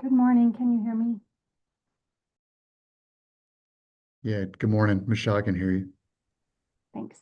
Good morning. Can you hear me? Yeah, good morning. Michelle, I can hear you. Thanks.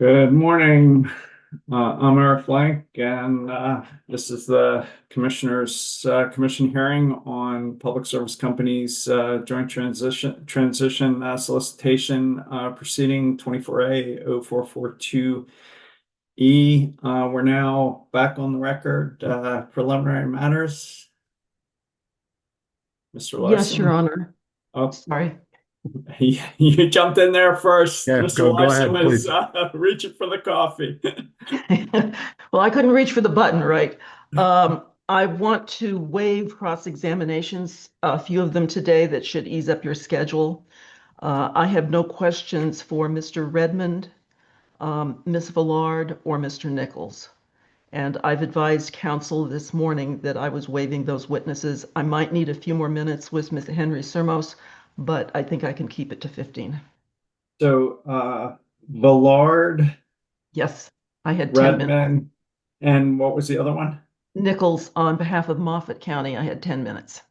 Good morning. I'm Eric Blank, and this is the Commissioner's Commission hearing on Public Service Companies Joint Transition Solicitation Proceeding 24A-0442E. We're now back on the record. Preliminary matters. Mr. Yes, Your Larson. Honor. Oh, Sorry. you jumped in there first. Yeah, Mr. go Larson ahead, was please. reaching for the coffee. Well, I couldn't reach for the button, right? I want to waive cross-examinations, a few of them today that should ease up your schedule. I have no questions for Mr. Redmond, Ms. Villard, or Mr. Nichols. And I've advised counsel this morning that I was waiving those witnesses. I might need a few more minutes with Ms. Henry Sermos, but I think I can keep it to 15. So, Villard, Yes, I had 10 minutes. Redmond, and what was the other one? Nichols, on behalf of Moffat County, I had 10 minutes.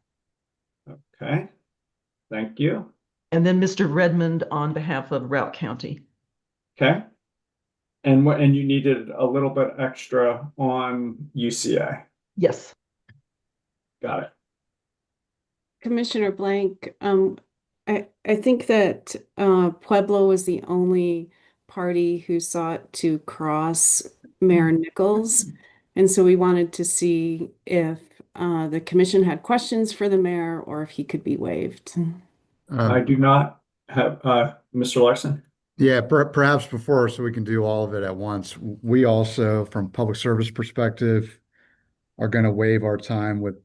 Okay, thank you. And then Mr. Redmond on behalf of Routt County. Okay. And you needed a little bit extra on UCA. Yes. Got it. Commissioner Blank, I think that Pueblo was the only party who sought to cross Mayor Nichols. And so we wanted to see if the commission had questions for the mayor or if he could be waived. I do not have, Mr. Larson. Yeah, perhaps before, so we can do all of it at once. We also, from public service perspective, are going to waive our time with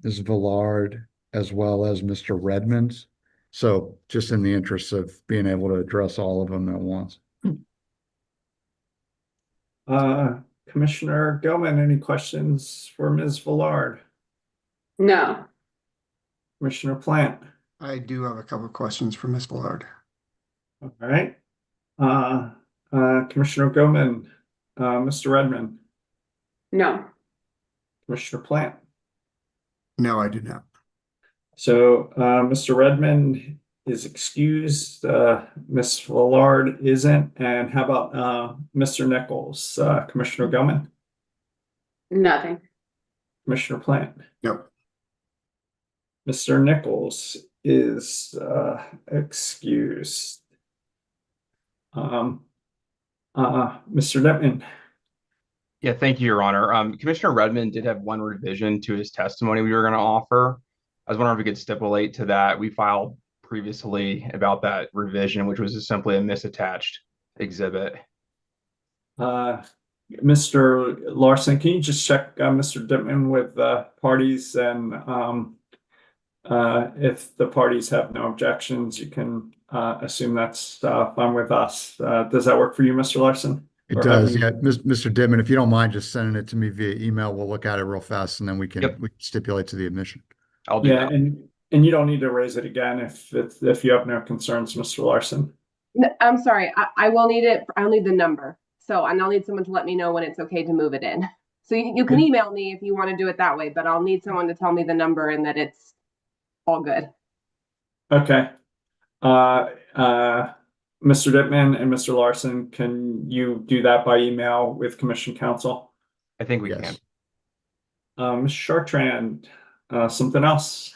Ms. Villard as well as Mr. Redmond. So just in the interest of being able to address all of them at once. Commissioner Gilman, any questions for Ms. Villard? No. Commissioner Plant? I do have a couple of questions for Ms. Villard. All right. Commissioner Gilman, Mr. Redmond, No. Commissioner Plant. No, I do not. So, Mr. Redmond is excused, Ms. Villard isn't, and how about, Mr. Nichols, Commissioner Gilman, Nothing. Commissioner Plant? Nope. Mr. Nichols is, excused. Mr. Detman. Yeah, thank you, Your Honor. Commissioner Redmond did have one revision to his testimony we were going to offer. I was wondering if we could stipulate to that. We filed previously about that revision, which was just simply a misattached exhibit. Mr. Larson, can you just check Mr. Detman with parties, and if the parties have no objections, you can assume that's fine with us. Does that work for you, Mr. Larson? It Or does, having- yeah. Mr. Dimon, if you don't mind just sending it to me via email, we'll look at it real fast and then we can stipulate to the admission. I'll do Yeah, that. and you don't need to raise it again if you have no concerns, Mr. Larson. I'm sorry, I will need it. I'll need the number. So, and I'll need someone to let me know when it's okay to move it in. So you can email me if you want to do it that way, but I'll need someone to tell me the number and that it's all good. Okay. Mr. Dittman and Mr. Larson, can you do that by email with Commission Counsel? I think we Yes. can. Ms. Chartrand, something else?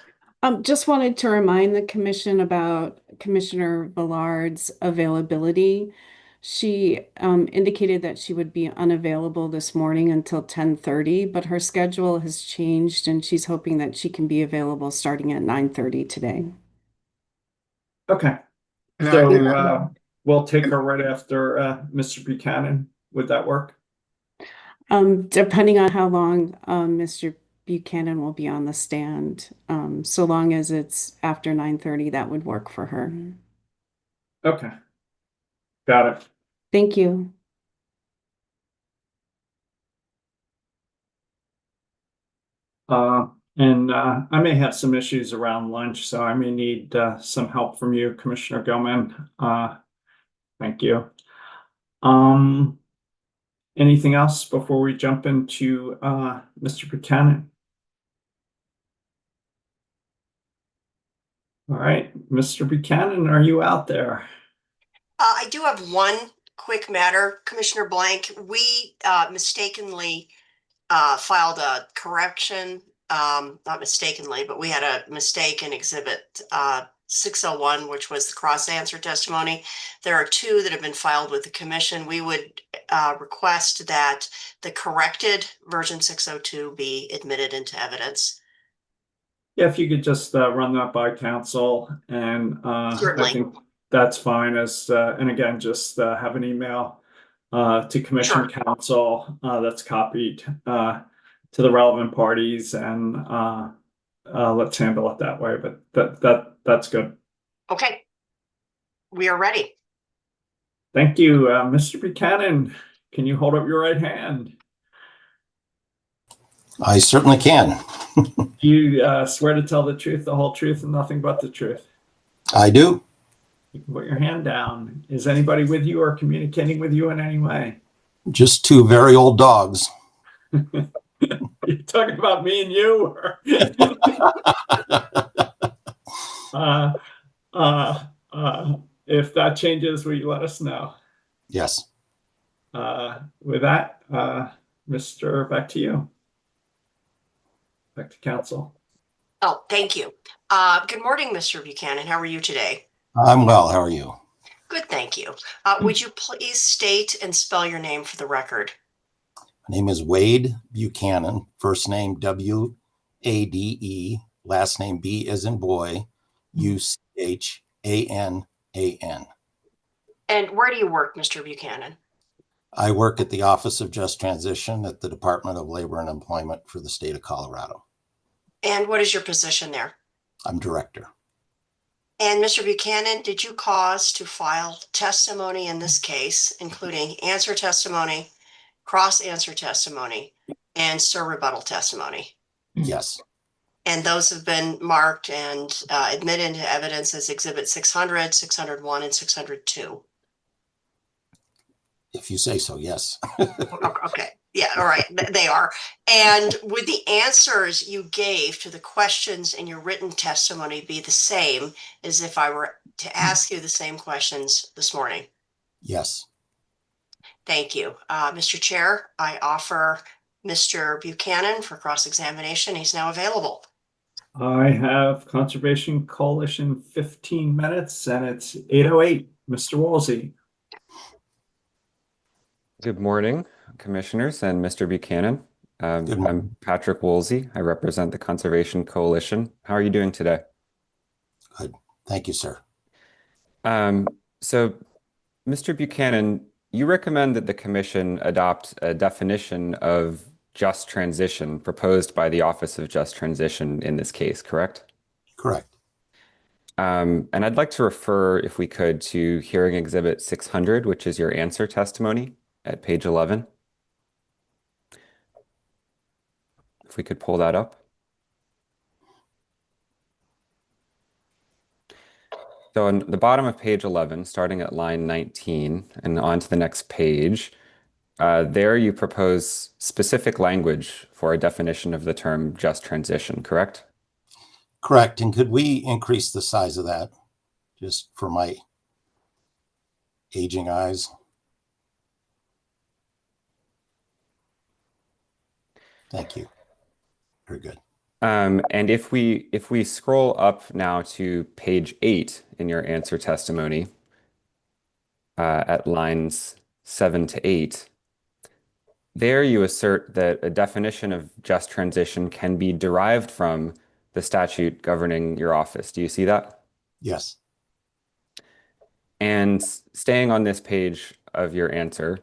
Just wanted to remind the commission about Commissioner Villard's availability. She indicated that she would be unavailable this morning until 10:30, but her schedule has changed and she's hoping that she can be available starting at 9:30 today. Okay, And I so did, we'll take her right after Mr. Buchanan. Would that work? Depending on how long Mr. Buchanan will be on the stand, so long as it's after 9:30, that would work for her. Okay. Got it. Thank you. And I may have some issues around lunch, so I may need some help from you, Commissioner Gilman. Thank you. Anything else before we jump into Mr. Buchanan? All right, Mr. Buchanan, are you out there? I do have one quick matter, Commissioner Blank. We mistakenly filed a correction, not mistakenly, but we had a mistake in Exhibit 601, which was the cross-answer testimony. There are two that have been filed with the commission. We would request that the corrected version 602 be admitted into evidence. Yeah, if you could just run that by council, and I Certainly. think that's fine. And again, just have an email to commission council that's copied to the relevant parties, and let's handle it that way. But that's good. Okay. We are ready. Thank you, Mr. Buchanan. Can you hold up your right hand? I certainly can. Do you swear to tell the truth, the whole truth, and nothing but the truth? I do. You can put your hand down. Is anybody with you or communicating with you in any way? Just two very old dogs. You're talking about me and you? Or if that changes, will you let us know? Yes. With that, Mr. Back to you. Back to council. Oh, thank you. Good morning, Mr. Buchanan. How are you today? I'm well. How are you? Good, thank you. Would you please state and spell your name for the record? My name is Wade Buchanan. First name W-A-D-E. Last name B as in boy. U-C-H-A-N-A-N. And where do you work, Mr. Buchanan? I work at the Office of Just Transition at the Department of Labor and Employment for the state of Colorado. And what is your position there? I'm director. And Mr. Buchanan, did you cause to file testimony in this case, including answer testimony, cross-answer testimony, and rebuttal testimony? Yes. And those have been marked and admitted into evidence as Exhibit 600, 601, and 602. If you say so, yes. Okay. Yeah, all right. They are. And would the answers you gave to the questions in your written testimony be the same as if I were to ask you the same questions this morning? Yes. Thank you. Mr. Chair, I offer Mr. Buchanan for cross-examination. He's now available. I have Conservation Coalition 15 minutes, and it's 8:08. Mr. Woolsey. Good morning, commissioners and Mr. Buchanan. Good morning. I'm Patrick Woolsey. I represent the Conservation Coalition. How are you doing today? Good. Thank you, sir. So, Mr. Buchanan, you recommend that the commission adopt a definition of just transition proposed by the Office of Just Transition in this case, correct? Correct. And I'd like to refer, if we could, to Hearing Exhibit 600, which is your answer testimony at page 11. If we could pull that up. So on the bottom of page 11, starting at line 19 and on to the next page, there you propose specific language for a definition of the term just transition, correct? Correct. And could we increase the size of that just for my aging eyes? Thank you. Very good. And if we scroll up now to page 8 in your answer testimony, at lines 7 to 8, there you assert that a definition of just transition can be derived from the statute governing your office. Do you see that? Yes. And staying on this page of your answer,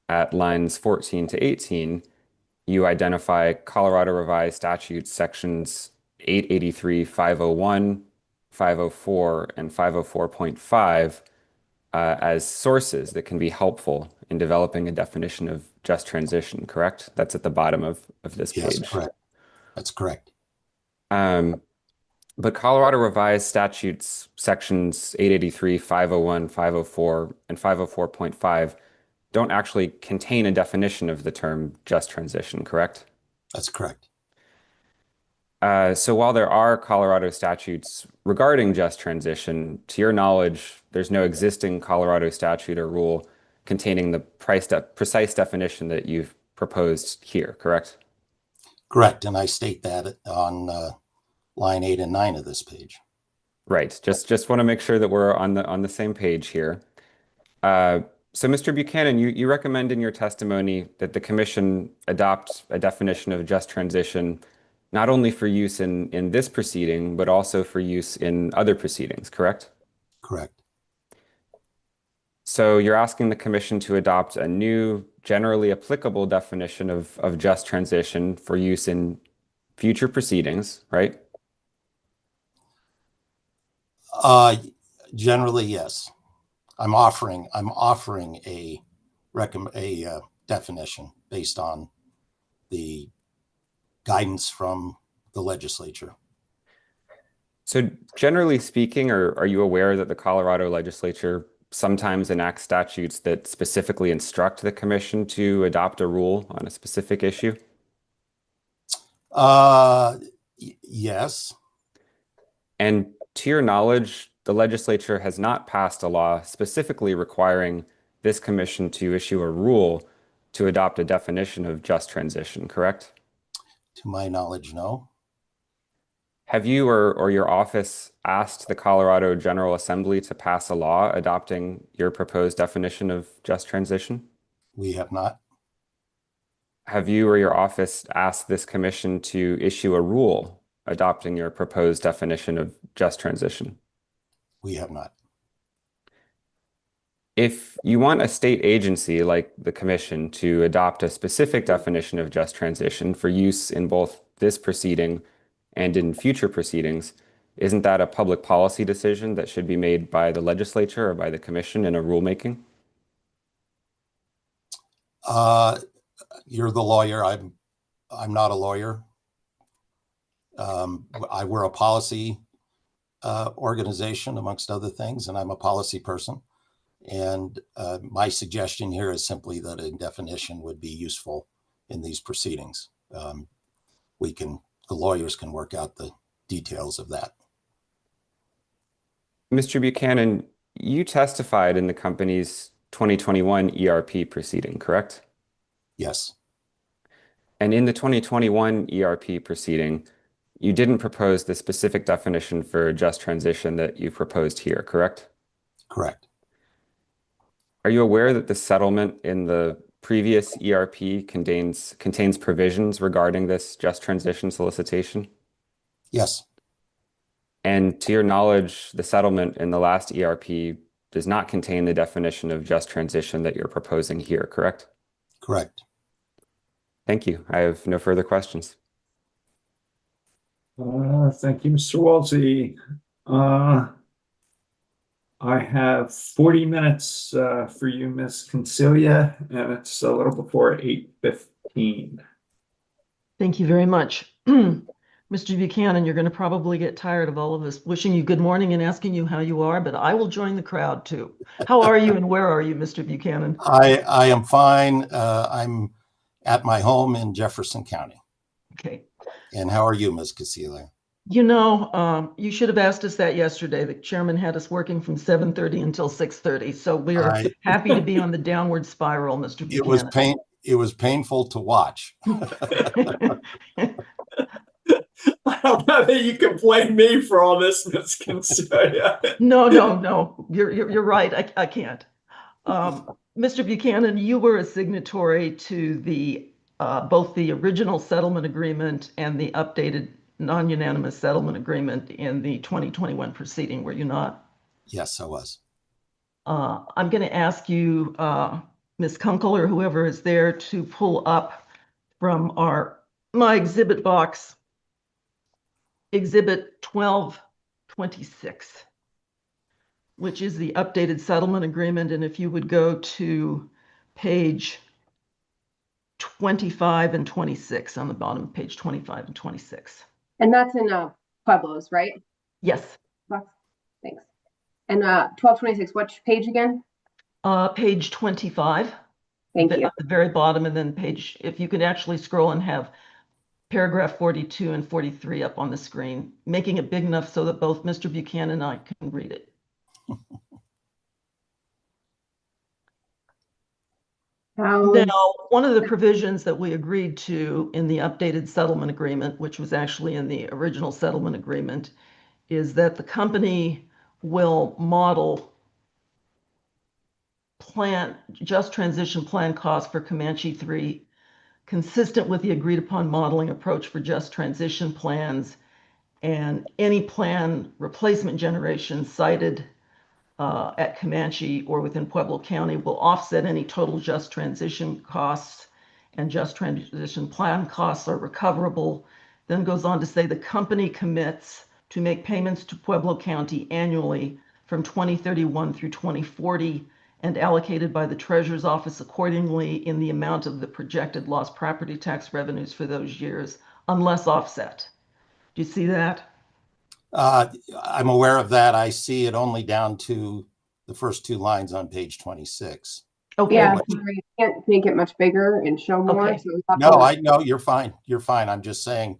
at lines 14 to 18, you identify Colorado Revised Statutes sections 883, 501, 504, and 504.5 as sources that can be helpful in developing a definition of just transition, correct? That's at the bottom of this page. Yes, correct. That's correct. But Colorado Revised Statutes sections 883, 501, 504, and 504.5 don't actually contain a definition of the term just transition, correct? That's correct. So while there are Colorado statutes regarding just transition, to your knowledge, there's no existing Colorado statute or rule containing the precise definition that you've proposed here, correct? Correct. And I state that on line 8 and 9 of this page. Right. Just want to make sure that we're on the same page here. So, Mr. Buchanan, you recommend in your testimony that the commission adopt a definition of just transition, not only for use in this proceeding, but also for use in other proceedings, correct? Correct. So you're asking the commission to adopt a new, generally applicable definition of just transition for use in future proceedings, right? Generally, yes. I'm offering a definition based on the guidance from the legislature. So generally speaking, are you aware that the Colorado legislature sometimes enacts statutes that specifically instruct the commission to adopt a rule on a specific issue? Yes. And to your knowledge, the legislature has not passed a law specifically requiring this commission to issue a rule to adopt a definition of just transition, correct? To my knowledge, no. Have you or your office asked the Colorado General Assembly to pass a law adopting your proposed definition of just transition? We have not. Have you or your office asked this commission to issue a rule adopting your proposed definition of just transition? We have not. If you want a state agency like the commission to adopt a specific definition of just transition for use in both this proceeding and in future proceedings, isn't that a public policy decision that should be made by the legislature or by the commission in a rulemaking? You're the lawyer. I'm not a lawyer. We're a policy organization, amongst other things, and I'm a policy person. And my suggestion here is simply that a definition would be useful in these proceedings. The lawyers can work out the details of that. Mr. Buchanan, you testified in the company's 2021 ERP proceeding, correct? Yes. And in the 2021 ERP proceeding, you didn't propose the specific definition for just transition that you proposed here, correct? Correct. Are you aware that the settlement in the previous ERP contains provisions regarding this just transition solicitation? Yes. And to your knowledge, the settlement in the last ERP does not contain the definition of just transition that you're proposing here, correct? Correct. Thank you. I have no further questions. Thank you, Mr. Walsey. I have 40 minutes for you, Ms. Concilia, and it's a little before 8:15. Thank you very much. Mr. Buchanan, you're going to probably get tired of all of us wishing you good morning and asking you how you are, but I will join the crowd too. How are you and where are you, Mr. Buchanan? I am fine. I'm at my home in Jefferson County. Okay. And how are you, Ms. Casilla? You know, you should have asked us that yesterday. The chairman had us working from 7:30 until 6:30. So we are happy to be on the downward spiral, Mr. Buchanan. It was painful to watch. I don't know that you can blame me for all this, Ms. Concilia. No. You're right. I can't. Mr. Buchanan, you were a signatory to the both the original settlement agreement and the updated non-unanimous settlement agreement in the 2021 proceeding, were you not? Yes, I was. I'm going to ask you, Ms. Kunkel or whoever is there, to pull up from my exhibit box, Exhibit 1226, which is the updated settlement agreement. And if you would go to page 25 and 26 on the bottom of page 25 and 26. And that's in Pueblos, right? Yes. Thanks. And 1226, which page again? Page 25. Thank you. At the very bottom, and then if you can actually scroll and have paragraph 42 and 43 up on the screen, making it big enough so that both Mr. Buchanan and I can read it. Sounds Now, one of the provisions that we agreed to in the updated settlement agreement, which was actually in the original settlement agreement, is that the company will model just transition plan costs for Comanche 3 consistent with the agreed upon modeling approach for just transition plans, and any plan replacement generation cited at Comanche or within Pueblo County will offset any total just transition costs, and just transition plan costs are recoverable. Then goes on to say the company commits to make payments to Pueblo County annually from 2031 through 2040 and allocated by the Treasurer's Office accordingly in the amount of the projected lost property tax revenues for those years, unless offset. Do you see that? I'm aware of that. I see it only down to the first two lines on page 26. Okay. yeah, sorry, can't make it much bigger and show more. Okay. So we have No, to- I know you're fine. You're fine. I'm just saying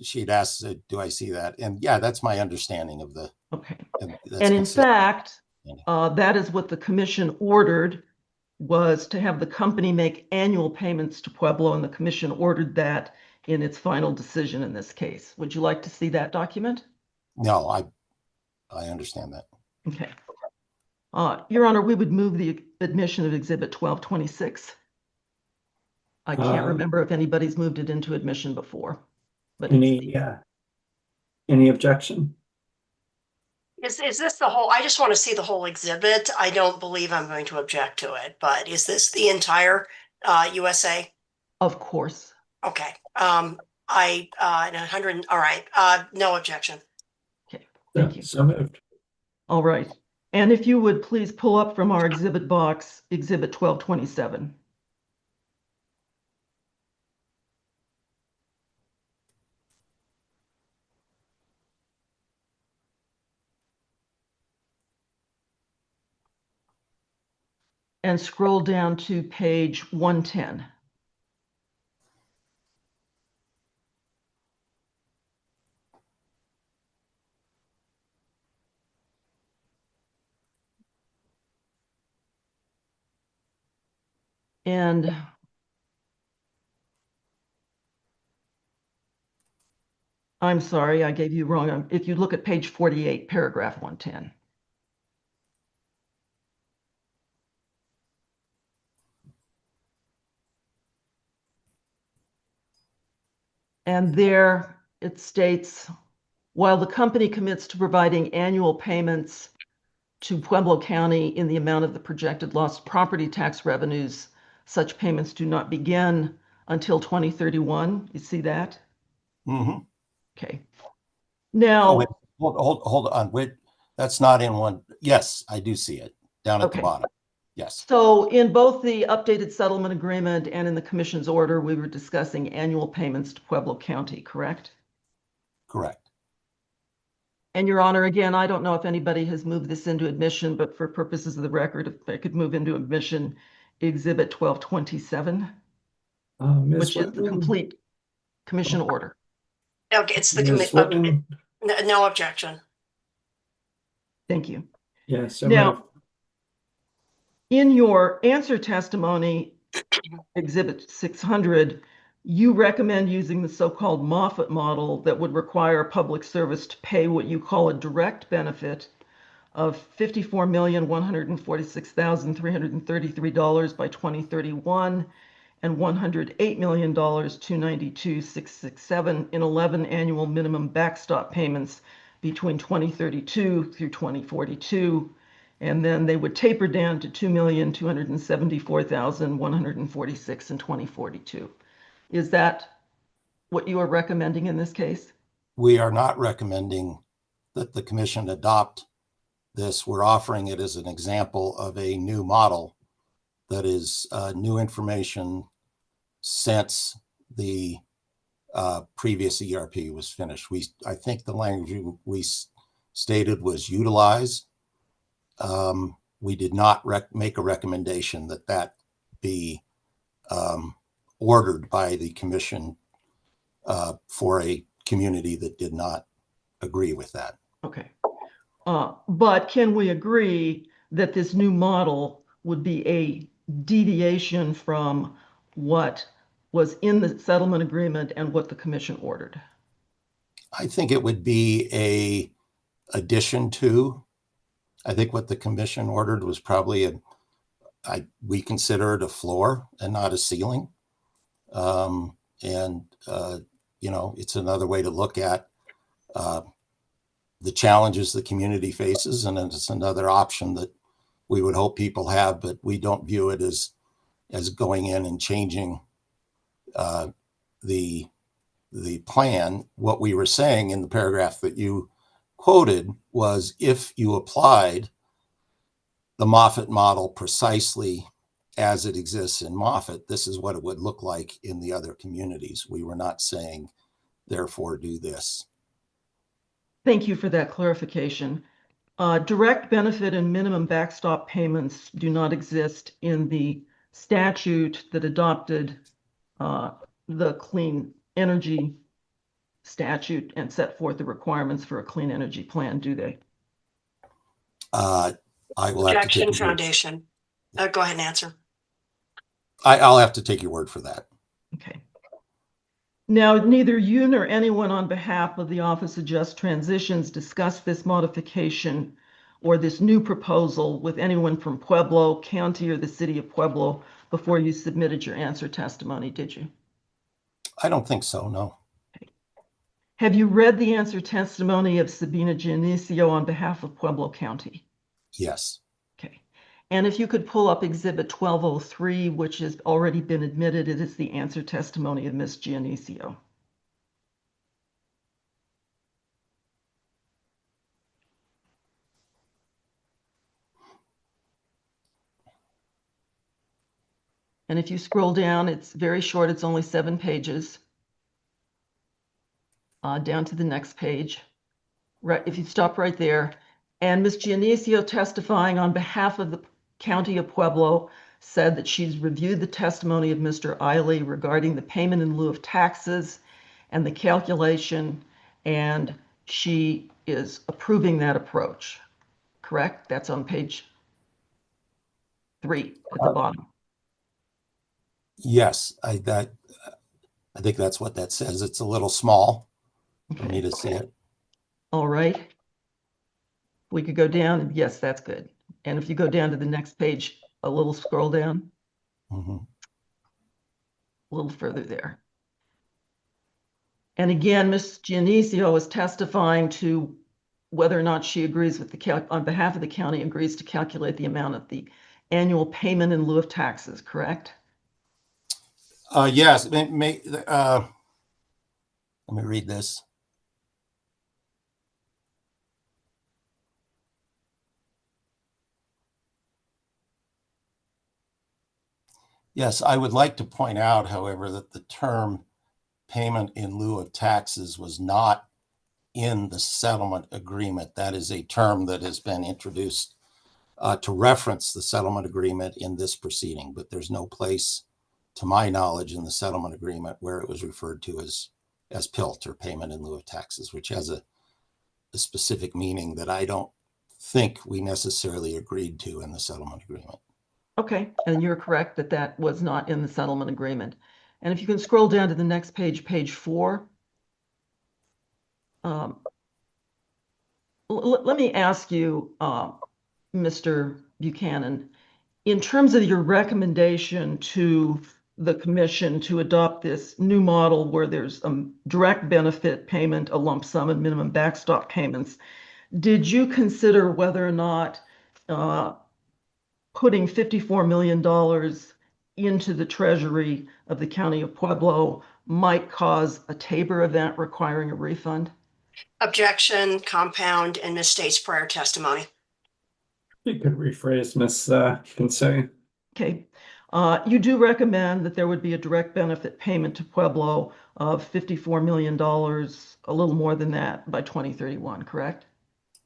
she'd asked, do I see that? And yeah, that's my understanding of the. Okay. That's And in consistent. fact, that is what the commission ordered, was to have the company make annual payments to Pueblo, and the commission ordered that in its final decision in this case. Would you like to see that document? No, I understand that. Okay. Your Honor, we would move the admission of Exhibit 1226. I can't remember if anybody's moved it into admission before, but Any objection? Is this the whole, I just want to see the whole exhibit. I don't believe I'm going to object to it, but is this the entire USA? of course. Okay. 100, all right. No objection. Okay, thank you. So moved. All right. And if you would please pull up from our exhibit box, Exhibit 1227. And scroll down to page 110. And I'm sorry, I gave you wrong. If you look at page 48, paragraph 110. And there it states, while the company commits to providing annual payments to Pueblo County in the amount of the projected lost property tax revenues, such payments do not begin until 2031. You see that? Mm-hmm. Okay. Now, Oh, wait, hold on. Wait, that's not in one. Yes, I do see it down at the Okay. bottom. Yes. so in both the updated settlement agreement and in the commission's order, we were discussing annual payments to Pueblo County, correct? Correct. And Your Honor, again, I don't know if anybody has moved this into admission, but for purposes of the record, if I could move into admission Exhibit 1227, Ms. which is the Whitman? complete commission order. Okay, it's the Ms. committee. Whitman? No objection. Thank you. Yeah, so Now, moved. in your answer testimony, Exhibit 600, you recommend using the so-called Moffett model that would require public service to pay what you call a direct benefit of $54,146,333 by 2031 and $108,292,667 in 11 annual minimum backstop payments between 2032 through 2042. And then they would taper down to $2,274,146 in 2042. Is that what you are recommending in this case? We are not recommending that the commission adopt this. We're offering it as an example of a new model that is new information since the previous ERP was finished. I think the language we stated was utilize. We did not make a recommendation that be ordered by the commission for a community that did not agree with that. Okay. But can we agree that this new model would be a deviation from what was in the settlement agreement and what the commission ordered? I think it would be a addition to. I think what the commission ordered was probably we consider it a floor and not a ceiling. It's another way to look at the challenges the community faces, and it's another option that we would hope people have, but we don't view it as going in and changing the plan. What we were saying in the paragraph that you quoted was, if you applied the Moffett model precisely as it exists in Moffett, this is what it would look like in the other communities. We were not saying, therefore, do this. Thank you for that clarification. Direct benefit and minimum backstop payments do not exist in the statute that adopted the clean energy statute and set forth the requirements for a clean energy plan, do they? I will have to Objection, take Foundation. Go ahead and answer. I'll have to take your word for that. Okay. Now, neither you nor anyone on behalf of the Office of Just Transitions discussed this modification or this new proposal with anyone from Pueblo County or the city of Pueblo before you submitted your answer testimony, did you? I don't think so, no. Okay. Have you read the answer testimony of Sabina Giannisio on behalf of Pueblo County? Yes. Okay. And if you could pull up Exhibit 1203, which has already been admitted, it is the answer testimony of Ms. Giannisio. And if you scroll down, it's very short. It's only 7 pages. Down to the next page. Right, if you stop right there. And Ms. Giannisio, testifying on behalf of the County of Pueblo, said that she's reviewed the testimony of Mr. Eiley regarding the payment in lieu of taxes and the calculation, and she is approving that approach. Correct? That's on page 3 at the bottom. Yes, I think that's what that says. It's a little small for me to see it. All right. We could go down. Yes, that's good. And if you go down to the next page, a little scroll down, Mm-hmm. a little further there. And again, Ms. Giannisio is testifying to whether or not she agrees with on behalf of the county, agrees to calculate the amount of the annual payment in lieu of taxes, correct? Yes. Let me read this. Yes, I would like to point out, however, that the term payment in lieu of taxes was not in the settlement agreement. That is a term that has been introduced to reference the settlement agreement in this proceeding, but there's no place, to my knowledge, in the settlement agreement where it was referred to as PILT, or payment in lieu of taxes, which has a specific meaning that I don't think we necessarily agreed to in the settlement agreement. Okay, and you're correct that that was not in the settlement agreement. And if you can scroll down to the next page, page 4. Let me ask you, Mr. Buchanan, in terms of your recommendation to the commission to adopt this new model where there's a direct benefit payment, a lump sum, and minimum backstop payments, did you consider whether or not putting $54 million into the treasury of the County of Pueblo might cause a Tabor event requiring a refund? Objection, compound, and misstates prior testimony. You could rephrase, Ms. Kinsey. Okay. You do recommend that there would be a direct benefit payment to Pueblo of $54 million, a little more than that, by 2031, correct?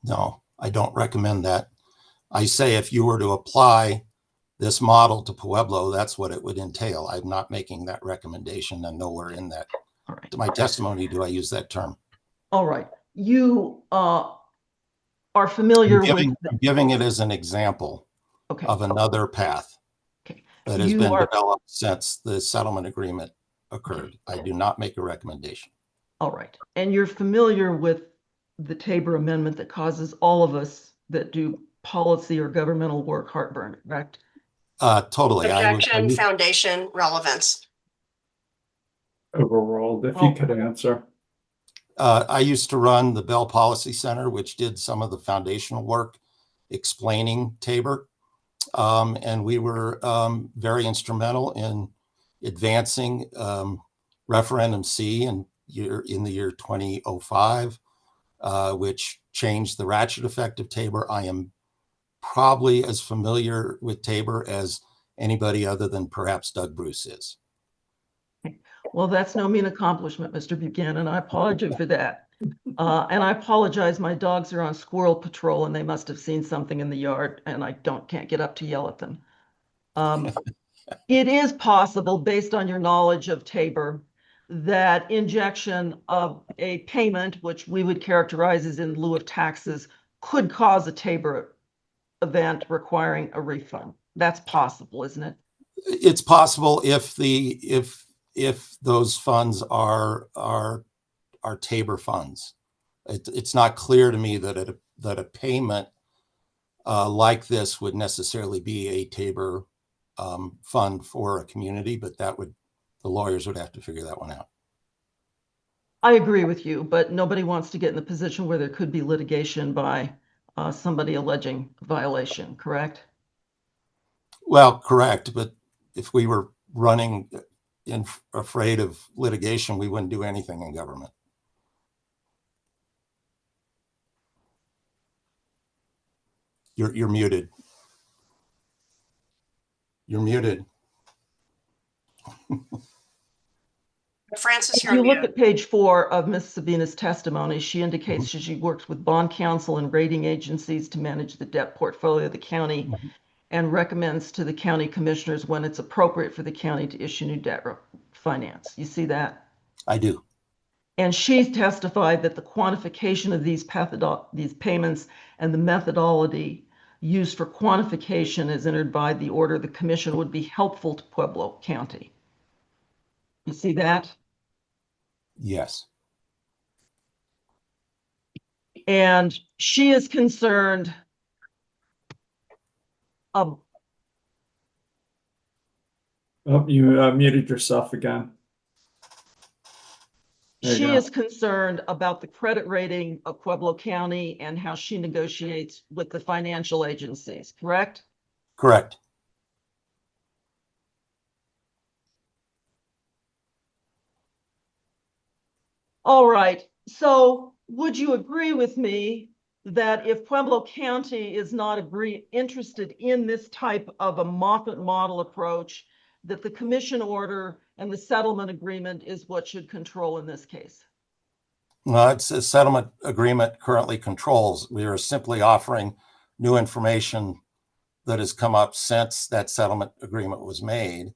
No, I don't recommend that. I say if you were to apply this model to Pueblo, that's what it would entail. I'm not making that recommendation, and nowhere in that. All right. To my testimony, do I use that term? All right. You are familiar with... I'm giving it as an example Okay. of another path. Okay. that has You been are- developed since the settlement agreement occurred. I do not make a recommendation. All right. And you're familiar with the Tabor Amendment that causes all of us that do policy or governmental work heartburn, correct? Totally. Objection, foundation, relevance. Overruled, if you could answer. I used to run the Bell Policy Center, which did some of the foundational work explaining Tabor. And we were very instrumental in advancing Referendum C in the year 2005, which changed the ratchet effect of Tabor. I am probably as familiar with Tabor as anybody other than perhaps Doug Bruce is. Well, that's no mean accomplishment, Mr. Buchanan. I apologize for that. And I apologize. My dogs are on squirrel patrol and they must have seen something in the yard and I can't get up to yell at them. It is possible, based on your knowledge of Tabor, that injection of a payment, which we would characterize as in lieu of taxes, could cause a Tabor event requiring a refund. That's possible, isn't it? It's possible if those funds are Tabor funds. It's not clear to me that a payment like this would necessarily be a Tabor fund for a community, but the lawyers would have to figure that one out. I agree with you, but nobody wants to get in the position where there could be litigation by somebody alleging violation, correct? Well, correct, but if we were running afraid of litigation, we wouldn't do anything in government. You're muted. You're muted. Francis, If you're you on look mute. at page 4 of Ms. Sabina's testimony, she indicates she works with bond counsel and rating agencies to manage the debt portfolio of the county and recommends to the county commissioners when it's appropriate for the county to issue new debt finance. You see that? I do. And she testified that the quantification of these payments and the methodology used for quantification as entered by the order of the commission would be helpful to Pueblo County. You see that? Yes. And she is concerned Oh, you muted yourself again. There you she go. is concerned about the credit rating of Pueblo County and how she negotiates with the financial agencies, correct? Correct. All right. So would you agree with me that if Pueblo County is not interested in this type of a Moffett model approach, that the commission order and the settlement agreement is what should control in this case? No, it's a settlement agreement currently controls. We are simply offering new information that has come up since that settlement agreement was made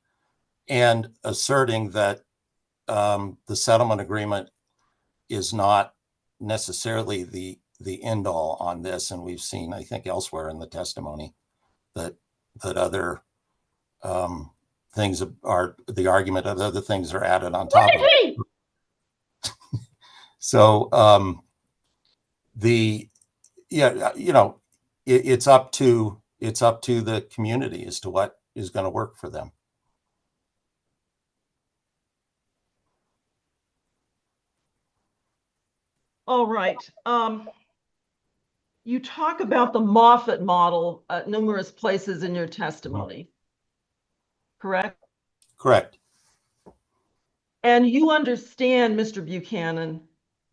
and asserting that the settlement agreement is not necessarily the end all on this. And we've seen, I think, elsewhere in the testimony that other things are the argument of other things are added on top of it. So it's up to the community as to what is going to work for them. All right. You talk about the Moffett model at numerous places in your testimony, correct? Correct. And you understand, Mr. Buchanan,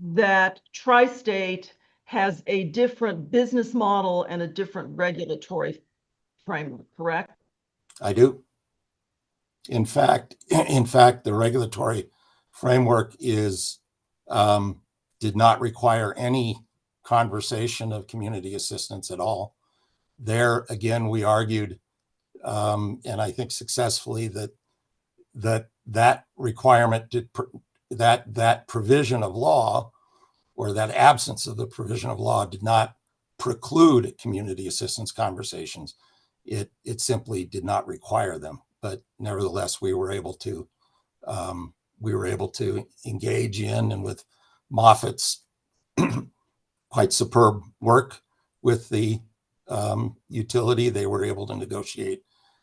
that Tri-State has a different business model and a different regulatory framework, correct? I do. In fact, the regulatory framework did not require any conversation of community assistance at all. There, again, we argued, and I think successfully, that requirement that provision of law, or that absence of the provision of law, did not preclude community assistance conversations. It simply did not require them. but nevertheless, we were able to engage in, and with Moffitt's quite superb work with the utility, they were able to negotiate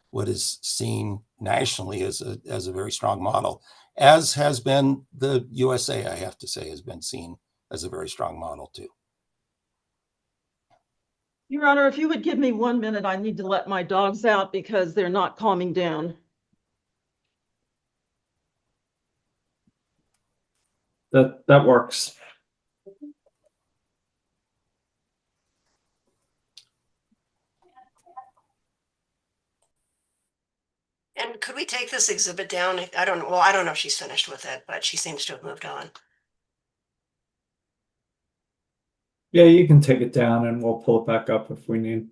what is seen nationally as a very strong model, as has been the USA, I have to say, has been seen as a very strong model too. Your Honor, if you would give me 1 minute, I need to let my dogs out because they're not calming down. That works. And could we take this exhibit down? I don't know. Well, I don't know if she's finished with it, but she seems to have moved on. Yeah, you can take it down and we'll pull it back up if we need.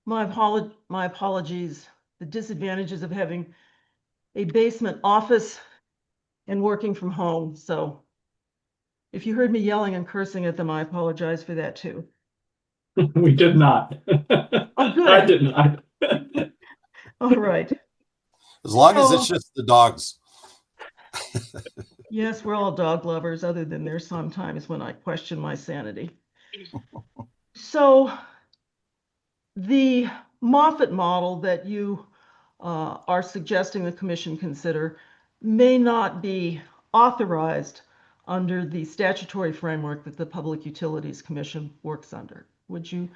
My apologies. The disadvantages of having a basement office and working from home. So if you heard me yelling and cursing at them, I apologize for that too. We did not. Oh, good. I did not. All right. As long as it's just the dogs. Yes, we're all dog lovers, other than there sometimes when I question my sanity. So the Moffett model that you are suggesting the commission consider may not be authorized under the statutory framework that the Public Utilities Commission works under. Would you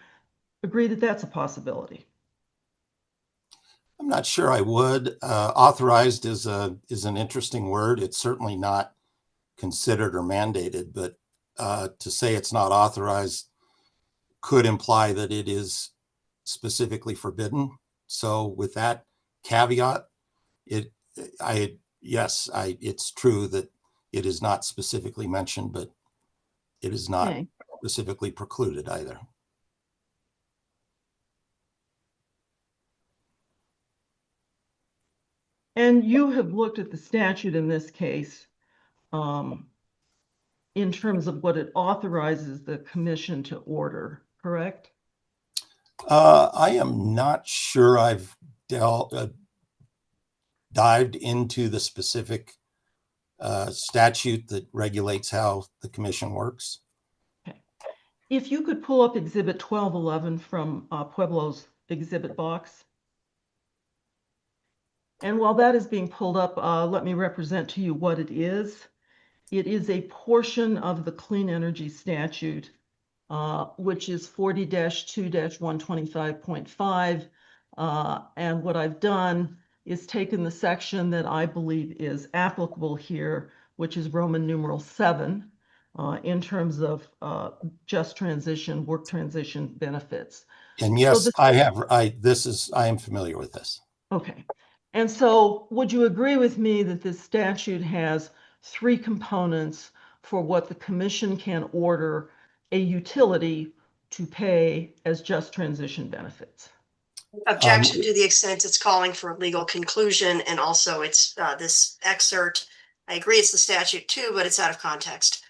agree that that's a possibility? I'm not sure I would. Authorized is an interesting word. It's certainly not considered or mandated, but to say it's not authorized could imply that it is specifically forbidden. So with that caveat, it's true that it is not specifically mentioned, but it is not specifically precluded either. And you have looked at the statute in this case in terms of what it authorizes the commission to order, correct? I am not sure I've dived into the specific statute that regulates how the commission works. Okay. If you could pull up Exhibit 1211 from Pueblo's exhibit box. And while that is being pulled up, let me represent to you what it is. It is a portion of the Clean Energy Statute, which is 40-2-125.5. And what I've done is taken the section that I believe is applicable here, which is Roman numeral 7, in terms of just transition, work transition benefits. And yes, So I am familiar with this. Okay. And so would you agree with me that this statute has 3 components for what the commission can order a utility to pay as just transition benefits? Objection to the extent it's calling for a legal conclusion, and also it's this excerpt. I agree it's the statute too, but it's out of context.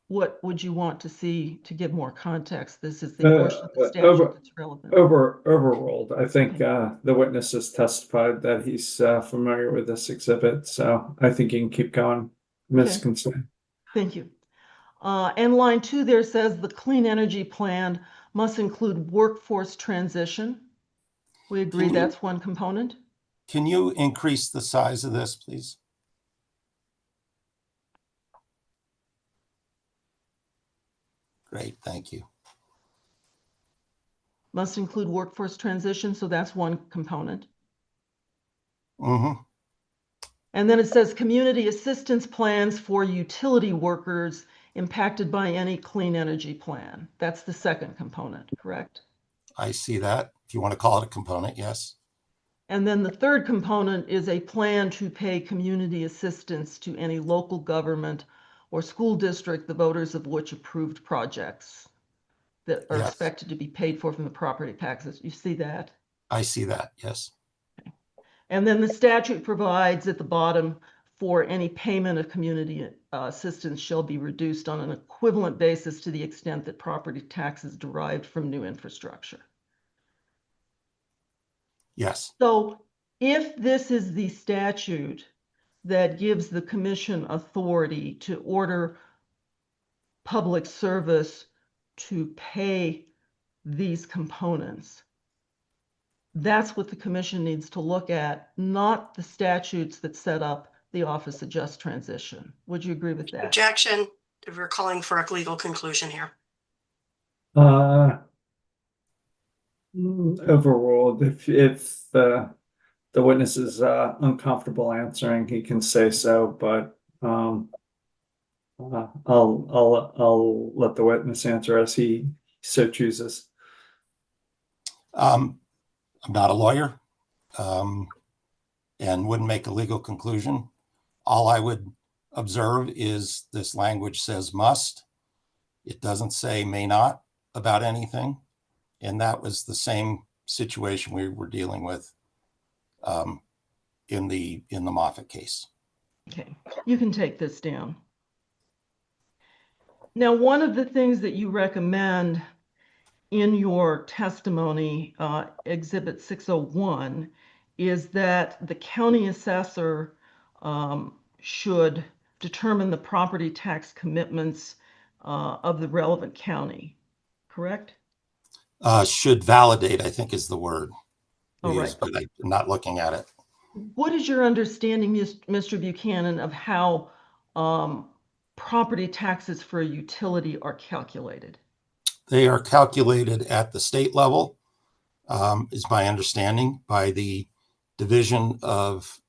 What would you want to see to give more context? This is the portion of the statute that's relevant. Overruled. I think the witness has testified that he's familiar with this exhibit, so I think you can keep going, Ms. Constant. Thank you. And line 2 there says the clean energy plan must include workforce transition. We agree that's one component. Can you increase the size of this, please? Great, thank you. must include workforce transition, so that's one component. Mm-hmm. And then it says community assistance plans for utility workers impacted by any clean energy plan. That's the second component, correct? I see that. If you want to call it a component, yes. And then the third component is a plan to pay community assistance to any local government or school district, the voters of which approved projects that are Yes. expected to be paid for from the property taxes. You see that? I see that, yes. And then the statute provides at the bottom for any payment of community assistance shall be reduced on an equivalent basis to the extent that property taxes derived from new infrastructure. Yes. So if this is the statute that gives the commission authority to order public service to pay these components, that's what the commission needs to look at, not the statutes that set up the Office of Just Transition. Would you agree with that? Objection. We're calling for a legal conclusion here. Overruled. If the witness is uncomfortable answering, he can say so, but I'll let the witness answer as he so chooses. I'm not a lawyer, and wouldn't make a legal conclusion. All I would observe is this language says must. It doesn't say may not about anything. And that was the same situation we were dealing with in the Moffett case. Okay, you can take this down. Now, one of the things that you recommend in your testimony, Exhibit 601, is that the county assessor should determine the property tax commitments of the relevant county, correct? Should validate, I think is the word All right. used, but I'm not looking at it. What is your understanding, Mr. Buchanan, of how property taxes for a utility are calculated? They are calculated at the state level, is my understanding, by the Division of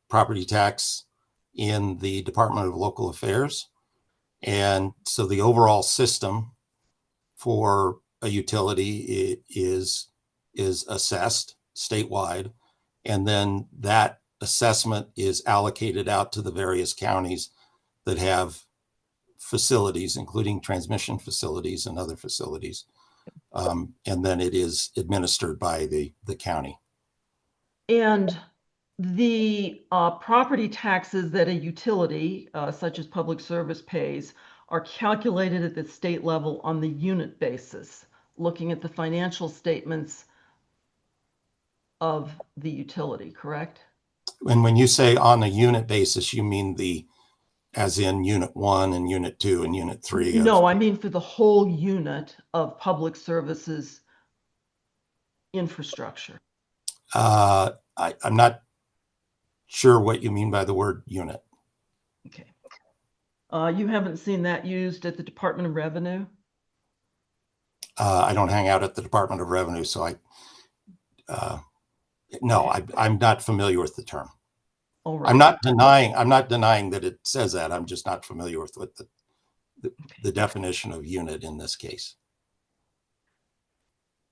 Property Tax in the Department of Local Affairs. And so the overall system for a utility is assessed statewide. And then that assessment is allocated out to the various counties that have facilities, including transmission facilities and other facilities. And then it is administered by the county. And the property taxes that a utility, such as public service, pays are calculated at the state level on the unit basis, looking at the financial statements of the utility, correct? And when you say on a unit basis, you mean as in unit 1 and unit 2 and unit 3? No, I mean for the whole unit of public services infrastructure. I'm not sure what you mean by the word unit. Okay. You haven't seen that used at the Department of Revenue? I don't hang out at the Department of Revenue, so no, I'm not familiar with the term. All right. I'm not denying that it says that. I'm just not familiar with what the definition of unit in this case.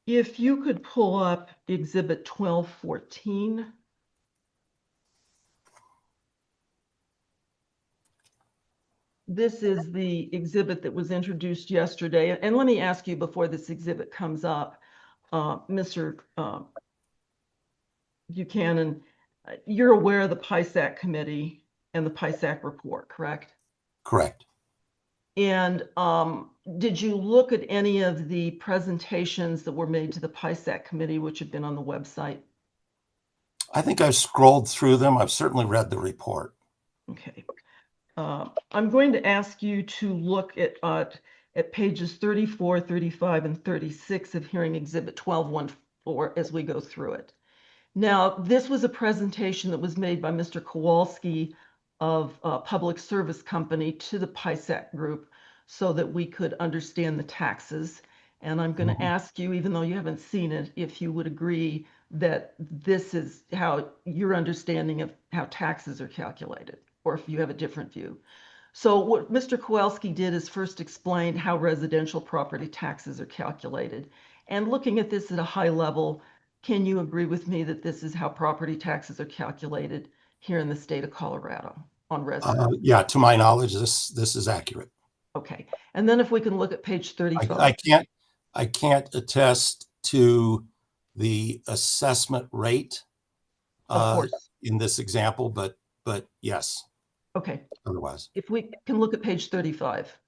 If you could pull up Exhibit 1214. This is the exhibit that was introduced yesterday. And let me ask you before this exhibit comes up, Mr. Buchanan, you're aware of the PISAC committee and the PISAC report, correct? Correct. And did you look at any of the presentations that were made to the PISAC committee, which have been on the website? I think I've scrolled through them. I've certainly read the report. Okay. I'm going to ask you to look at pages 34, 35, and 36 of hearing exhibit 1214 as we go through it. Now, this was a presentation that was made by Mr. Kowalski of Public Service Company to the PISAC group so that we could understand the taxes. And I'm going to ask you, even though you haven't seen it, if you would agree that this is how your understanding of how taxes are calculated, or if you have a different view. So what Mr. Kowalski did is first explain how residential property taxes are calculated. And looking at this at a high level, can you agree with me that this is how property taxes are calculated here in the state of Colorado on residents? Yeah, to my knowledge, this is accurate. Okay. And then if we can look at page 35. I can't attest to the assessment rate Of course. in this example, but yes, Okay. otherwise. If we can look at page 35.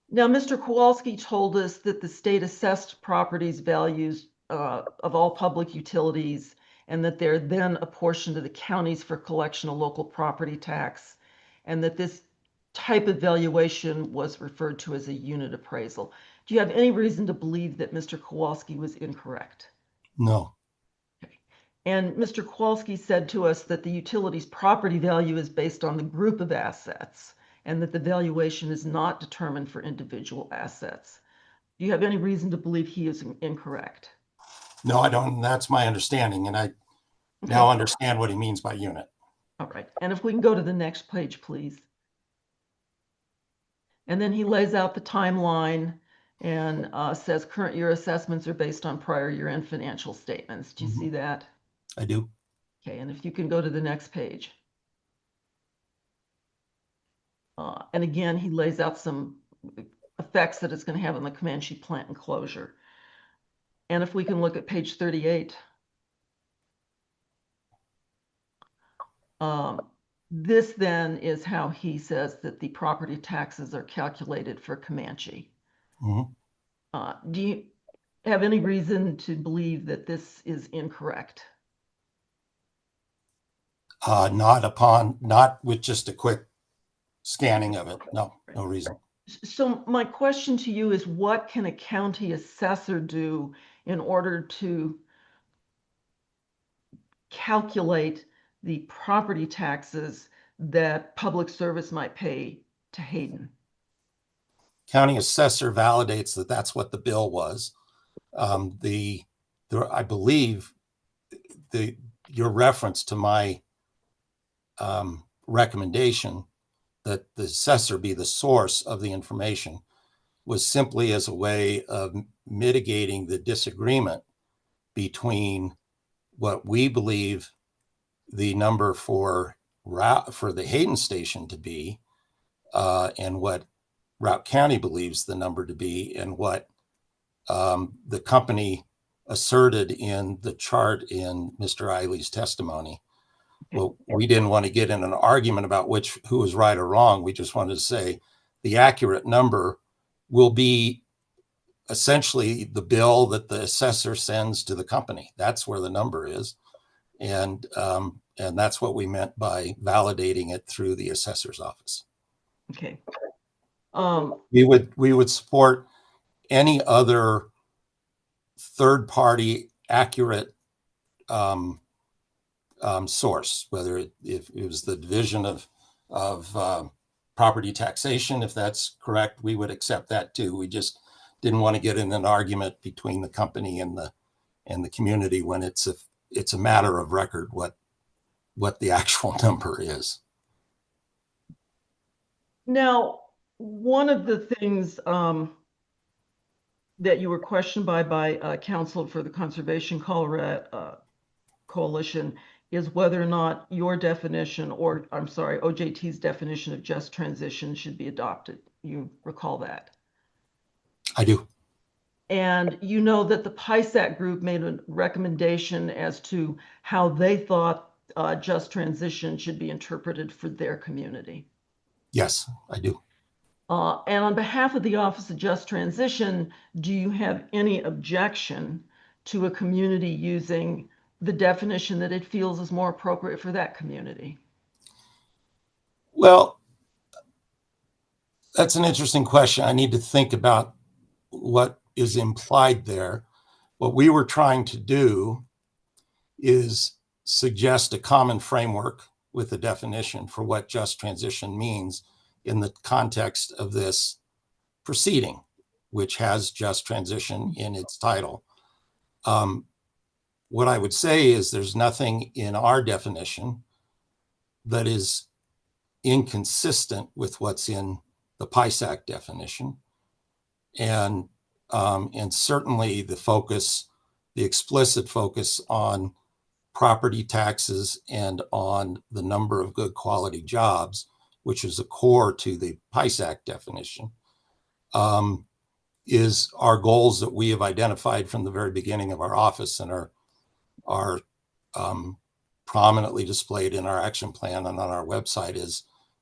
Now, Mr. Kowalski told us that the state assessed properties values of all public utilities and that they're then apportioned to the counties for collection of local property tax, and that this type of valuation was referred to as a unit appraisal. Do you have any reason to believe that Mr. Kowalski was incorrect? No. And Mr. Kowalski said to us that the utility's property value is based on the group of assets and that the valuation is not determined for individual assets. Do you have any reason to believe he is incorrect? No, I don't. That's my understanding. And I now understand what he means by unit. All right. And if we can go to the next page, please. And then he lays out the timeline and says current year assessments are based on prior year end financial statements. Do you see that? I do. Okay. And if you can go to the next page. And again, he lays out some effects that it's going to have on the Comanche plant enclosure. And if we can look at page 38. This then is how he says that the property taxes are calculated for Comanche. Do you have any reason to believe that this is incorrect? Not with just a quick scanning of it. No reason. So my question to you is, what can a county assessor do in order to calculate the property taxes that public service might pay to Hayden? County assessor validates that that's what the bill was. I believe your reference to my recommendation that the assessor be the source of the information was simply as a way of mitigating the disagreement between what we believe the number for the Hayden station to be and what Routt County believes the number to be, and what the company asserted in the chart in Mr. Eiley's testimony. Well, we didn't want to get in an argument about who was right or wrong. We just wanted to say the accurate number will be essentially the bill that the assessor sends to the company. That's where the number is. And that's what we meant by validating it through the assessor's office. Okay. We would support any other third-party accurate source, whether if it was the division of property taxation, if that's correct, we would accept that too. We just didn't want to get in an argument between the company and the community when it's a matter of record what the actual number is. Now, one of the things that you were questioned by counsel for the Conservation Colorado Coalition is whether or not your definition, or I'm sorry, OJT's definition of just transition should be adopted. You recall that? I do. And you know that the PISAC group made a recommendation as to how they thought just transition should be interpreted for their community. Yes, I do. And on behalf of the Office of Just Transition, do you have any objection to a community using the definition that it feels is more appropriate for that community? Well, that's an interesting question. I need to think about what is implied there. What we were trying to do is suggest a common framework with the definition for what just transition means in the context of this proceeding, which has just transition in its title. What I would say is there's nothing in our definition that is inconsistent with what's in the PISAC definition. And certainly the explicit focus on property taxes and on the number of good quality jobs, which is a core to the PISAC definition, is our goals that we have identified from the very beginning of our office and are prominently displayed in our action plan and on our website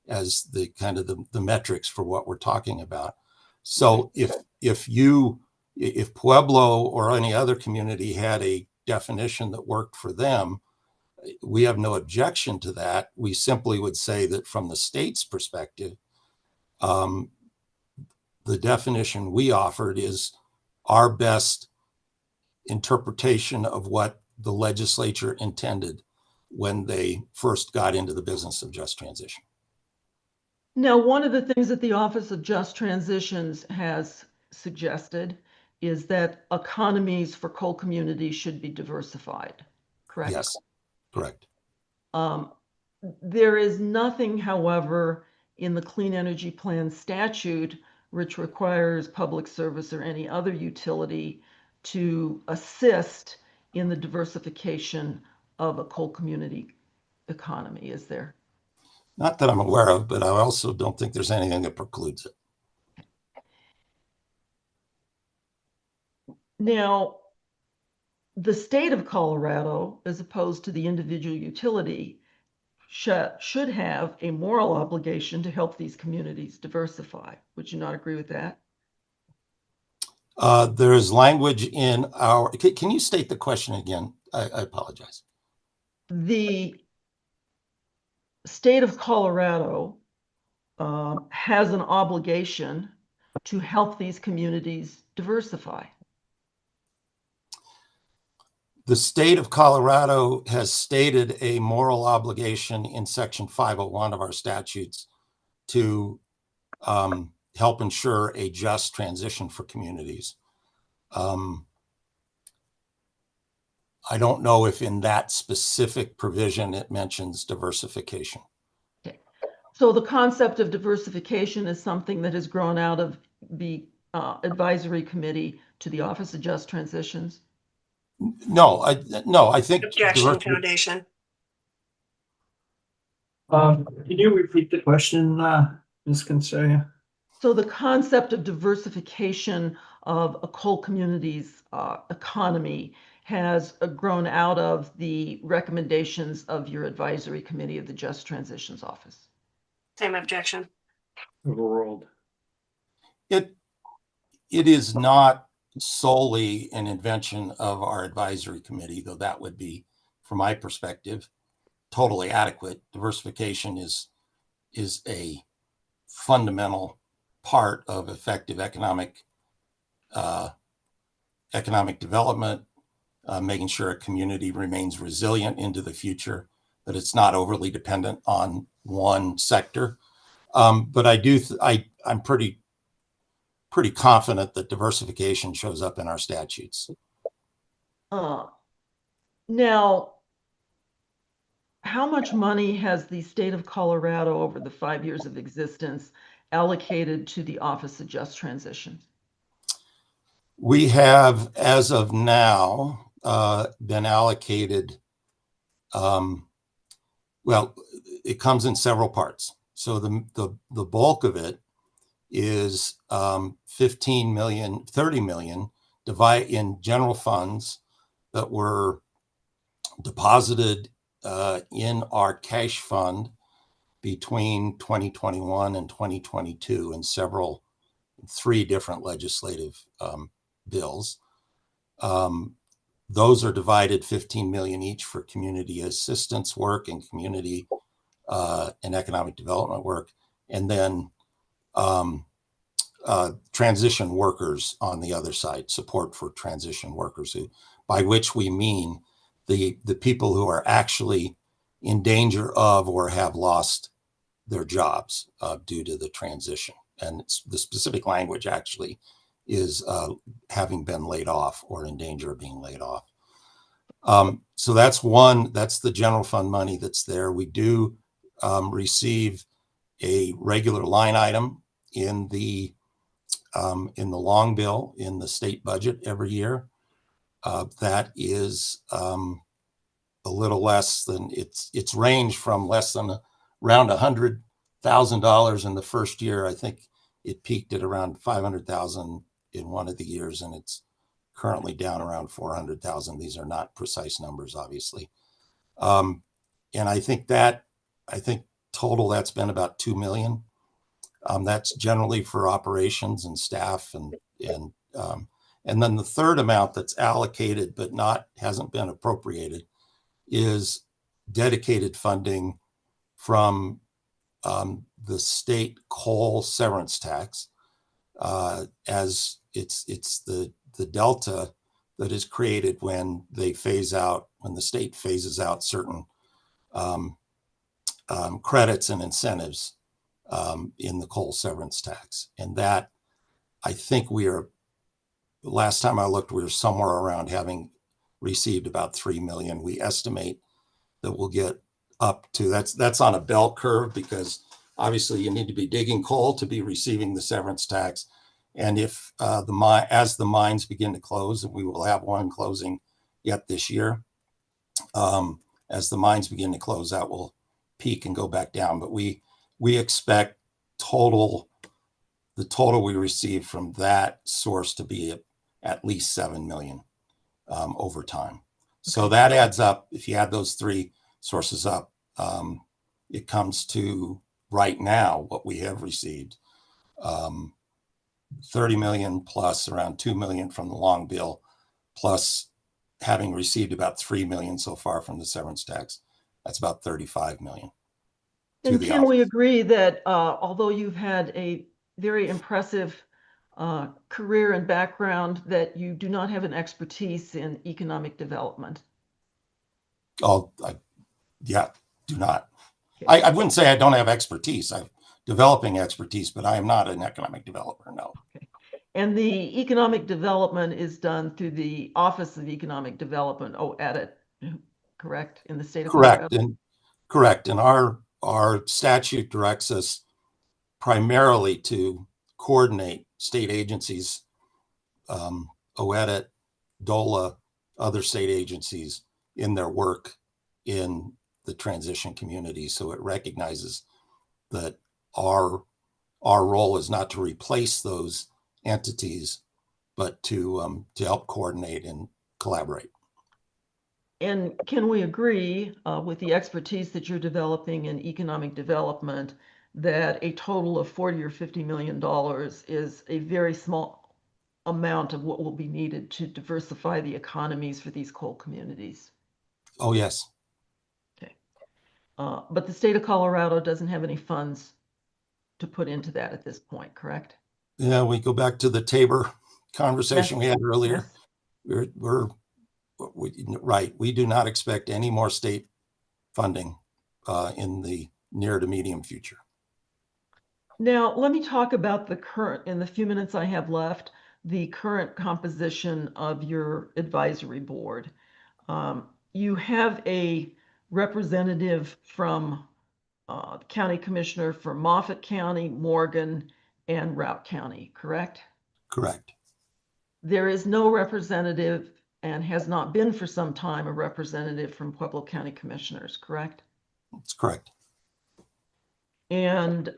as the kind of the metrics for what we're talking about. So if Pueblo or any other community had a definition that worked for them, we have no objection to that. We simply would say that from the state's perspective, the definition we offered is our best interpretation of what the legislature intended when they first got into the business of just transition. Now, one of the things that the Office of Just Transitions has suggested is that economies for coal communities should be diversified, correct? Yes, correct. There is nothing, however, in the Clean Energy Plan statute which requires public service or any other utility to assist in the diversification of a coal community economy, is there? Not that I'm aware of, but I also don't think there's anything that precludes it. Now, the state of Colorado, as opposed to the individual utility, should have a moral obligation to help these communities diversify. Would you not agree with that? There is language in our, can you state the question again? I apologize. The state of Colorado has an obligation to help these communities diversify. The state of Colorado has stated a moral obligation in Section 501 of our statutes to help ensure a just transition for communities. I don't know if in that specific provision it mentions diversification. Okay. So the concept of diversification is something that has grown out of the advisory committee to the Office of Just Transitions? No, I think Objection, Foundation. Can you repeat the question, Ms. Kinsella? So the concept of diversification of a coal community's economy has grown out of the recommendations of your advisory committee of the Just Transitions Office. Same objection. Overruled. It is not solely an invention of our advisory committee, though that would be, from my perspective, totally adequate. Diversification is a fundamental part of effective economic development, making sure a community remains resilient into the future, that it's not overly dependent on one sector. But I'm pretty confident that diversification shows up in our statutes. Now, how much money has the state of Colorado over the 5 years of existence allocated to the Office of Just Transition? We have, as of now, been allocated, well, it comes in several parts. So the bulk of it is 15 million, 30 million in general funds that were deposited in our cash fund between 2021 and 2022 in three different legislative bills. Those are divided 15 million each for community assistance work and community and economic development work, and then transition workers on the other side, support for transition workers, by which we mean the people who are actually in danger of or have lost their jobs due to the transition. And the specific language actually is having been laid off or in danger of being laid off. So that's the general fund money that's there. We do receive a regular line item in the long bill in the state budget every year. That is a little less than it's ranged from less than around $100,000 in the first year. I think it peaked at around 500,000 in one of the years, and it's currently down around 400,000. These are not precise numbers, obviously. And I think total that's been about 2 million. That's generally for operations and staff, and then the third amount that's allocated but hasn't been appropriated is dedicated funding from the state coal severance tax, as it's the delta that is created when the state phases out certain credits and incentives in the coal severance tax. And that, I think last time I looked, we were somewhere around having received about 3 million. We estimate that we'll get up to, that's on a bell curve, because obviously you need to be digging coal to be receiving the severance tax. And if as the mines begin to close, and we will have one closing yet this year, as the mines begin to close, that will peak and go back down. But we expect the total we receive from that source to be at least 7 million over time. So that adds up. If you add those three sources up, it comes to right now what we have received, 30 million plus around 2 million from the long bill, plus having received about 3 million so far from the severance tax. That's about 35 million. And can we agree that although you've had a very impressive career and background, that you do not have an expertise in economic development? Oh, do not. Okay. I wouldn't say I don't have expertise. I'm developing expertise, but I am not an economic developer, no. Okay. And the economic development is done through the Office of Economic Development, OEDIT, correct? In the state of Colorado? Correct. And our statute directs us primarily to coordinate state agencies, OEDIT, DOLA, other state agencies in their work in the transition community. So it recognizes that our role is not to replace those entities, but to help coordinate and collaborate. And can we agree with the expertise that you're developing in economic development that a total of $40 or $50 million is a very small amount of what will be needed to diversify the economies for these coal communities? Oh, yes. Okay. But the state of Colorado doesn't have any funds to put into that at this point, correct? Yeah, we go back to the Tabor conversation we had earlier. Yes. We do not expect any more state funding in the near to medium future. Now, let me talk about in the few minutes I have left, the current composition of your advisory board. You have a representative from county commissioner for Moffat County, Morgan, and Routt County, correct? Correct. There is no representative, and has not been for some time, a representative from Pueblo County Commissioners, correct? That's correct. And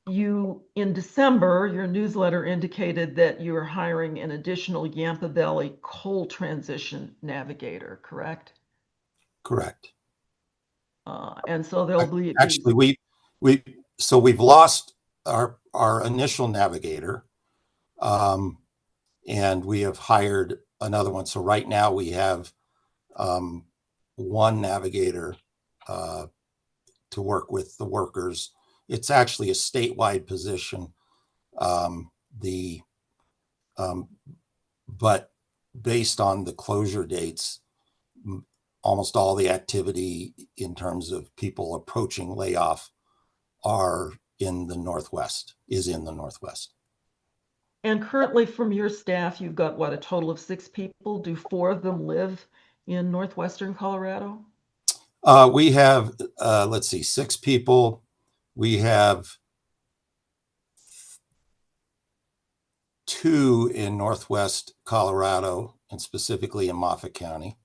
in December, your newsletter indicated that you are hiring an additional Yampa Valley coal transition navigator, correct? Correct. And so there'll be actually we've lost our initial navigator, and we have hired another one. So right now we have one navigator to work with the workers. It's actually a statewide position. But based on the closure dates, almost all the activity in terms of people approaching layoff is in the Northwest. And currently from your staff, you've got what, a total of 6 people? Do 4 of them live in northwestern Colorado? We have, let's see, 6 people. We have 2 in northwest Colorado, and specifically in Moffat County.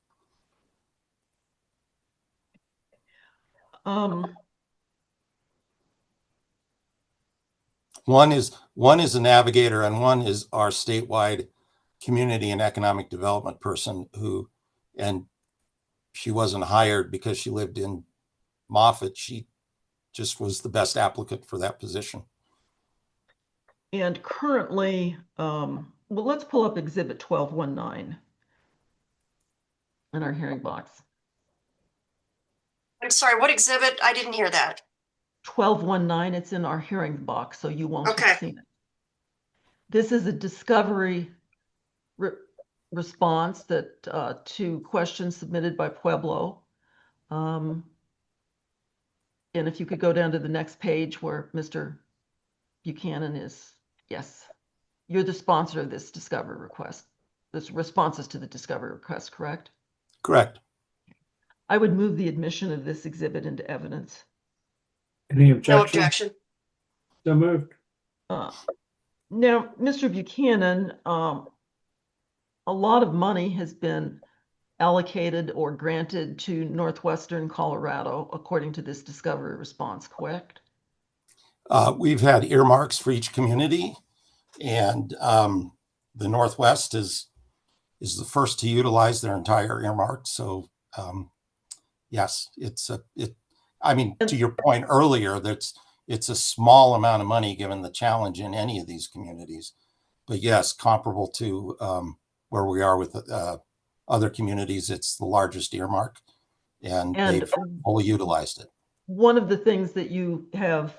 One is a navigator, and one is our statewide community and economic development person and she wasn't hired because she lived in Moffat. She just was the best applicant for that position. And currently, well, let's pull up Exhibit 1219 in our hearing box. I'm sorry, what exhibit? I didn't hear that. 1219, it's in our hearing box, so you won't Okay. have seen it. This is a discovery response that to questions submitted by Pueblo. And if you could go down to the next page where Mr. Buchanan is, yes, you're the sponsor of this discovery request. This responses to the discovery request, correct? Correct. I would move the admission of this exhibit into evidence. Any No objection? objection. So moved. Now, Mr. Buchanan, a lot of money has been allocated or granted to northwestern Colorado, according to this discovery response, correct? We've had earmarks for each community, and the Northwest is the first to utilize their entire earmark. So yes, I mean, to your point earlier, it's a small amount of money given the challenge in any of these communities. But yes, comparable to where we are with other communities, it's the largest earmark, and they've fully utilized it. One of the things that you have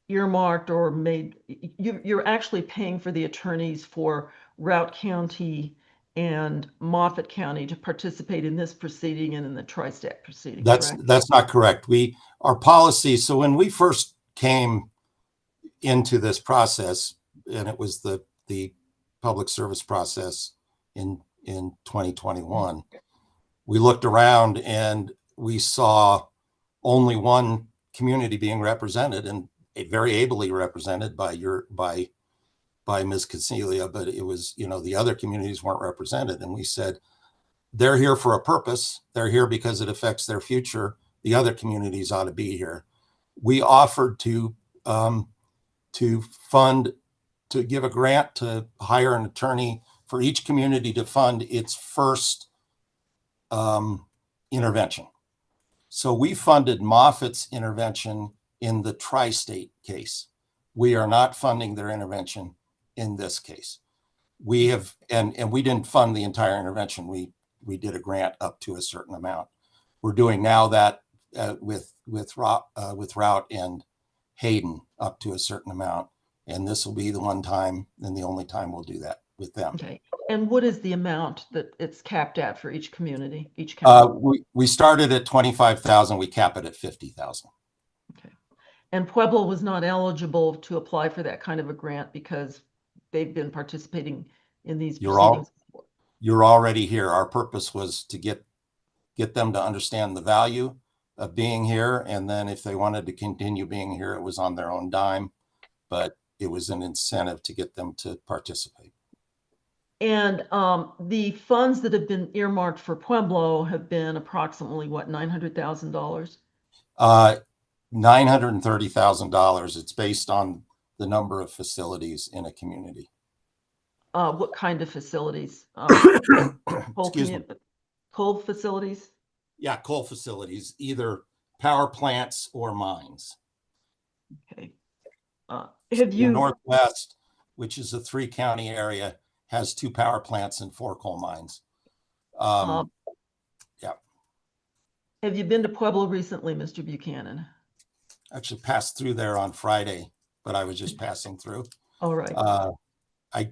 earmarked or made, you're actually paying for the attorneys for Routt County and Moffat County to participate in this proceeding and in the Tri-State proceeding. That's not correct. Our policy. So when we first came into this process, and it was the public service process in 2021, we looked around and we saw only one community being represented, and very ably represented by Ms. Cecilia, but it was, the other communities weren't represented. And we said, they're here for a purpose. They're here because it affects their future. The other communities ought to be here. We offered to give a grant to hire an attorney for each community to fund its first intervention. So we funded Moffat's intervention in the Tri-State case. We are not funding their intervention in this case. We have, and we didn't fund the entire intervention. We did a grant up to a certain amount. We're doing now that with Routt and Hayden up to a certain amount, and this will be the one time and the only time we'll do that with them. Okay. And what is the amount that it's capped at for each community? Each county? We started at 25,000. We cap it at 50,000. Okay. And Pueblo was not eligible to apply for that kind of a grant because they've been participating in these proceedings before. You're already here. Our purpose was to get them to understand the value of being here, and then if they wanted to continue being here, it was on their own dime, but it was an incentive to get them to participate. And the funds that have been earmarked for Pueblo have been approximately what, $900,000? $930,000. It's based on the number of facilities in a community. What kind of facilities? Excuse me. Coal facilities? Yeah, coal facilities, either power plants or mines. Okay. Have you? The Northwest, which is a 3-county area, has 2 power plants and 4 coal mines. Yeah. Have you been to Pueblo recently, Mr. Buchanan? Actually passed through there on Friday, but I was just passing through. All right.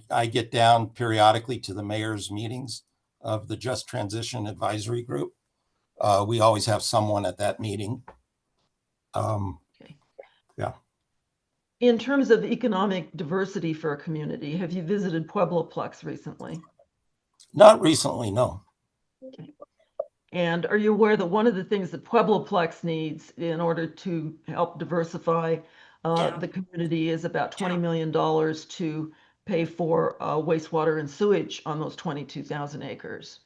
I get down periodically to the mayor's meetings of the Just Transition Advisory Group. We always have someone at that meeting. Okay. Yeah. In terms of economic diversity for a community, have you visited Pueblo-Plex recently? Not recently, no. Okay. And are you aware that one of the things that Pueblo-Plex needs in order to help diversify the community is about $20 million to pay for wastewater and sewage on those 22,000 acres?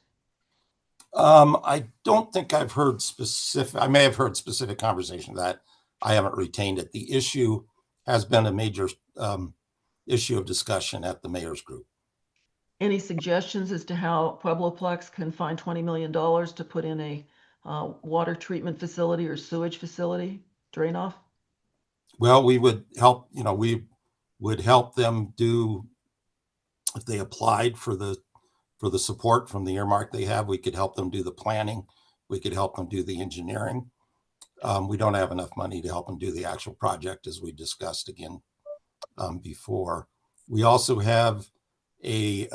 I don't think I've heard specific, I may have heard specific conversation that I haven't retained it. The issue has been a major issue of discussion at the mayor's group. Any suggestions as to how Pueblo-Plex can find $20 million to put in a water treatment facility or sewage facility, drain off? Well, we would help, we would help them do, if they applied for the support from the earmark they have, we could help them do the planning. We could help them do the engineering. We don't have enough money to help them do the actual project, as we discussed again before. We also have a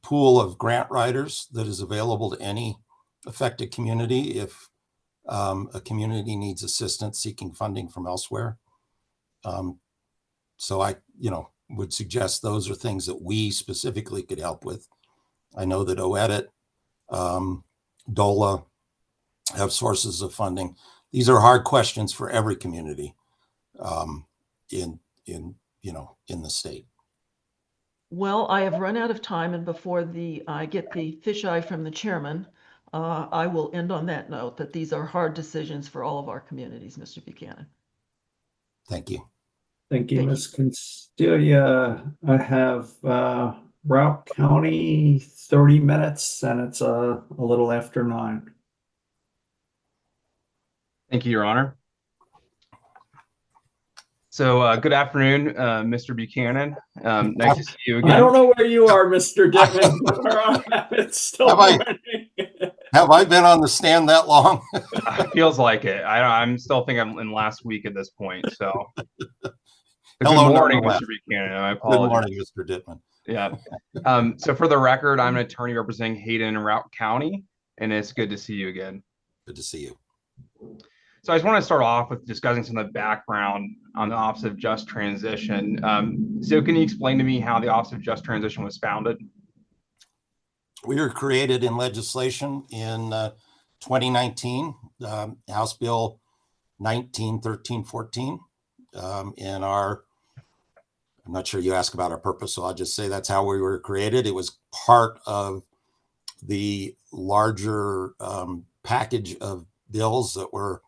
pool of grant writers that is available to any affected community if a community needs assistance seeking funding from elsewhere. So I, would suggest those are things that we specifically could help with. I know that OEDIT, DOLA have sources of funding. These are hard questions for every community in the state. Well, I have run out of time, and before I get the fisheye from the chairman, I will end on that note that these are hard decisions for all of our communities, Mr. Buchanan. Thank you. Thank you, Thank Ms. Concealia. I have Routt County 30 minutes, and it's a little after 9. Thank you, Your Honor. So good afternoon, Mr. Buchanan. Nice to see you again. I don't know where you are, Mr. Dittman, but where I'm at, it's still morning. Have I been on the stand that long? It feels like it. I'm still think I'm in last week at this point. So Hello, good morning, nonetheless. Mr. Buchanan. I apologize. Good morning, Mr. Dittman. Yeah. So for the record, I'm an attorney representing Hayden and Routt County, and it's good to see you again. Good to see you. So I just want to start off with discussing some of the background on the Office of Just Transition. So can you explain to me how the Office of Just Transition was founded? We were created in legislation in 2019, House Bill 191314. I'm not sure you asked about our purpose, so I'll just say that's how we were created. It was part of the larger package of bills that were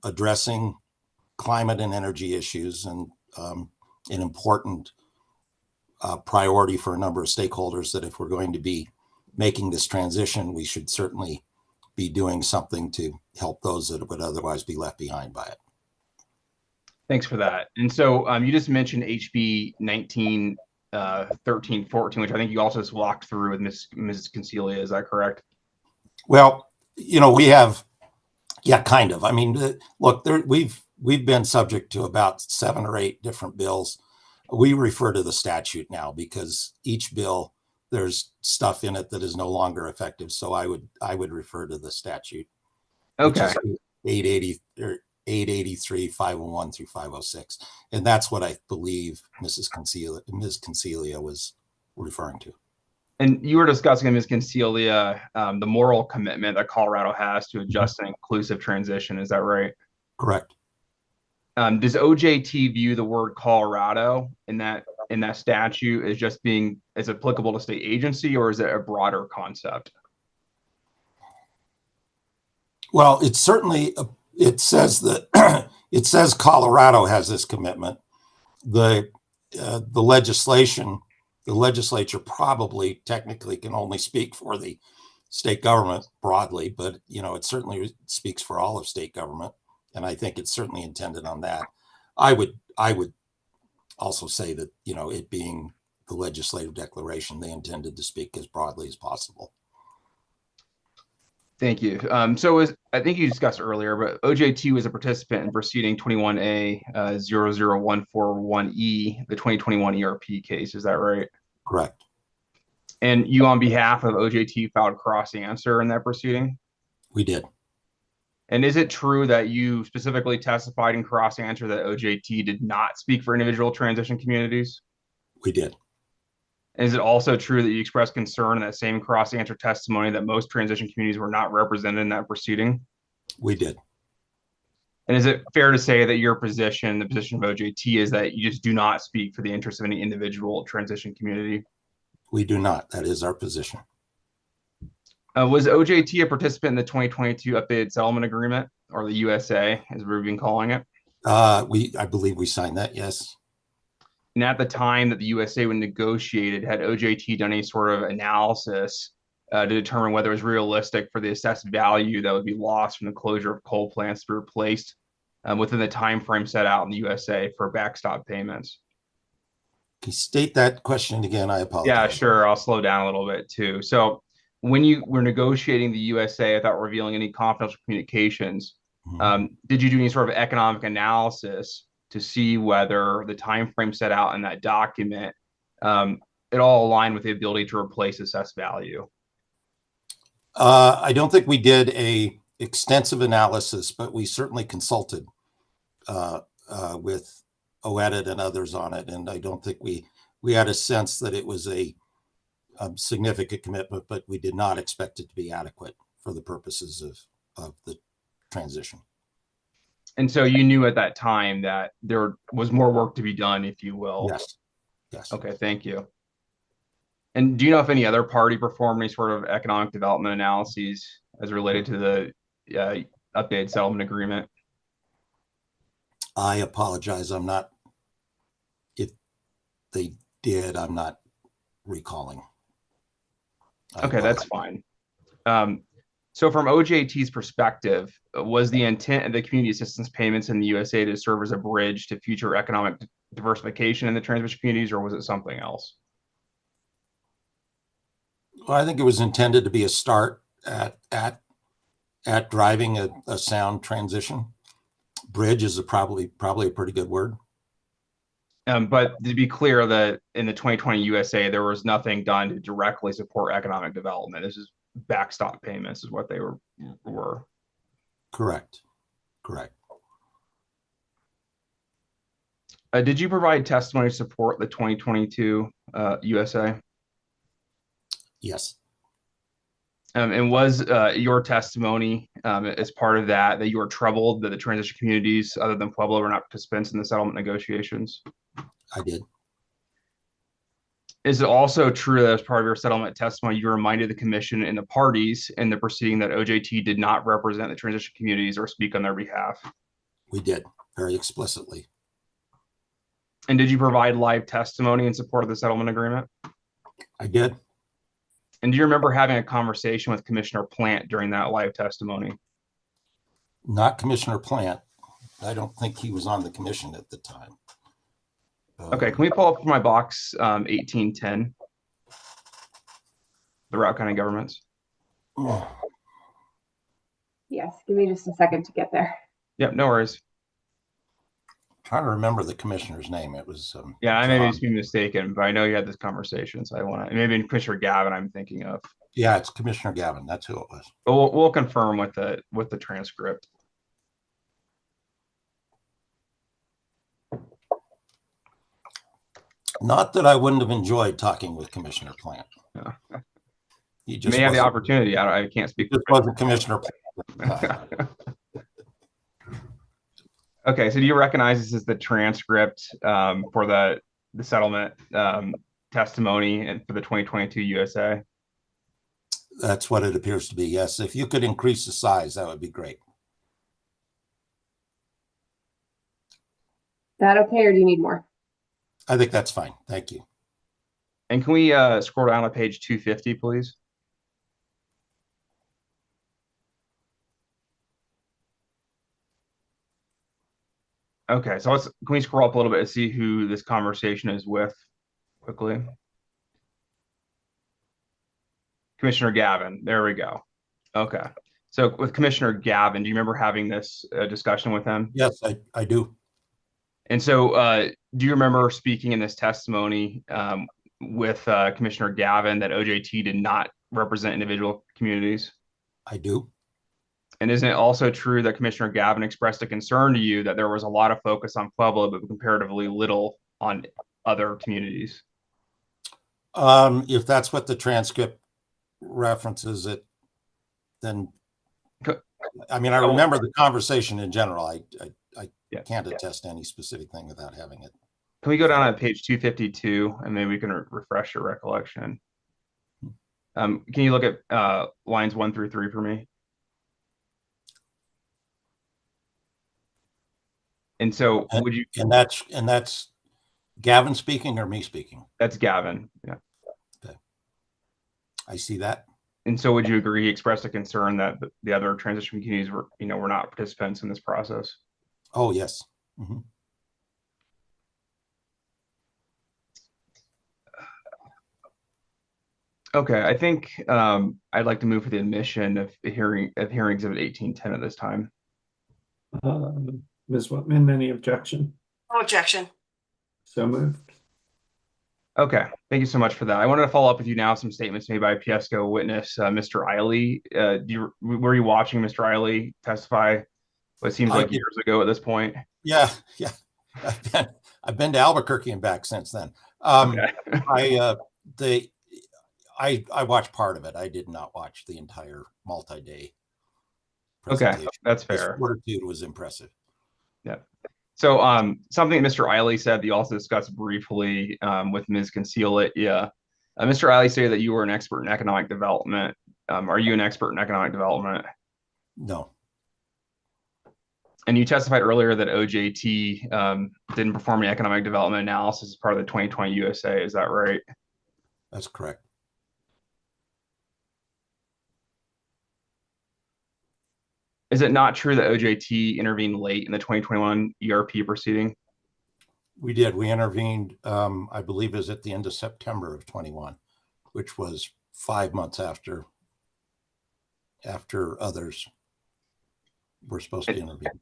addressing climate and energy issues, and an important priority for a number of stakeholders that if we're going to be making this transition, we should certainly be doing something to help those that would otherwise be left behind by it. Thanks for that. And so you just mentioned HB 191314, which I think you also just walked through with Mrs. Concealia. Is that correct? Well, we have, yeah, kind of. I mean, look, we've been subject to about 7 or 8 different bills. We refer to the statute now because each bill, there's stuff in it that is no longer effective. So I would refer to the statute. Okay. 883, 501 through 506. And that's what I believe Ms. Concealia was referring to. And you were discussing, Ms. Concealia, the moral commitment that Colorado has to a just and inclusive transition. Is that right? Correct. Does OJT view the word Colorado in that statute as just being as applicable to state agency, or is it a broader concept? Well, it's certainly it says that it says Colorado has this commitment. The legislature probably technically can only speak for the state government broadly, but it certainly speaks for all of state government, and I think it's certainly intended on that. I would also say that it being the legislative declaration, they intended to speak as broadly as possible. Thank you. So I think you discussed earlier, but OJT was a participant in proceeding 24A-0442E, the 2021 ERP case. Is that right? Correct. And you, on behalf of OJT, filed cross answer in that proceeding? We did. And is it true that you specifically testified in cross answer that OJT did not speak for individual transition communities? We did. And is it also true that you expressed concern in that same cross answer testimony that most transition communities were not represented in that proceeding? We did. And is it fair to say that your position, the position of OJT, is that you just do not speak for the interests of any individual transition community? We do not. That is our position. Was OJT a participant in the 2022 updated settlement agreement, or the USA, as we've been calling it? I believe we signed that. Yes. And at the time that the USA was negotiated, had OJT done any sort of analysis to determine whether it was realistic for the assessed value that would be lost from the closure of coal plants to be replaced within the time frame set out in the USA for backstop payments? Can you state that question again? I apologize. Yeah, sure. I'll slow down a little bit too. So when you were negotiating the USA without revealing any confidential communications, did you do any sort of economic analysis to see whether the time frame set out in that document it all aligned with the ability to replace assessed value? I don't think we did a extensive analysis, but we certainly consulted with OEDIT and others on it, and I don't think we had a sense that it was a significant commitment, but we did not expect it to be adequate for the purposes of the transition. And so you knew at that time that there was more work to be done, if you will. Yes. Yes. Okay, thank you. And do you know if any other party performed any sort of economic development analyses as related to the updated settlement agreement? I apologize. I'm not, if they did, I'm not recalling. Okay, that's fine. So from OJT's perspective, was the intent of the community assistance payments in the USA to serve as a bridge to future economic diversification in the transition communities, or was it something else? Well, I think it was intended to be a start at driving a sound transition. Bridge is probably a pretty good word. But to be clear, that in the 2020 USA, there was nothing done to directly support economic development. This is backstop payments is what they were. Correct. Correct. Did you provide testimony to support the 2022 USA? Yes. And was your testimony as part of that you were troubled that the transition communities other than Pueblo were not participants in the settlement negotiations? I did. Is it also true that as part of your settlement testimony, you reminded the commission and the parties in the proceeding that OJT did not represent the transition communities or speak on their behalf? We did, very explicitly. And did you provide live testimony in support of the settlement agreement? I did. And do you remember having a conversation with Commissioner Plant during that live testimony? Not Commissioner Plant. I don't think he was on the commission at the time. Okay, can we pull up my box 1810? The Route County Governments. Yes, give me just a second to get there. Yep, no worries. Trying to remember the commissioner's name. It was yeah, I may just be mistaken, but I know you had this conversation, so I want to maybe Commissioner Gavin I'm thinking of. Yeah, it's Commissioner Gavin. That's who it was. But we'll confirm with the transcript. Not that I wouldn't have enjoyed talking with Commissioner Plant. Yeah. He just may have the opportunity. I can't speak. Just wasn't Commissioner Plant. Okay, so do you recognize this as the transcript for the settlement testimony and for the 2022 USA? That's what it appears to be, yes. If you could increase the size, that would be great. That okay, or do you need more? I think that's fine. Thank you. And can we scroll down to page 250, please? Okay, so can we scroll up a little bit to see who this conversation is with quickly? Commissioner Gavin, there we go. Okay, so with Commissioner Gavin, do you remember having this discussion with him? Yes, I do. And so do you remember speaking in this testimony with Commissioner Gavin that OJT did not represent individual communities? I do. And isn't it also true that Commissioner Gavin expressed a concern to you that there was a lot of focus on Pueblo, but comparatively little on other communities? If that's what the transcript references it, then I mean, I remember the conversation in general. I can't attest to any specific thing without having it. Can we go down to page 252 and maybe we can refresh your recollection? Can you look at lines 1 through 3 for me? And so would you? And that's Gavin speaking or me speaking? That's Gavin. Yeah. Okay. I see that. And so would you agree he expressed a concern that the other transition communities were, were not participants in this process? Oh, yes. Mm-hmm. Okay, I think I'd like to move for the admission of hearing exhibit 1810 at this time. Ms. Whitman, any objection? No objection. So moved. Okay, thank you so much for that. I wanted to follow up with you now. Some statements made by Piesco witness, Mr. Eiley. Were you watching Mr. Eiley testify? What seems like years ago at this point. Yeah. I've been to Albuquerque and back since then. Okay. I watched part of it. I did not watch the entire multi-day presentation. Okay, that's fair. His fortitude was impressive. Yeah. So something Mr. Eiley said that you also discussed briefly with Ms. Concealit. Yeah. Mr. Eiley stated that you were an expert in economic development. Are you an expert in economic development? No. And you testified earlier that OJT didn't perform any economic development analysis as part of the 2020 USA. Is that right? That's correct. Is it not true that OJT intervened late in the 2021 ERP proceeding? We did. We intervened, I believe, is at the end of September of 21, which was 5 months after others were supposed to intervene.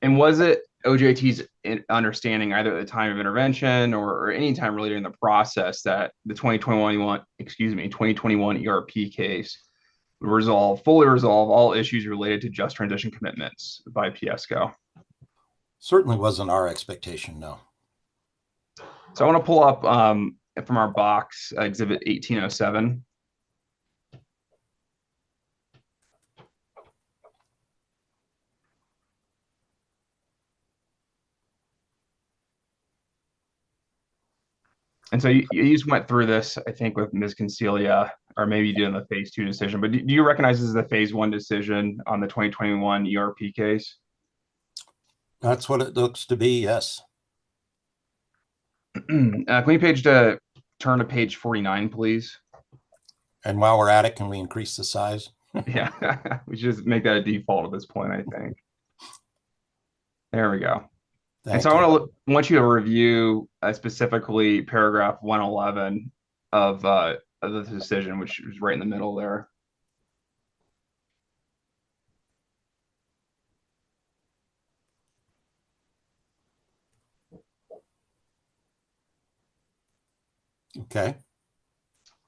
And was it OJT's understanding, either at the time of intervention or any time really during the process, that the 2021 ERP case would fully resolve all issues related to just transition commitments by Piesco? Certainly wasn't our expectation, no. So I want to pull up from our box exhibit 1807. And so you just went through this, I think, with Ms. Concealia, or maybe you did in the phase 2 decision, but do you recognize this as the phase 1 decision on the 2021 ERP case? That's what it looks to be, yes. Can we turn to page 49, please? And while we're at it, can we increase the size? Yeah, we should just make that a default at this point, I think. There we go. And so I want you to review specifically paragraph 111 of the decision, which is right in the middle there. Okay.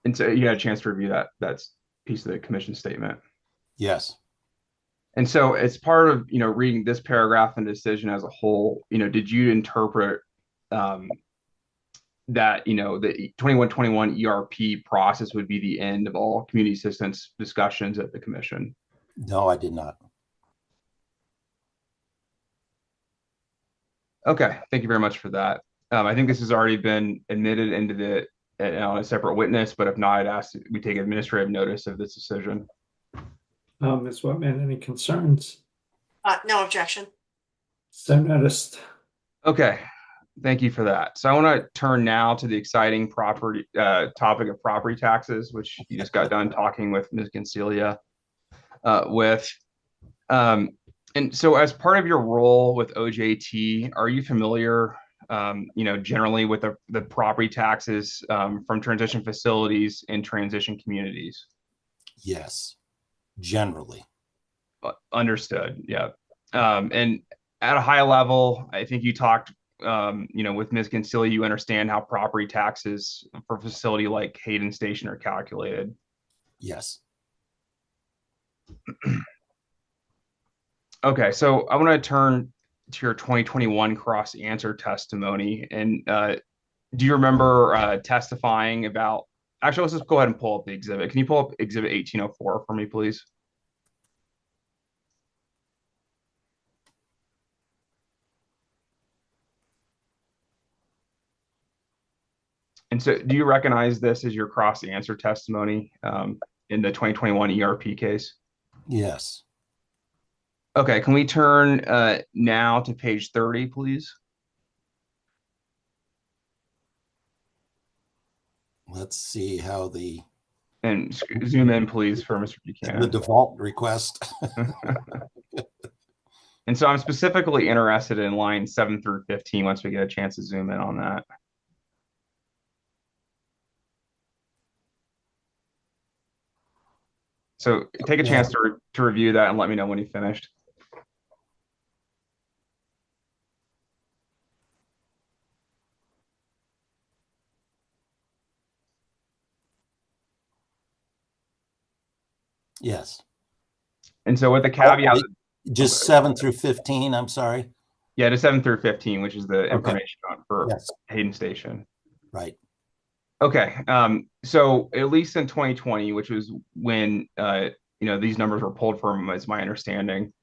And so you had a chance to review that piece of the commission statement. Yes. And so as part of, reading this paragraph and decision as a whole, did you interpret that, the 2121 ERP process would be the end of all community assistance discussions at the commission? No, I did not. Okay, thank you very much for that. I think this has already been admitted into on a separate witness, but if not, I'd ask that we take administrative notice of this decision. Ms. Whitman, any concerns? No objection. So noticed. Okay, thank you for that. So I want to turn now to the exciting topic of property taxes, which you just got done talking with Ms. Concealia with. And so as part of your role with OJT, are you familiar, generally with the property taxes from transition facilities and transition communities? Yes, generally. Understood. Yeah. And at a high level, I think you talked with Ms. Consilia, you understand how property taxes for a facility like Hayden Station are calculated. Yes. Okay, so I want to turn to your 2021 cross answer testimony. And do you remember testifying about, actually, let's just go ahead and pull up the exhibit. Can you pull up exhibit 1804 for me, please? And so do you recognize this as your cross answer testimony in the 2021 ERP case? Yes. Okay, can we turn now to page 30, please? Let's see how And zoom in, please, for Mr. the Buchanan. default request. And so I'm specifically interested in lines 7 through 15 once we get a chance to zoom in on that. So take a chance to review that and let me know when you finished. Yes. And so with the caveat, Just 7 through 15, I'm sorry. yeah, to 7 through 15, which is the information for Yes. Hayden Station. Right. Okay. So at least in 2020, which was when these numbers were pulled from, is my understanding,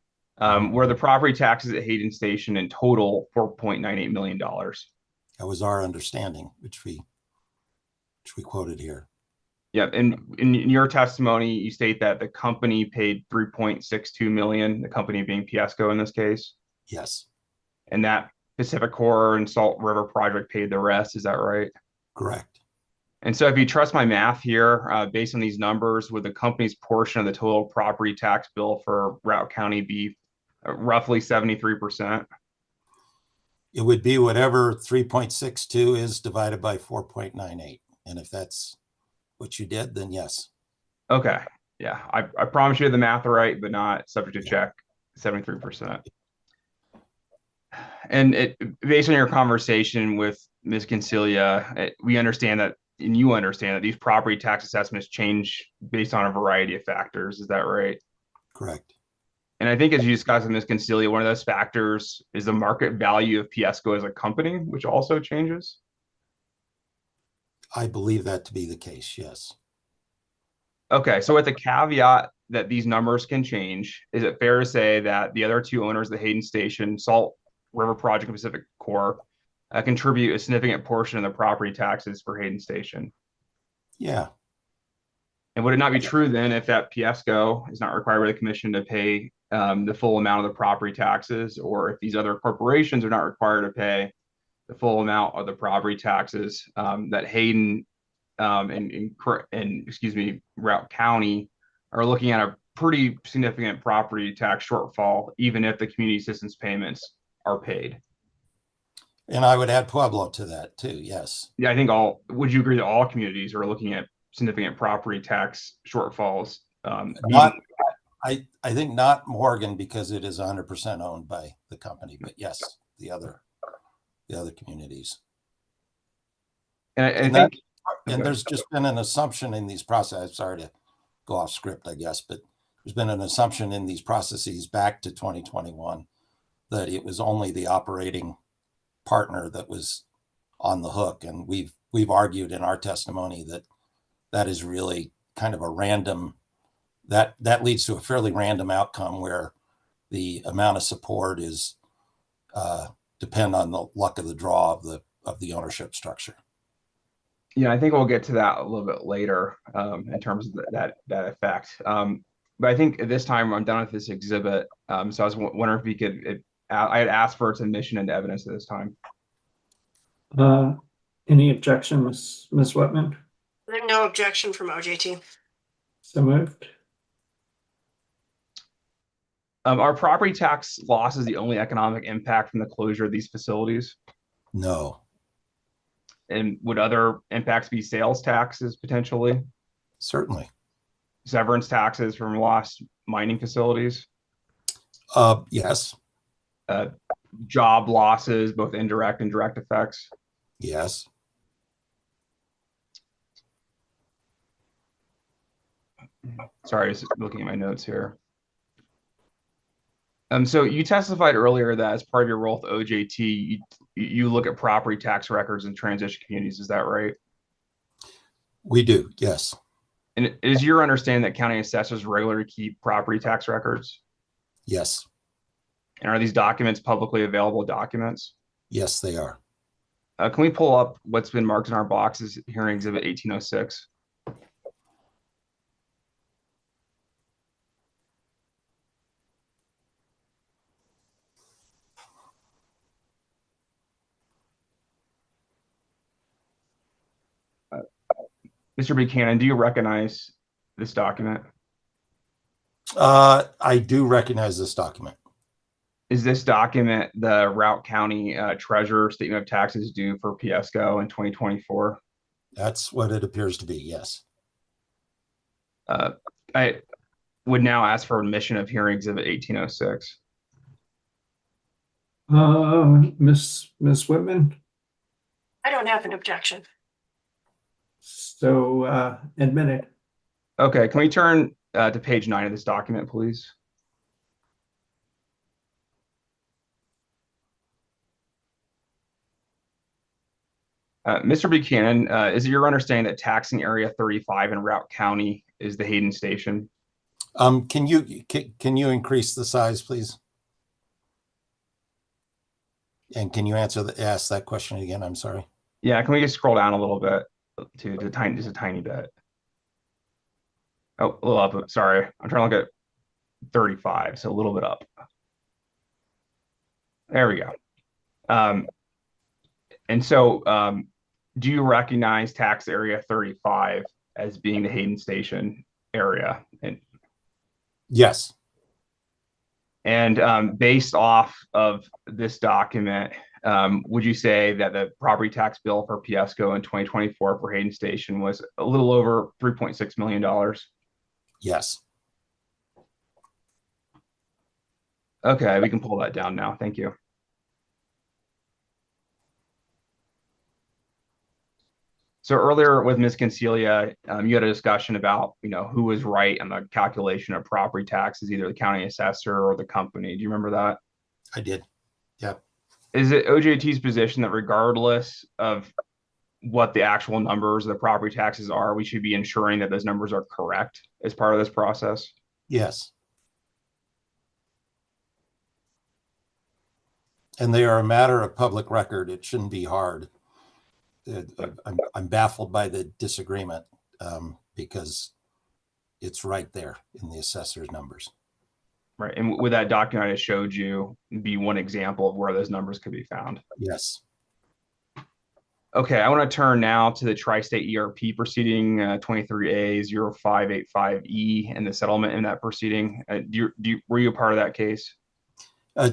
were the property taxes at Hayden Station in total $4.98 million. That was our understanding, which we quoted here. Yeah, and in your testimony, you state that the company paid $3.62 million, the company being Piesco in this case. Yes. And that Pacific Core and Salt River project paid the rest. Is that right? Correct. And so if you trust my math here, based on these numbers, would the company's portion of the total property tax bill for Routt County be roughly 73%? It would be whatever 3.62 is divided by 4.98. And if that's what you did, then yes. Okay. Yeah, I promise you the math right, but not subject to check, 73%. And based on your conversation with Ms. Consilia, we understand that, and you understand that these property tax assessments change based on a variety of factors. Is that right? Correct. And I think as you discussed with Ms. Consilia, one of those factors is the market value of Piesco as a company, which also changes. I believe that to be the case, yes. Okay, so with the caveat that these numbers can change, is it fair to say that the other two owners of the Hayden Station, Salt River Project and Pacific Core, contribute a significant portion of the property taxes for Hayden Station? Yeah. And would it not be true then if that Piesco is not required by the commission to pay the full amount of the property taxes, or if these other corporations are not required to pay the full amount of the property taxes, that Hayden and Routt County are looking at a pretty significant property tax shortfall, even if the community assistance payments are paid? And I would add Pueblo to that too, yes. Yeah, I think would you agree that all communities are looking at significant property tax shortfalls? I think not Morgan, because it is 100% owned by the company, but yes, the other communities. And I think, and there's just been an assumption in these processes. Sorry to go off script, I guess, but there's been an assumption in these processes back to 2021 that it was only the operating partner that was on the hook. And we've argued in our testimony that that is really kind of a random, that leads to a fairly random outcome where the amount of support is depend on the luck of the draw of the ownership structure. Yeah, I think we'll get to that a little bit later in terms of that effect. But I think at this time I'm done with this exhibit. So I was wondering if we could, I had asked for its admission into evidence at this time. Any objection, Ms. Whitman? No objection from OJT. So moved. Are property tax losses the only economic impact from the closure of these facilities? No. And would other impacts be sales taxes potentially? Certainly. Severance taxes from lost mining facilities? Yes. job losses, both indirect and direct effects? Yes. Sorry, just looking at my notes here. So you testified earlier that as part of your role with OJT, you look at property tax records in transition communities. Is that right? We do, yes. And is your understanding that county assessors regularly keep property tax records? Yes. And are these documents publicly available documents? Yes, they are. Can we pull up what's been marked in our boxes here in Exhibit 1806? Mr. Buchanan, do you recognize this document? I do recognize this document. Is this document the Routt County Treasurer Statement of Taxes due for PSCO in 2024? That's what it appears to be, yes. I would now ask for admission of hearing Exhibit 1806. Miss Whitman, I don't have an objection. so admitted. Okay, can we turn to page 9 of this document, please? Mr. Buchanan, is it your understanding that taxing area 35 in Routt County is the Hayden Station? Can you increase the size, please? And can you ask that question again? I'm sorry. Yeah, can we just scroll down a little bit to just a tiny bit? Oh, a little up. Sorry, I'm trying to look at 35, so a little bit up. There we go. And so, do you recognize tax area 35 as being the Hayden Station area? Yes. And based off of this document, would you say that the property tax bill for PSCO in 2024 for Hayden Station was a little over $3.6 million? Yes. Okay, we can pull that down now. Thank you. So earlier with Ms. Concelia, you had a discussion about, who was right on the calculation of property taxes, either the county assessor or the company. Do you remember that? I did. Yeah. Is it OJT's position that regardless of what the actual numbers of the property taxes are, we should be ensuring that those numbers are correct as part of this process? Yes. And they are a matter of public record. It shouldn't be hard. I'm baffled by the disagreement because it's right there in the assessor's numbers. Right. And with that document I showed you, be one example of where those numbers could be found. Yes. Okay, I want to turn now to the Tri-State ERP proceeding, 23A-0585E, and the settlement in that proceeding. Were you a part of that case?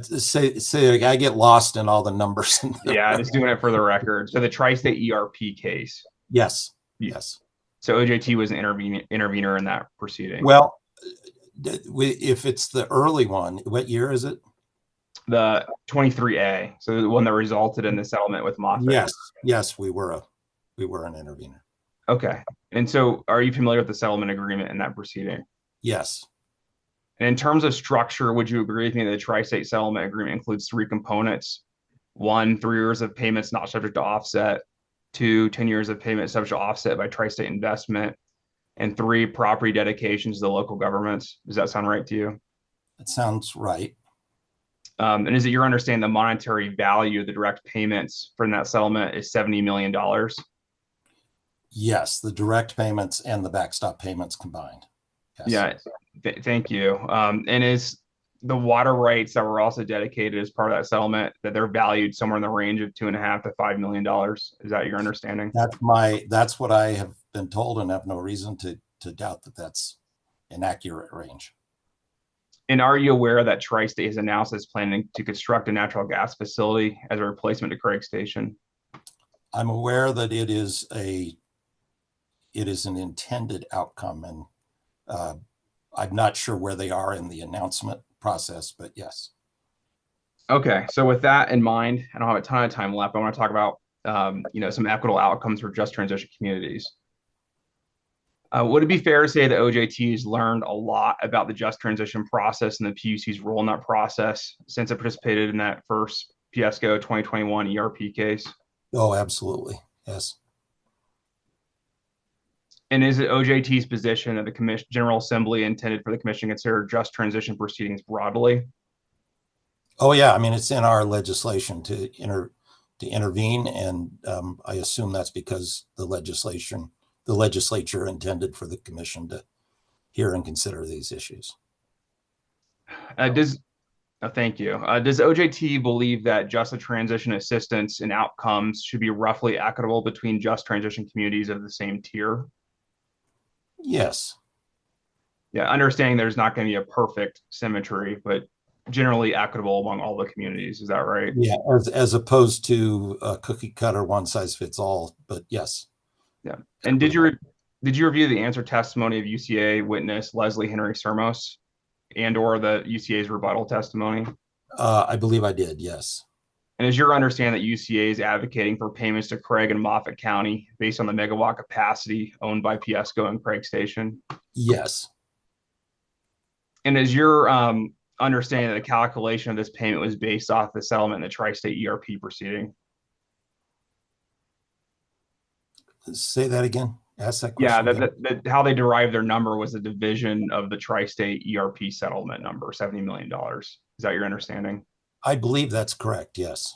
Say I get lost in all the numbers. Yeah, just doing it for the record. So the Tri-State ERP case. Yes. Yes. So OJT was an intervener in that proceeding. Well, if it's the early one, what year is it? The 23A, so the one that resulted in the settlement with Moffitt. Yes, we were an intervener. Okay, and so are you familiar with the settlement agreement in that proceeding? Yes. And in terms of structure, would you agree with me that the Tri-State settlement agreement includes 3 components? 1, 3 years of payments not subject to offset. 2, 10 years of payment subject to offset by Tri-State investment. And 3, property dedications to the local governments. Does that sound right to you? That sounds right. And is it your understanding the monetary value of the direct payments from that settlement is $70 million? Yes, the direct payments and the backstop payments combined. Yes. Yeah, thank you. And is the water rights that were also dedicated as part of that settlement, that they're valued somewhere in the range of $2.5 to $5 million? Is that your understanding? That's what I have been told, and have no reason to doubt that that's an accurate range. And are you aware that Tri-State has announced it's planning to construct a natural gas facility as a replacement to Craig Station? I'm aware that it is an intended outcome, and I'm not sure where they are in the announcement process, but yes. Okay, so with that in mind, I don't have a ton of time left. I want to talk about some equitable outcomes for just transition communities. Would it be fair to say that OJT has learned a lot about the just transition process and the PUC's role in that process since it participated in that first PSCO 2021 ERP case? Oh, absolutely. Yes. And is it OJT's position that the General Assembly intended for the commission to consider just transition proceedings broadly? Oh, yeah. I mean, it's in our legislation to intervene, and I assume that's because the legislature intended for the commission to hear and consider these issues. Thank you. Does OJT believe that just transition assistance and outcomes should be roughly equitable between just transition communities of the same tier? Yes. Yeah, understanding there's not going to be a perfect symmetry, but generally equitable among all the communities. Is that right? Yeah, as opposed to a cookie cutter, one size fits all. But yes. Yeah. And did you review the answer testimony of UCA witness Leslie Henry Sermos and/or the UCA's rebuttal testimony? I believe I did. Yes. And is your understanding that UCA is advocating for payments to Craig and Moffat County based on the megawatt capacity owned by PSCO and Craig Station? Yes. And is your understanding that the calculation of this payment was based off the settlement in the tri-state ERP proceeding? Say that again. Ask that question. Yeah, that how they derived their number was a division of the tri-state ERP settlement number, $70 million. Is that your understanding? I believe that's correct. Yes.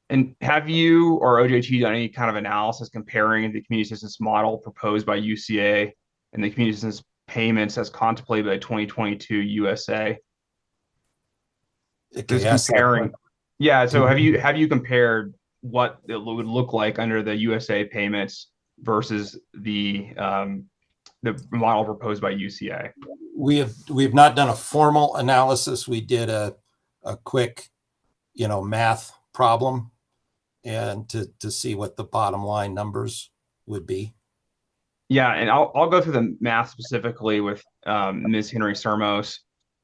And have you or OJT done any kind of analysis comparing the community assistance model proposed by UCA and the community assistance payments as contemplated by 2022 USA? Okay, Just comparing. Yeah. So have you compared what it would look like under the USA payments versus the model proposed by UCA? We've not done a formal analysis. We did a quick, math problem and to see what the bottom line numbers would be. Yeah, and I'll go through the math specifically with Ms. Henry Sermos.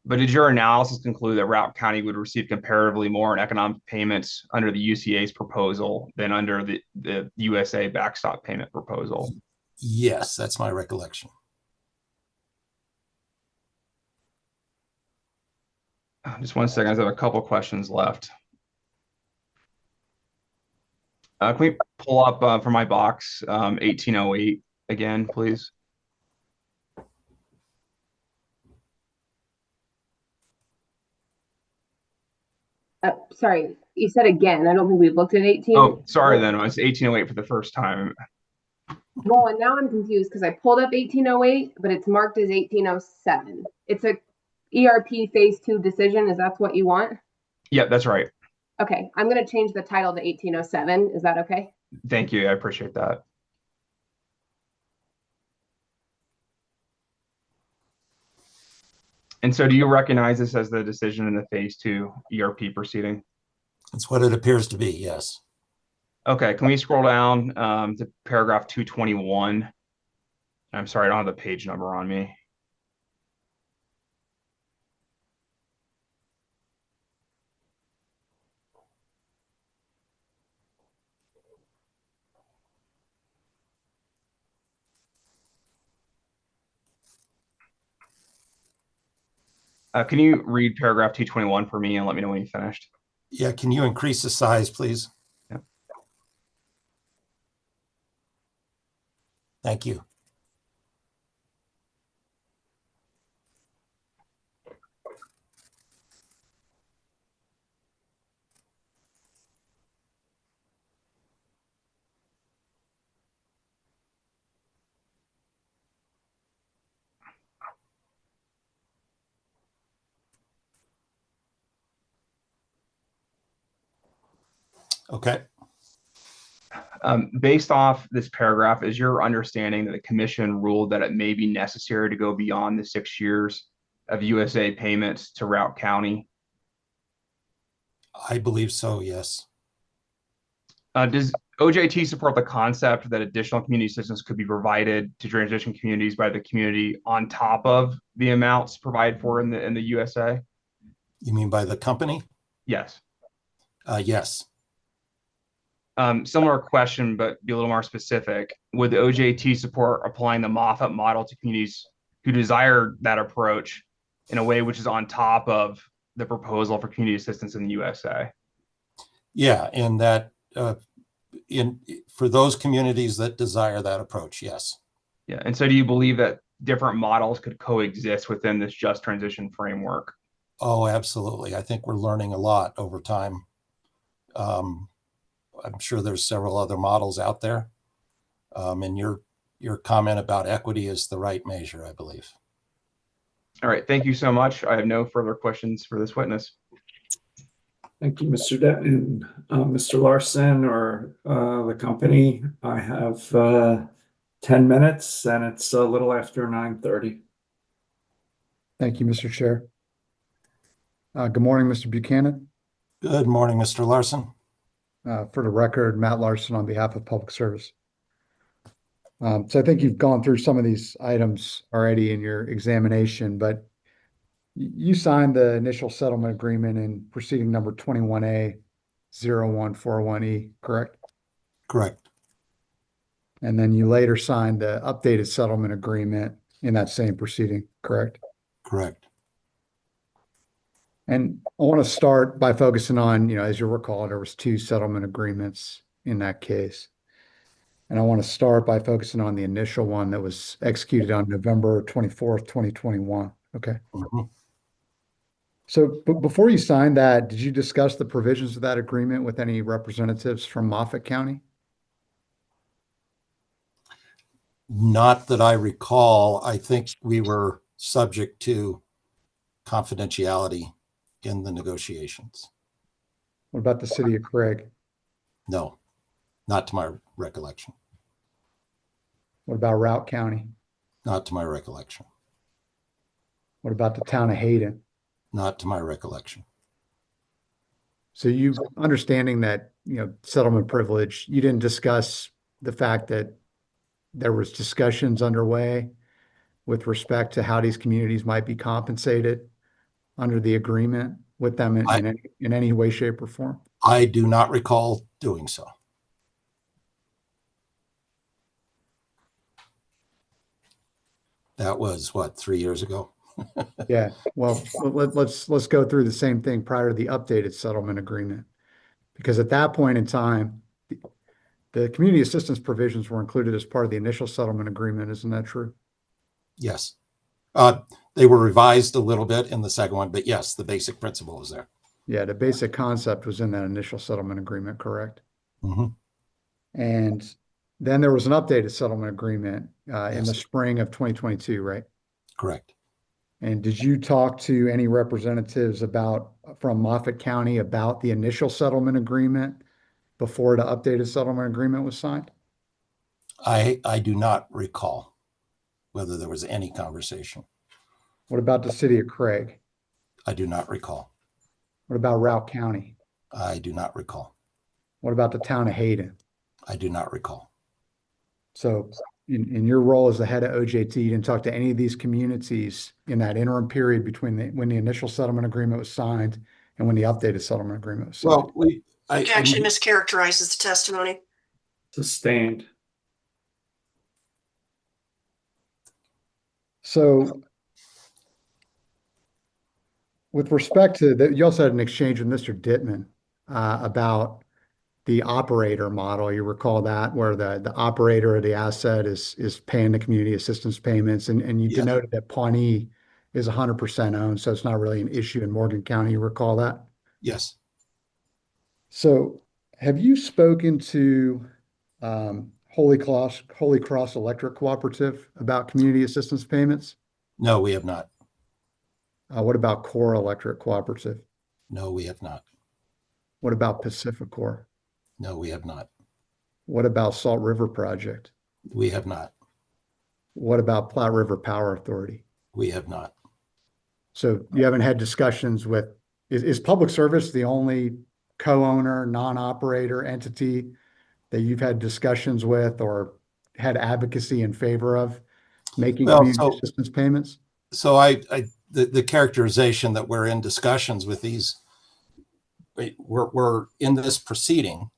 But did your analysis conclude that Routt County would receive comparatively more in economic payments under the UCA's proposal than under the USA backstop payment proposal? Yes, that's my recollection. Just one second, I have a couple questions left. Can we pull up from my box 1808 again, please? Sorry, you said again. I don't think we've looked at 18. Oh, sorry then. It's 1808 for the first time. Well, and now I'm confused because I pulled up 1808, but it's marked as 1807. It's a ERP phase 2 decision. Is that what you want? Yeah, that's right. Okay, I'm going to change the title to 1807. Is that okay? Thank you. I appreciate that. And so do you recognize this as the decision in the phase 2 ERP proceeding? That's what it appears to be, yes. Okay, can we scroll down to paragraph 221? I'm sorry, I don't have the page number on me. Can you read paragraph 221 for me and let me know when you finished? Yeah, can you increase the size, please? Yep. Thank you. Okay. Based off this paragraph, is your understanding that the commission ruled that it may be necessary to go beyond the 6 years of USA payments to Routt County? I believe so, yes. Does OJT support the concept that additional community assistance could be provided to transition communities by the community on top of the amounts provided for in the USA? You mean by the company? Yes. Yes. Similar question, but be a little more specific. Would the OJT support applying the Moffett model to communities who desire that approach in a way which is on top of the proposal for community assistance in the USA? Yeah, in that, for those communities that desire that approach, yes. Yeah. And so do you believe that different models could coexist within this just transition framework? Oh, absolutely. I think we're learning a lot over time. I'm sure there's several other models out there. And your comment about equity is the right measure, I believe. All right. Thank you so much. I have no further questions for this witness. Thank you, Mr. Denton. Mr. Larson or the company, I have 10 minutes and it's a little after 9:30. Thank you, Mr. Chair. Good morning, Mr. Buchanan. Good morning, Mr. Larson. For the record, Matt Larson on behalf of Public Service. So I think you've gone through some of these items already in your examination, but you signed the initial settlement agreement in proceeding number 21A-0441E, correct? Correct. And then you later signed the updated settlement agreement in that same proceeding, correct? Correct. And I want to start by focusing on, as you recall, there was 2 settlement agreements in that case. And I want to start by focusing on the initial one that was executed on November 24th, 2021. Okay. Mm-hmm. So before you signed that, did you discuss the provisions of that agreement with any representatives from Moffett County? Not that I recall. I think we were subject to confidentiality in the negotiations. What about the city of Craig? No, not to my recollection. What about Routt County? Not to my recollection. What about the town of Hayden? Not to my recollection. So you understanding that, settlement privilege, you didn't discuss the fact that there was discussions underway with respect to how these communities might be compensated under the agreement with them in any way, shape, or form? I do not recall doing so. That was what, 3 years ago? Yeah, well, let's go through the same thing prior to the updated settlement agreement. Because at that point in time, the community assistance provisions were included as part of the initial settlement agreement. Isn't that true? Yes. They were revised a little bit in the second one, but yes, the basic principle was there. Yeah, the basic concept was in that initial settlement agreement, correct? Mm-hmm. And then there was an updated settlement agreement in the Yes. spring of 2022, right? Correct. And did you talk to any representatives from Moffett County about the initial settlement agreement before the updated settlement agreement was signed? I do not recall whether there was any conversation. What about the city of Craig? I do not recall. What about Routt County? I do not recall. What about the town of Hayden? I do not recall. So in your role as the head of OJT, you didn't talk to any of these communities in that interim period between when the initial settlement agreement was signed and when the updated settlement agreement was signed? Well, Objection mischaracterizes the testimony. Sustained. So with respect to that, you also had an exchange with Mr. Dittman about the operator model. You recall that, where the operator of the asset is paying the community assistance payments, and you Yes. denoted that Pawnee is 100% owned, so it's not really an issue in Morgan County. You recall that? yes. So have you spoken to Holy Cross Electric Cooperative about community assistance payments? No, we have not. What about Core Electric Cooperative? No, we have not. What about Pacificor? No, we have not. What about Salt River Project? We have not. What about Platte River Power Authority? We have not. So you haven't had discussions with, is Public Service the only co-owner, non-operator entity that you've had discussions with or had advocacy in favor of making Well, community assistance payments? So the characterization that we're in discussions with these we're in this proceeding,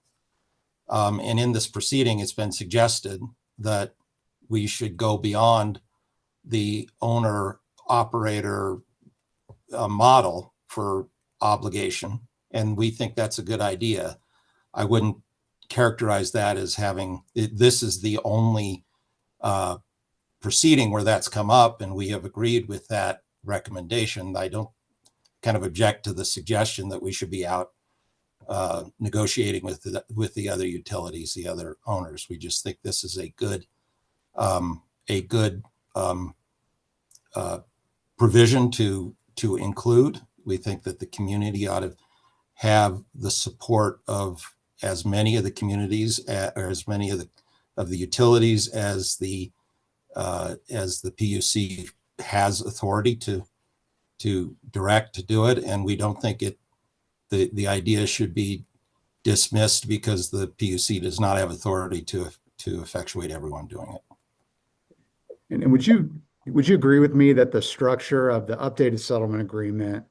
and in this proceeding, it's been suggested that we should go beyond the owner operator model for obligation, and we think that's a good idea. I wouldn't characterize that as having, this is the only proceeding where that's come up, and we have agreed with that recommendation. I don't kind of object to the suggestion that we should be out negotiating with the other utilities, the other owners. We just think this is a good provision to include. We think that the community ought to have the support of as many of the communities or as many of the utilities as the PUC has authority to direct to do it. And we don't think the idea should be dismissed because the PUC does not have authority to effectuate everyone doing it. And would you agree with me that the structure of the updated settlement agreement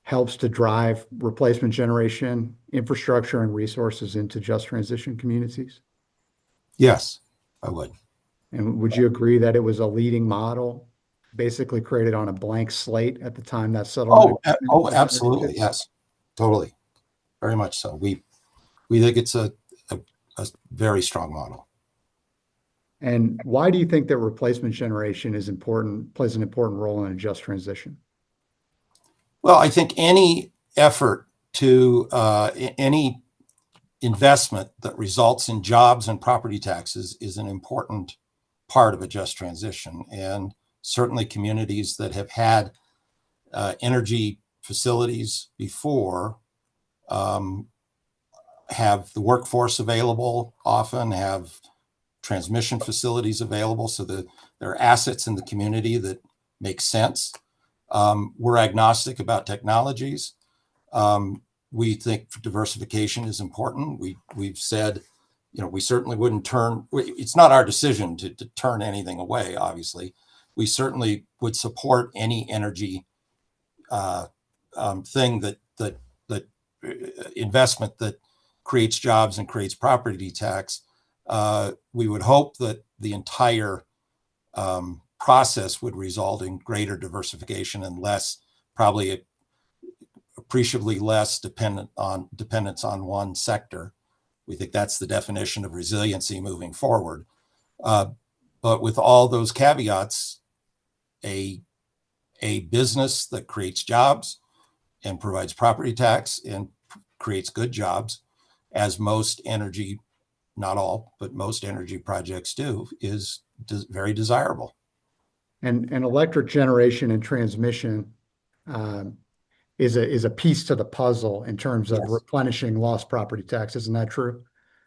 helps to drive replacement generation, infrastructure, and resources into just transition communities? Yes, I would. And would you agree that it was a leading model, basically created on a blank slate at the time that settlement? Oh, absolutely. Yes, totally. Very much so. We think it's a very strong model. And why do you think that replacement generation plays an important role in a just transition? Well, I think any effort to any investment that results in jobs and property taxes is an important part of a just transition. And certainly communities that have had energy facilities before have the workforce available, often have transmission facilities available. So there are assets in the community that make sense. We're agnostic about technologies. We think diversification is important. We've said, we certainly wouldn't it's not our decision to turn anything away, obviously. We certainly would support any energy thing that investment that creates jobs and creates property tax. We would hope that the entire process would result in greater diversification and probably appreciably less dependence on one sector. We think that's the definition of resiliency moving forward. But with all those caveats, a business that creates jobs and provides property tax and creates good jobs, as most energy, not all, but most energy projects do, is very desirable. And electric generation and transmission is a piece to the puzzle in terms of replenishing lost property tax. Isn't that true?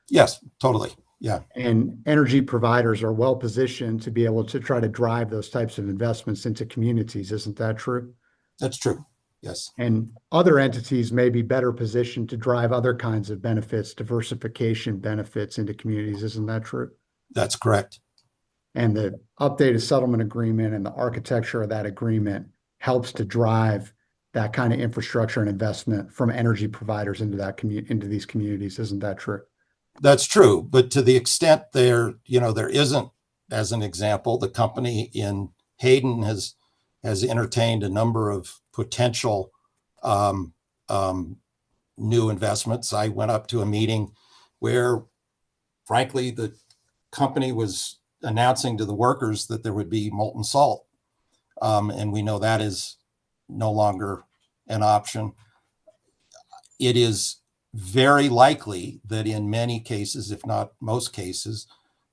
Yes, totally. Yeah. And energy providers are well positioned to be able to try to drive those types of investments into communities. Isn't that true? That's true. Yes. And other entities may be better positioned to drive other kinds of benefits, diversification benefits into communities. Isn't that true? That's correct. And the updated settlement agreement and the architecture of that agreement helps to drive that kind of infrastructure and investment from energy providers into these communities. Isn't that true? That's true. But to the extent there isn't, as an example, the company in Hayden has entertained a number of potential new investments. I went up to a meeting where, frankly, the company was announcing to the workers that there would be molten salt. And we know that is no longer an option. It is very likely that in many cases, if not most cases,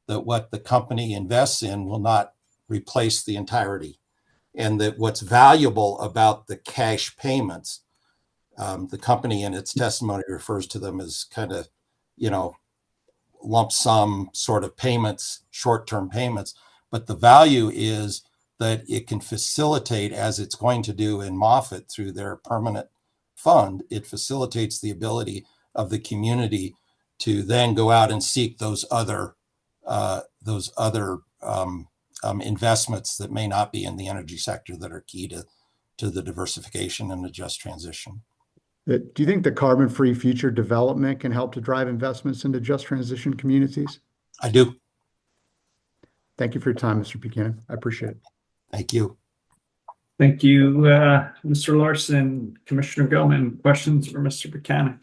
that what the company invests in will not replace the entirety. And that what's valuable about the cash payments, the company in its testimony refers to them as kind of, lump sum sort of payments, short-term payments. But the value is that it can facilitate, as it's going to do in Moffett through their permanent fund, it facilitates the ability of the community to then go out and seek those other investments that may not be in the energy sector that are key to the diversification and the just transition. Do you think the carbon-free future development can help to drive investments into just transition communities? I do. Thank you for your time, Mr. Buchanan. I appreciate it. Thank you. Thank you, Mr. Larson. Commissioner Gilman, questions for Mr. Buchanan?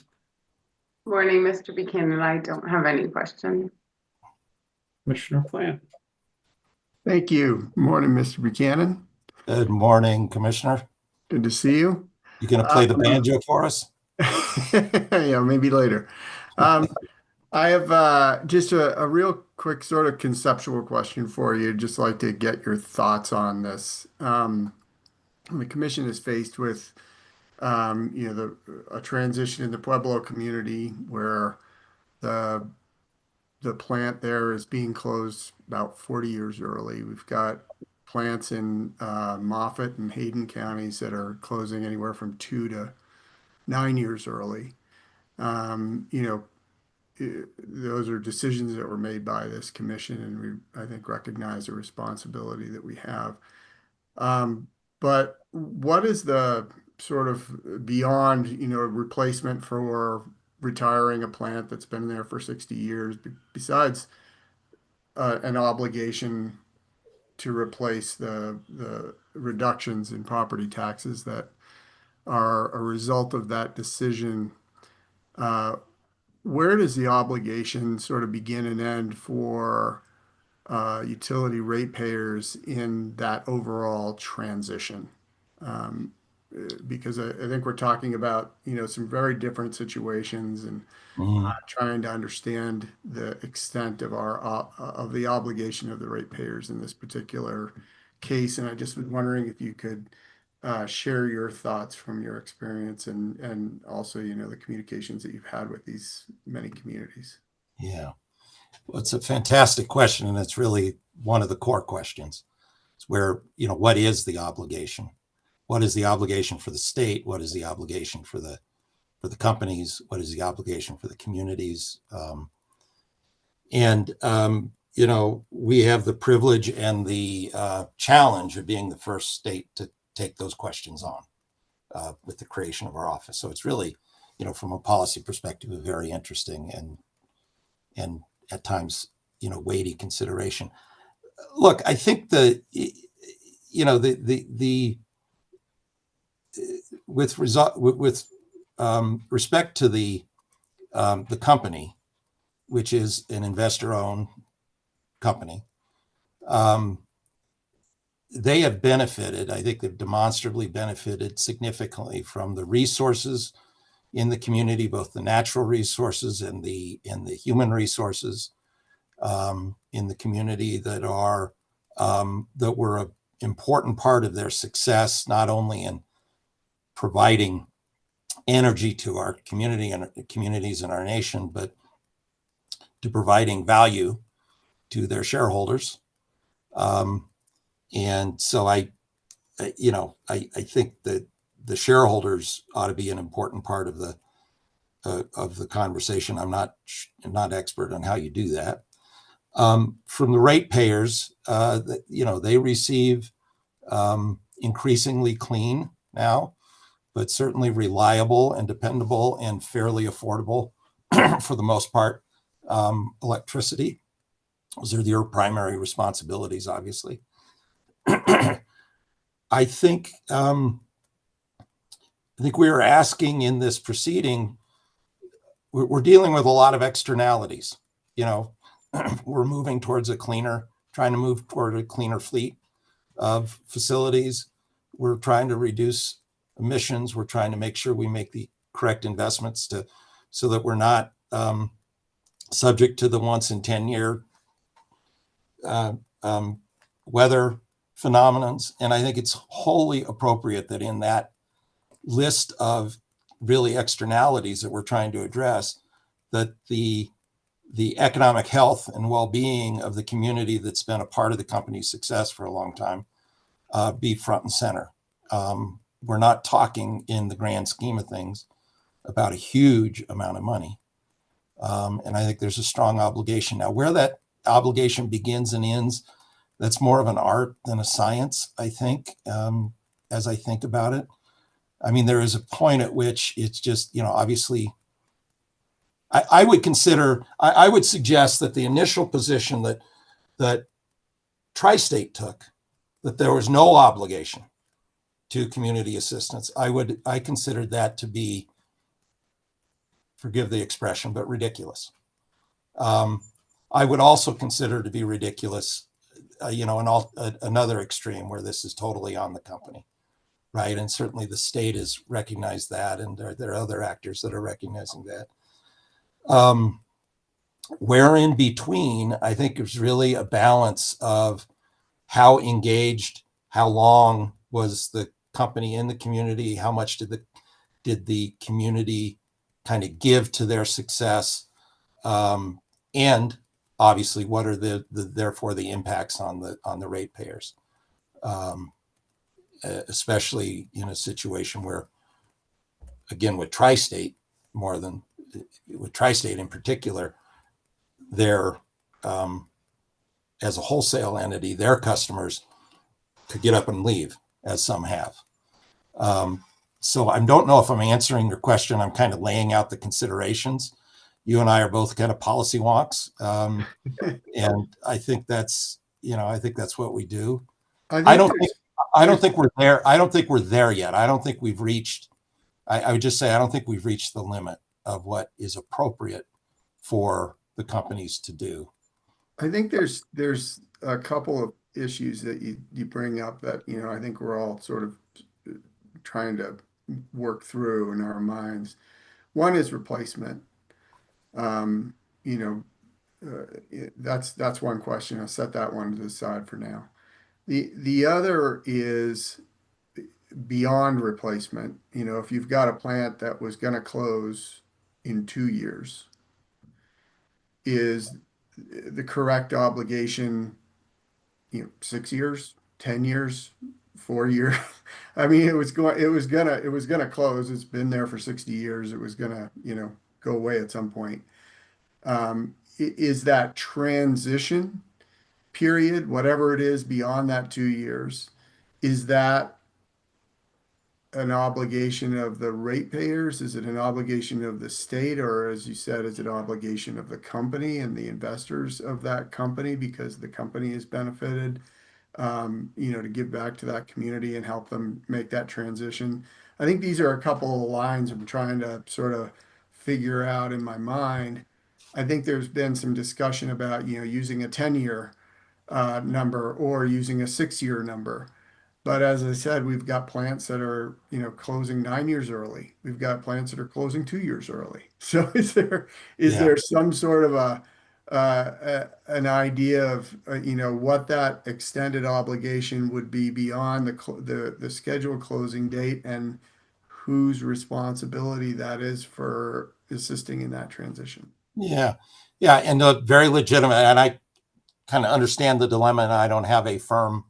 Morning, Mr. Buchanan. I don't have any questions. Commissioner Plant? Thank you. Morning, Mr. Buchanan. Good morning, Commissioner. Good to see you. You going to play the banjo for us? Yeah, maybe later. I have just a real quick sort of conceptual question for you. Just like to get your thoughts on this. The commission is faced with, a transition in the Pueblo community where the plant there is being closed about 40 years early. We've got plants in Moffett and Hayden counties that are closing anywhere from 2 to 9 years early. Those are decisions that were made by this commission, and we, I think, recognize the responsibility that we have. But what is the sort of beyond, replacement for retiring a plant that's been there for 60 years, besides an obligation to replace the reductions in property taxes that are a result of that decision? Where does the obligation sort of begin and end for utility ratepayers in that overall transition? Because I think we're talking about, some very different situations, and trying to understand the extent of of the obligation of the ratepayers in this particular case. And I just was wondering if you could share your thoughts from your experience, and also, the communications that you've had with these many communities. Yeah. Well, it's a fantastic question, and it's really one of the core questions. It's where, what is the obligation? What is the obligation for the state? What is the obligation for the companies? What is the obligation for the communities? We have the privilege and the challenge of being the first state to take those questions on with the creation of our office. So it's really, from a policy perspective, a very interesting and at times, weighty consideration. Look, I think with respect to the company, which is an investor-owned company, they have benefited. I think they've demonstrably benefited significantly from the resources in the community, both the natural resources and the human resources in the community that were an important part of their success, not only in providing energy to our community and communities in our nation, but to providing value to their shareholders. And so I think that the shareholders ought to be an important part of the conversation. I'm not expert on how you do that. From the ratepayers, they receive increasingly clean now, but certainly reliable and dependable and fairly affordable, for the most part, electricity. Those are their primary responsibilities, obviously. I think we are asking in this proceeding, we're dealing with a lot of externalities. We're moving towards trying to move toward a cleaner fleet of facilities. We're trying to reduce emissions. We're trying to make sure we make the correct investments so that we're not subject to the once in 10-year weather phenomenons. And I think it's wholly appropriate that in that list of really externalities that we're trying to address, that the economic health and well-being of the community that's been a part of the company's success for a long time be front and center. We're not talking in the grand scheme of things about a huge amount of money. And I think there's a strong obligation. Now, where that obligation begins and ends, that's more of an art than a science, I think, as I think about it. I mean, there is a point at which it's just, you know, obviously, I would consider, I would suggest that the initial position that Tri-State took, that there was no obligation to community assistance, I considered that to be, forgive the expression, but ridiculous. I would also consider to be ridiculous, you know, another extreme where this is totally on the company, right? And certainly the state has recognized that, and there are other actors that are recognizing that. Where in between, I think is really a balance of how engaged, how long was the company in the community, how much did the community kind of give to their success, and obviously what are therefore the impacts on the ratepayers, especially in a situation where, again, with Tri-State in particular, their as a wholesale entity, their customers could get up and leave, as some have. So I don't know if I'm answering your question. I'm kind of laying out the considerations. You and I are both kind of policy wonks, and I think that's, you know, I think that's what we do. I don't think we're there. I don't think we're there yet. I don't think we've reached. I would just say I don't think we've reached the limit of what is appropriate for the companies to do. I think there's a couple of issues that you bring up that, you know, I think we're all sort of trying to work through in our minds. One is replacement. You know, that's one question. I'll set that one to the side for now. The other is beyond replacement. You know, if you've got a plant that was going to close in 2 years, is the correct obligation, you know, 6 years, 10 years, 4 years? I mean, it was gonna close. It's been there for 60 years. It was gonna, you know, go away at some point. Is that transition period, whatever it is beyond that 2 years, is that an obligation of the ratepayers? Is it an obligation of the state, or as you said, is it an obligation of the company and the investors of that company because the company is benefited, you know, to give back to that community and help them make that transition? I think these are a couple of lines I'm trying to sort of figure out in my mind. I think there's been some discussion about, you know, using a 10-year number or using a 6-year number. But as I said, we've got plants that are, you know, closing 9 years early. We've got plants that are closing 2 years early. So is there some sort of an idea of, you know, what that extended obligation would be beyond the scheduled closing date, and whose responsibility that is for assisting in that transition? Yeah, and very legitimate. And I kind of understand the dilemma, and I don't have a firm,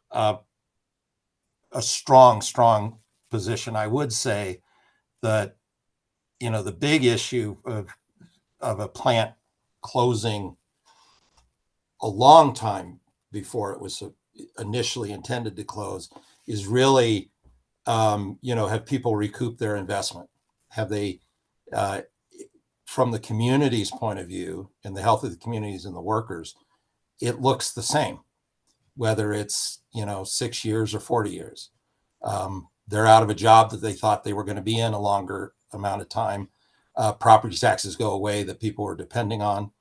a strong position. I would say that, you know, the big issue of a plant closing a long time before it was initially intended to close is really, you know, have people recoup their investment? Have they, from the community's point of view and the health of the communities and the workers, it looks the same, whether it's, you know, 6 years or 40 years. They're out of a job that they thought they were going to be in a longer amount of time. Property taxes go away that people were depending on.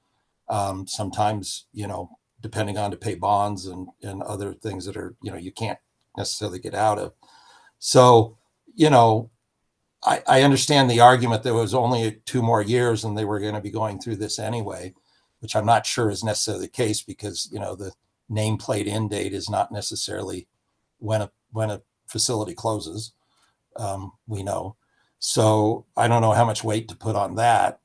Sometimes, you know, depending on to pay bonds and other things that are, you know, you can't necessarily get out of. So, you know, I understand the argument that it was only 2 more years and they were going to be going through this anyway, which I'm not sure is necessarily the case, because, you know, the nameplate end date is not necessarily when a facility closes, we know. So I don't know how much weight to put on that.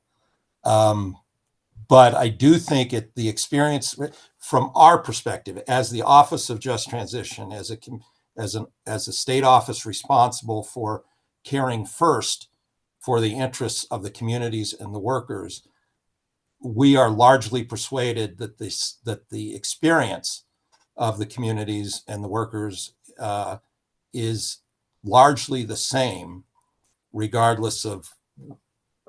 But I do think the experience from our perspective as the Office of Just Transition, as a state office responsible for caring first for the interests of the communities and the workers, we are largely persuaded that the experience of the communities and the workers is largely the same, regardless of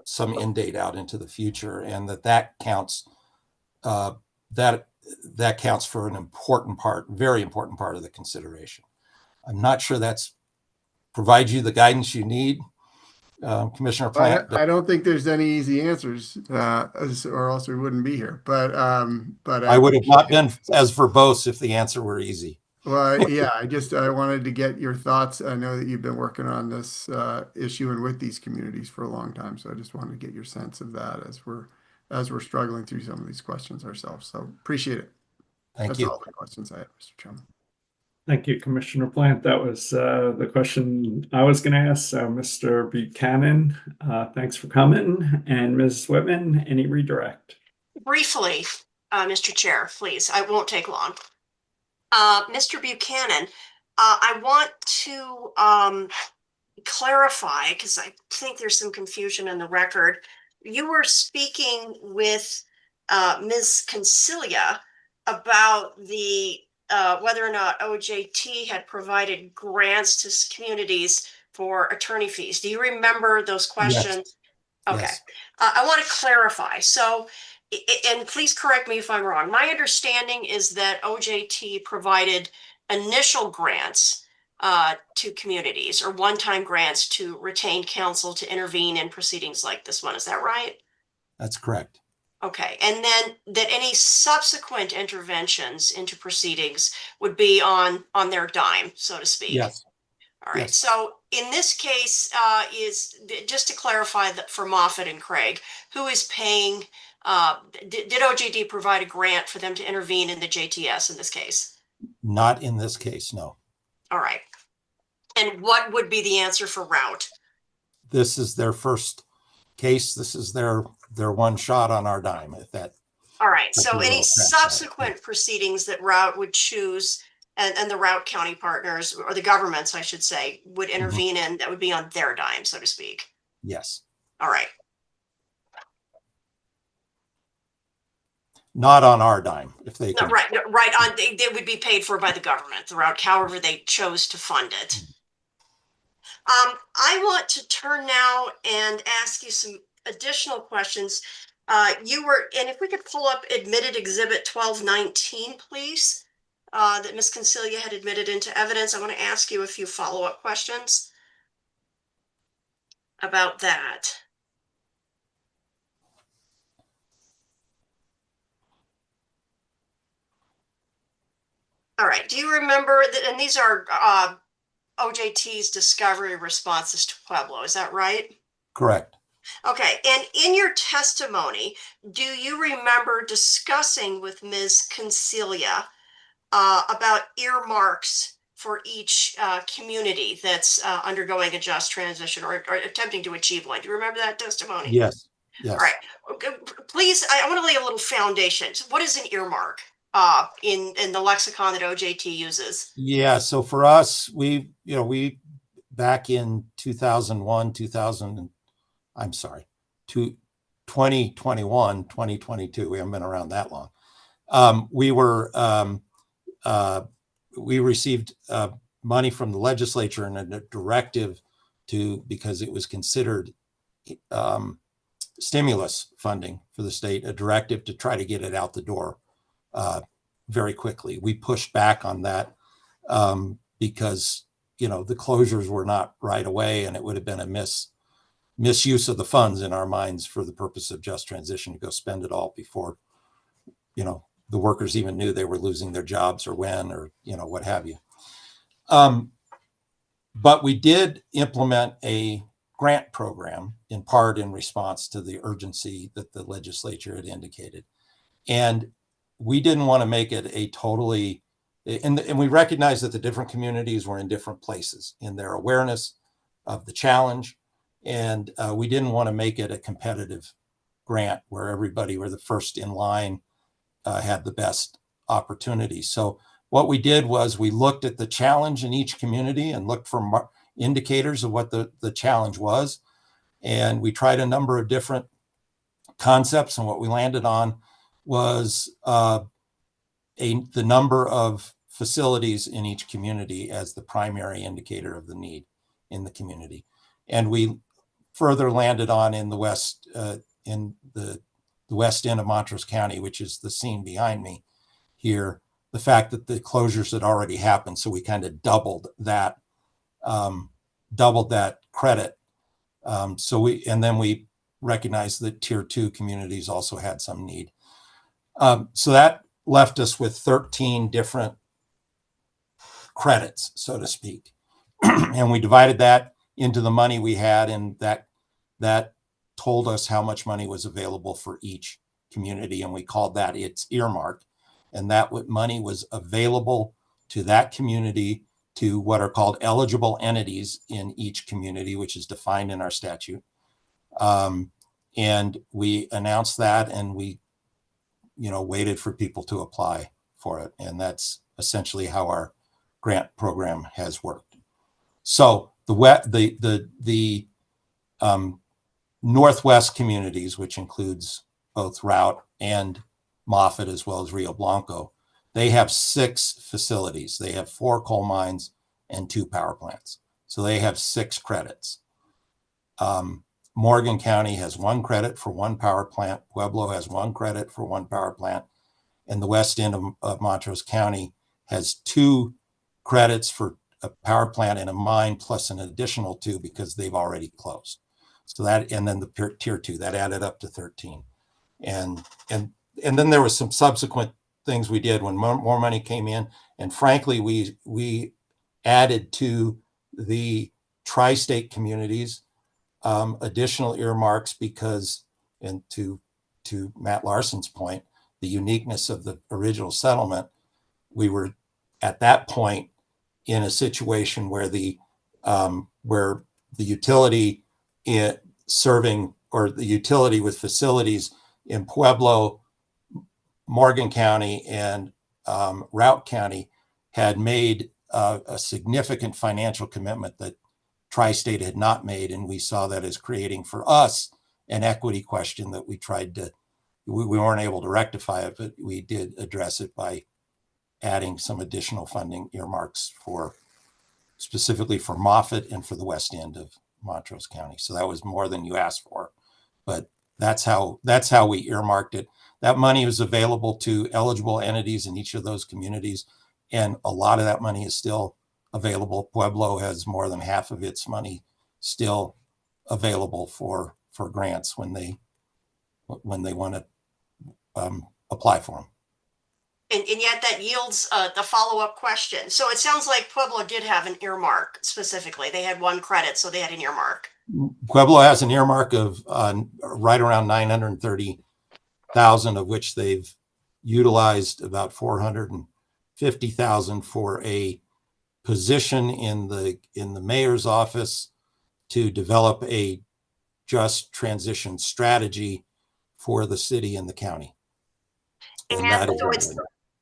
some end date out into the future, and that counts. That counts for an important part, very important part of the consideration. I'm not sure that's provides you the guidance you need, Commissioner Plant. I don't think there's any easy answers, or else we wouldn't be here. But I would have not been as verbose if the answer were easy. Well, yeah, I wanted to get your thoughts. I know that you've been working on this issue and with these communities for a long time, so I just wanted to get your sense of that as we're struggling through some of these questions ourselves. So appreciate it. Thank you. That's all the questions I have, Mr. Chairman. Thank you, Commissioner Plant. That was the question I was going to ask. So, Mr. Buchanan, thanks for coming. And Ms. Whitman, any redirect? Briefly, Mr. Chair, please. I won't take long. Mr. Buchanan, I want to clarify, because I think there's some confusion in the record. You were speaking with Ms. Concilia about the whether or not OJT had provided grants to communities for attorney fees. Do you remember those questions? Yes. Okay. Yes. I want to clarify. So, and please correct me if I'm wrong. My understanding is that OJT provided initial grants to communities, or one-time grants to retain counsel to intervene in proceedings like this one. Is that right? That's correct. Okay, and then that any subsequent interventions into proceedings would be on their dime, so to speak. Yes. All right. Yes. So in this case, is just to clarify that for Moffett and Craig, who is paying? Did OJD provide a grant for them to intervene in the JTS in this case? Not in this case, no. All right. And what would be the answer for Route? This is their first case. This is their one shot on our dime. If that. All right. That's So a any little subsequent proceedings that Route would choose, and the Route County partners, or the governments, I should say, would intervene in, that would be on their dime, so to speak. Yes. All right. Not on our dime, if they No, can. right on. They would be paid for by the government, the Route, however they chose to fund it. I want to turn now and ask you some additional questions. You were, and if we could pull up admitted exhibit 1219, please, that Ms. Concilia had admitted into evidence. I want to ask you a few follow-up questions about that. All right. Do you remember that? And these are OJT's discovery responses to Pueblo. Is that right? Correct. Okay. And in your testimony, do you remember discussing with Ms. Concilia about earmarks for each community that's undergoing a just transition, or attempting to achieve one? Do you remember that testimony? Yes. Yes. All right. Okay. Please, I want to lay a little foundation. So what is an earmark in the lexicon that OJT uses? Yeah. So for us, we back in 2021, 2022, we haven't been around that long. We received money from the legislature and a directive because it was considered stimulus funding for the state, a directive to try to get it out the door very quickly. We pushed back on that because the closures were not right away, and it would have been a misuse of the funds in our minds for the purpose of just transition to go spend it all before the workers even knew they were losing their jobs, or when, or what have you. But we did implement a grant program, in part in response to the urgency that the legislature had indicated. And we didn't want to make it a totally, and we recognized that the different communities were in different places in their awareness of the challenge. And we didn't want to make it a competitive grant where everybody were the first in line, had the best opportunity. So what we did was we looked at the challenge in each community and looked for indicators of what the challenge was. And we tried a number of different concepts, and what we landed on was the number of facilities in each community as the primary indicator of the need in the community. And we further landed on in the west, in the west end of Montrose County, which is the scene behind me here, the fact that the closures had already happened. So we kind of doubled that credit. And then we recognized that tier 2 communities also had some need. So that left us with 13 different credits, so to speak. And we divided that into the money we had, and that told us how much money was available for each community, and we called that its earmark. And that money was available to that community, to what are called eligible entities in each community, which is defined in our statute. And we announced that, and we, waited for people to apply for it. And that's essentially how our grant program has worked. So the Northwest communities, which includes both Route and Moffett, as well as Rio Blanco, they have 6 facilities. They have 4 coal mines and 2 power plants. So they have 6 credits. Morgan County has 1 credit for 1 power plant. Pueblo has 1 credit for 1 power plant. And the west end of Montrose County has 2 credits for a power plant and a mine, plus an additional 2 because they've already closed. So that, and then the tier 2, that added up to 13. And then there was some subsequent things we did when more money came in. And frankly, we added to the tri-state communities additional earmarks because, and to Matt Larson's point, the uniqueness of the original settlement, we were at that point in a situation where the utility serving, or the utility with facilities in Pueblo, Morgan County, and Routt County had made a significant financial commitment that Tri-State had not made. And we saw that as creating for us an equity question that we tried to, we weren't able to rectify it, but we did address it by adding some additional funding earmarks for, specifically for Moffett and for the west end of Montrose County. So that was more than you asked for, but that's how we earmarked it. That money was available to eligible entities in each of those communities, and a lot of that money is still available. Pueblo has more than half of its money still available for grants when they want to apply for them. And yet that yields the follow-up question. So it sounds like Pueblo did have an earmark specifically. They had 1 credit, so they had an earmark. Pueblo has an earmark of right around 930,000, of which they've utilized about 450,000 for a position in the mayor's office to develop a just transition strategy for the city and the county. And that is,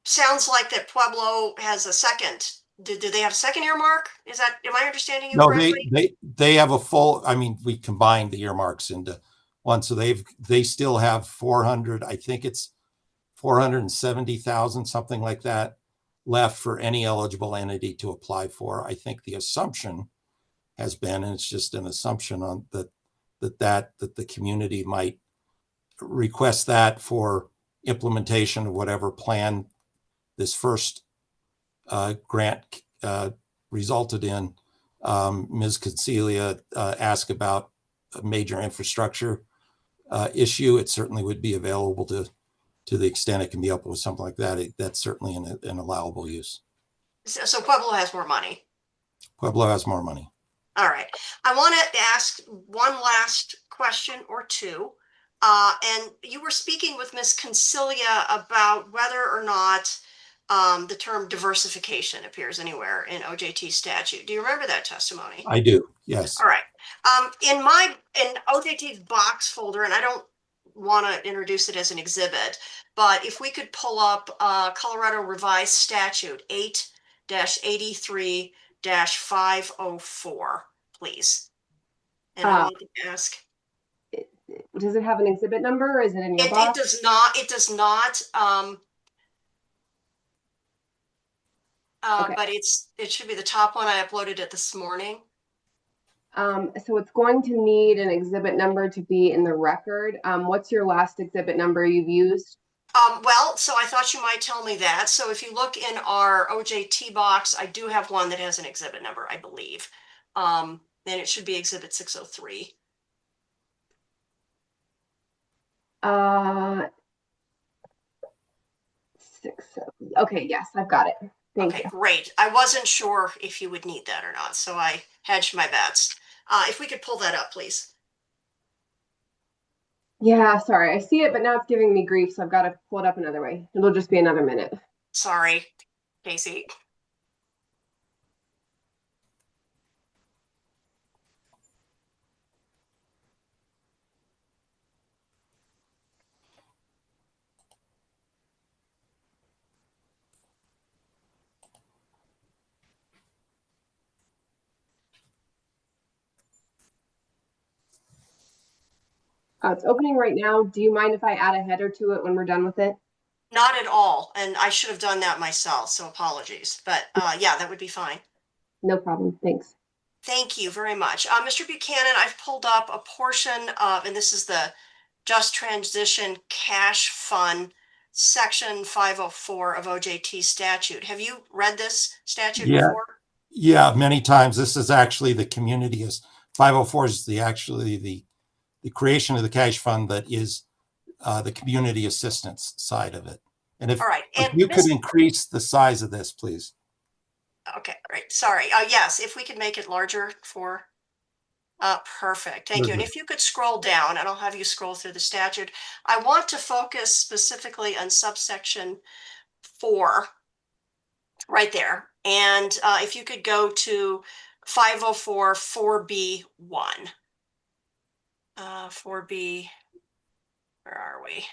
sounds like that Pueblo has a second. Do they have a second earmark? Am I understanding you no, correctly? they have a full, I mean, we combined the earmarks into one. So they still have 400, I think it's 470,000, something like that, left for any eligible entity to apply for. I think the assumption has been, and it's just an assumption on that the community might request that for implementation of whatever plan this first grant resulted in. Ms. Concelia asked about a major infrastructure issue. It certainly would be available to the extent it can be up with something like that. That's certainly an allowable use. So Pueblo has more money. Pueblo has more money. All right. I want to ask one last question or two. And you were speaking with Ms. Concelia about whether or not the term diversification appears anywhere in OJT statute. Do you remember that testimony? I do, yes. All right. In OJT's box folder, and I don't want to introduce it as an exhibit, but if we could pull up Colorado Revised Statute 8-83-504, please. And I wanted to ask. Does it have an exhibit number, or is it in your box? It does not. It does not. Okay. But it should be the top one. I uploaded it this morning. So it's going to need an exhibit number to be in the record. What's your last exhibit number you've used? Well, so I thought you might tell me that. So if you look in our OJT box, I do have one that has an exhibit number, I believe. And it should be exhibit 603. Okay, yes, I've got it. Thank Okay, you. great. I wasn't sure if you would need that or not, so I hedged my bets. If we could pull that up, please. Yeah, sorry, I see it, but now it's giving me grief, so I've got to pull it up another way. It'll just be another minute. Sorry, Casey. It's opening right now. Do you mind if I add a header to it when we're done with it? Not at all, and I should have done that myself, so apologies. But yeah, that would be fine. No problem, thanks. Thank you very much. Mr. Buchanan, I've pulled up a portion of, and this is the Just Transition Cash Fund, Section 504 of OJT statute. Have you read this statute before? Yeah, many times. This is actually the community is 504 is the creation of the cash fund that is the community assistance side of it. And if, All right. if And you could increase the size of this, please. Okay, great. Sorry. Yes, if we could make it larger for, perfect. Thank you. And if you could scroll down, and I'll have you scroll through the statute. I want to focus specifically on subsection 4, right there. And if you could go to 504 4B1. 4B, where are we?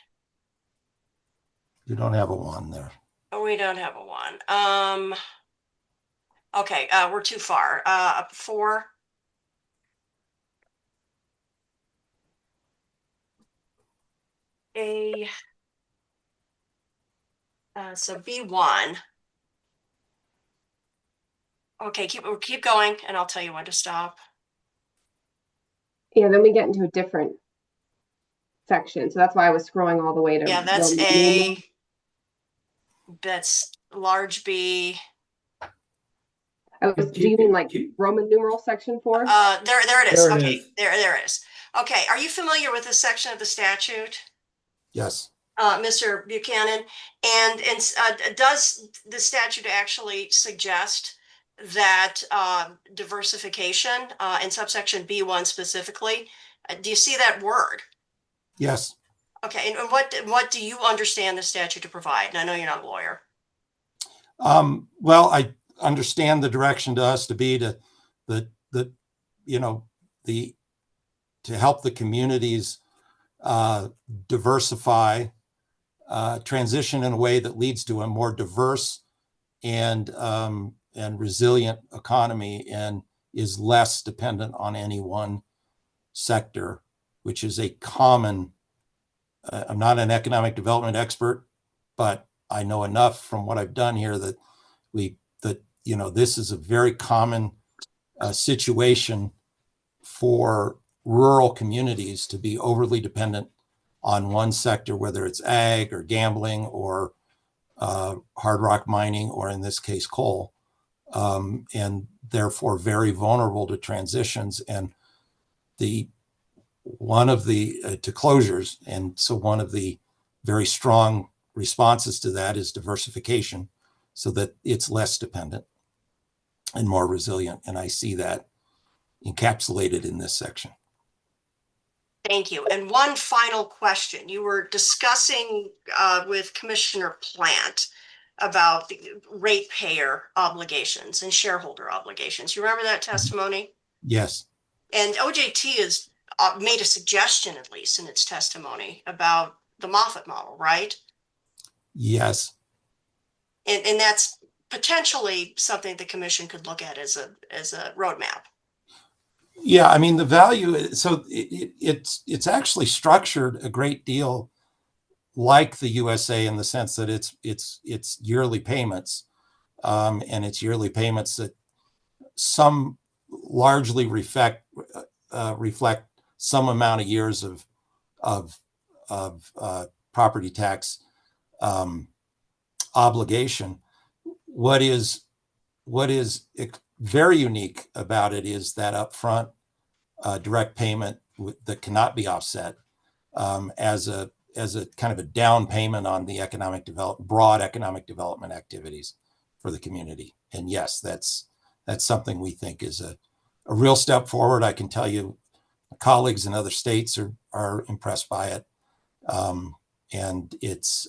You don't have a 1 there. Oh, we don't have a 1. Okay, we're too far. Up 4. So B1. Okay, keep going, and I'll tell you when to stop. Yeah, then we get into a different section, so that's why I was scrolling all the way to. Yeah, that's A. That's large B. Do you mean like Roman numeral section 4? There it is. There it Okay, is. there it is. Okay, are you familiar with this section of the statute, Yes. Mr. Buchanan? And does the statute actually suggest that diversification in subsection B1 specifically? Do you see that word? Yes. Okay, and what do you understand the statute to provide? And I know you're not a lawyer. Well, I understand the direction to us to be to help the communities diversify, transition in a way that leads to a more diverse and resilient economy and is less dependent on any one sector, which is a common. I'm not an economic development expert, but I know enough from what I've done here that this is a very common situation for rural communities to be overly dependent on one sector, whether it's ag or gambling or hard rock mining, or in this case, coal, and therefore very vulnerable to transitions and to closures. And so one of the very strong responses to that is diversification, so that it's less dependent and more resilient. And I see that encapsulated in this section. Thank you. And one final question. You were discussing with Commissioner Plant about the ratepayer obligations and shareholder obligations. You remember that testimony? Yes. And OJT has made a suggestion, at least in its testimony, about the Moffett model, right? Yes. And that's potentially something the commission could look at as a roadmap. Yeah, I mean, the value, so it's actually structured a great deal like the USA in the sense that it's yearly payments. and its yearly payments that some largely reflect some amount of years of property tax obligation. What is very unique about it is that upfront direct payment that cannot be offset as a kind of a down payment on the broad economic development activities for the community. And yes, that's something we think is a real step forward. I can tell you, colleagues in other states are impressed by it, and it's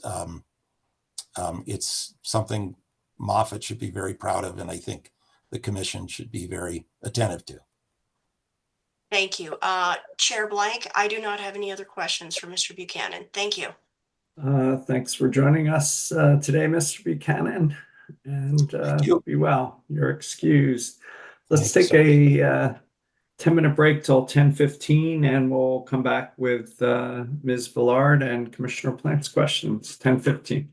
something Moffett should be very proud of, and I think the commission should be very attentive to. Thank you. Chair Blank, I do not have any other questions for Mr. Buchanan. Thank you. Thanks for joining us today, Mr. Buchanan, and be well. You're excused. Let's take a 10-minute break till 10:15, and we'll come back with Ms. Villard and Commissioner Plant's questions. 10:15.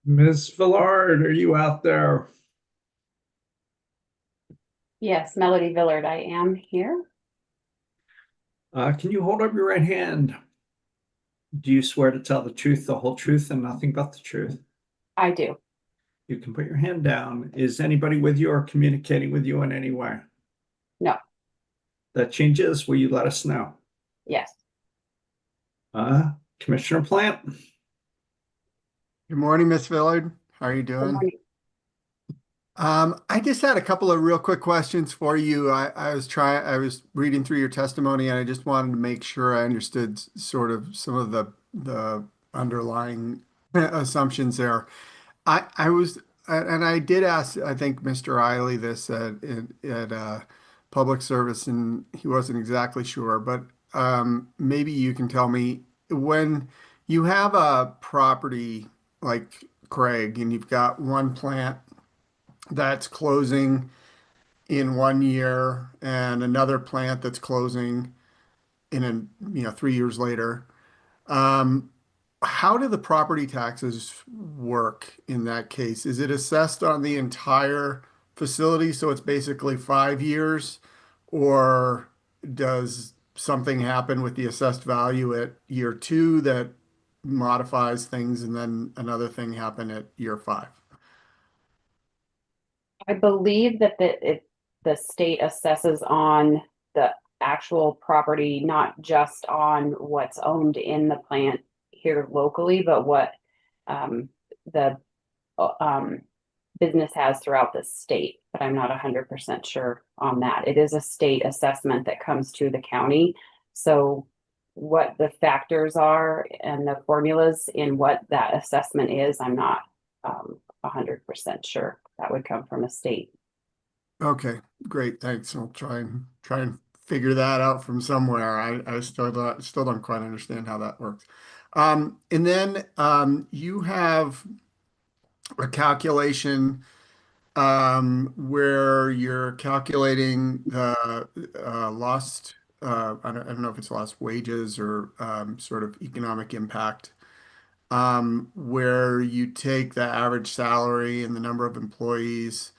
Ms. Villard, are you out there? Yes, Melody Villard, I am here. Can you hold up your right hand? Do you swear to tell the truth, the whole truth, and nothing but the truth? I do. You can put your hand down. Is anybody with you or communicating with you in any way? No. That changes. Will you let us know? Yes. Commissioner Plant. Good morning, Miss Villard. How are you Good doing? morning. I just had a couple of real quick questions for you. I was reading through your testimony and I just wanted to make sure I understood sort of some of the underlying assumptions there. I was, and I did ask, I think, Mr. Eiley this at public service, and he wasn't exactly sure, but maybe you can tell me when you have a property like Craig and you've got one plant that's closing in 1 year and another plant that's closing in 3 years later. Um, how do the property taxes work in that case? Is it assessed on the entire facility, so it's basically 5 years, or does something happen with the assessed value at year two that modifies things and then another thing happen at year five? I believe that the state assesses on the actual property, not just on what's owned in the plant here locally, but what the business has throughout the state. But I'm not 100% sure on that. It is a state assessment that comes to the county. So what the factors are and the formulas in what that assessment is, I'm not 100% sure. That would come from a state. Okay, great, thanks. I'll try and figure that out from somewhere. I still don't quite understand how that works. And then you have a calculation where you're calculating the lost I don't know if it's lost wages or sort of economic impact, where you take the average salary and the number of employees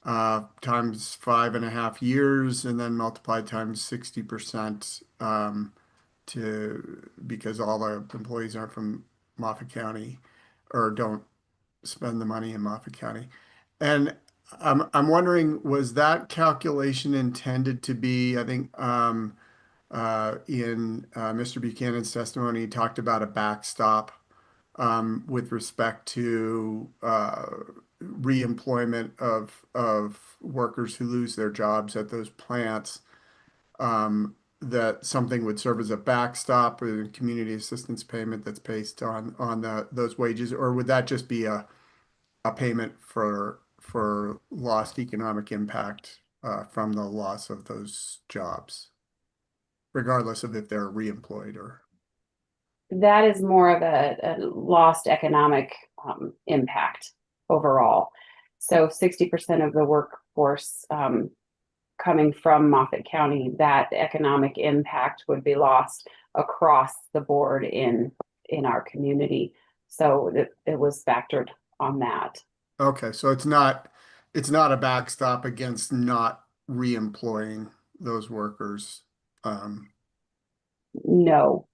times 5.5 years and then multiply times 60% because all the employees aren't from Moffat County or don't spend the money in Moffat County. And I'm wondering, was that calculation intended to be, I think in Mr. Buchanan's testimony, he talked about a backstop with respect to reemployment of workers who lose their jobs at those plants, that something would serve as a backstop or a community assistance payment that's based on those wages, or would that just be a payment for lost economic impact from the loss of those jobs, regardless of if they're reemployed or? That is more of a lost economic impact overall. So 60% of the workforce coming from Moffat County, that economic impact would be lost across the board in our community. So it was factored on that. Okay, so it's not a backstop against not reemploying those workers. No.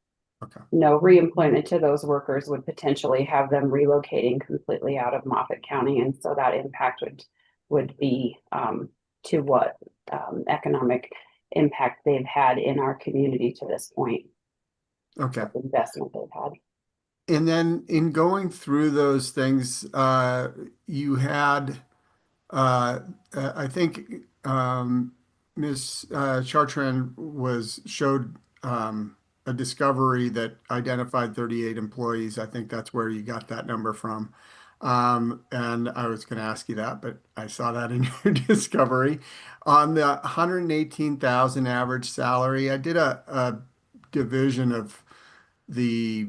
Okay. No, reemployment to those workers would potentially have them relocating completely out of Moffat County, and so that impact would be to what economic impact they've had in our community to this point. Okay. The investment they've had. And then in going through those things, you had, I think, Ms. Chartrand showed a discovery that identified 38 employees. I think that's where you got that number from. And I was going to ask you that, but I saw that in your discovery. On the 118,000 average salary, I did a division of I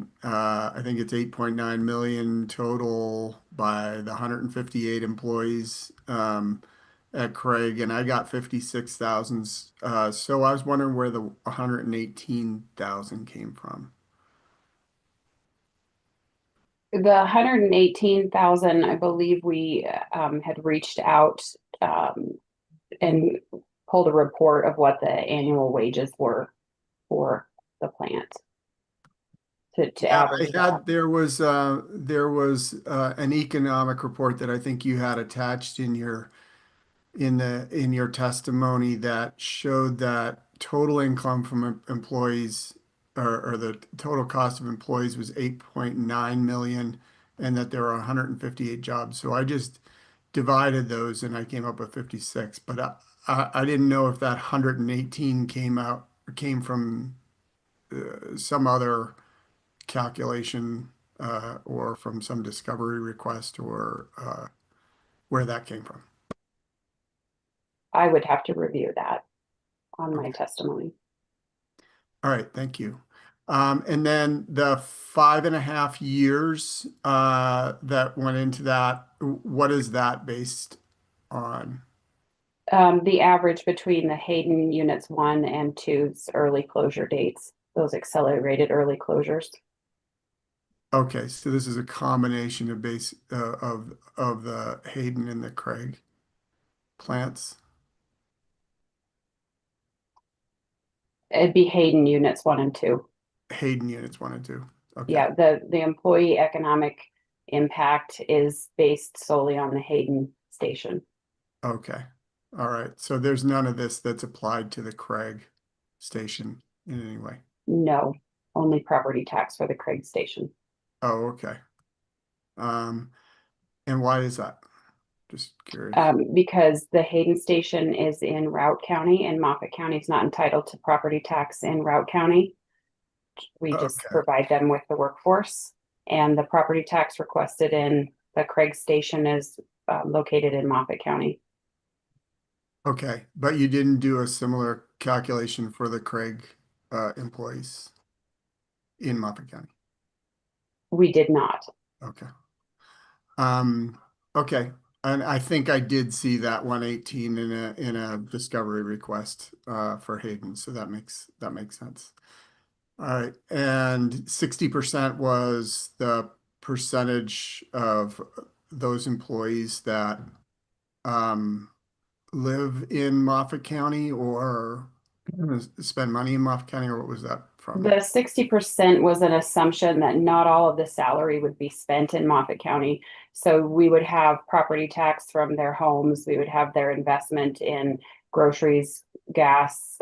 think it's 8.9 million total by the 158 employees at Craig, and I got 56,000. So I was wondering where the 118,000 came from. The 118,000, I believe we had reached out and pulled a report of what the annual wages were for the plant. To average that. There was an economic report that I think you had attached in your testimony that showed that total income from employees or the total cost of employees was 8.9 million, and that there are 158 jobs. So I just divided those and I came up with 56. But I didn't know if that 118 came from some other calculation or from some discovery request, or where that came from. I would have to review that on my testimony. All right, thank you. And then the 5.5 years that went into that, what is that based on? The average between the Hayden units 1 and 2's early closure dates, those accelerated early closures. Okay, so this is a combination of of the Hayden and the Craig plants. It'd be Hayden units 1 and 2. Hayden units 1 and 2. Okay. Yeah, the employee economic impact is based solely on the Hayden station. Okay. All right. So there's none of this that's applied to the Craig station in any way. No, only property tax for the Craig station. Oh, okay. And why is that? Just curious. Because the Hayden station is in Routt County and Moffat County is not entitled to property tax in Routt County. We just Okay. provide them with the workforce, and the property tax requested in the Craig station is located in Moffat County. Okay, but you didn't do a similar calculation for the Craig employees in Moffat County. We did not. Okay. Okay. And I think I did see that 118 in a discovery request for Hayden, so that makes sense. All right, and 60% was the percentage of those employees that live in Moffat County or spend money in Moffat County, or what was that from? The 60% was an assumption that not all of the salary would be spent in Moffat County. So we would have property tax from their homes. We would have their investment in groceries, gas,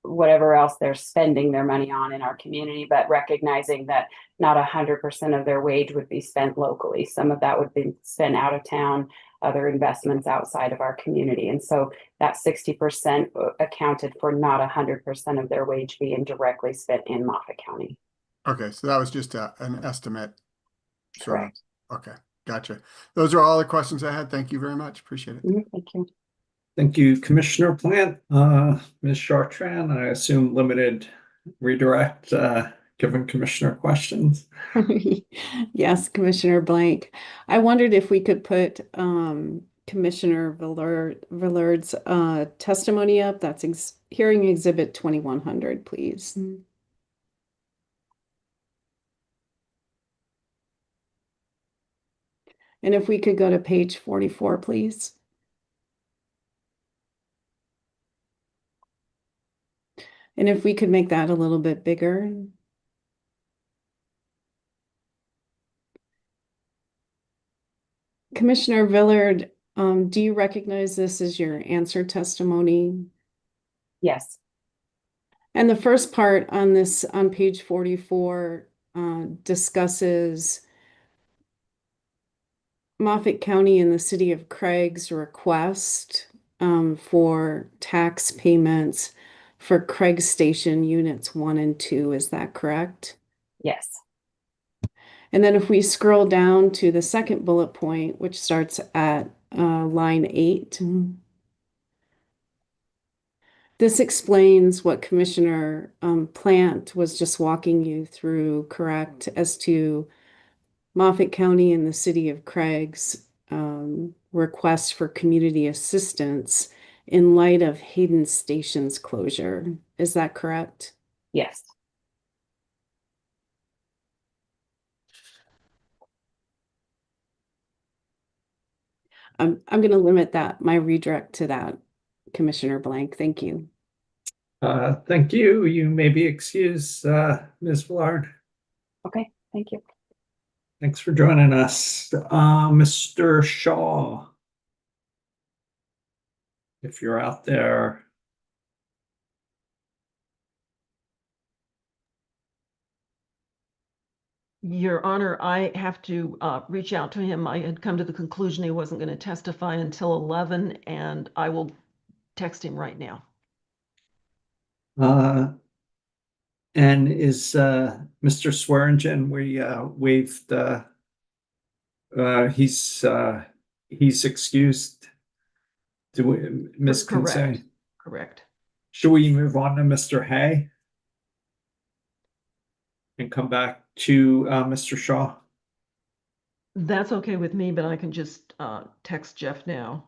whatever else they're spending their money on in our community, but recognizing that not 100% of their wage would be spent locally. Some of that would be spent out of town, other investments outside of our community. And so that 60% accounted for not 100% of their wage being directly spent in Moffat County. Okay, so that was just an estimate. Correct. Okay, gotcha. Those are all the questions I had. Thank you very much. Appreciate it. Thank you. Thank you, Commissioner Plant. Ms. Chartrand, I assume limited redirect, given Commissioner questions. Yes, Commissioner Blank. I wondered if we could put Commissioner Villard's testimony up. That's hearing exhibit 2100, please. And if we could go to page 44, please. And if we could make that a little bit bigger. Commissioner Villard, do you recognize this as your answer testimony? Yes. And the first part on this, on page 44, discusses Moffat County and the City of Craig's request for tax payments for Craig Station Units 1 and 2. Is that correct? Yes. And then if we scroll down to the second bullet point, which starts at line 8, this explains what Commissioner Plant was just walking you through, correct, as to Moffat County and the City of Craig's request for community assistance in light of Hayden Station's closure. Is that correct? Yes. I'm going to limit my redirect to that, Commissioner Blank. Thank you. Thank you. You may be excused, Ms. Villard. Okay, thank you. Thanks for joining us. Mr. Shaw, if you're out there. Your Honor, I have to reach out to him. I had come to the conclusion he wasn't going to testify until 11, and I will text him right now. And is Mr. Swearingen, we waived he's excused. Do we, Ms. Kinsey? Correct. Should we move on to Mr. Haye? And come back to Mr. Shaw? That's okay with me, but I can just text Jeff now.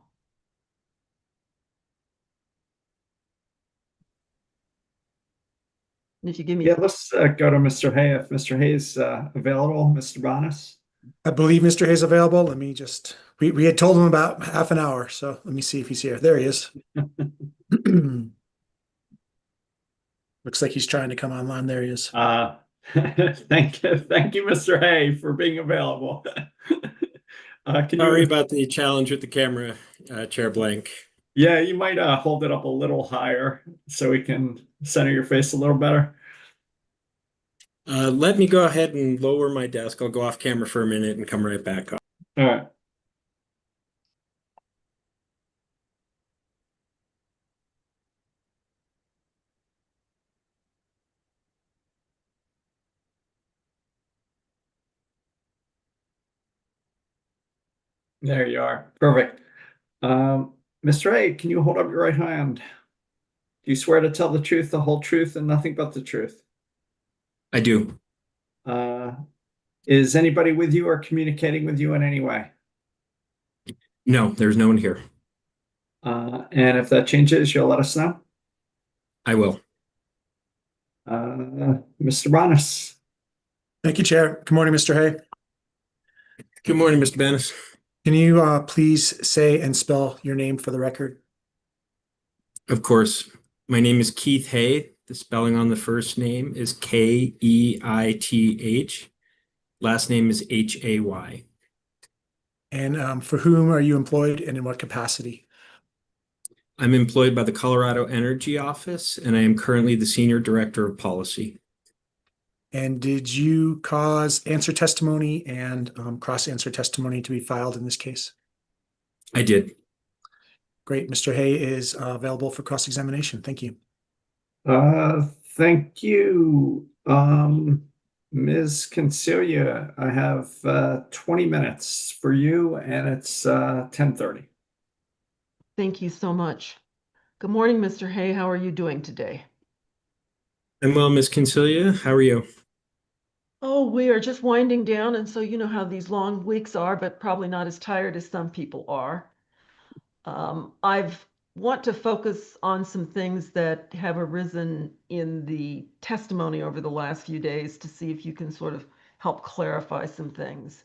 If you give me. Yeah, let's go to Mr. Haye. If Mr. Haye is available, Mr. Bonas. I believe Mr. Hayes available. Let me just, we had told him about half an hour, so let me see if he's here. There he is. Looks like he's trying to come online. There he is. Thank you, Mr. Haye, for being available. Sorry about the challenge with the camera, Chair Blank. Yeah, you might hold it up a little higher so we can center your face a little better. Let me go ahead and lower my desk. I'll go off camera for a minute and come right back on. All right. There you are. Perfect. Mr. A, can you hold up your right hand? Do you swear to tell the truth, the whole truth, and nothing but the truth? I do. Is anybody with you or communicating with you in any way? No, there's no one here. And if that changes, you'll let us know? I will. Mr. Bonas. Thank you, Chair. Good morning, Mr. Haye. Good morning, Mr. Bonas. Can you please say and spell your name for the record? Of course. My name is Keith Haye. The spelling on the first name is Keith. Last name is Hay. And for whom are you employed and in what capacity? I'm employed by the Colorado Energy Office, and I am currently the Senior Director of Policy. And did you cause answer testimony and cross-answer testimony to be filed in this case? I did. Great. Mr. Haye is available for cross-examination. Thank you. Thank you. Ms. Concelia, I have 20 minutes for you, and it's 10:30. Thank you so much. Good morning, Mr. Haye. How are you doing today? I'm well, Ms. Concelia. How are you? Oh, we are just winding down, and so you know how these long weeks are, but probably not as tired as some people are. I've want to focus on some things that have arisen in the testimony over the last few days to see if you can sort of help clarify some things.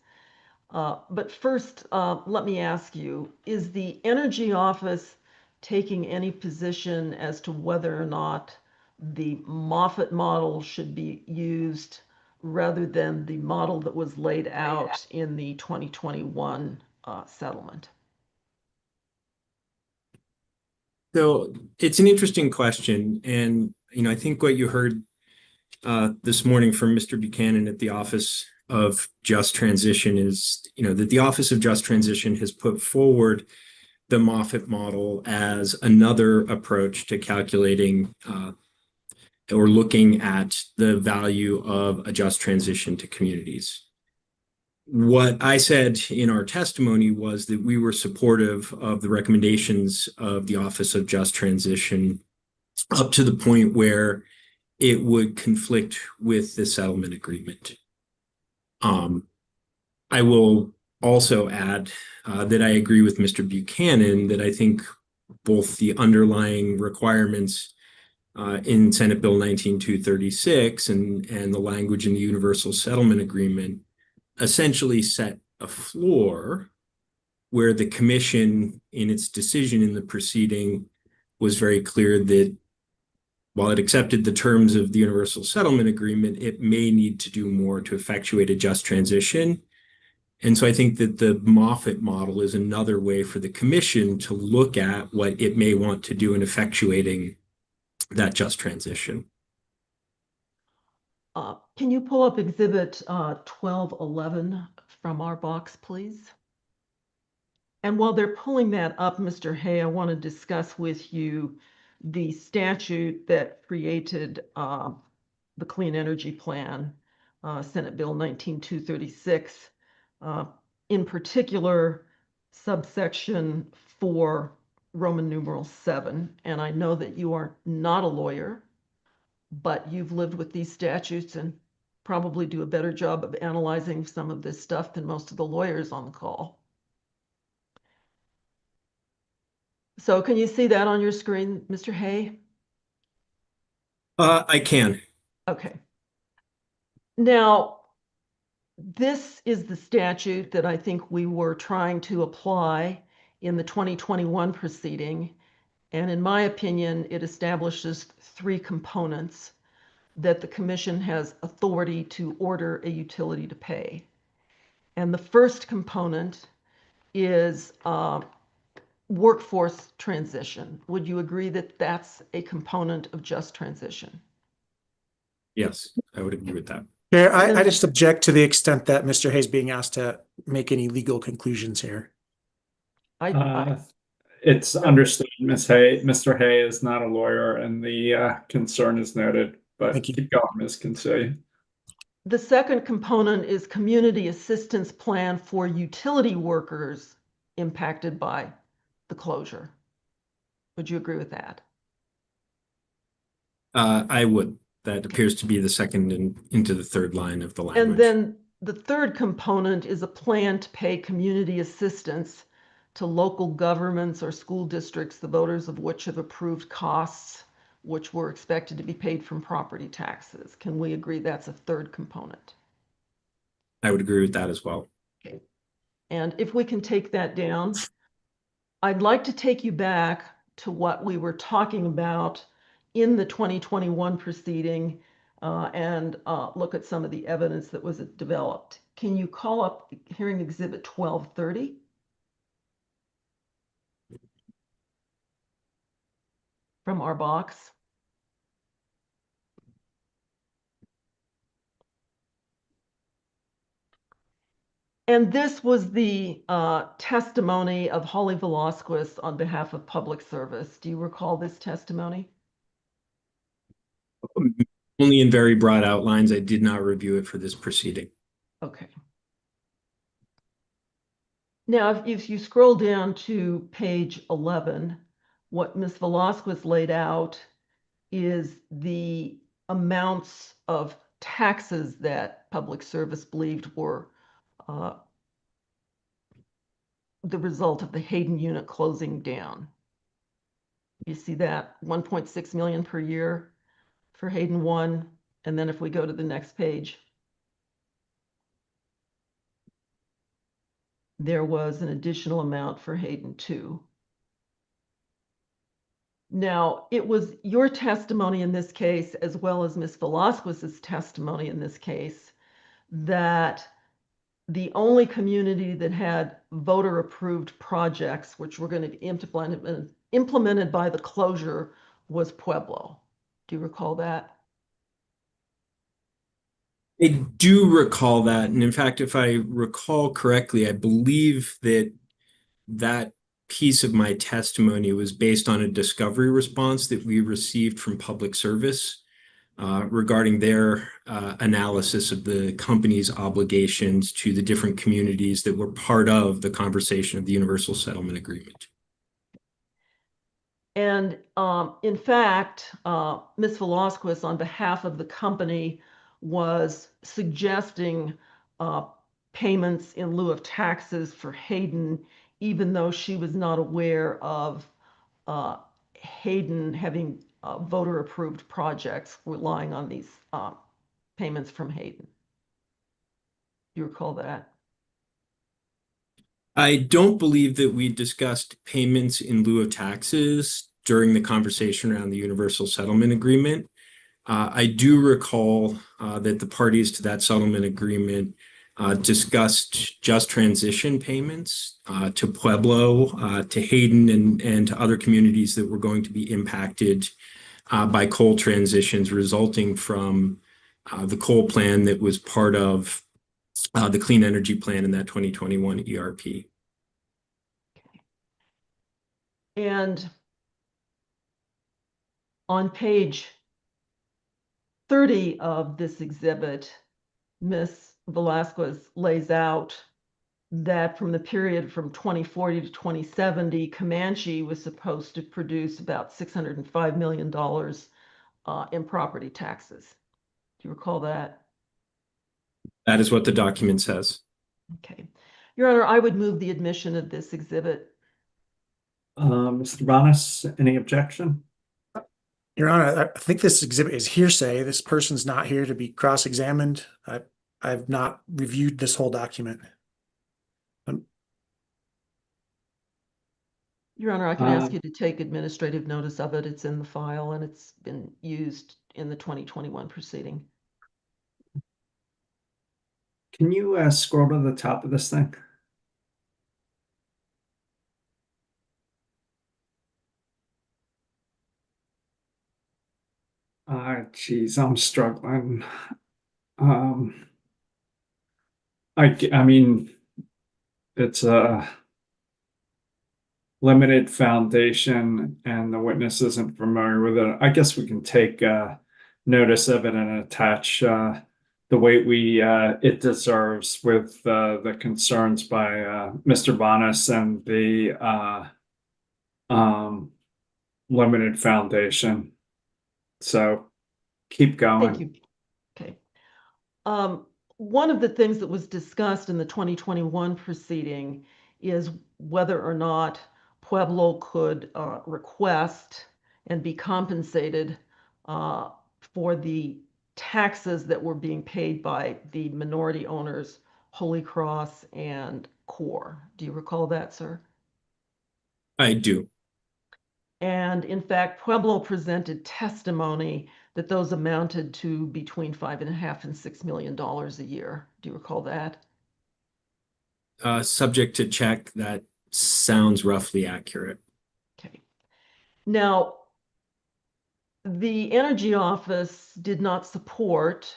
But first, let me ask you, is the Energy Office taking any position as to whether or not the Moffett model should be used rather than the model that was laid out in the 2021 settlement? So it's an interesting question. And, I think what you heard this morning from Mr. Buchanan at the Office of Just Transition is, that the Office of Just Transition has put forward the Moffett model as another approach to calculating or looking at the value of a just transition to communities. What I said in our testimony was that we were supportive of the recommendations of the Office of Just Transition up to the point where it would conflict with the settlement agreement. I will also add that I agree with Mr. Buchanan that I think both the underlying requirements in Senate Bill 19236 and the language in the Universal Settlement Agreement essentially set a floor where the commission in its decision in the proceeding was very clear that while it accepted the terms of the Universal Settlement Agreement, it may need to do more to effectuate a just transition. And so I think that the Moffett model is another way for the commission to look at what it may want to do in effectuating that just transition. Can you pull up Exhibit 1211 from our box, please? And while they're pulling that up, Mr. Haye, I want to discuss with you the statute that created the Clean Energy Plan, Senate Bill 19236. In particular, subsection 4, Roman numeral 7. And I know that you are not a lawyer, but you've lived with these statutes and probably do a better job of analyzing some of this stuff than most of the lawyers on the call. So can you see that on your screen, Mr. Haye? I can. Okay. Now, this is the statute that I think we were trying to apply in the 2021 proceeding. And in my opinion, it establishes 3 components that the commission has authority to order a utility to pay. And the first component is workforce transition. Would you agree that that's a component of just transition? Yes, I would agree with that. Chair, I just object to the extent that Mr. Haye's being asked to make any legal conclusions here. It's understood, Ms. Haye. Mr. Haye is not a lawyer, and the concern is noted. But Thank you. keep going, Ms. Kinsey. The second component is community assistance plan for utility workers impacted by the closure. Would you agree with that? I would. That appears to be the second and into the third line of the language. And then the third component is a plan to pay community assistance to local governments or school districts, the voters of which have approved costs which were expected to be paid from property taxes. Can we agree that's a third component? I would agree with that as well. Okay. And if we can take that down, I'd like to take you back to what we were talking about in the 2021 proceeding and look at some of the evidence that was developed. Can you call up hearing exhibit 1230? From our box. And this was the testimony of Holly Velasquez on behalf of Public Service. Do you recall this testimony? Only in very broad outlines. I did not review it for this proceeding. Okay. Now, if you scroll down to page 11, what Ms. Velasquez laid out is the amounts of taxes that Public Service believed were the result of the Hayden unit closing down. You see that 1.6 million per year for Hayden 1. And then if we go to the next page, there was an additional amount for Hayden 2. Now, it was your testimony in this case, as well as Ms. Velasquez's testimony in this case, that the only community that had voter-approved projects, which were going to be implemented by the closure, was Pueblo. Do you recall that? I do recall that. And in fact, if I recall correctly, I believe that that piece of my testimony was based on a discovery response that we received from Public Service regarding their analysis of the company's obligations to the different communities that were part of the conversation of the Universal Settlement Agreement. And in fact, Ms. Velasquez, on behalf of the company, was suggesting payments in lieu of taxes for Hayden, even though she was not aware of Hayden having voter-approved projects relying on these payments from Hayden. Do you recall that? I don't believe that we discussed payments in lieu of taxes during the conversation around the Universal Settlement Agreement. I do recall that the parties to that settlement agreement discussed just transition payments to Pueblo, to Hayden, and to other communities that were going to be impacted by coal transitions resulting from the coal plan that was part of the clean energy plan in that 2021 ERP. And on page 30 of this exhibit, Ms. Velasquez lays out that from the period from 2040 to 2070, Comanche was supposed to produce about $605 million in property taxes. Do you recall that? That is what the document says. Okay. Your Honor, I would move the admission of this exhibit. Mr. Bonas, any objection? Your Honor, I think this exhibit is hearsay. This person's not here to be cross-examined. I've not reviewed this whole document. Your Honor, I can ask you to take administrative notice of it. It's in the file and it's been used in the 2021 proceeding. Can you scroll to the top of this thing? Geez, I'm struggling. I mean, it's a limited foundation and the witness isn't familiar with it. I guess we can take notice of it and attach the weight it deserves with the concerns by Mr. Bonas and the limited foundation. So keep going. Thank you. Okay. One of the things that was discussed in the 2021 proceeding is whether or not Pueblo could request and be compensated for the taxes that were being paid by the minority owners, Holy Cross and Core. Do you recall that, sir? I do. And in fact, Pueblo presented testimony that those amounted to between $5.5 and $6 million a year. Do you recall that? Subject to check, that sounds roughly accurate. Okay. Now, the Energy Office did not support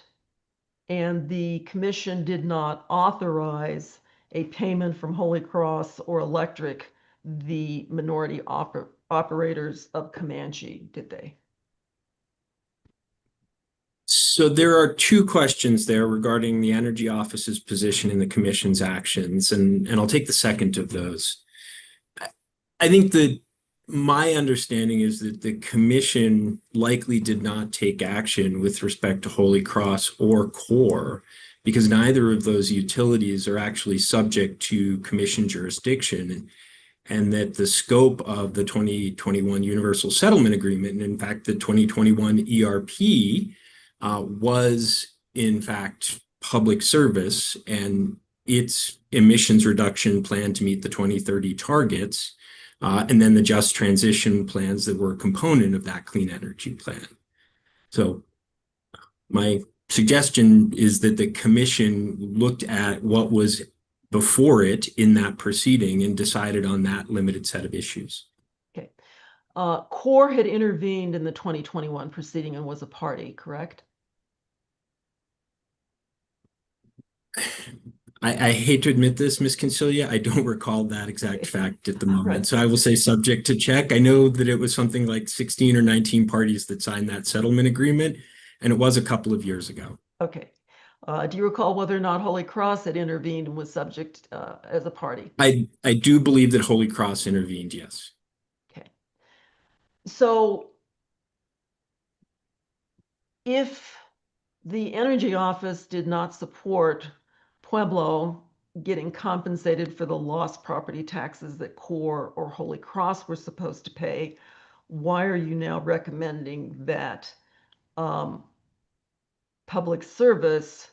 and the Commission did not authorize a payment from Holy Cross or Electric, the minority operators of Comanche, did they? So there are two questions there regarding the Energy Office's position in the Commission's actions, and I'll take the second of those. I think that my understanding is that the Commission likely did not take action with respect to Holy Cross or Core because neither of those utilities are actually subject to Commission jurisdiction, and that the scope of the 2021 Universal Settlement Agreement, and in fact the 2021 ERP, was in fact public service, and its emissions reduction plan to meet the 2030 targets, and then the just transition plans that were a component of that clean energy plan. So my suggestion is that the Commission looked at what was before it in that proceeding and decided on that limited set of issues. Okay. Core had intervened in the 2021 proceeding and was a party, correct? I hate to admit this, Ms. Consilia, I don't recall that exact fact at the moment. Right. So I will say subject to check. I know that it was something like 16 or 19 parties that signed that settlement agreement, and it was a couple of years ago. Okay. Do you recall whether or not Holy Cross had intervened and was subject as a party? I do believe that Holy Cross intervened, yes. Okay. So if the Energy Office did not support Pueblo getting compensated for the lost property taxes that Core or Holy Cross were supposed to pay, why are you now recommending that public service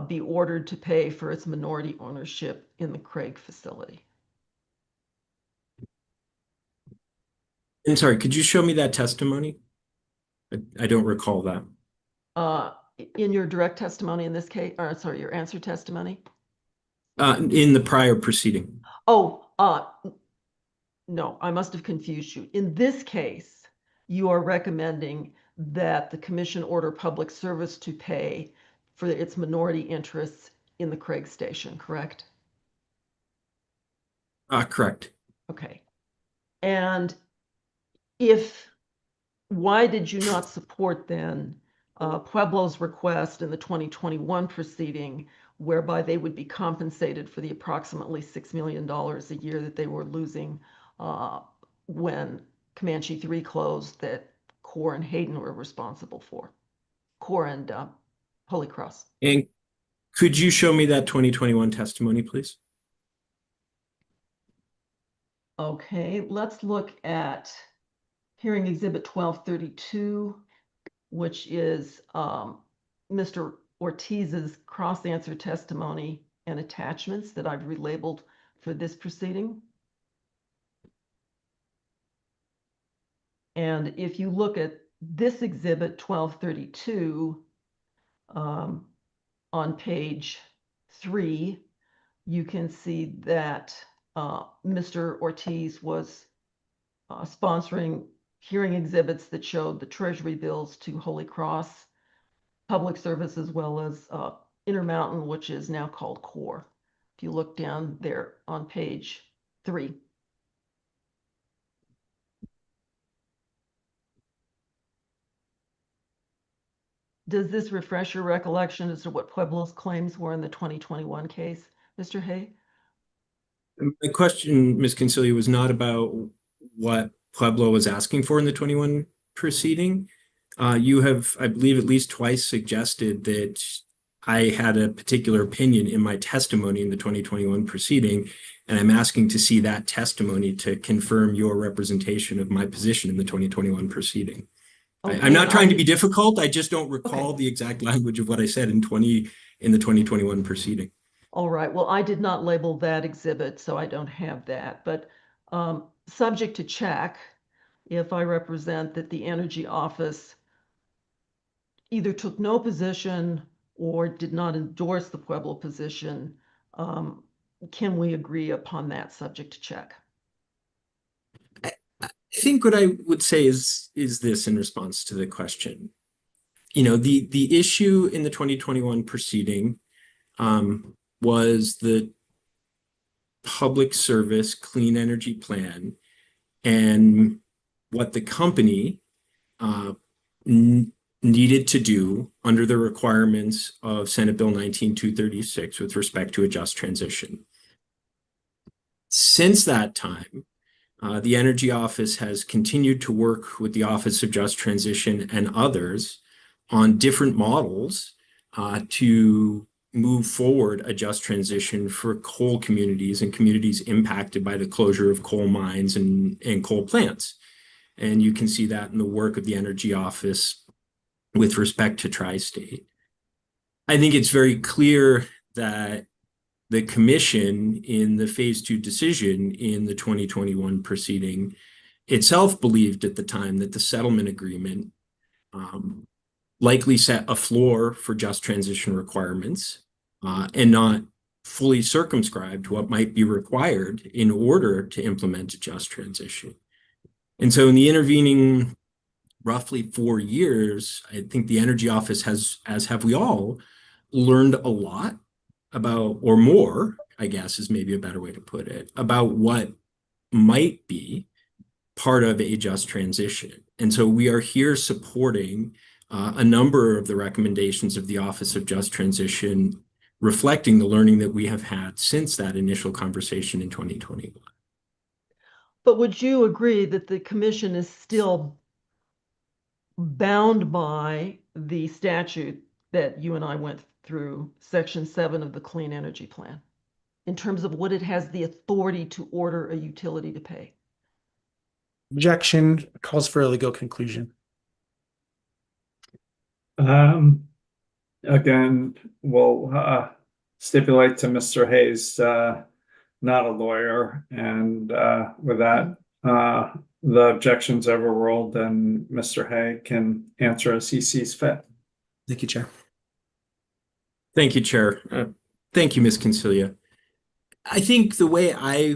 be ordered to pay for its minority ownership in the Craig facility? And sorry, could you show me that testimony? I don't recall that. In your direct testimony in this case, or sorry, your answer testimony? In the prior proceeding. Oh, no, I must have confused you. In this case, you are recommending that the commission order public service to pay for its minority interests in the Craig Station, correct? Correct. Okay. And why did you not support then Pueblo's request in the 2021 proceeding, whereby they would be compensated for the approximately $6 million a year that they were losing when Comanche 3 closed, that Core and Hayden were responsible for? Core and Holy Cross. And could you show me that 2021 testimony, please? Okay, let's look at hearing exhibit 1232, which is Mr. Ortiz's cross-answer testimony and attachments that I've relabeled for this proceeding. And if you look at this exhibit 1232 on page 3, you can see that Mr. Ortiz was sponsoring hearing exhibits that showed the treasury bills to Holy Cross Public Service, as well as Intermountain, which is now called Core. If you look down there on page 3. Does this refresh your recollection as to what Pueblo's claims were in the 2021 case, Mr. Haye? My question, Ms. Consiglio, was not about what Pueblo was asking for in the 21 proceeding. You have, I believe, at least twice suggested that I had a particular opinion in my testimony in the 2021 proceeding, and I'm asking to see that testimony to confirm your representation of my position in the 2021 proceeding. Okay, I'm not trying to be difficult. I just don't recall the exact language of what I said in the 2021 proceeding. All right. Well, I did not label that exhibit, so I don't have that. But subject to check, if I represent that the Energy Office either took no position or did not endorse the Pueblo position, can we agree upon that subject to check? I think what I would say is this in response to the question. You know, the issue in the 2021 proceeding was the public service clean energy plan and what the company needed to do under the requirements of Senate Bill 19236 with respect to a just transition. Since that time, the Energy Office has continued to work with the Office of Just Transition and others on different models to move forward a just transition for coal communities and communities impacted by the closure of coal mines and coal plants. And you can see that in the work of the Energy Office with respect to Tri-State. I think it's very clear that the commission in the phase 2 decision in the 2021 proceeding itself believed at the time that the settlement agreement likely set a floor for just transition requirements and not fully circumscribed what might be required in order to implement a just transition. And so in the intervening roughly 4 years, I think the Energy Office has, as have we all, learned a lot about, or more, I guess is maybe a better way to put it, about what might be part of a just transition. And so we are here supporting a number of the recommendations of the Office of Just Transition, reflecting the learning that we have had since that initial conversation in 2021. But would you agree that the commission is still bound by the statute that you and I went through, Section 7 of the Clean Energy Plan, in terms of what it has the authority to order a utility to pay? Objection, calls for a legal conclusion. Again, we'll stipulate to Mr. Hayes, not a lawyer, and with that, the objection's overruled, and Mr. Haye can answer as he sees fit. Thank you, Chair. Thank you, Chair. Thank you, Ms. Consiglio. I think the way I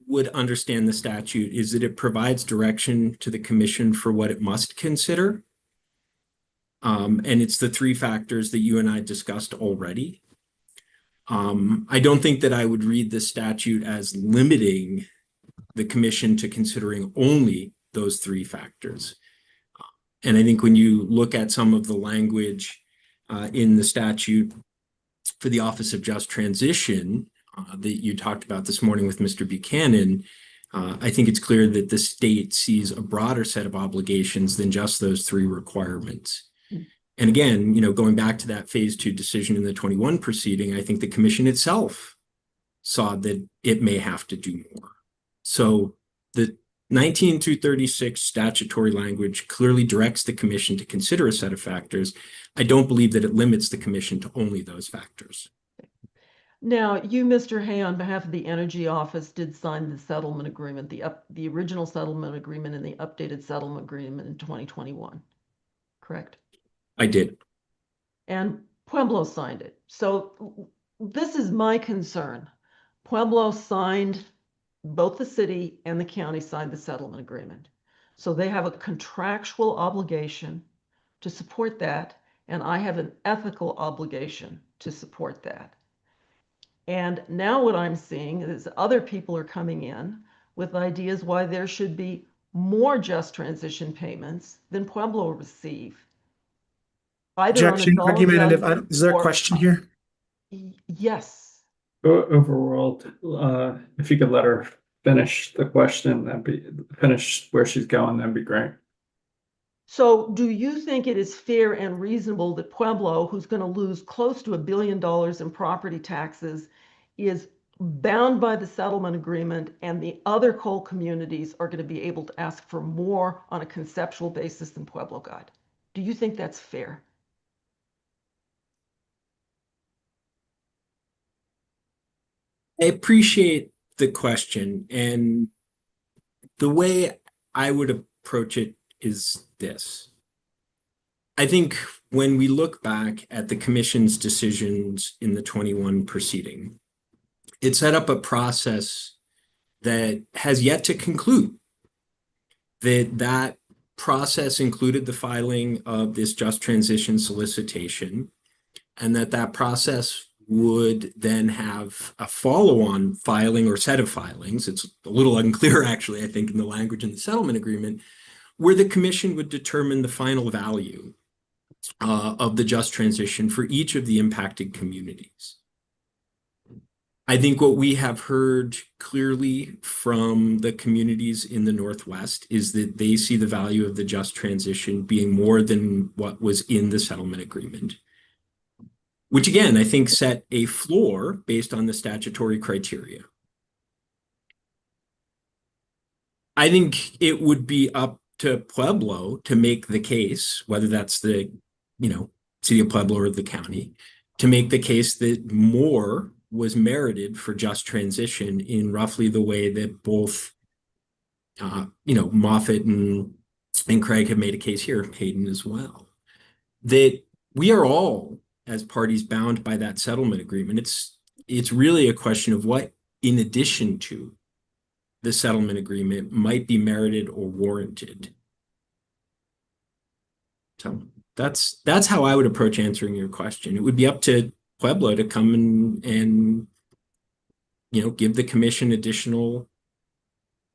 would understand the statute is that it provides direction to the commission for what it must consider And it's the three factors that you and I discussed already. I don't think that I would read the statute as limiting the commission to considering only those three factors. And I think when you look at some of the language in the statute for the Office of Just Transition that you talked about this morning with Mr. Buchanan, I think it's clear that the state sees a broader set of obligations than just those three requirements. And again, going back to that phase 2 decision in the 21 proceeding, I think the commission itself saw that it may have to do more. So the 19-36 statutory language clearly directs the commission to consider a set of factors. I don't believe that it limits the commission to only those factors. Now, you, Mr. Haye, on behalf of the Energy Office, did sign the settlement agreement, the original settlement agreement and the updated settlement agreement in 2021, correct? I did. And Pueblo signed it. So this is my concern. Pueblo signed, both the city and the county signed the settlement agreement. So they have a contractual obligation to support that, and I have an ethical obligation to support that. And now what I'm seeing is other people are coming in with ideas why there should be more just transition payments than Pueblo receive. Objection, argumentative. Is there a question here? Yes. Overruled. If you could let her finish the question, finish where she's going, that'd be great. So do you think it is fair and reasonable that Pueblo, who's going to lose close to $1 billion in property taxes, is bound by the settlement agreement, and the other coal communities are going to be able to ask for more on a conceptual basis than Pueblo got? Do you think that's fair? I appreciate the question, and the way I would approach it is this. I think when we look back at the commission's decisions in the 21 proceeding, it set up a process that has yet to conclude. That process included the filing of this just transition solicitation, and that process would then have a follow-on filing or set of filings. It's a little unclear, actually, I think, in the language in the settlement agreement, where the commission would determine the final value of the just transition for each of the impacted communities. I think what we have heard clearly from the communities in the Northwest is that they see the value of the just transition being more than what was in the settlement agreement, which again, I think set a floor based on the statutory criteria. I think it would be up to Pueblo to make the case, whether that's the, city of Pueblo or the county, to make the case that more was merited for just transition in roughly the way that both, Moffitt and Craig have made a case here, Hayden as well, that we are all, as parties, bound by that settlement agreement. It's really a question of what, in addition to the settlement agreement, might be merited or warranted. So that's how I would approach answering your question. It would be up to Pueblo to come and give the commission additional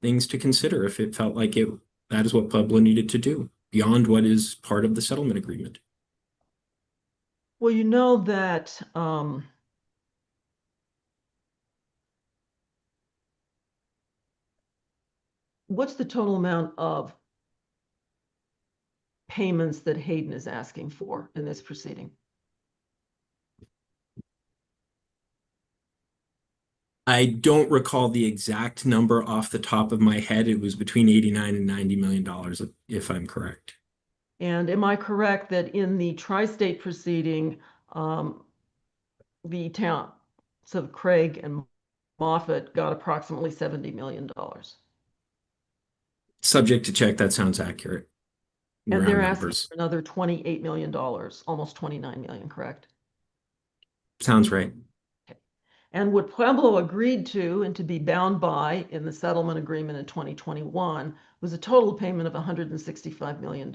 things to consider if it felt like that is what Pueblo needed to do beyond what is part of the settlement agreement. Well, you know that what's the total amount of payments that Hayden is asking for in this proceeding? I don't recall the exact number off the top of my head. It was between $89 and $90 million, if I'm correct. And am I correct that in the tri-state proceeding, the town, so Craig and Moffitt got approximately $70 million? Subject to check, that sounds accurate. And they're asking for another $28 million, almost $29 million, correct? Sounds right. Okay. And what Pueblo agreed to and to be bound by in the settlement agreement in 2021 was a total payment of $165 million.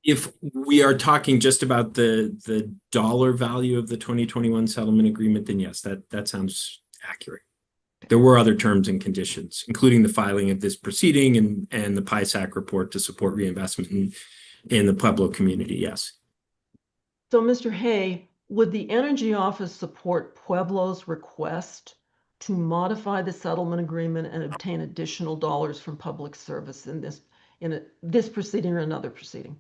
If we are talking just about the dollar value of the 2021 settlement agreement, then yes, that sounds accurate. There were other terms and conditions, including the filing of this proceeding and the PISAC report to support reinvestment in the Pueblo community, yes. So, Mr. Haye, would the Energy Office support Pueblo's request to modify the settlement agreement and obtain additional dollars from public service in this proceeding or another proceeding?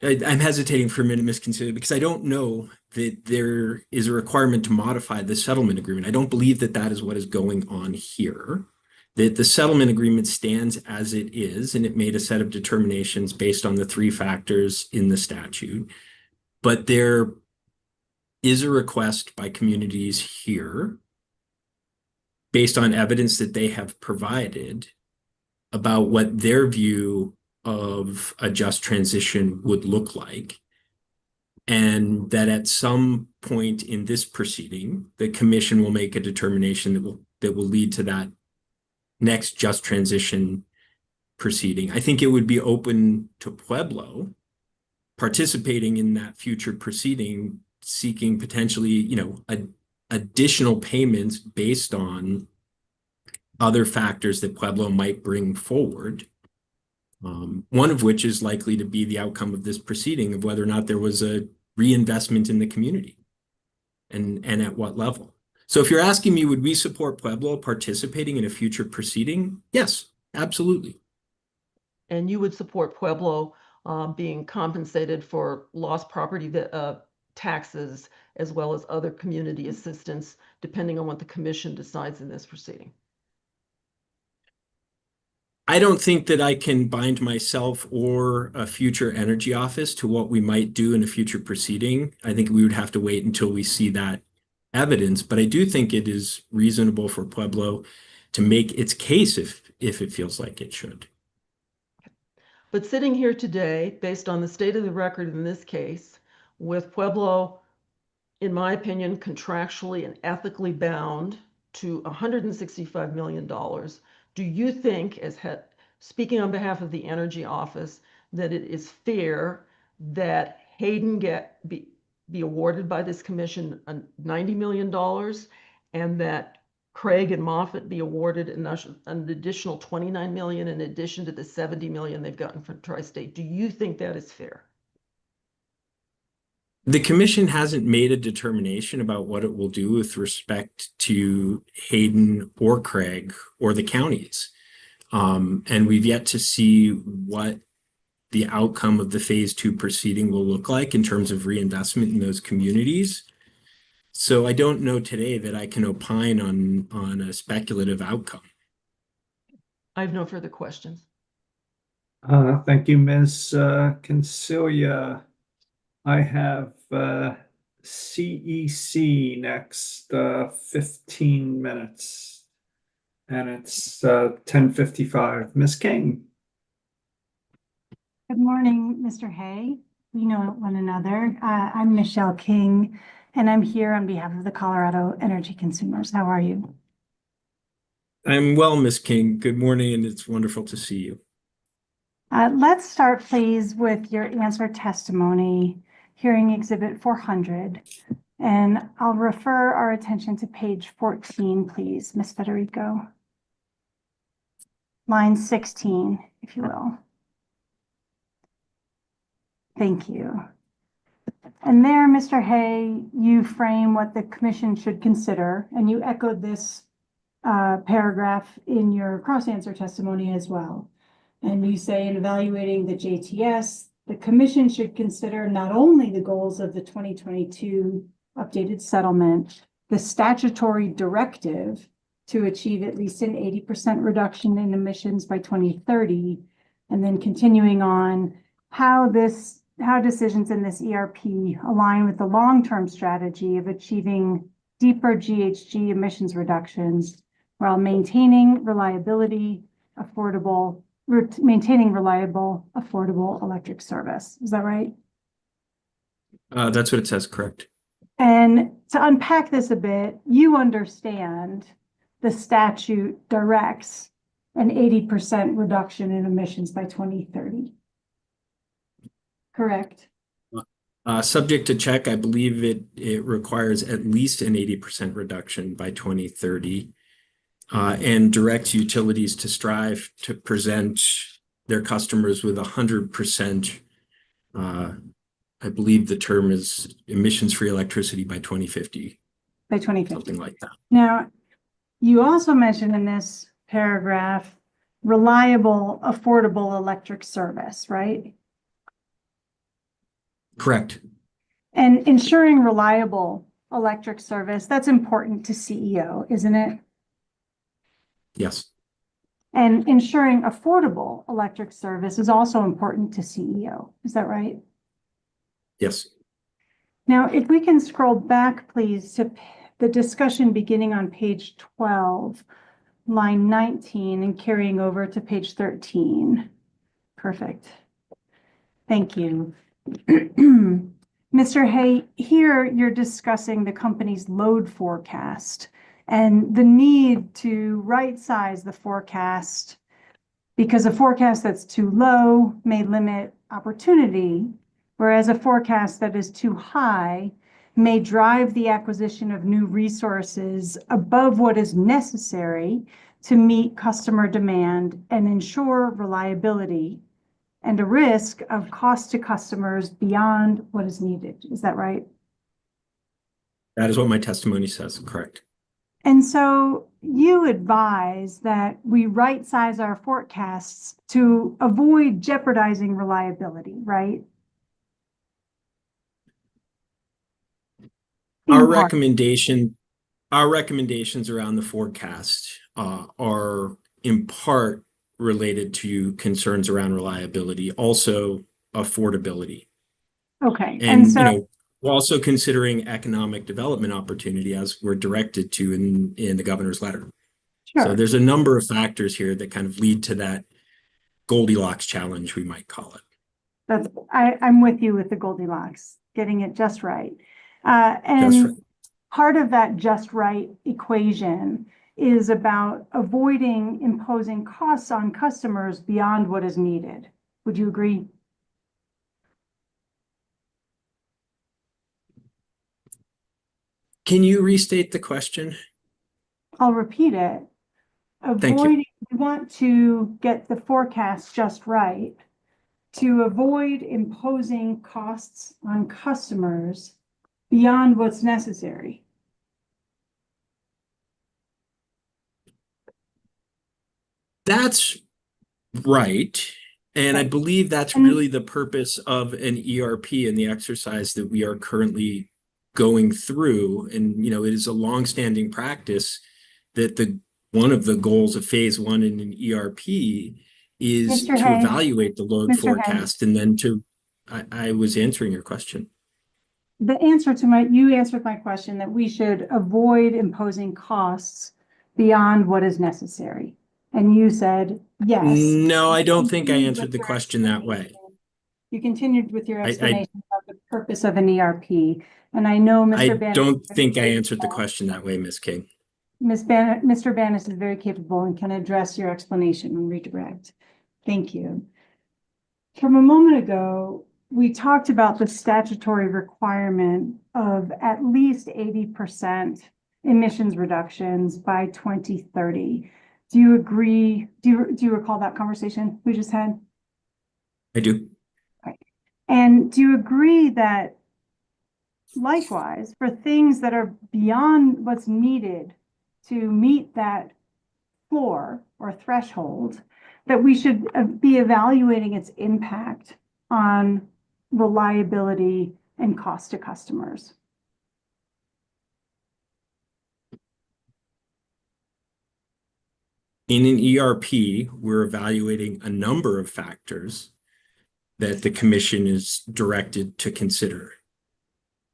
I'm hesitating for a minute, Ms. Consider, because I don't know that there is a requirement to modify the settlement agreement. I don't believe that that is what is going on here. That the settlement agreement stands as it is, and it made a set of determinations based on the 3 factors in the statute. But there is a request by communities here, based on evidence that they have provided, about what their view of a just transition would look like. And that at some point in this proceeding, the commission will make a determination that will lead to that next just transition proceeding. I think it would be open to Pueblo participating in that future proceeding, seeking potentially, additional payments based on other factors that Pueblo might bring forward. One of which is likely to be the outcome of this proceeding of whether or not there was a reinvestment in the community and at what level. So if you're asking me, would we support Pueblo participating in a future proceeding? Yes, absolutely. And you would support Pueblo being compensated for lost property taxes as well as other community assistance, depending on what the commission decides in this proceeding? I don't think that I can bind myself or a future energy office to what we might do in a future proceeding. I think we would have to wait until we see that evidence, but I do think it is reasonable for Pueblo to make its case if it feels like it should. But sitting here today, based on the state of the record in this case, with Pueblo, in my opinion, contractually and ethically bound to $165 million, do you think, speaking on behalf of the Energy Office, that it is fair that Hayden be awarded by this commission $90 million and that Craig and Moffett be awarded an additional $29 million in addition to the $70 million they've gotten from Tri-State? Do you think that is fair? The commission hasn't made a determination about what it will do with respect to Hayden or Craig or the counties. And we've yet to see what the outcome of the phase 2 proceeding will look like in terms of reinvestment in those communities. So I don't know today that I can opine on a speculative outcome. I have no further questions. Thank you, Ms. Consilia. I have CEC next, 15 minutes, and it's 10:55. Ms. King. Good morning, Mr. Haye. We know one another. I'm Michelle King, and I'm here on behalf of the Colorado Energy Consumers. How are you? I'm well, Ms. King. Good morning, and it's wonderful to see you. Let's start, please, with your answer testimony, hearing exhibit 400. And I'll refer our attention to page 14, please, Ms. Federico. Line 16, if you will. Thank you. And there, Mr. Haye, you frame what the commission should consider, and you echoed this paragraph in your cross-answer testimony as well. And you say, in evaluating the JTS, the commission should consider not only the goals of the 2022 updated settlement, the statutory directive to achieve at least an 80% reduction in emissions by 2030, and then continuing on how decisions in this ERP align with the long-term strategy of achieving deeper GHG emissions reductions while maintaining reliable, affordable electric service. Is that right? That's what it says, correct? And to unpack this a bit, you understand the statute directs an 80% reduction in emissions by 2030. Correct? Subject to check, I believe it requires at least an 80% reduction by 2030, and directs utilities to strive to present their customers with 100%, I believe the term is emissions-free electricity by 2050. By 2050. Something like that. Now, you also mentioned in this paragraph, reliable, affordable electric service, right? Correct. And ensuring reliable electric service, that's important to CEO, isn't it? Yes. And ensuring affordable electric service is also important to CEO. Is that right? Yes. Now, if we can scroll back, please, to the discussion beginning on page 12, line 19, and carrying over to page 13. Perfect. Thank you. Mr. Haye, here you're discussing the company's load forecast and the need to right-size the forecast because a forecast that's too low may limit opportunity, whereas a forecast that is too high may drive the acquisition of new resources above what is necessary to meet customer demand and ensure reliability, and a risk of cost to customers beyond what is needed. Is that right? That is what my testimony says, correct. And so you advise that we right-size our forecasts to avoid jeopardizing reliability, right? Our recommendations around the forecast are in part related to concerns around reliability, also affordability. Okay. And so, you know, we're also considering economic development opportunity as we're directed to in the governor's letter. Sure. So there's a number of factors here that kind of lead to that Goldilocks challenge, we might call it. I'm with you with the Goldilocks, getting it just right. And Just right. Part of that just right equation is about avoiding imposing costs on customers beyond what is needed. Would you agree? Can you restate the question? I'll repeat it. Thank you. We want to get the forecast just right to avoid imposing costs on customers beyond what's necessary. That's right. And I believe that's really the purpose of an ERP and the exercise that we are currently going through. And, you know, it is a longstanding practice that one of the goals of phase one in an ERP is Mr. to Haye. evaluate the load Mr. forecast and then I was answering your question. The answer to you answered my question that we should avoid imposing costs beyond what is necessary. And you said, yes. No, I don't think I answered the question that way. You continued with your explanation of the purpose of an ERP. And I know Mr. I don't think I answered the question that way, Ms. King. Mr. Banis is very capable and can address your explanation and redirect. Thank you. From a moment ago, we talked about the statutory requirement of at least 80% emissions reductions by 2030. Do you agree? Do you recall that conversation we just had? I do. Right. And do you agree that likewise, for things that are beyond what's needed to meet that floor or threshold, that we should be evaluating its impact on reliability and cost to customers? In an ERP, we're evaluating a number of factors that the commission is directed to consider.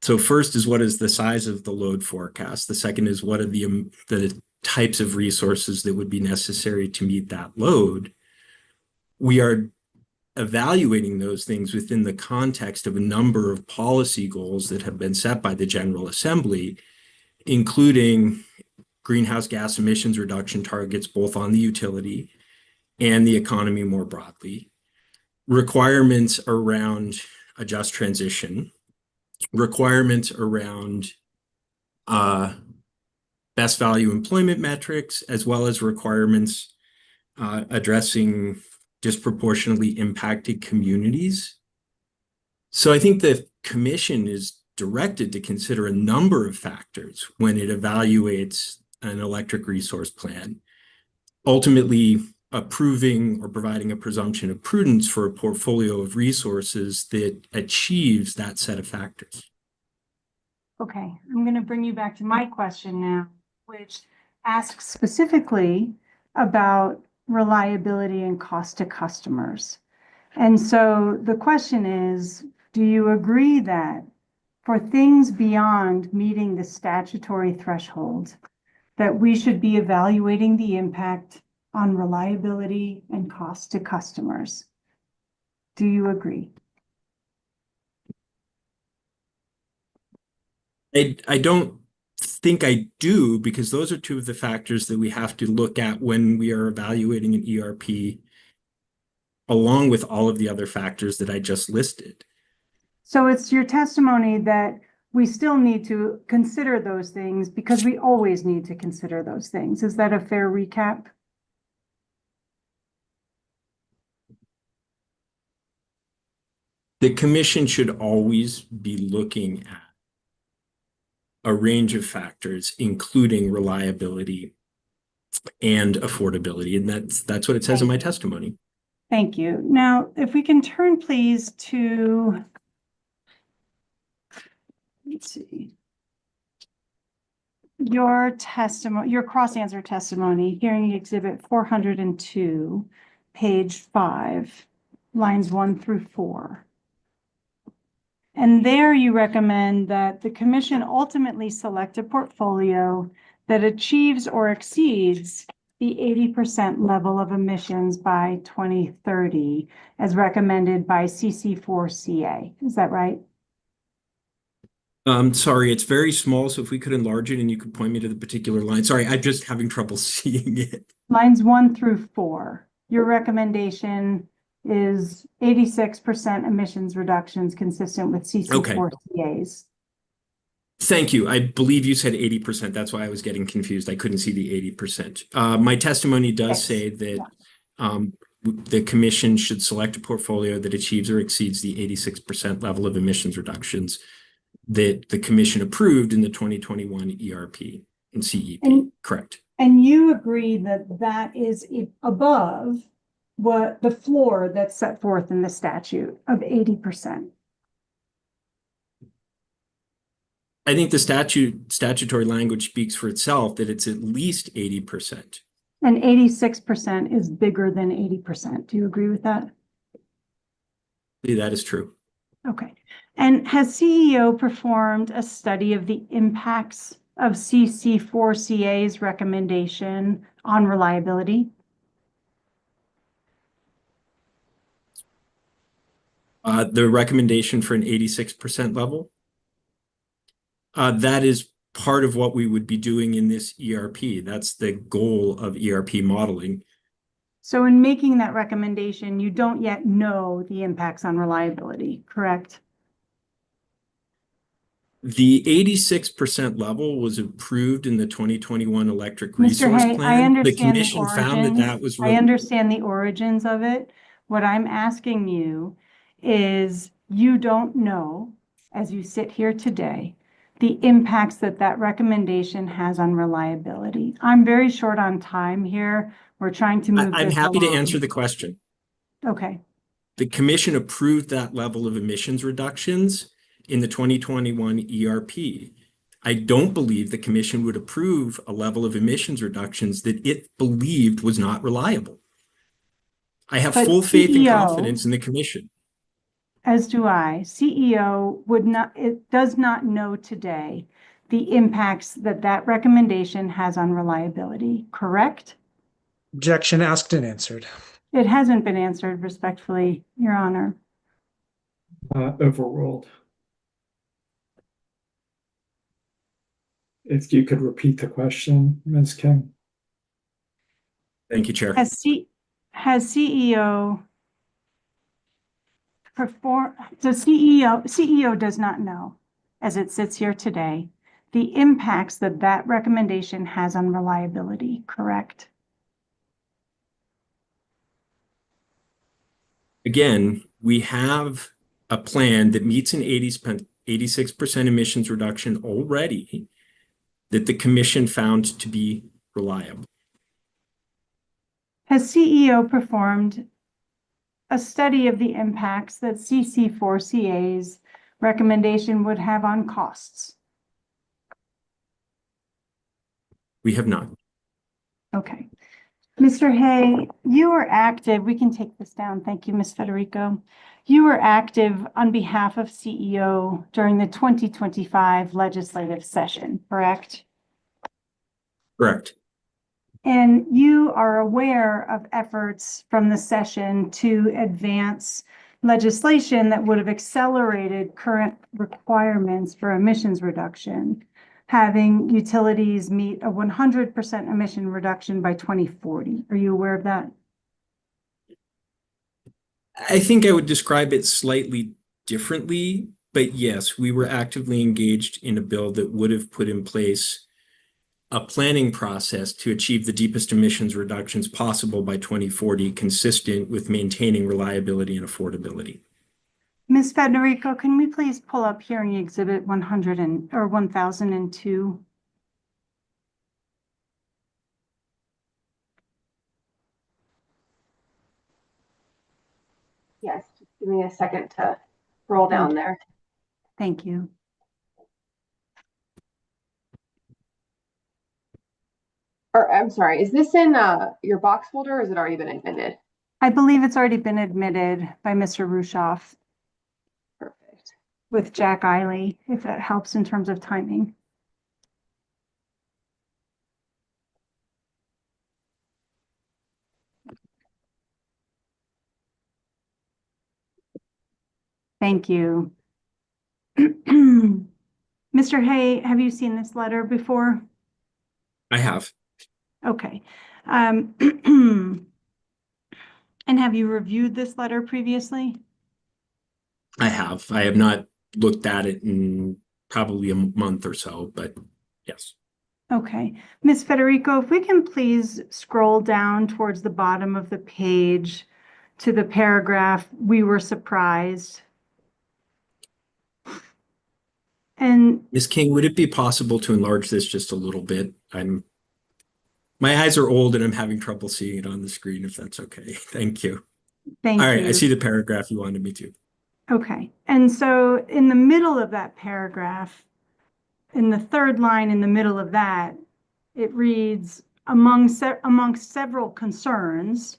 So first is what is the size of the load forecast? The second is what are the types of resources that would be necessary to meet that load? We are evaluating those things within the context of a number of policy goals that have been set by the General Assembly, including greenhouse gas emissions reduction targets, both on the utility and the economy more broadly, requirements around a just transition, requirements around best value employment metrics, as well as requirements addressing disproportionately impacted communities. So I think the commission is directed to consider a number of factors when it evaluates an electric resource plan, ultimately approving or providing a presumption of prudence for a portfolio of resources that achieves that set of factors. Okay, I'm going to bring you back to my question now, which asks specifically about reliability and cost to customers. And so the question is, do you agree that for things beyond meeting the statutory threshold, that we should be evaluating the impact on reliability and cost to customers? Do you agree? I don't think I do, because those are two of the factors that we have to look at when we are evaluating an ERP, along with all of the other factors that I just listed. So it's your testimony that we still need to consider those things because we always need to consider those things. Is that a fair recap? The commission should always be looking at a range of factors, including reliability and affordability. And that's what it says in my testimony. Thank you. Now, if we can turn please to, let's see, your testimony, your cross-answer testimony, hearing exhibit 402, page 5, lines 1 through 4. And there you recommend that the commission ultimately select a portfolio that achieves or exceeds the 80% level of emissions by 2030, as recommended by CC4CA. Is that right? Sorry, it's very small. So if we could enlarge it and you could point me to the particular line. Sorry, I'm just having trouble seeing it. Lines 1 through 4. Your recommendation is 86% emissions reductions consistent with CC4CA's. Thank you. I believe you said 80%. That's why I was getting confused. I couldn't see the 80%. My testimony does say that the commission should select a portfolio that achieves or exceeds the 86% level of emissions reductions that the commission approved in the 2021 ERP and CEP. Correct. And you agree that that is above what the floor that's set forth in the statute of 80%. I think the statutory language speaks for itself, that it's at least 80%. And 86% is bigger than 80%. Do you agree with that? That is true. Okay. And has CEO performed a study of the impacts of CC4CA's recommendation on reliability? The recommendation for an 86% level? That is part of what we would be doing in this ERP. That's the goal of ERP modeling. So in making that recommendation, you don't yet know the impacts on reliability, correct? The 86% level was approved in the 2021 electric resource Mr. Haye, plan. I understand the commission found that was I understand the origins of it. What I'm asking you is you don't know, as you sit here today, the impacts that that recommendation has on reliability. I'm very short on time here. We're trying to move I'm this happy to along. answer the question. Okay. The commission approved that level of emissions reductions in the 2021 ERP. I don't believe the commission would approve a level of emissions reductions that it believed was not reliable. I have full faith and confidence in the commission. As do I. CEO does not know today the impacts that that recommendation has on reliability, correct? Objection asked and answered. It hasn't been answered respectfully, Your Honor. Overruled. If you could repeat the question, Ms. King. Thank you, Chair. Has CEO the CEO does not know, as it sits here today, the impacts that that recommendation has on reliability, correct? Again, we have a plan that meets an 86% emissions reduction already that the commission found to be reliable. Has CEO performed a study of the impacts that CC4CA's recommendation would have on costs? We have not. Okay. Mr. Haye, you were active. We can take this down. Thank you, Ms. Federico. You were active on behalf of CEO during the 2025 legislative session, correct? Correct. And you are aware of efforts from the session to advance legislation that would have accelerated current requirements for emissions reduction, having utilities meet a 100% emission reduction by 2040. Are you aware of that? I think I would describe it slightly differently, but yes, we were actively engaged in a bill that would have put in place a planning process to achieve the deepest emissions reductions possible by 2040, consistent with maintaining reliability and affordability. Ms. Federico, can we please pull up hearing exhibit 1002? Yes, just give me a second to roll down there. Thank you. Or I'm sorry, is this in your box folder or has it already been admitted? I believe it's already been admitted by Mr. Rushoff. Perfect. With Jack Eiley, if that helps in terms of timing. Thank you. Mr. Haye, have you seen this letter before? I have. Okay. And have you reviewed this letter previously? I have. I have not looked at it in probably a month or so, but yes. Okay. Ms. Federico, if we can please scroll down towards the bottom of the page to the paragraph, "We were surprised." And Ms. King, would it be possible to enlarge this just a little bit? My eyes are old and I'm having trouble seeing it on the screen, if that's okay. Thank you. thank All right, you. I see the paragraph you wanted me to. Okay. And so in the middle of that paragraph, in the third line in the middle of that, it reads, amongst several concerns.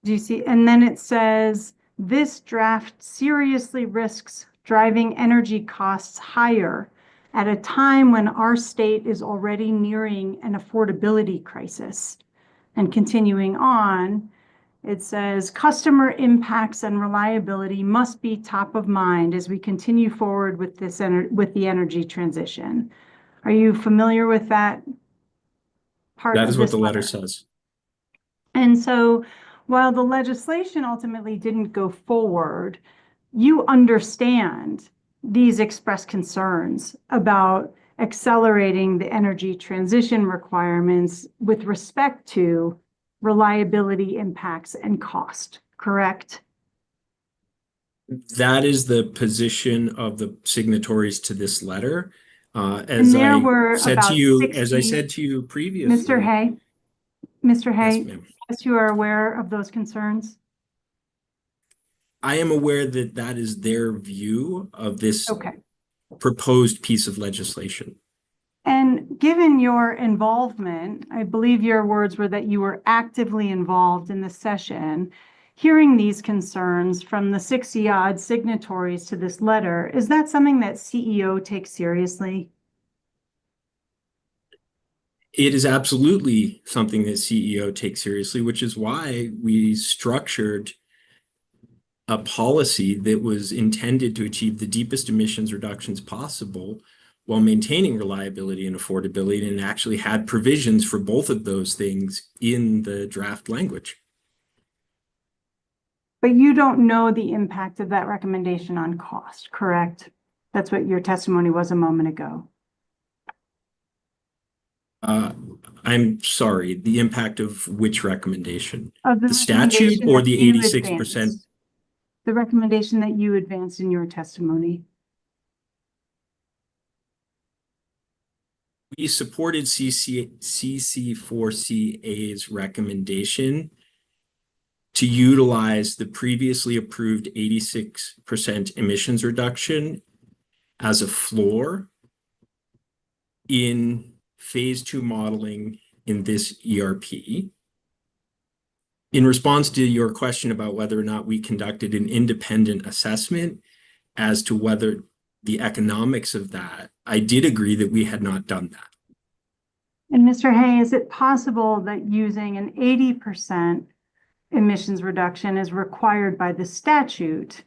Do you see? And then it says, this draft seriously risks driving energy costs higher at a time when our state is already nearing an affordability crisis. And continuing on, it says, customer impacts and reliability must be top of mind as we continue forward with the energy transition. Are you familiar with that part of That is what this the letter letter? says. And so while the legislation ultimately didn't go forward, you understand these expressed concerns about accelerating the energy transition requirements with respect to reliability impacts and cost, correct? That is the position of the signatories to this letter. And there were As I about said to you previously. Mr. Haye, Yes, ma'am. yes, you are aware of those concerns? I am aware that that is their view of this Okay. proposed piece of legislation. And given your involvement, I believe your words were that you were actively involved in the session, hearing these concerns from the 60-odd signatories to this letter, is that something that CEO takes seriously? It is absolutely something that CEO takes seriously, which is why we structured a policy that was intended to achieve the deepest emissions reductions possible while maintaining reliability and affordability, and actually had provisions for both of those things in the draft language. But you don't know the impact of that recommendation on cost, correct? That's what your testimony was a moment ago. I'm sorry, the impact of which recommendation? Of The statute or the 86%? advanced. The recommendation that you advanced in your testimony. We supported CC4CA's recommendation to utilize the previously approved 86% emissions reduction as a floor in phase 2 modeling in this ERP. In response to your question about whether or not we conducted an independent assessment as to whether the economics of that, I did agree that we had not done that. And Mr. Haye, is it possible that using an 80% emissions reduction is required by the statute,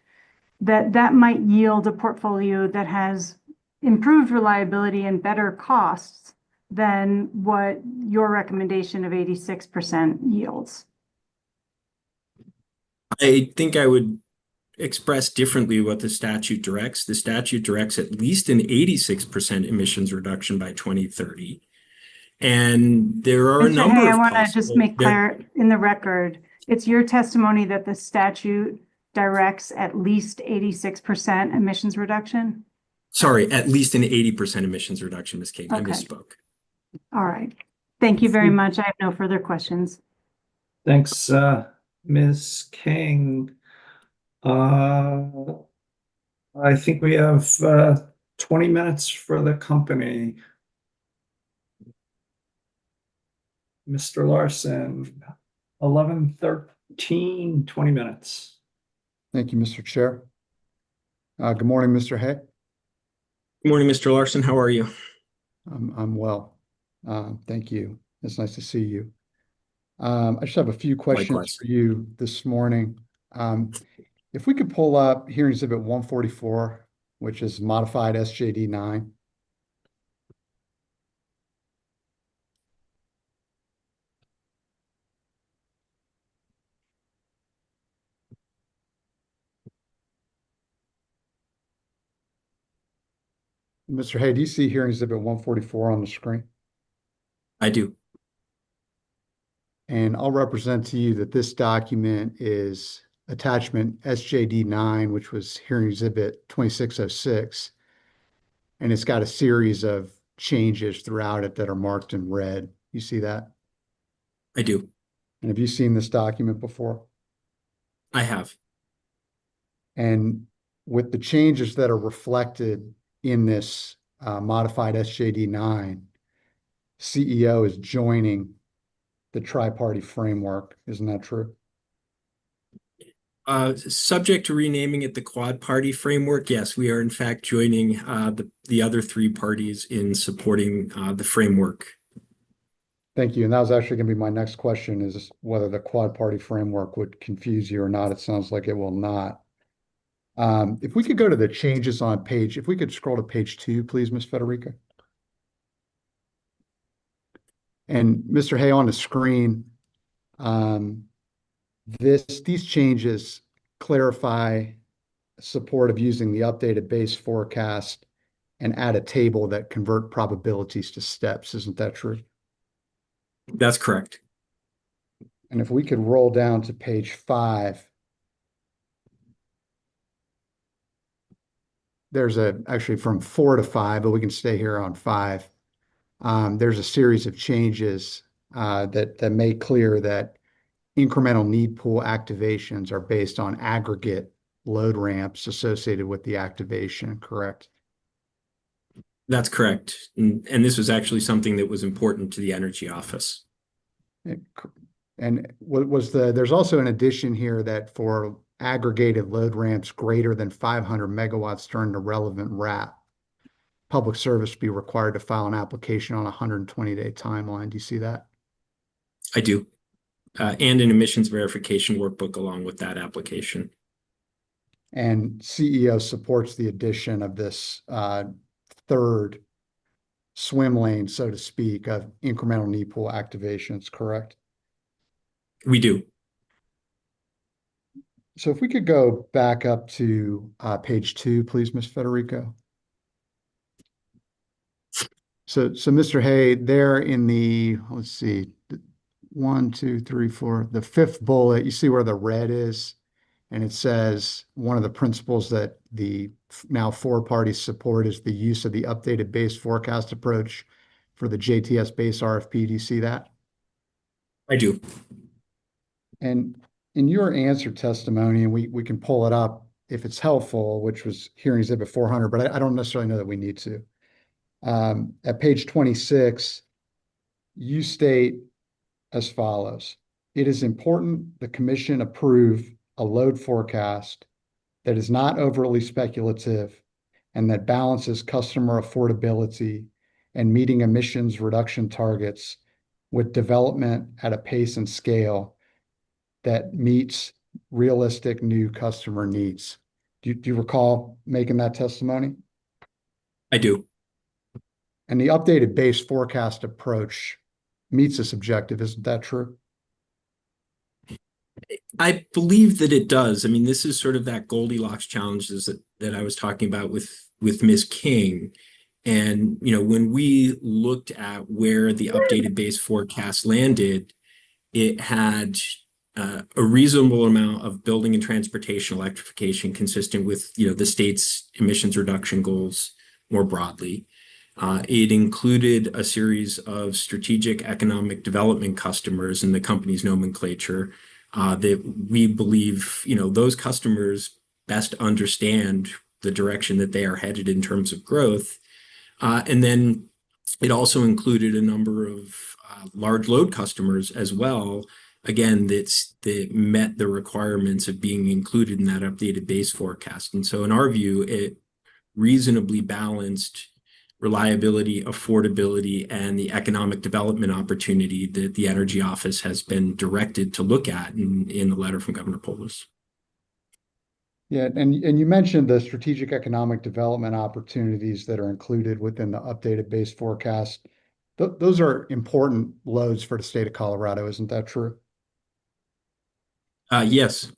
that might yield a portfolio that has improved reliability and better costs than what your recommendation of 86% yields? I think I would express differently what the statute directs. The statute directs at least an 86% emissions reduction by 2030. And there are a Mr. number Haye, of I want to possible- just make clear in the record, it's your testimony that the statute directs at least 86% emissions reduction? Sorry, at least an 80% emissions reduction, Ms. King. I Okay. misspoke. All right. Thank you very much. I have no further questions. Thanks, Ms. King. I think we have 20 minutes for the company. Mr. Larson, 11:13, 20 minutes. Thank you, Mr. Chair. Good morning, Mr. Haye. Good morning, Mr. Larson. How are you? I'm well. Thank you. It's nice to see you. I just have a few questions Likewise. for you this morning. If we could pull up hearing exhibit 144, which is modified SJD 9. Mr. Haye, do you see hearing exhibit 144 on the screen? I do. And I'll represent to you that this document is attachment SJD 9, which was hearing exhibit 2606. And it's got a series of changes throughout it that are marked in red. You see that? I do. And have you seen this document before? I have. And with the changes that are reflected in this modified SJD 9, CEO is joining the tri-party framework. Isn't that true? Subject to renaming it the quad party framework, yes, we are in fact joining the other three parties in supporting the framework. Thank you. And that was actually going to be my next question, is whether the quad party framework would confuse you or not. It sounds like it will not. If we could go to the changes on page, if we could scroll to page 2, please, Ms. Federica. And Mr. Haye, on the screen, these changes clarify support of using the updated base forecast and add a table that convert probabilities to steps. Isn't that true? That's correct. And if we could roll down to page 5, there's actually from 4 to 5, but we can stay here on 5. There's a series of changes that make clear that incremental need pool activations are based on aggregate load ramps associated with the activation, correct? That's correct. And this was actually something that was important to the Energy Office. And there's also an addition here that for aggregated load ramps greater than 500 megawatts turned to relevant RAP, public service be required to file an application on a 120-day timeline. Do you see that? I do. And an emissions verification workbook along with that application. And CEO supports the addition of this third swim lane, so to speak, of incremental knee pool activations, correct? We do. So if we could go back up to page 2, please, Ms. Federico. So Mr. Haye, there in the, let's see, 1, 2, 3, 4, the fifth bullet, you see where the red is, and it says one of the principles that the now 4 parties support is the use of the updated base forecast approach for the JTS base RFP. Do you see that? I do. And in your answer testimony, and we can pull it up if it's helpful, which was hearing exhibit 400, but I don't necessarily know that we need to. At page 26, you state as follows: it is important the commission approve a load forecast that is not overly speculative and that balances customer affordability and meeting emissions reduction targets with development at a pace and scale that meets realistic new customer needs. Do you recall making that testimony? I do. And the updated base forecast approach meets this objective, isn't that true? I believe that it does. I mean, this is sort of that Goldilocks challenges that I was talking about with Ms. King. And, you know, when we looked at where the updated base forecast landed, it had a reasonable amount of building and transportation electrification consistent with, you know, the state's emissions reduction goals more broadly. It included a series of strategic economic development customers in the company's nomenclature that we believe, you know, those customers best understand the direction that they are headed in terms of growth. And then it also included a number of large load customers as well, again, that met the requirements of being included in that updated base forecast. And so in our view, it reasonably balanced reliability, affordability, and the economic development opportunity that the Energy Office has been directed to look at in the letter from Governor Polis. Yeah, and you mentioned the strategic economic development opportunities that are included within the updated base forecast. Those are important loads for the state of Colorado, isn't that true? Yes.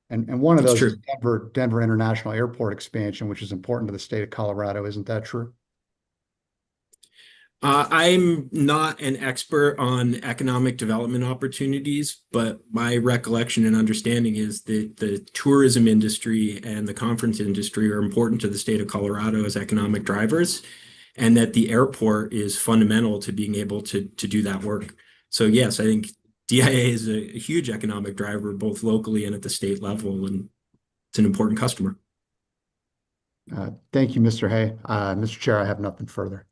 And one of That's those is true. Denver International Airport expansion, which is important to the state of Colorado, isn't that true? I'm not an expert on economic development opportunities, but my recollection and understanding is that the tourism industry and the conference industry are important to the state of Colorado as economic drivers, and that the airport is fundamental to being able to do that work. So yes, I think DIA is a huge economic driver, both locally and at the state level, and it's an important customer. Thank you, Mr. Haye. Mr. Chair, I have nothing further.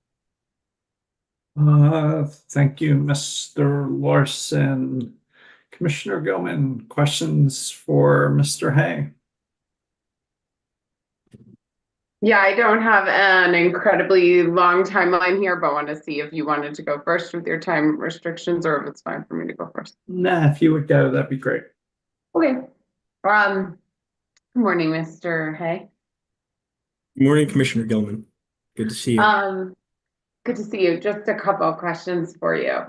Thank you, Mr. Larson. Commissioner Gilman, questions for Mr. Haye? Yeah, I don't have an incredibly long timeline here, but want to see if you wanted to go first with your time restrictions or if it's fine for me to go first. Nah, if you would go, that'd be great. Okay. Good morning, Mr. Haye. Good morning, Commissioner Gilman. Good to see you. Good to see you. Just a couple of questions for you.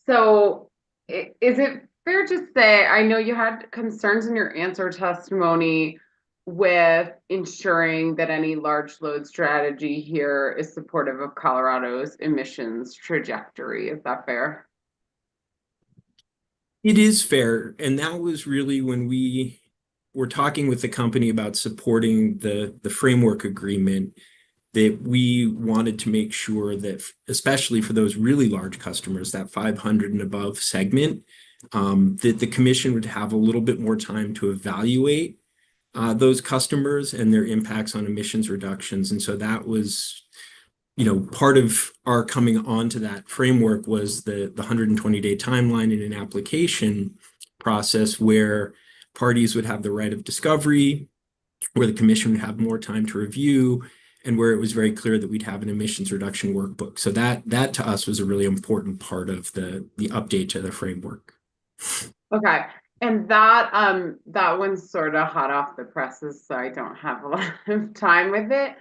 So is it fair to say, I know you had concerns in your answer testimony with ensuring that any large load strategy here is supportive of Colorado's emissions trajectory. Is that fair? It is fair. And that was really when we were talking with the company about supporting the framework agreement, that we wanted to make sure that, especially for those really large customers, that 500 and above segment, that the commission would have a little bit more time to evaluate those customers and their impacts on emissions reductions. And so that was, you know, part of our coming onto that framework was the 120-day timeline in an application process where parties would have the right of discovery, where the commission would have more time to review, and where it was very clear that we'd have an emissions reduction workbook. So that to us was a really important part of the update to the framework. Okay. And that one's sort of hot off the presses, so I don't have a lot of time with it.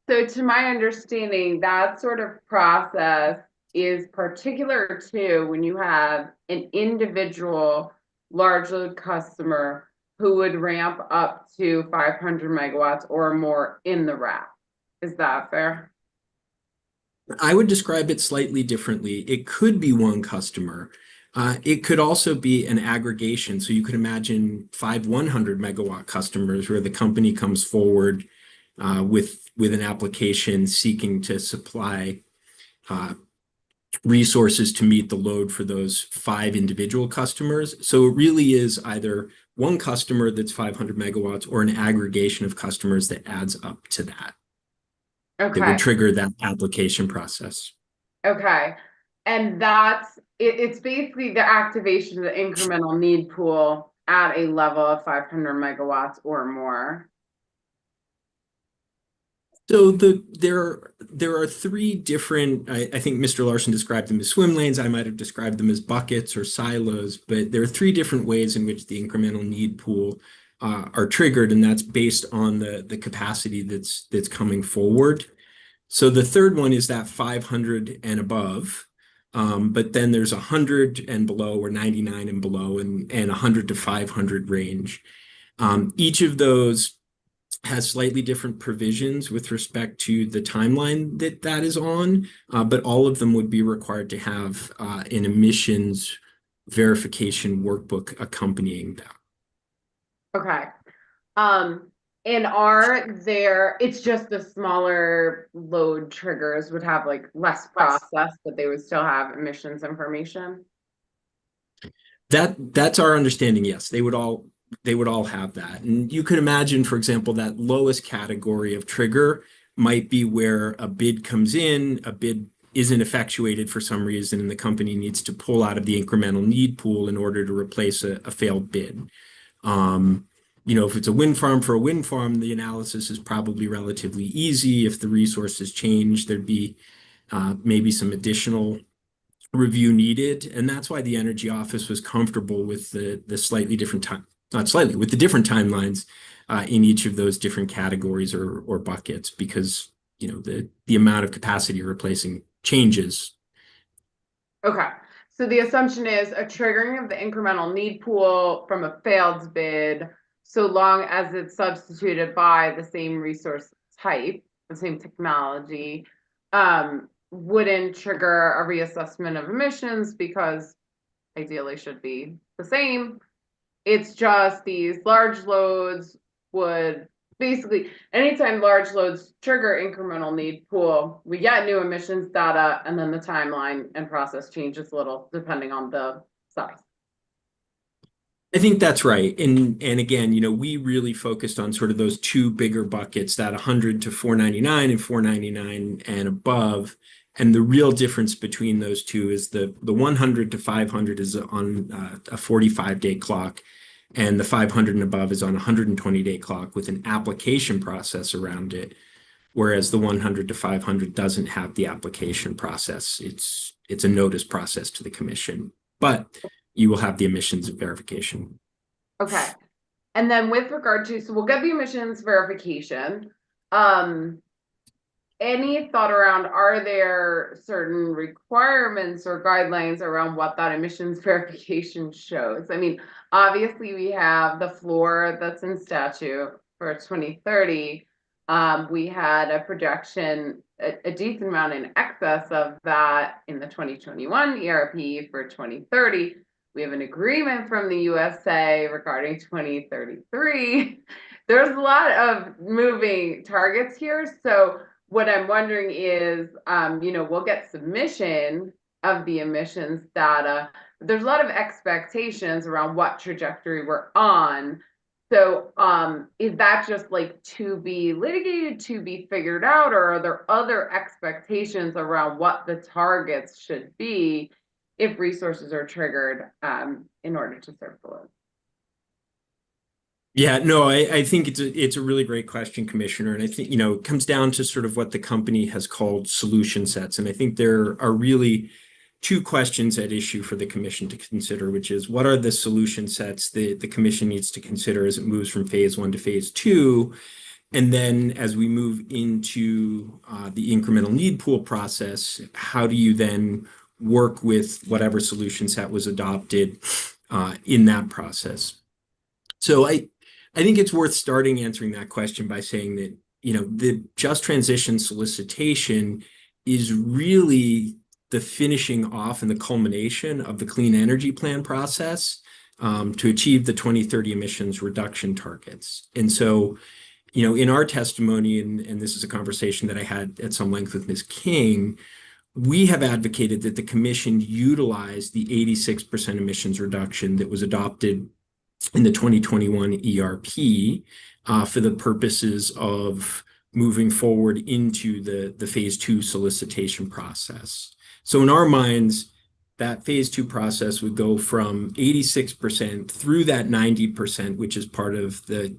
So to my understanding, that sort of process is particular to when you have an individual large load customer who would ramp up to 500 megawatts or more in the wrap. Is that fair? I would describe it slightly differently. It could be one customer. It could also be an aggregation. So you could imagine 5 100 megawatt customers where the company comes forward with an application seeking to supply resources to meet the load for those 5 individual customers. So it really is either one customer that's 500 megawatts or an aggregation of customers that adds up to that. Okay. That would trigger that application process. Okay. And that's it's basically the activation of the incremental need pool at a level of 500 megawatts or more. So there are 3 different, I think Mr. Larson described them as swim lanes. I might have described them as buckets or silos, but there are 3 different ways in which the incremental need pool are triggered, and that's based on the capacity that's coming forward. So the third one is that 500 and above, but then there's 100 and below, or 99 and below, and 100 to 500 range. Each of those has slightly different provisions with respect to the timeline that is on, but all of them would be required to have an emissions verification workbook accompanying them. Okay. And it's just the smaller load triggers would have like less process, but they would still have emissions information? That's our understanding, yes. They would all have that. And you could imagine, for example, that lowest category of trigger might be where a bid comes in, a bid isn't effectuated for some reason, and the company needs to pull out of the incremental need pool in order to replace a failed bid. If it's a wind farm for a wind farm, the analysis is probably relatively easy. If the resources change, there'd be maybe some additional review needed. And that's why the Energy Office was comfortable with the slightly different time, not slightly, with the different timelines in each of those different categories or buckets, because the amount of capacity you're replacing changes. Okay. So the assumption is a triggering of the incremental need pool from a failed bid, so long as it's substituted by the same resource type, the same technology, wouldn't trigger a reassessment of emissions because ideally should be the same. It's just these large loads would basically, anytime large loads trigger incremental need pool, we get new emissions data, and then the timeline and process changes a little depending on the size. I think that's right. And again, we really focused on sort of those 2 bigger buckets, that 100 to 499 and 499 and above. And the real difference between those 2 is the 100 to 500 is on a 45-day clock, and the 500 and above is on a 120-day clock with an application process around it, whereas the 100 to 500 doesn't have the application process. It's a notice process to the commission, but you will have the emissions verification. Okay. And then with regard to, so we'll get the emissions verification. Any thought around, are there certain requirements or guidelines around what that emissions verification shows? I mean, obviously we have the floor that's in statute for 2030. We had a projection, a decent amount in excess of that in the 2021 ERP for 2030. We have an agreement from the USA regarding 2033. There's a lot of moving targets here. So what I'm wondering is, we'll get submission of the emissions data. But there's a lot of expectations around what trajectory we're on. So is that just like to be litigated, to be figured out, or are there other expectations around what the targets should be if resources are triggered in order to serve the load? Yeah, no, I think it's a really great question, Commissioner. And I think, it comes down to sort of what the company has called solution sets. And I think there are really two questions at issue for the commission to consider, which is what are the solution sets that the commission needs to consider as it moves from phase 1 to phase 2? And then as we move into the incremental need pool process, how do you then work with whatever solution set was adopted in that process? So I think it's worth starting answering that question by saying that, the just transition solicitation is really the finishing off and the culmination of the clean energy plan process to achieve the 2030 emissions reduction targets. And so, in our testimony, and this is a conversation that I had at some length with Ms. King, we have advocated that the commission utilize the 86% emissions reduction that was adopted in the 2021 ERP for the purposes of moving forward into the phase 2 solicitation process. So in our minds, that phase 2 process would go from 86% through that 90%, which is part of the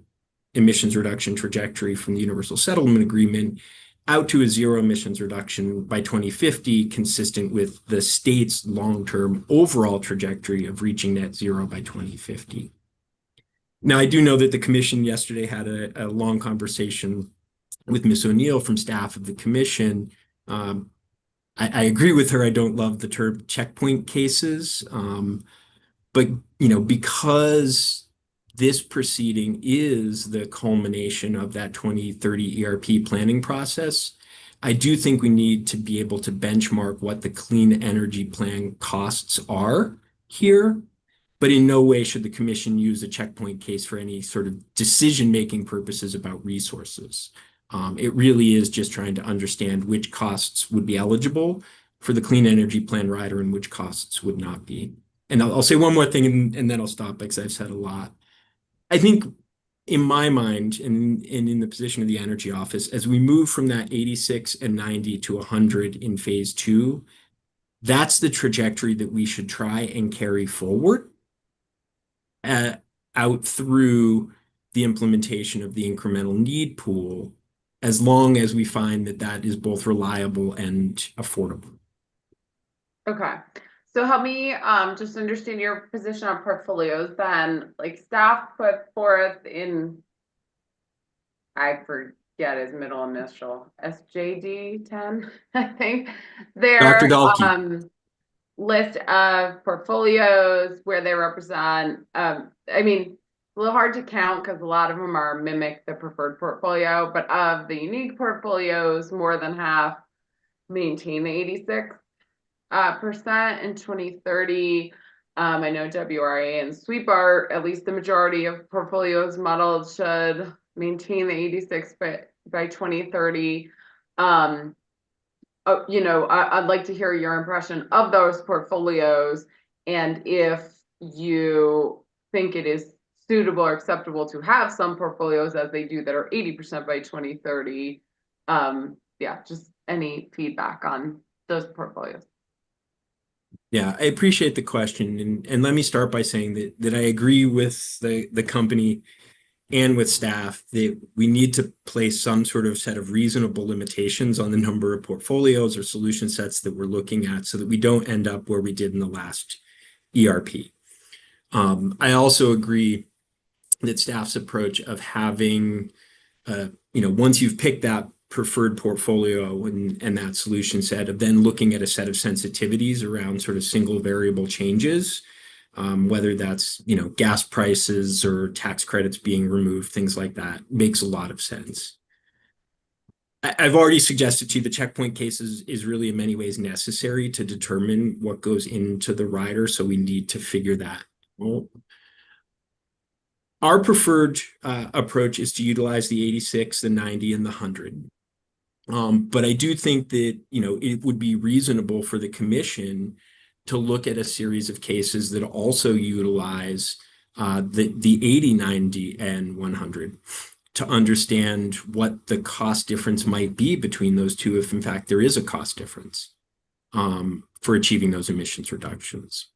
emissions reduction trajectory from the Universal Settlement Agreement, out to a zero emissions reduction by 2050, consistent with the state's long-term overall trajectory of reaching net zero by 2050. Now, I do know that the commission yesterday had a long conversation with Ms. O'Neill from staff of the commission. I agree with her. I don't love the term checkpoint cases, but because this proceeding is the culmination of that 2030 ERP planning process, I do think we need to be able to benchmark what the clean energy plan costs are here. But in no way should the commission use a checkpoint case for any sort of decision-making purposes about resources. It really is just trying to understand which costs would be eligible for the clean energy plan rider and which costs would not be. And I'll say one more thing and then I'll stop because I've said a lot. I think in my mind and in the position of the Energy Office, as we move from that 86 and 90 to 100 in phase 2, that's the trajectory that we should try and carry forward out through the implementation of the incremental need pool, as long as we find that that is both reliable and affordable. Okay. So help me just understand your position on portfolios then. Like staff put forth in, I forget his middle initial, SJD 10, I think. Their Dr. Dahlke. List of portfolios where they represent, I mean, a little hard to count because a lot of them are mimic the preferred portfolio, but of the unique portfolios, more than half maintain the 86% in 2030. I know WRA and SWEEP are at least the majority of portfolios modeled should maintain the 86 by 2030. I'd like to hear your impression of those portfolios and if you think it is suitable or acceptable to have some portfolios as they do that are 80% by 2030. Just any feedback on those portfolios. Yeah, I appreciate the question. And let me start by saying that I agree with the company and with staff that we need to place some sort of set of reasonable limitations on the number of portfolios or solution sets that we're looking at so that we don't end up where we did in the last ERP. I also agree that staff's approach of having, once you've picked that preferred portfolio and that solution set, of then looking at a set of sensitivities around sort of single variable changes, whether that's, gas prices or tax credits being removed, things like that, makes a lot of sense. I've already suggested to you the checkpoint case is really in many ways necessary to determine what goes into the rider, so we need to figure that out. Our preferred approach is to utilize the 86, the 90, and the 100. But I do think that, it would be reasonable for the commission to look at a series of cases that also utilize the 80, 90, and 100 to understand what the cost difference might be between those two, if in fact there is a cost difference for achieving those emissions reductions.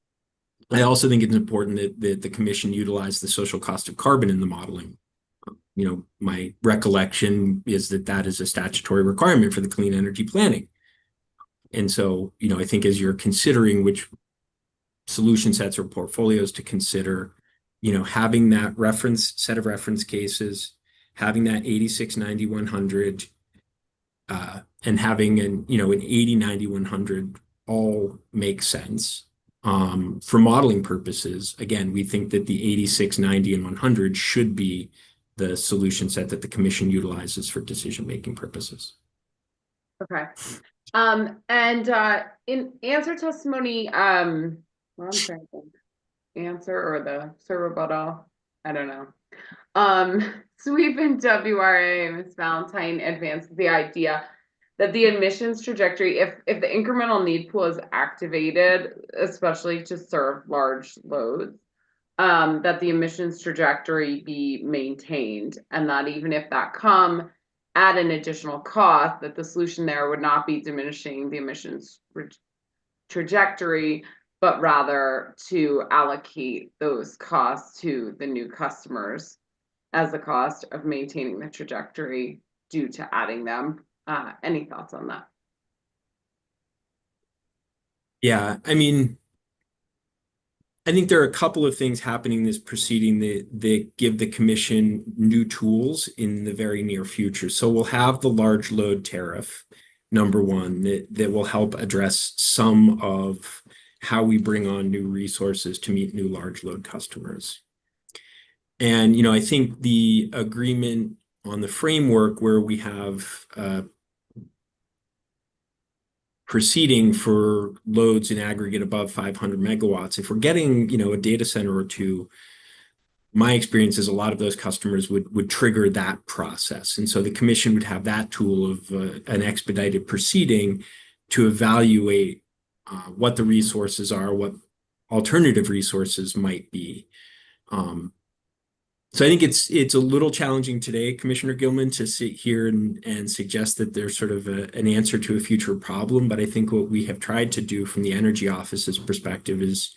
I also think it's important that the commission utilize the social cost of carbon in the modeling. My recollection is that is a statutory requirement for the clean energy planning. And so, I think as you're considering which solution sets or portfolios to consider, having that set of reference cases, having that 86, 90, 100, and having an 80, 90, 100 all make sense. For modeling purposes, again, we think that the 86, 90, and 100 should be the solution set that the commission utilizes for decision-making purposes. Okay. And in answer testimony, well, I'm trying to think. Answer or the rebuttal, I don't know. Sweep and WRA, Ms. Valentine advances the idea that the admissions trajectory, if the incremental need pool is activated, especially to serve large loads, that the emissions trajectory be maintained, and that even if that come at an additional cost, that the solution there would not be diminishing the emissions trajectory, but rather to allocate those costs to the new customers as the cost of maintaining the trajectory due to adding them. Any thoughts on that? Yeah, I mean, I think there are a couple of things happening in this proceeding that give the commission new tools in the very near future. So we'll have the large load tariff, number one, that will help address some of how we bring on new resources to meet new large load customers. And, I think the agreement on the framework where we have proceeding for loads in aggregate above 500 megawatts, if we're getting, a data center or two, my experience is a lot of those customers would trigger that process. And so the commission would have that tool of an expedited proceeding to evaluate what the resources are, what alternative resources might be. So I think it's a little challenging today, Commissioner Gilman, to sit here and suggest that there's sort of an answer to a future problem. But I think what we have tried to do from the Energy Office's perspective is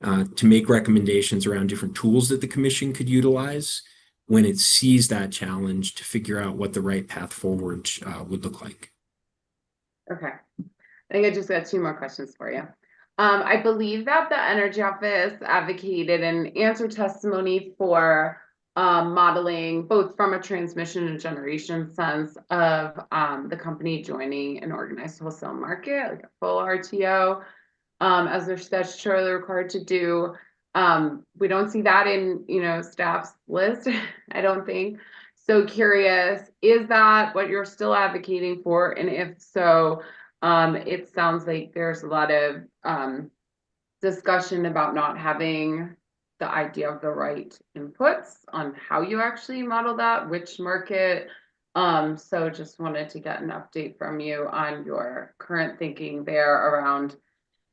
to make recommendations around different tools that the commission could utilize when it sees that challenge to figure out what the right path forward would look like. Okay. I think I just got two more questions for you. I believe that the Energy Office advocated an answer testimony for modeling both from a transmission and generation sense of the company joining an organized wholesale market, like a full RTO, as they're statutorily required to do. We don't see that in, staff's list, I don't think. So curious, is that what you're still advocating for? And if so, it sounds like there's a lot of discussion about not having the idea of the right inputs on how you actually model that, which market. So just wanted to get an update from you on your current thinking there around,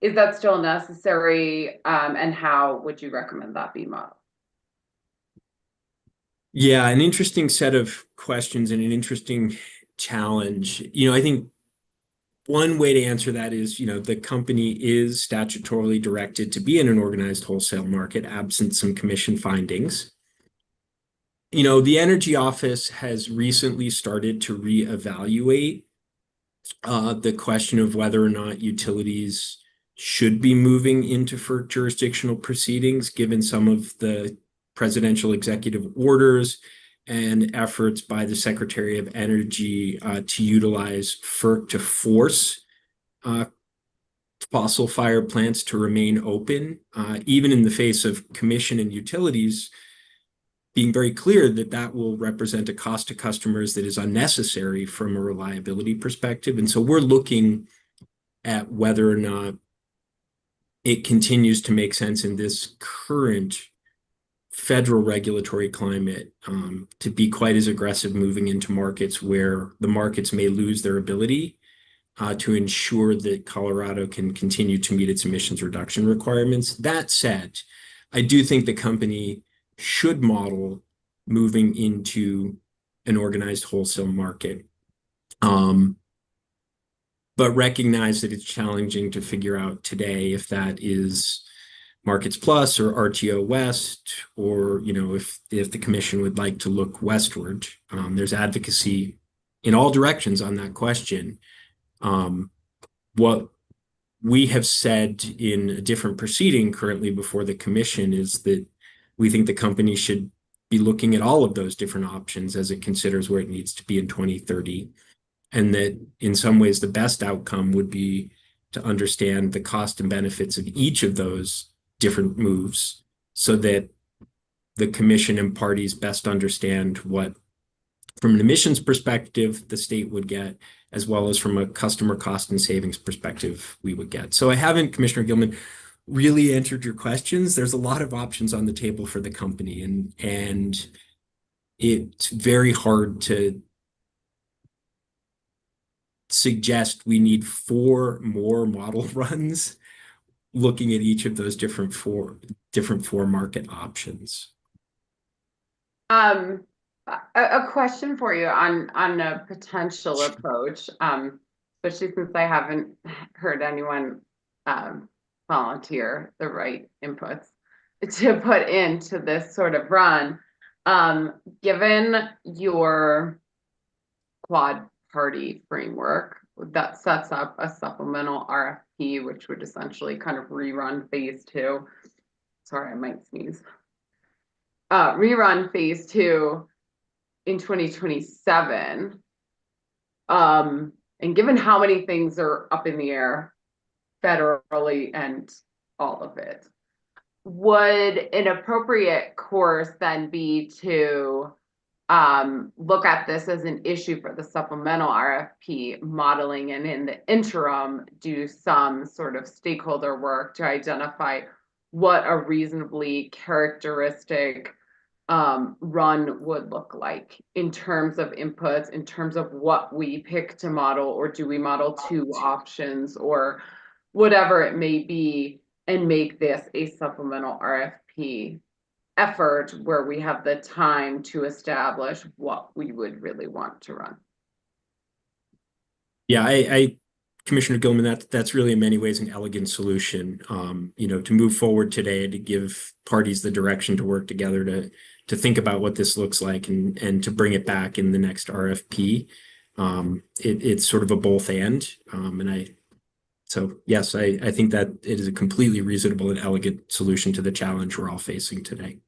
is that still necessary, and how would you recommend that be modeled? Yeah, an interesting set of questions and an interesting challenge. I think one way to answer that is, the company is statutorily directed to be in an organized wholesale market, absent some commission findings. The Energy Office has recently started to reevaluate the question of whether or not utilities should be moving into FERC jurisdictional proceedings, given some of the presidential executive orders and efforts by the Secretary of Energy to utilize FERC to force fossil fire plants to remain open, even in the face of commission and utilities being very clear that will represent a cost to customers that is unnecessary from a reliability perspective. And so we're looking at whether or not it continues to make sense in this current federal regulatory climate to be quite as aggressive moving into markets where the markets may lose their ability to ensure that Colorado can continue to meet its emissions reduction requirements. That said, I do think the company should model moving into an organized wholesale market, but recognize that it's challenging to figure out today if that is Markets Plus or RTO West, or, if the commission would like to look westward. There's advocacy in all directions on that question. What we have said in a different proceeding currently before the commission is that we think the company should be looking at all of those different options as it considers where it needs to be in 2030. And that in some ways, the best outcome would be to understand the cost and benefits of each of those different moves so that the commission and parties best understand what, from an emissions perspective, the state would get, as well as from a customer cost and savings perspective, we would get. So I haven't, Commissioner Gilman, really answered your questions. There's a lot of options on the table for the company, and it's very hard to suggest we need 4 more model runs looking at each of those different four market options. A question for you on a potential approach, especially since I haven't heard anyone volunteer the right inputs to put into this sort of run. Given your quad party framework that sets up a supplemental RFP, which would essentially kind of rerun phase 2. Sorry, I might sneeze. Rerun phase 2 in 2027. And given how many things are up in the air federally and all of it, would an appropriate course then be to look at this as an issue for the supplemental RFP modeling, and in the interim do some sort of stakeholder work to identify what a reasonably characteristic run would look like in terms of inputs, in terms of what we pick to model, or do we model 2 options or whatever it may be, and make this a supplemental RFP effort where we have the time to establish what we would really want to run. Yeah, I Commissioner Gilman, that's really in many ways an elegant solution, to move forward today, to give parties the direction to work together to think about what this looks like and to bring it back in the next RFP. It's sort of a both and so yes, I think that it is a completely reasonable and elegant solution to the challenge we're all facing today.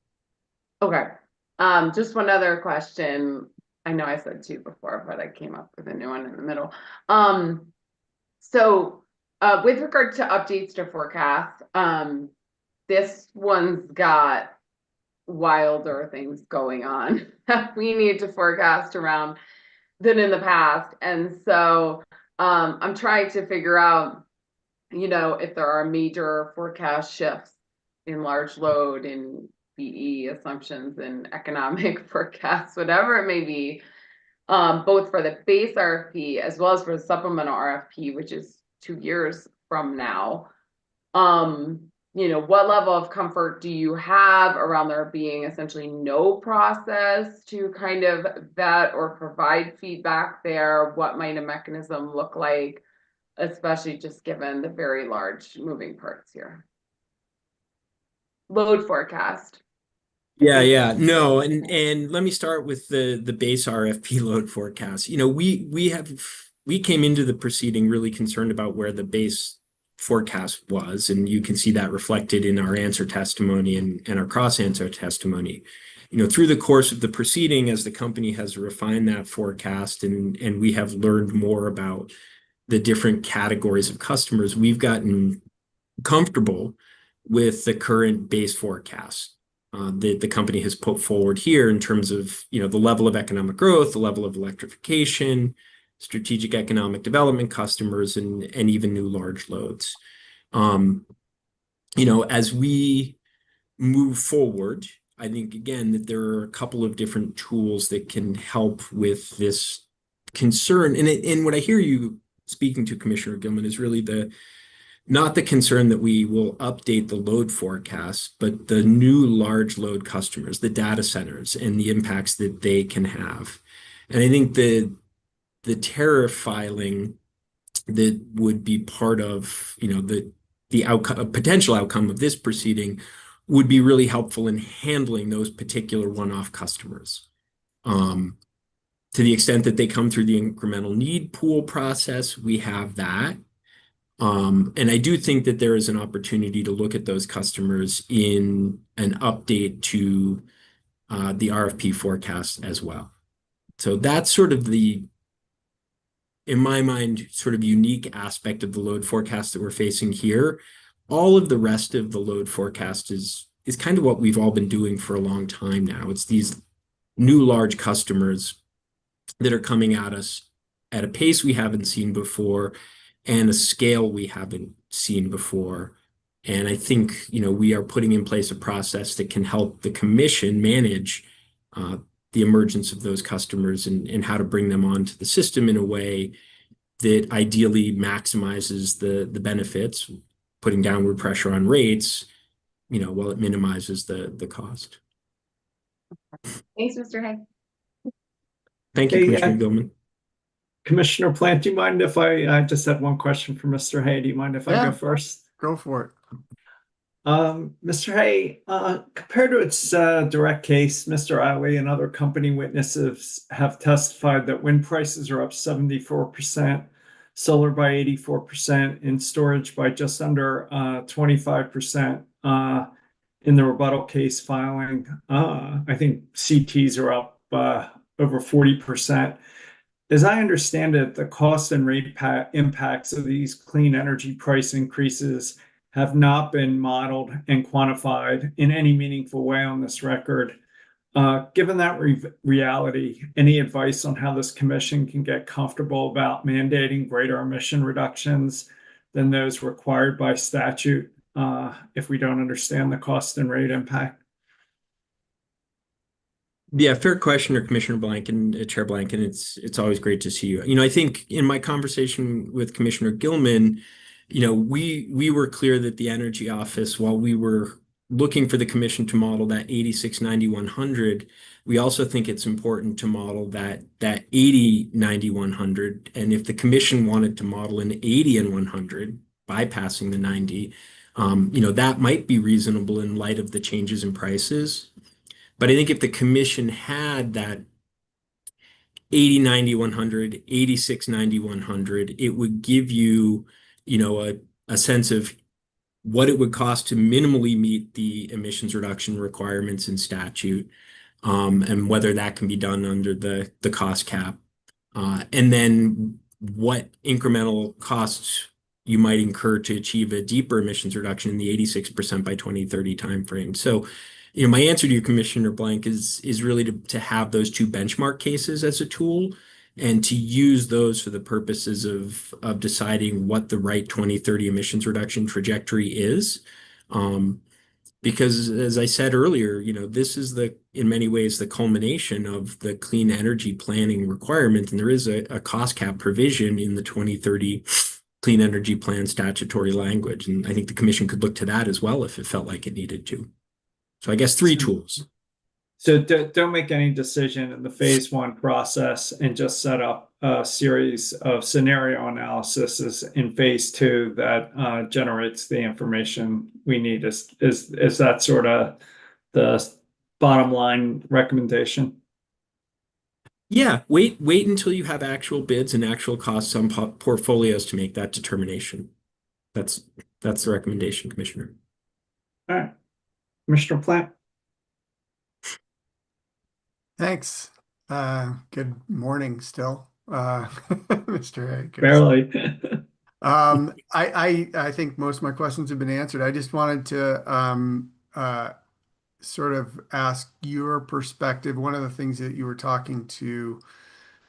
Okay. Just one other question. I know I said 2 before, but I came up with a new one in the middle. So with regard to updates to forecast, this one's got wilder things going on that we need to forecast around than in the past. And so I'm trying to figure out, if there are major forecast shifts in large load, in BE assumptions, and economic forecasts, whatever it may be, both for the base RFP as well as for the supplemental RFP, which is 2 years from now. What level of comfort do you have around there being essentially no process to kind of vet or provide feedback there? What might a mechanism look like, especially just given the very large moving parts here? Load forecast. Yeah. No, and let me start with the base RFP load forecast. We came into the proceeding really concerned about where the base forecast was, and you can see that reflected in our answer testimony and our cross-answer testimony. Through the course of the proceeding, as the company has refined that forecast and we have learned more about the different categories of customers, we've gotten comfortable with the current base forecast that the company has put forward here in terms of, the level of economic growth, the level of electrification, strategic economic development customers, and even new large loads. As we move forward, I think, again, that there are a couple of different tools that can help with this concern. And what I hear you speaking to, Commissioner Gilman, is really not the concern that we will update the load forecast, but the new large load customers, the data centers, and the impacts that they can have. And I think the tariff filing that would be part of, the the outcome, potential outcome of this proceeding would be really helpful in handling those particular one-off customers. To the extent that they come through the incremental need pool process, we have that. And I do think that there is an opportunity to look at those customers in an update to the RFP forecast as well. So that's sort of the, in my mind, sort of unique aspect of the load forecast that we're facing here. All of the rest of the load forecast is kind of what we've all been doing for a long time now. It's these new large customers that are coming at us at a pace we haven't seen before and a scale we haven't seen before. And I think, we are putting in place a process that can help the commission manage the emergence of those customers and how to bring them onto the system in a way that ideally maximizes the benefits, putting downward pressure on rates, while it minimizes the cost. Thanks, Mr. Haye. Thank you, Commissioner Gilman. Commissioner Plant, do you mind if I just had one question for Mr. Haye? Do you mind if I go first? Go for it. Mr. Haye, compared to its direct case, Mr. Ali and other company witnesses have testified that wind prices are up 74%, solar by 84%, and storage by just under 25% in the rebuttal case filing. I think CTs are up over 40%. As I understand it, the cost and rate impacts of these clean energy price increases have not been modeled and quantified in any meaningful way on this record. Given that reality, any advice on how this commission can get comfortable about mandating greater emission reductions than those required by statute if we don't understand the cost and rate impact? Yeah, fair question, Commissioner Blank and Chair Blank, and it's always great to see you. I think in my conversation with Commissioner Gilman, we were clear that the Energy Office, while we were looking for the commission to model that 86, 90, 100, we also think it's important to model that 80, 90, 100. And if the commission wanted to model an 80 and 100, bypassing the 90, that might be reasonable in light of the changes in prices. But I think if the commission had that 80, 90, 100, 86, 90, 100, it would give you, a sense of what it would cost to minimally meet the emissions reduction requirements in statute, and whether that can be done under the cost cap. And then what incremental costs you might incur to achieve a deeper emissions reduction in the 86% by 2030 timeframe. So, my answer to you, Commissioner Blank, is really to have those two benchmark cases as a tool and to use those for the purposes of deciding what the right 2030 emissions reduction trajectory is. Because as I said earlier, this is in many ways the culmination of the clean energy planning requirement. And there is a cost cap provision in the 2030 Clean Energy Plan statutory language. And I think the commission could look to that as well if it felt like it needed to. So I guess three tools. So don't make any decision in the phase one process and just set up a series of scenario analysis in phase two that generates the information we need. Is that sort of the bottom line recommendation? Yeah, wait until you have actual bids and actual costs on portfolios to make that determination. That's the recommendation, Commissioner. All right. Commissioner Plant. Thanks. Good morning still, Mr. Haye. Barely. I think most of my questions have been answered. I just wanted to sort of ask your perspective. One of the things that you were talking to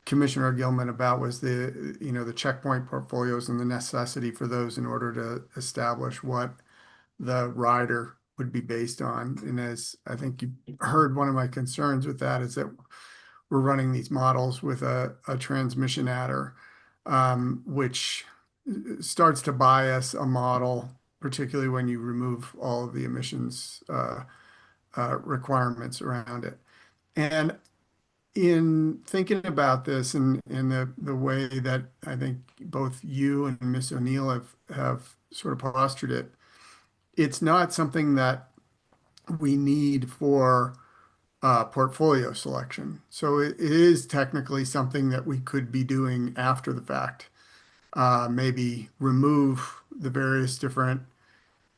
Commissioner Gilman about was the checkpoint portfolios and the necessity for those in order to establish what the rider would be based on. And as I think you heard, one of my concerns with that is that we're running these models with a transmission adder, which starts to bias a model, particularly when you remove all of the emissions requirements around it. And in thinking about this and in the way that I think both you and Miss O'Neill have sort of postured it, it's not something that we need for portfolio selection. So it is technically something that we could be doing after the fact. Maybe remove the various different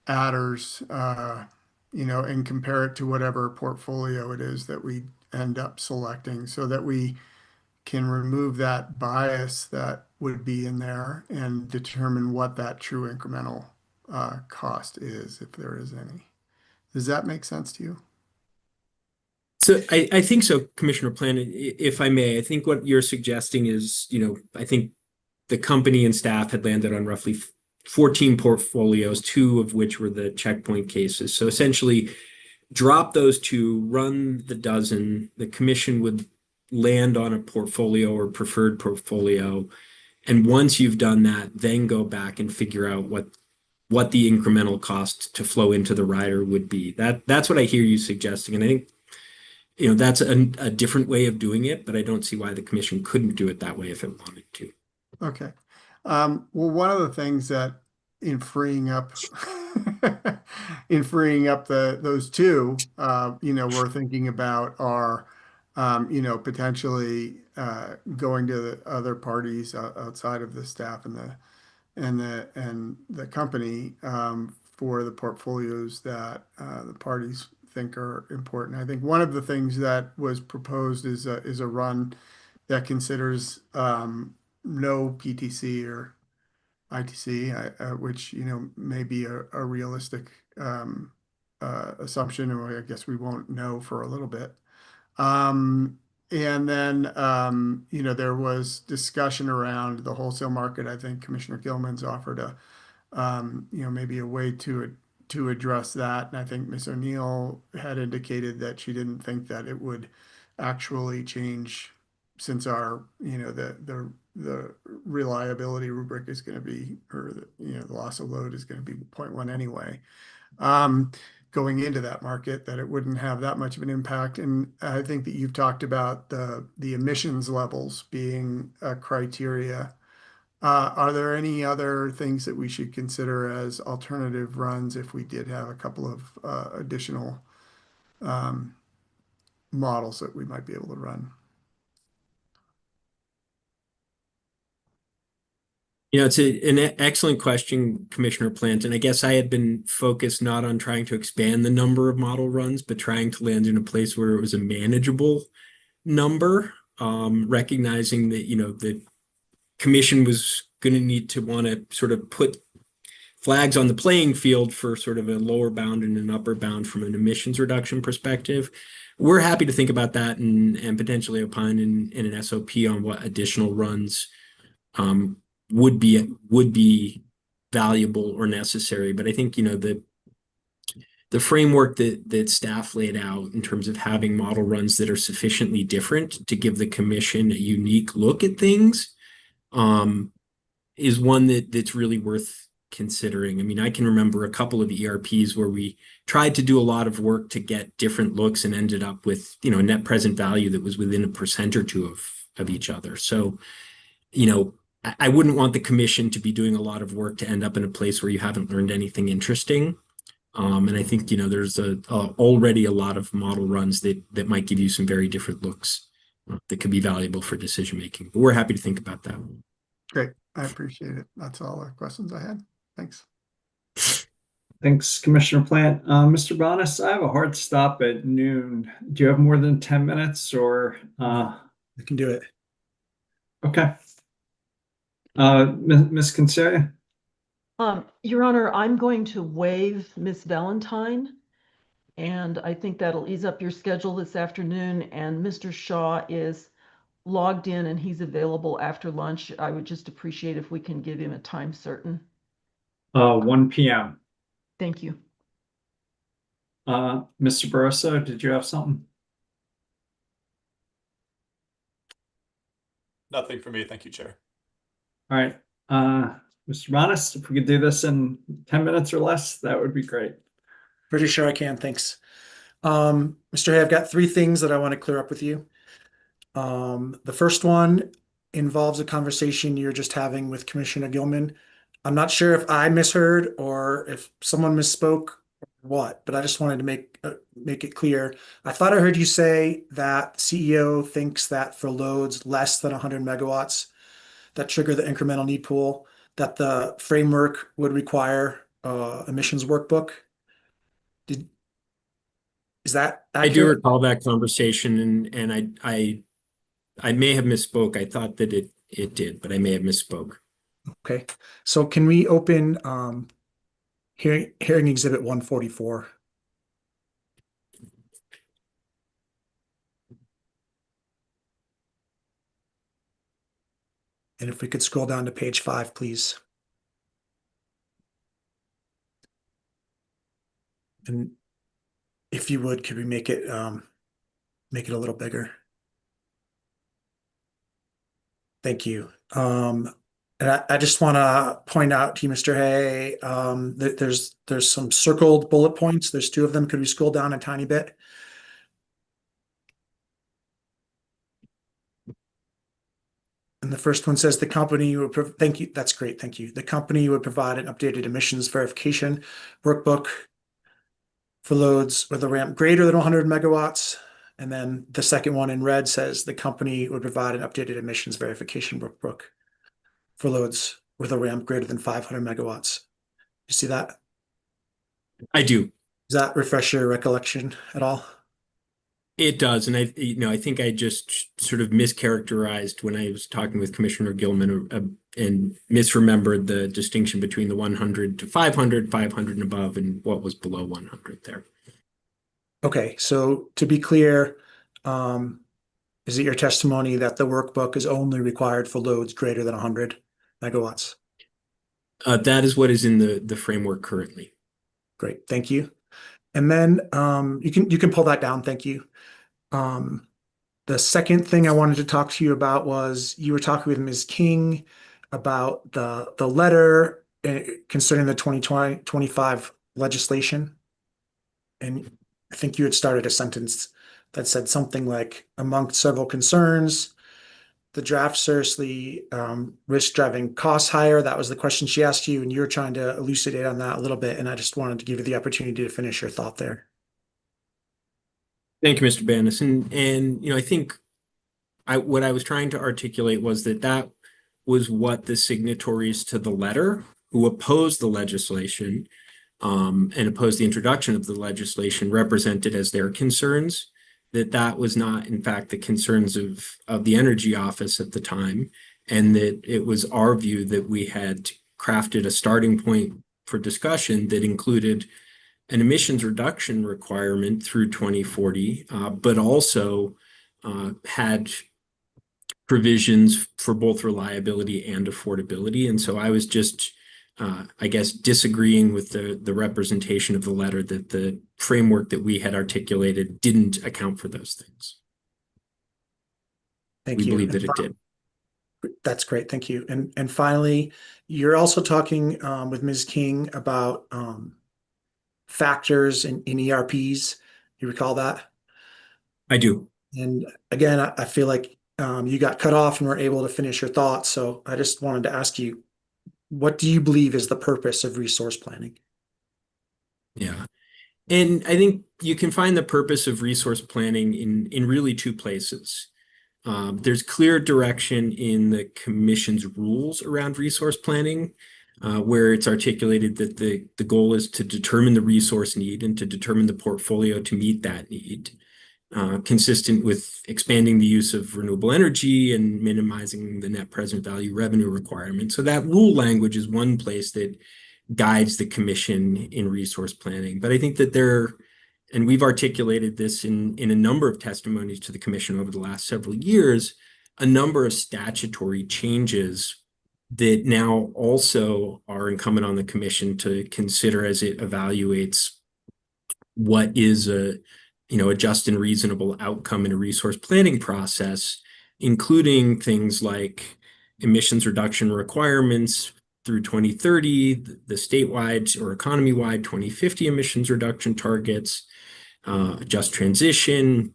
adders, and compare it to whatever portfolio it is that we end up selecting so that we can remove that bias that would be in there and determine what that true incremental cost is, if there is any. Does that make sense to you? So I think so, Commissioner Plant, if I may. I think what you're suggesting is, I think the company and staff had landed on roughly 14 portfolios, 2 of which were the checkpoint cases. So essentially, drop those 2, run the dozen. The commission would land on a portfolio or preferred portfolio. And once you've done that, then go back and figure out what the incremental cost to flow into the rider would be. That's what I hear you suggesting. And I think that's a different way of doing it, but I don't see why the commission couldn't do it that way if it wanted to. Okay. Well, one of the things that in freeing up those 2, we're thinking about are, potentially going to the other parties outside of the staff and the company for the portfolios that the parties think are important. I think one of the things that was proposed is a run that considers no PTC or ITC, which may be a realistic assumption, or I guess we won't know for a little bit. And then there was discussion around the wholesale market. I think Commissioner Gilman's offered maybe a way to address that. And I think Ms. O'Neill had indicated that she didn't think that it would actually change, since our the reliability rubric is going to be, or the loss of load is going to be 0.1 anyway. Going into that market, that it wouldn't have that much of an impact. And I think that you've talked about the emissions levels being a criteria. Are there any other things that we should consider as alternative runs if we did have a couple of additional models that we might be able to run? It's an excellent question, Commissioner Plant. And I guess I had been focused not on trying to expand the number of model runs, but trying to land in a place where it was a manageable number, recognizing that, the commission was going to need to want to sort of put flags on the playing field for sort of a lower bound and an upper bound from an emissions reduction perspective. We're happy to think about that and potentially opine in an SOP on what additional runs would be valuable or necessary. But I think, the framework that staff laid out in terms of having model runs that are sufficiently different to give the commission a unique look at things is one that's really worth considering. I mean, I can remember a couple of ERPs where we tried to do a lot of work to get different looks and ended up with, net present value that was within 1% or 2% of each other. So, I wouldn't want the commission to be doing a lot of work to end up in a place where you haven't learned anything interesting. And I think, there's already a lot of model runs that might give you some very different looks that could be valuable for decision making. But we're happy to think about that. Great. I appreciate it. That's all the questions I had. Thanks. Thanks, Commissioner Plant. Mr. Bonas, I have a hard stop at noon. Do you have more than 10 minutes or? I can do it. Okay. Ms. Kinsella? Your Honor, I'm going to waive Miss Valentine, and I think that'll ease up your schedule this afternoon. And Mr. Shaw is logged in and he's available after lunch. I would just appreciate if we can give him a time certain. 1 p.m. Thank you. Mr. Barroso, did you have something? Nothing for me. Thank you, Chair. All right. Mr. Bonas, if we could do this in 10 minutes or less, that would be great. Pretty sure I can. Thanks. Mr. Haye, I've got 3 things that I want to clear up with you. The first one involves a conversation you're just having with Commissioner Gilman. I'm not sure if I misheard or if someone misspoke or what, but I just wanted to make it clear. I thought I heard you say that CEO thinks that for loads less than 100 megawatts that trigger the incremental need pool, that the framework would require emissions workbook. Is that I do accurate? recall that conversation, and I may have misspoke. I thought that it did, but I may have misspoke. Okay, so can we open hearing exhibit 144? And if we could scroll down to page 5, please. And if you would, could we make it a little bigger? Thank you. And I just want to point out to you, Mr. Haye, that there's some circled bullet points. There's 2 of them. Could we scroll down a tiny bit? And the first one says the company would, thank you. That's great. Thank you. The company would provide an updated emissions verification workbook for loads with a ramp greater than 100 megawatts. And then the second one in red says the company would provide an updated emissions verification workbook for loads with a ramp greater than 500 megawatts. You see that? I do. Does that refresh your recollection at all? It does, and I think I just sort of mischaracterized when I was talking with Commissioner Gilman and misremembered the distinction between the 100 to 500, 500 and above, and what was below 100 there. Okay, so to be clear, is it your testimony that the workbook is only required for loads greater than 100 megawatts? That is what is in the framework currently. Great, thank you. And then you can pull that down. Thank you. The second thing I wanted to talk to you about was you were talking with Ms. King about the letter concerning the 2025 legislation. And I think you had started a sentence that said something like, among several concerns, the draft seriously risk driving costs higher. That was the question she asked you, and you were trying to elucidate on that a little bit. And I just wanted to give you the opportunity to finish your thought there. Thank you, Mr. Banis. And I think what I was trying to articulate was that was what the signatories to the letter who opposed the legislation and opposed the introduction of the legislation represented as their concerns, that was not, in fact, the concerns of the Energy Office at the time, and that it was our view that we had crafted a starting point for discussion that included an emissions reduction requirement through 2040, but also had provisions for both reliability and affordability. And so I was just, I guess, disagreeing with the representation of the letter that the framework that we had articulated didn't account for those things. Thank you. We believe that it did. That's great. Thank you. And finally, you're also talking with Ms. King about factors in ERPs. You recall that? I do. And again, I feel like you got cut off and weren't able to finish your thoughts. So I just wanted to ask you, what do you believe is the purpose of resource planning? Yeah. And I think you can find the purpose of resource planning in really 2 places. There's clear direction in the Commission's rules around resource planning, where it's articulated that the goal is to determine the resource need and to determine the portfolio to meet that need, consistent with expanding the use of renewable energy and minimizing the net present value revenue requirement. So that rule language is one place that guides the Commission in resource planning. But I think that and we've articulated this in a number of testimonies to the Commission over the last several years, a number of statutory changes that now also are incumbent on the Commission to consider as it evaluates what is a just and reasonable outcome in a resource planning process, including things like emissions reduction requirements through 2030, the statewide or economy-wide 2050 emissions reduction targets, just transition,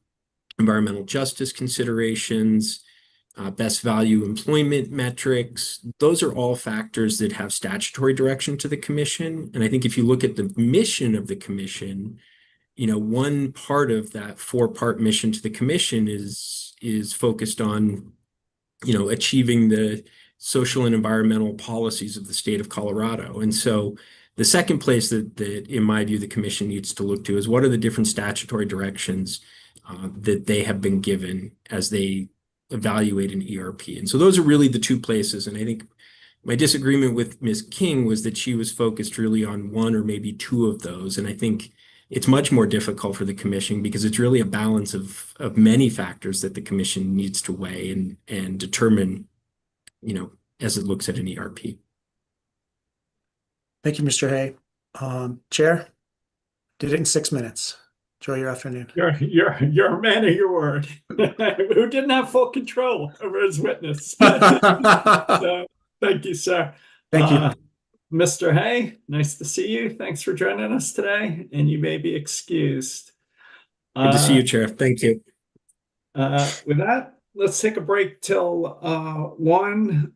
environmental justice considerations, best value employment metrics. Those are all factors that have statutory direction to the commission. And I think if you look at the mission of the commission, one part of that four-part mission to the commission is focused on, achieving the social and environmental policies of the state of Colorado. And so the second place that in my view, the commission needs to look to is what are the different statutory directions that they have been given as they evaluate an ERP. And so those are really the two places. And I think my disagreement with Ms. King was that she was focused really on one or maybe two of those. And I think it's much more difficult for the commission because it's really a balance of many factors that the commission needs to weigh and determine, as it looks at an ERP. Thank you, Mr. Haye. Chair, did it in 6 minutes. Enjoy your afternoon. You're a man of your word. Who didn't have full control over his witness. So, thank you, sir. Thank you. Mr. Haye, nice to see you. Thanks for joining us today, and you may be excused. Good to see you, Chair. Thank you. With that, let's take a break till 1.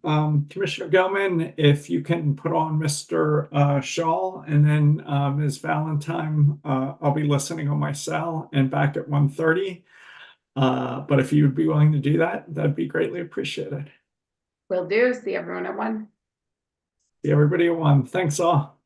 Commissioner Gilman, if you can put on Mr. Shaw, and then Ms. Valentine, I'll be listening on my cell and back at 1:30. But if you would be willing to do that, that'd be greatly appreciated. Will do. See everyone at 1. See everybody at 1. Thanks all.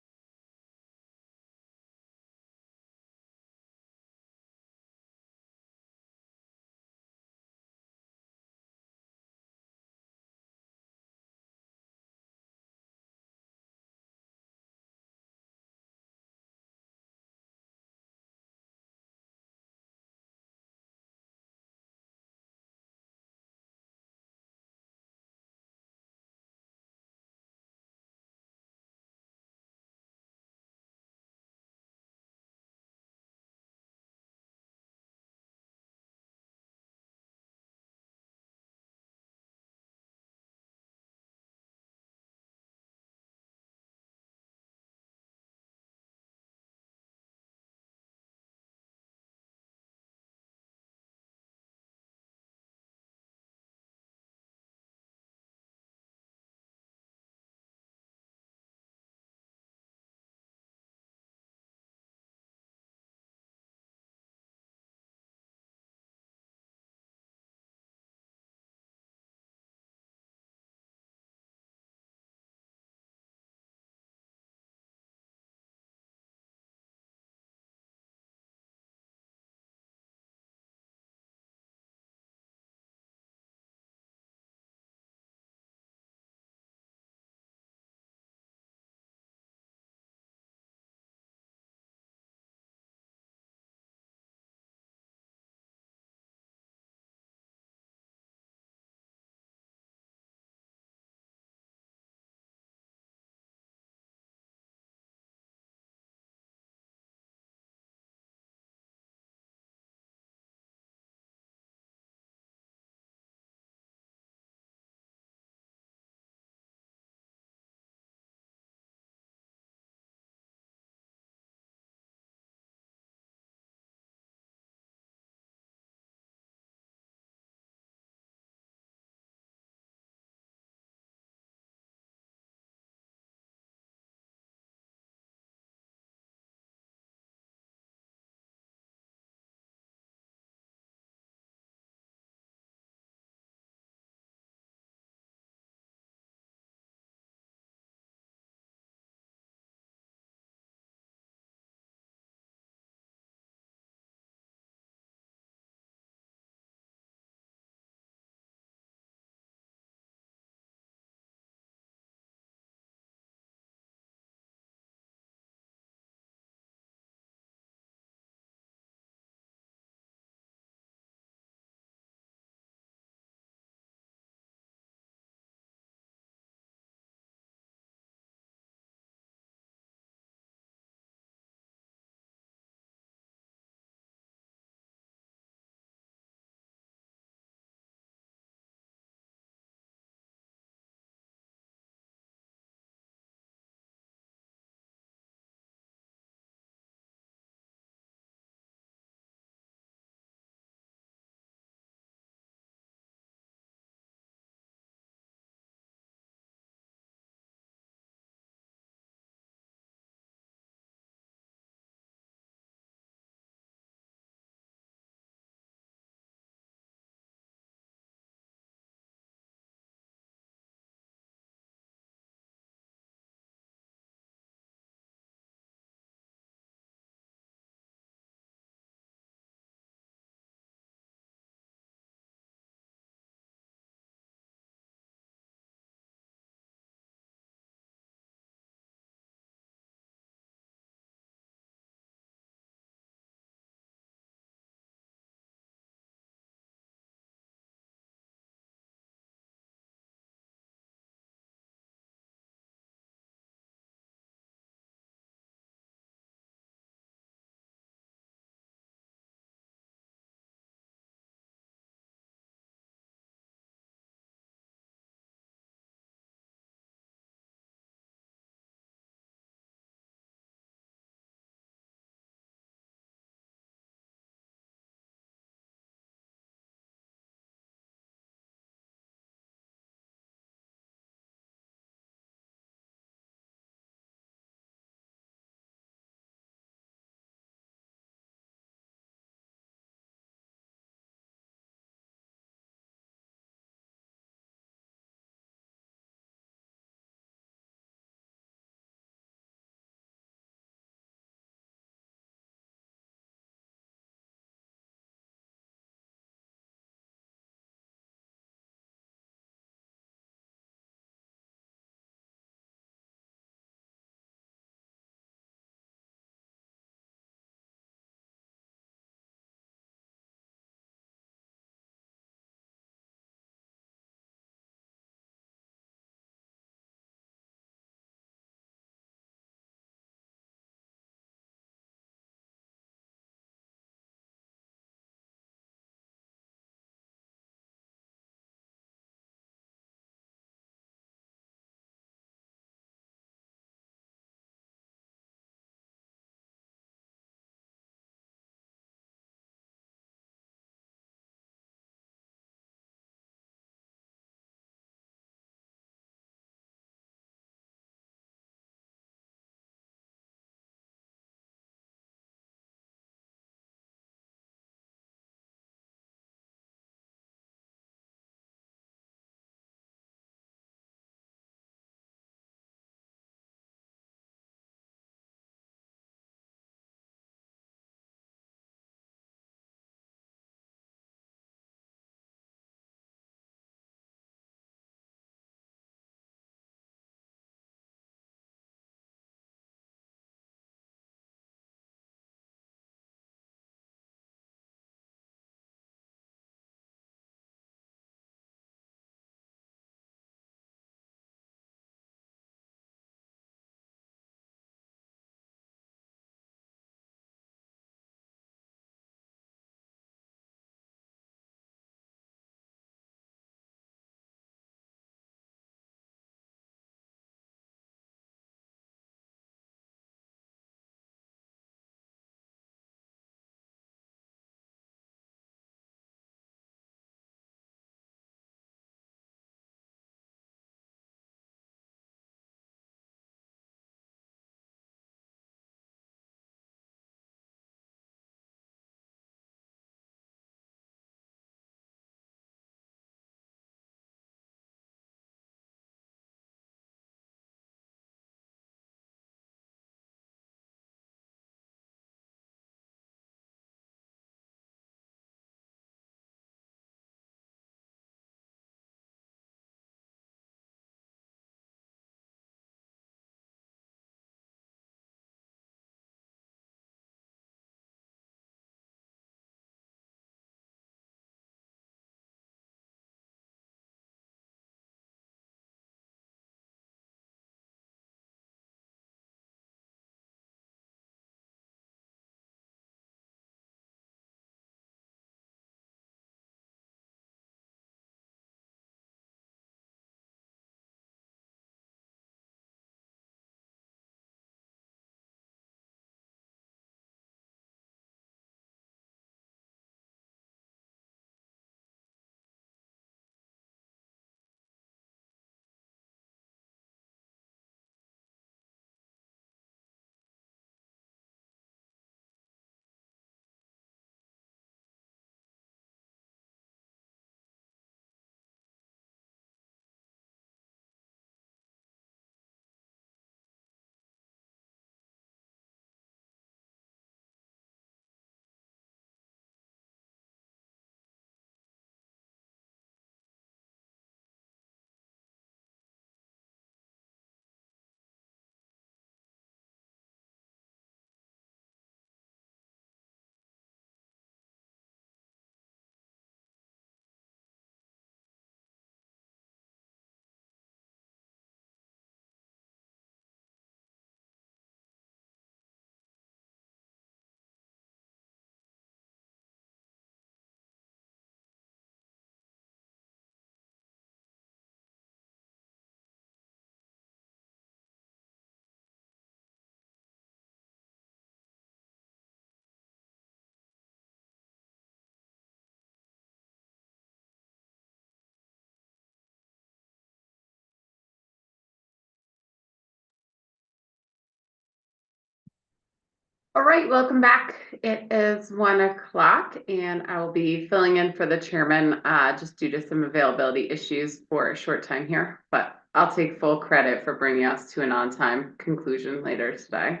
All right, welcome back. It is 1 o'clock and I will be filling in for the chairman just due to some availability issues for a short time here, but I'll take full credit for bringing us to an on-time conclusion later today.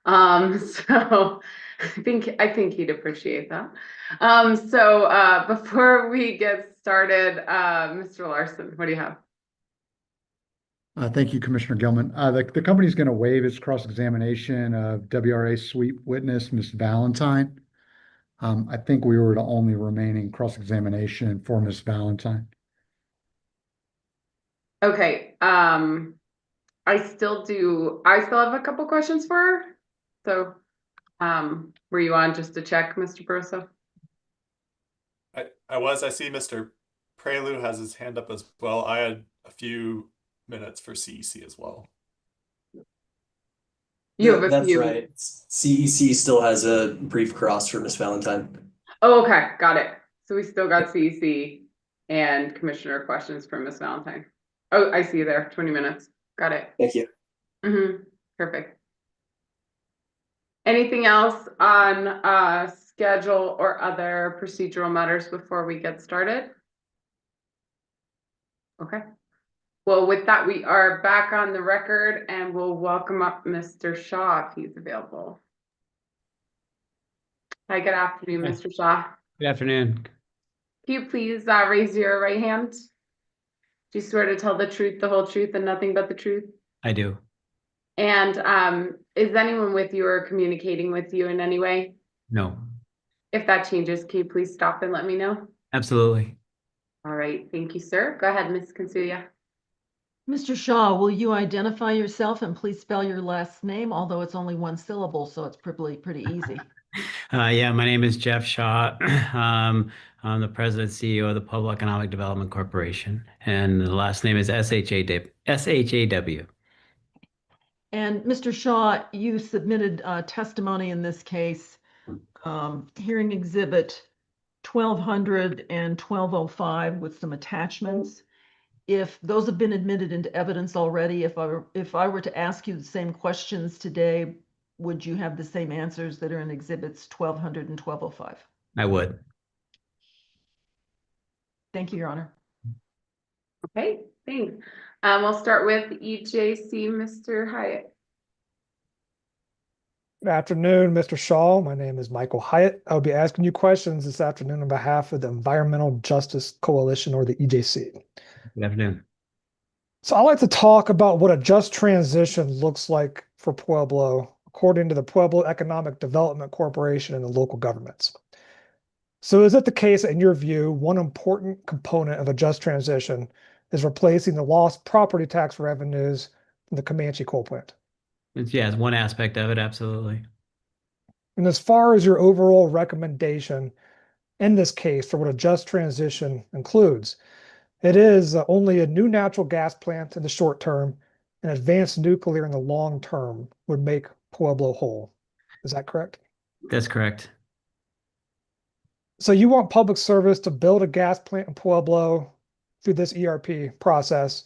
So I think he'd appreciate that. Before we get started, Mr. Larson, what do you have? Thank you, Commissioner Gilman. The company is going to waive its cross-examination of WRA sweep witness, Ms. Valentine. I think we were the only remaining cross-examination for Ms. Valentine. Okay, I still have a couple questions for her. So, were you on just to check, Mr. Broso? I see Mr. Prelude has his hand up as well. I had a few minutes for CEC as well. That's right. CEC still has a brief cross for Miss Valentine. Oh, okay, got it. So we still got CEC and commissioner questions for Miss Valentine. Oh, I see you there, 20 minutes. Got it. Thank you. Perfect. Anything else on schedule or other procedural matters before we get started? Okay. Well, with that, we are back on the record and we'll welcome up Mr. Shaw if he's available. Hi, good afternoon, Mr. Shaw. Good afternoon. Can you please raise your right hand? Do you swear to tell the truth, the whole truth, and nothing but the truth? I do. And is anyone with you or communicating with you in any way? No. If that changes, can you please stop and let me know? Absolutely. All right, thank you, sir. Go ahead, Ms. Consuya. Mr. Shaw, will you identify yourself and please spell your last name, although it's only one syllable, so it's pretty easy. Yeah, my name is Jeff Shaw. I'm the president and CEO of the Public Economic Development Corporation, and the last name is SHAW. And Mr. Shaw, you submitted testimony in this case, hearing exhibit 1200 and 1205 with some attachments. If those have been admitted into evidence already, if I were to ask you the same questions today, would you have the same answers that are in exhibits 1200 and 1205? I would. Thank you, Your Honor. Okay, thanks. We'll start with EJC, Mr. Hyatt. Good afternoon, Mr. Shaw. My name is Michael Hyatt. I'll be asking you questions this afternoon on behalf of the Environmental Justice Coalition, or the EJC. Good afternoon. So I'd like to talk about what a just transition looks like for Pueblo, according to the Pueblo Economic Development Corporation and the local governments. So is it the case, in your view, one important component of a just transition is replacing the lost property tax revenues from the Comanche coal plant? Yeah, it's one aspect of it, absolutely. And as far as your overall recommendation in this case for what a just transition includes, it is only a new natural gas plant in the short term and advanced nuclear in the long term would make Pueblo whole. Is that correct? That's correct. So you want public service to build a gas plant in Pueblo through this ERP process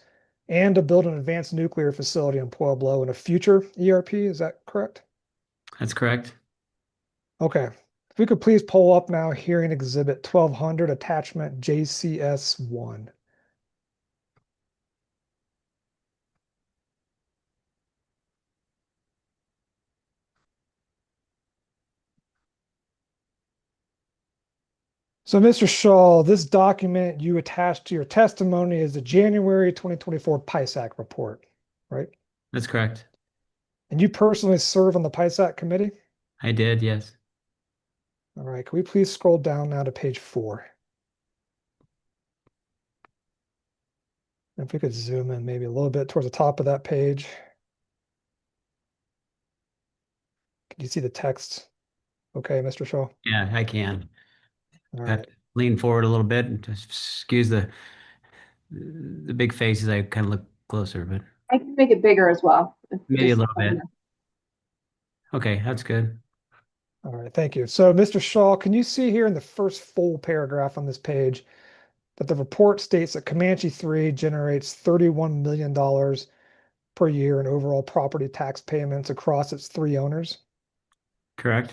and to build an advanced nuclear facility in Pueblo in a future ERP, is that correct? That's correct. Okay. If we could please pull up now hearing exhibit 1200 attachment JCS1. So, Mr. Shaw, this document you attached to your testimony is the January 2024 PISAC report, right? That's correct. And you personally serve on the PISAC committee? I did, yes. All right, can we please scroll down now to page 4? If we could zoom in maybe a little bit towards the top of that page. Can you see the text? Okay, Mr. Shaw? Yeah, I can. All Have right. to lean forward a little bit and just excuse the big faces. I kind of look closer, but I can make it bigger as well. maybe a little bit. Okay, that's good. All right, thank you. So, Mr. Shaw, can you see here in the first full paragraph on this page that the report states that Comanche 3 generates $31 million per year in overall property tax payments across its 3 owners? Correct.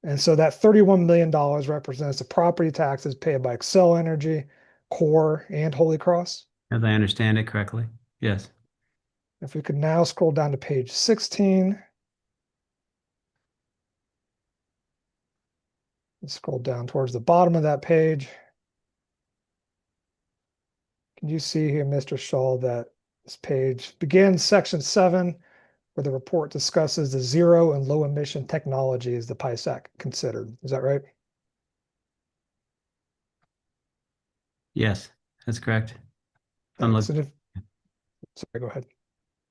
And so that $31 million represents the property taxes paid by Excel Energy, Core, and Holy Cross. As I understand it correctly. Yes. If we could now scroll down to page 16. And scroll down towards the bottom of that page. Can you see here, Mr. Shaw, that this page begins section 7, where the report discusses the zero and low emission technologies the PISAC considered. Is that right? Yes, that's correct. Thanks. Sorry, go ahead.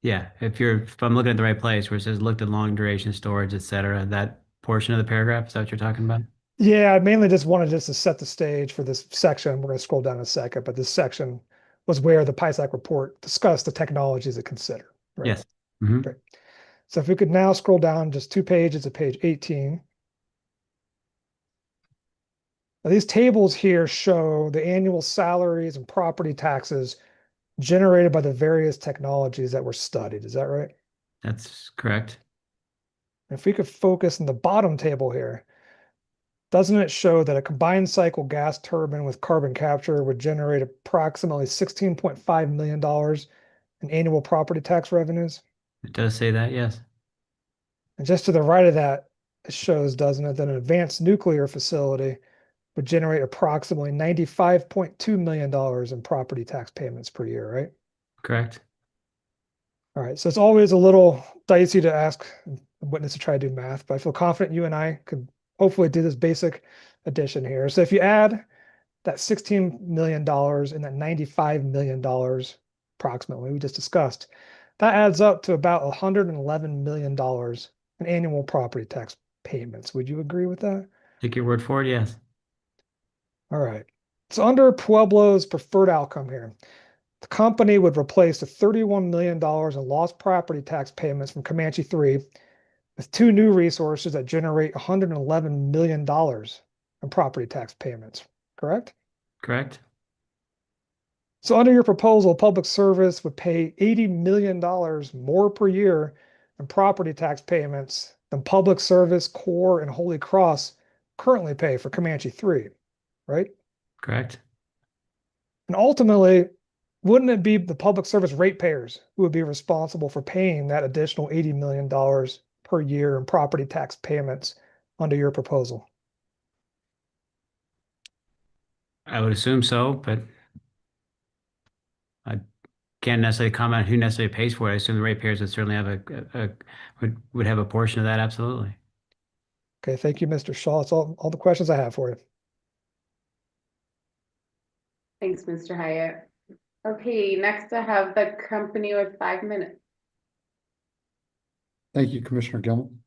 Yeah, if I'm looking at the right place where it says looked at long duration storage, et cetera, that portion of the paragraph, is that what you're talking about? Yeah, I mainly just wanted to set the stage for this section. We're going to scroll down in a second, but this section was where the PISAC report discussed the technologies it considered. Right? Yes. Mm-hmm. Great. So if we could now scroll down just 2 pages to page 18. Now, these tables here show the annual salaries and property taxes generated by the various technologies that were studied. Is that right? That's correct. If we could focus on the bottom table here, doesn't it show that a combined cycle gas turbine with carbon capture would generate approximately $16.5 million in annual property tax revenues? It does say that, yes. And just to the right of that, it shows, doesn't it, that an advanced nuclear facility would generate approximately $95.2 million in property tax payments per year, right? Correct. All right, so it's always a little dicey to ask a witness to try to do math, but I feel confident you and I could hopefully do this basic addition here. So if you add that $16 million and that $95 million approximately we just discussed, that adds up to about $111 million in annual property tax payments. Would you agree with that? Take your word for it, yes. All right. So under Pueblo's preferred outcome here, the company would replace the $31 million in lost property tax payments from Comanche 3 with 2 new resources that generate $111 million in property tax payments, correct? Correct. So under your proposal, public service would pay $80 million more per year in property tax payments than public service, Core, and Holy Cross currently pay for Comanche 3, right? Correct. And ultimately, wouldn't it be the public service ratepayers who would be responsible for paying that additional $80 million per year in property tax payments under your proposal? I would assume so, but I can't necessarily comment on who necessarily pays for it. I assume the ratepayers would certainly have would have a portion of that, absolutely. Okay, thank you, Mr. Shaw. That's all the questions I have for you. Thanks, Mr. Haye. Okay, next I have the company with 5 minutes. Thank you, Commissioner Gilman.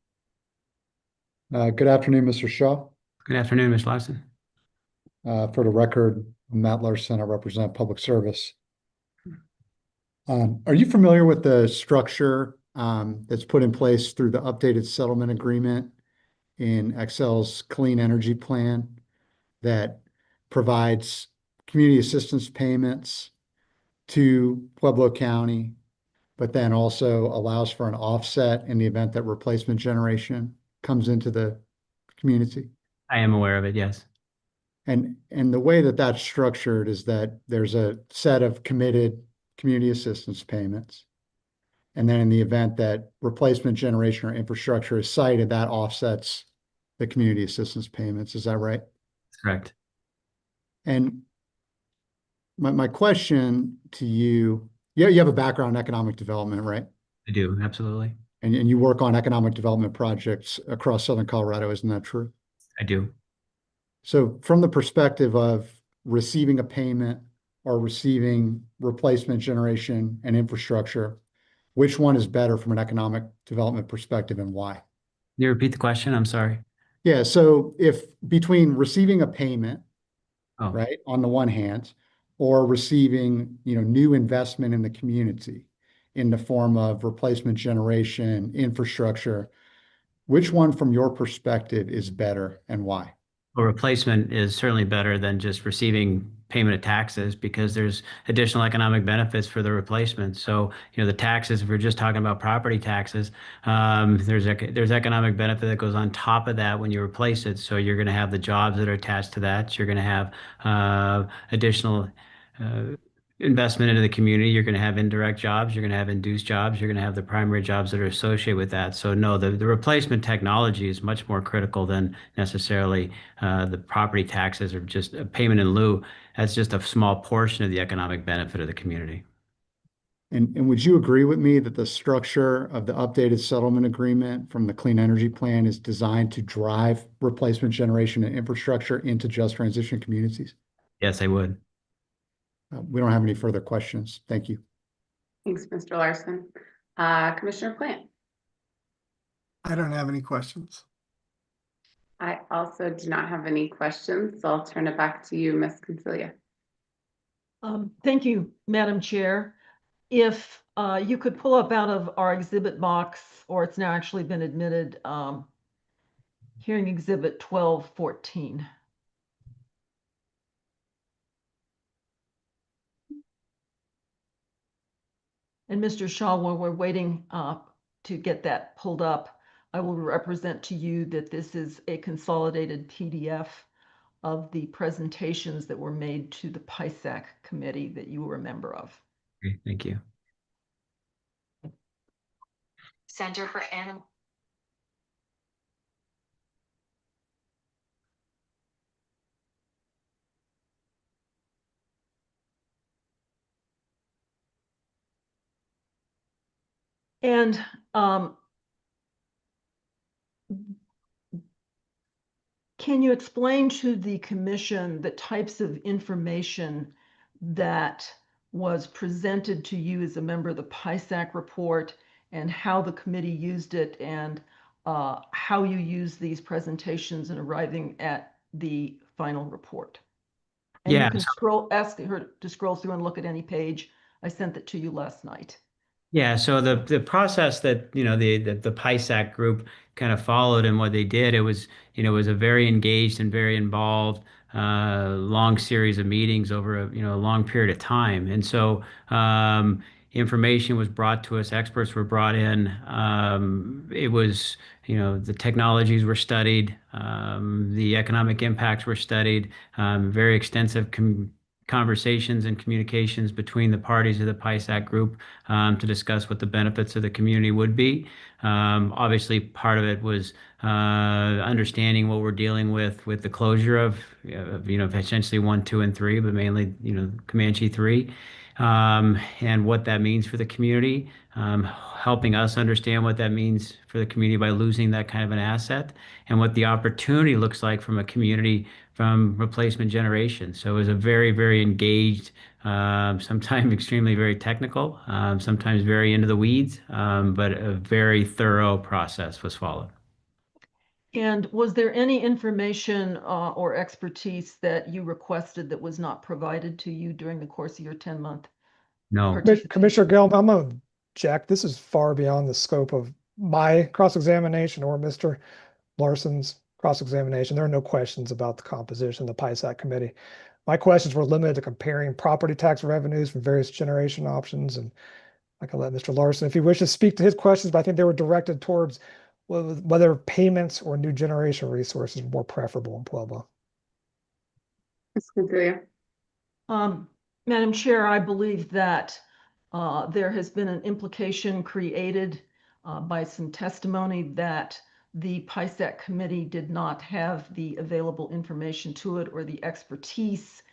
Good afternoon, Mr. Shaw. Good afternoon, Ms. Larson. For the record, I'm Matt Larson. I represent Public Service. Are you familiar with the structure that's put in place through the updated settlement agreement in Excel's Clean Energy Plan that provides community assistance payments to Pueblo County, but then also allows for an offset in the event that replacement generation comes into the community? I am aware of it, yes. And the way that that's structured is that there's a set of committed community assistance payments. And then in the event that replacement generation or infrastructure is cited, that offsets the community assistance payments. Is that right? Correct. And my question to you, you have a background in economic development, right? I do, absolutely. And you work on economic development projects across Southern Colorado, isn't that true? I do. So from the perspective of receiving a payment or receiving replacement generation and infrastructure, which one is better from an economic development perspective and why? Can you repeat the question? I'm sorry. Yeah, so if between receiving a payment, right, on the one hand, or receiving, new investment in the community in the form of replacement generation, infrastructure, which one from your perspective is better and why? Well, replacement is certainly better than just receiving payment of taxes because there's additional economic benefits for the replacement. So, the taxes, if we're just talking about property taxes, there's economic benefit that goes on top of that when you replace it. So you're going to have the jobs that are attached to that. You're going to have additional investment into the community. You're going to have indirect jobs. You're going to have induced jobs. You're going to have the primary jobs that are associated with that. So no, the replacement technology is much more critical than necessarily the property taxes or just a payment in lieu. That's just a small portion of the economic benefit of the community. And would you agree with me that the structure of the updated settlement agreement from the Clean Energy Plan is designed to drive replacement generation and infrastructure into just transition communities? Yes, I would. We don't have any further questions. Thank you. Thanks, Mr. Larson. Commissioner Plant. I don't have any questions. I also do not have any questions, so I'll turn it back to you, Ms. Consilia. Thank you, Madam Chair. If you could pull up out of our exhibit box, or it's now actually been admitted, hearing exhibit 1214. And Mr. Shaw, while we're waiting to get that pulled up, I will represent to you that this is a consolidated PDF of the presentations that were made to the PISAC committee that you were a member of. Okay, thank you. Center for Animal. And can you explain to the commission the types of information that was presented to you as a member of the PISAC report and how the committee used it and how you use these presentations in arriving at the final report? And Yeah, you can ask her to scroll through and look at any page. I sent it to you last night. Yeah, so the process that the PISAC group kind of followed and what they did, it was a very engaged and very involved long series of meetings over a long period of time, and so information was brought to us, experts were brought in, it was the technologies were studied, the economic impacts were studied, very extensive conversations and communications between the parties of the PISAC group to discuss what the benefits of the community would be. Obviously, part of it was understanding what we're dealing with the closure of essentially 1, 2, and 3, but mainly Comanche 3, and what that means for the community, helping us understand what that means for the community by losing that kind of an asset, and what the opportunity looks like from a community from replacement generation. So it was a very, very engaged, sometimes extremely very technical, sometimes very into the weeds, but a very thorough process was followed. And was there any information or expertise that you requested that was not provided to you during the course of your 10-month? No. Commissioner Gelman, I'm going to object. This is far beyond the scope of my cross-examination or Mr. Larson's cross-examination. There are no questions about the composition of the PISAC committee. My questions were limited to comparing property tax revenues from various generation options. And I can let Mr. Larson, if he wishes, speak to his questions, but I think they were directed towards whether payments or new generation resources were more preferable in Pueblo. Ms. Consilia. Madam Chair, I believe that there has been an implication created by some testimony that the PISAC committee did not have the available information to it or the expertise.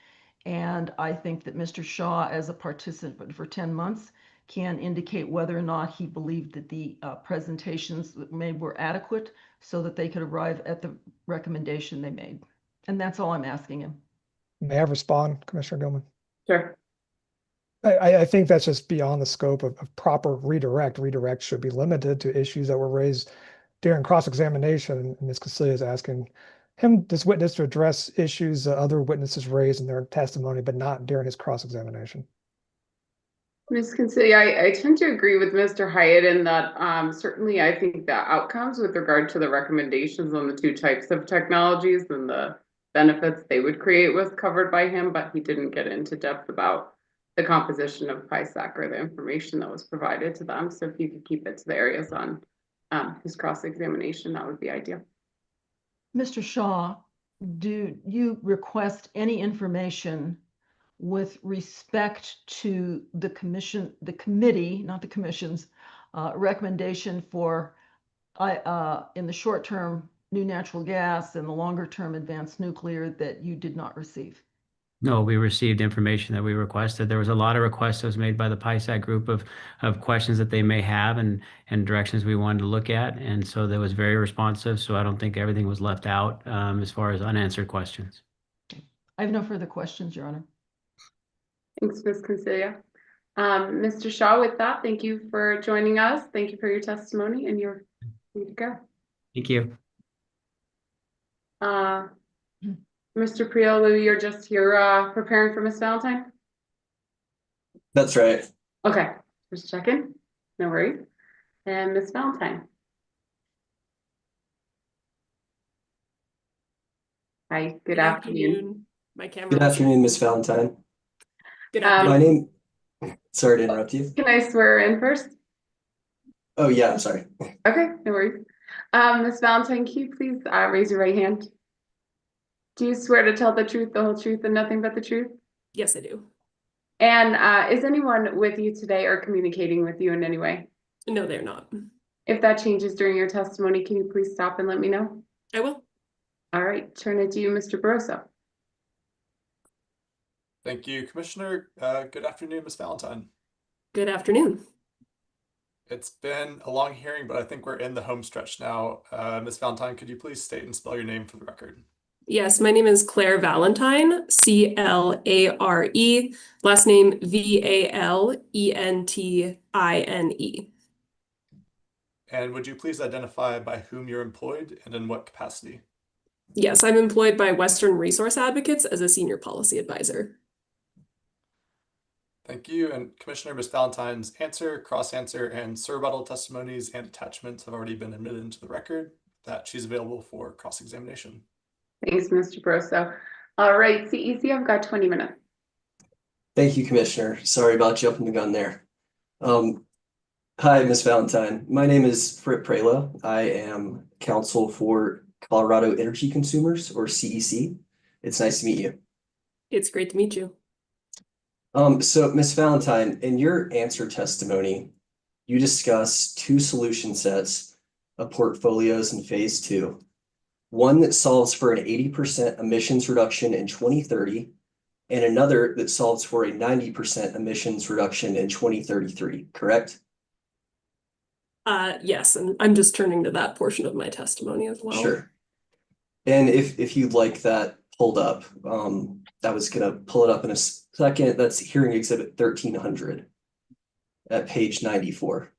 And I think that Mr. Shaw, as a participant for 10 months, can indicate whether or not he believed that the presentations made were adequate so that they could arrive at the recommendation they made. And that's all I'm asking him. May I respond, Commissioner Gilman? Sure. I think that's just beyond the scope of proper redirect. Redirect should be limited to issues that were raised during cross-examination. And Ms. Casillas is asking this witness to address issues that other witnesses raised in their testimony, but not during his cross-examination. Ms. Consilia, I tend to agree with Mr. Hyatt in that certainly I think the outcomes with regard to the recommendations on the two types of technologies and the benefits they would create was covered by him, but he didn't get into depth about the composition of PISAC or the information that was provided to them. So if you could keep it to the areas on his cross-examination, that would be ideal. Mr. Shaw, do you request any information with respect to the committee, not the commission's recommendation for in the short term, new natural gas and the longer term advanced nuclear that you did not receive? No, we received information that we requested. There was a lot of requests that was made by the PISAC group of questions that they may have and directions we wanted to look at. And so that was very responsive. So I don't think everything was left out as far as unanswered questions. I have no further questions, Your Honor. Thanks, Ms. Consiglio. Mr. Shaw, with that, thank you for joining us. Thank you for your testimony, and you're free to go. Thank you. Mr. Priolu, you're just here preparing for Ms. Valentine? That's right. Okay, just checking. No worries. And Ms. Valentine. Hi, good afternoon. My camera. Good afternoon, Ms. Valentine. Good afternoon. My name, sorry to interrupt you. Can I swear in first? Oh, yeah, I'm sorry. Okay, no worries. Ms. Valentine, can you please raise your right hand? Do you swear to tell the truth, the whole truth, and nothing but the truth? Yes, I do. And is anyone with you today or communicating with you in any way? No, they're not. If that changes during your testimony, can you please stop and let me know? I will. All right, turn it to you, Mr. Barroso. Thank you, Commissioner. Good afternoon, Ms. Valentine. Good afternoon. It's been a long hearing, but I think we're in the home stretch now. Ms. Valentine, could you please state and spell your name for the record? Yes, my name is Claire Valentine, C-L-A-R-E, last name V-A-L-E-N-T-I-N-E. And would you please identify by whom you're employed and in what capacity? Yes, I'm employed by Western Resource Advocates as a senior policy advisor. Thank you. And Commissioner, Ms. Valentine's answer, cross-answer, and surrebuttal testimonies and attachments have already been admitted into the record. That she's available for cross-examination. Thanks, Mr. Barroso. All right, CEC, I've got 20 minutes. Thank you, Commissioner. Sorry about jumping the gun there. Hi, Ms. Valentine. My name is Frit Prela. I am counsel for Colorado Energy Consumers, or CEC. It's nice to meet you. It's great to meet you. So Ms. Valentine, in your answer testimony, you discuss two solution sets of portfolios in phase 2. One that solves for an 80% emissions reduction in 2030, and another that solves for a 90% emissions reduction in 2033, correct? Yes, and I'm just turning to that portion of my testimony as well. Sure. And if you'd like that pulled up, I was going to pull it up in a second. That's hearing exhibit 1300 at page 94.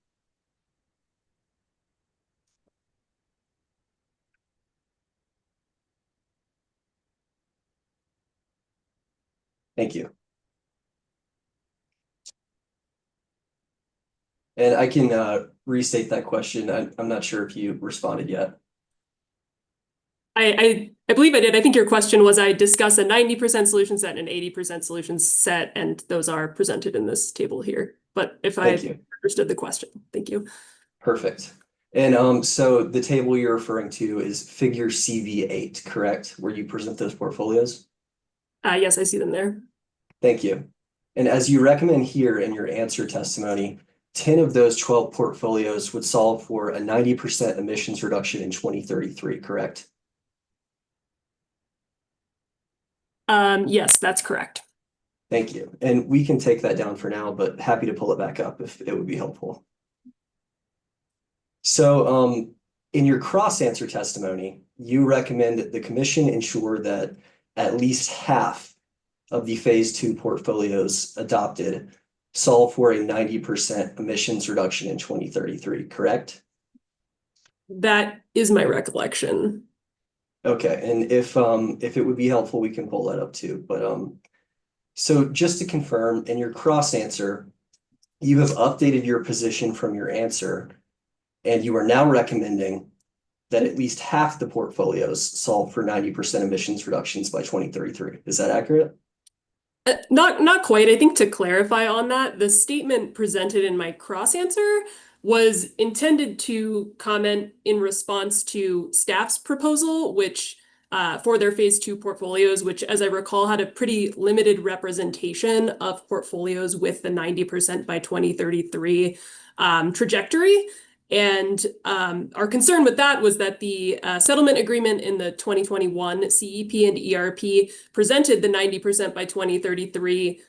Thank you. And I can restate that question. I'm not sure if you responded yet. I believe I did. I think your question was, I discuss a 90% solution set and an 80% solution set, and those are presented in this table here. But if I understood the question, thank you. Perfect. And so the table you're referring to is figure CV8, correct? Where you present those portfolios? Yes, I see them there. Thank you. And as you recommend here in your answer testimony, 10 of those 12 portfolios would solve for a 90% emissions reduction in 2033, correct? Yes, that's correct. Thank you. And we can take that down for now, but happy to pull it back up if it would be helpful. So in your cross-answer testimony, you recommend that the commission ensure that at least half of the phase 2 portfolios adopted solve for a 90% emissions reduction in 2033, correct? That is my recollection. Okay, and if it would be helpful, we can pull that up too. But so just to confirm, in your cross answer, you have updated your position from your answer, and you are now recommending that at least half the portfolios solve for 90% emissions reductions by 2033. Is that accurate? Not quite. I think to clarify on that, the statement presented in my cross answer was intended to comment in response to staff's proposal, which for their phase 2 portfolios, which as I recall had a pretty limited representation of portfolios with the 90% by 2033 trajectory. And our concern with that was that the settlement agreement in the 2021 CEP and ERP presented the 90% by 2033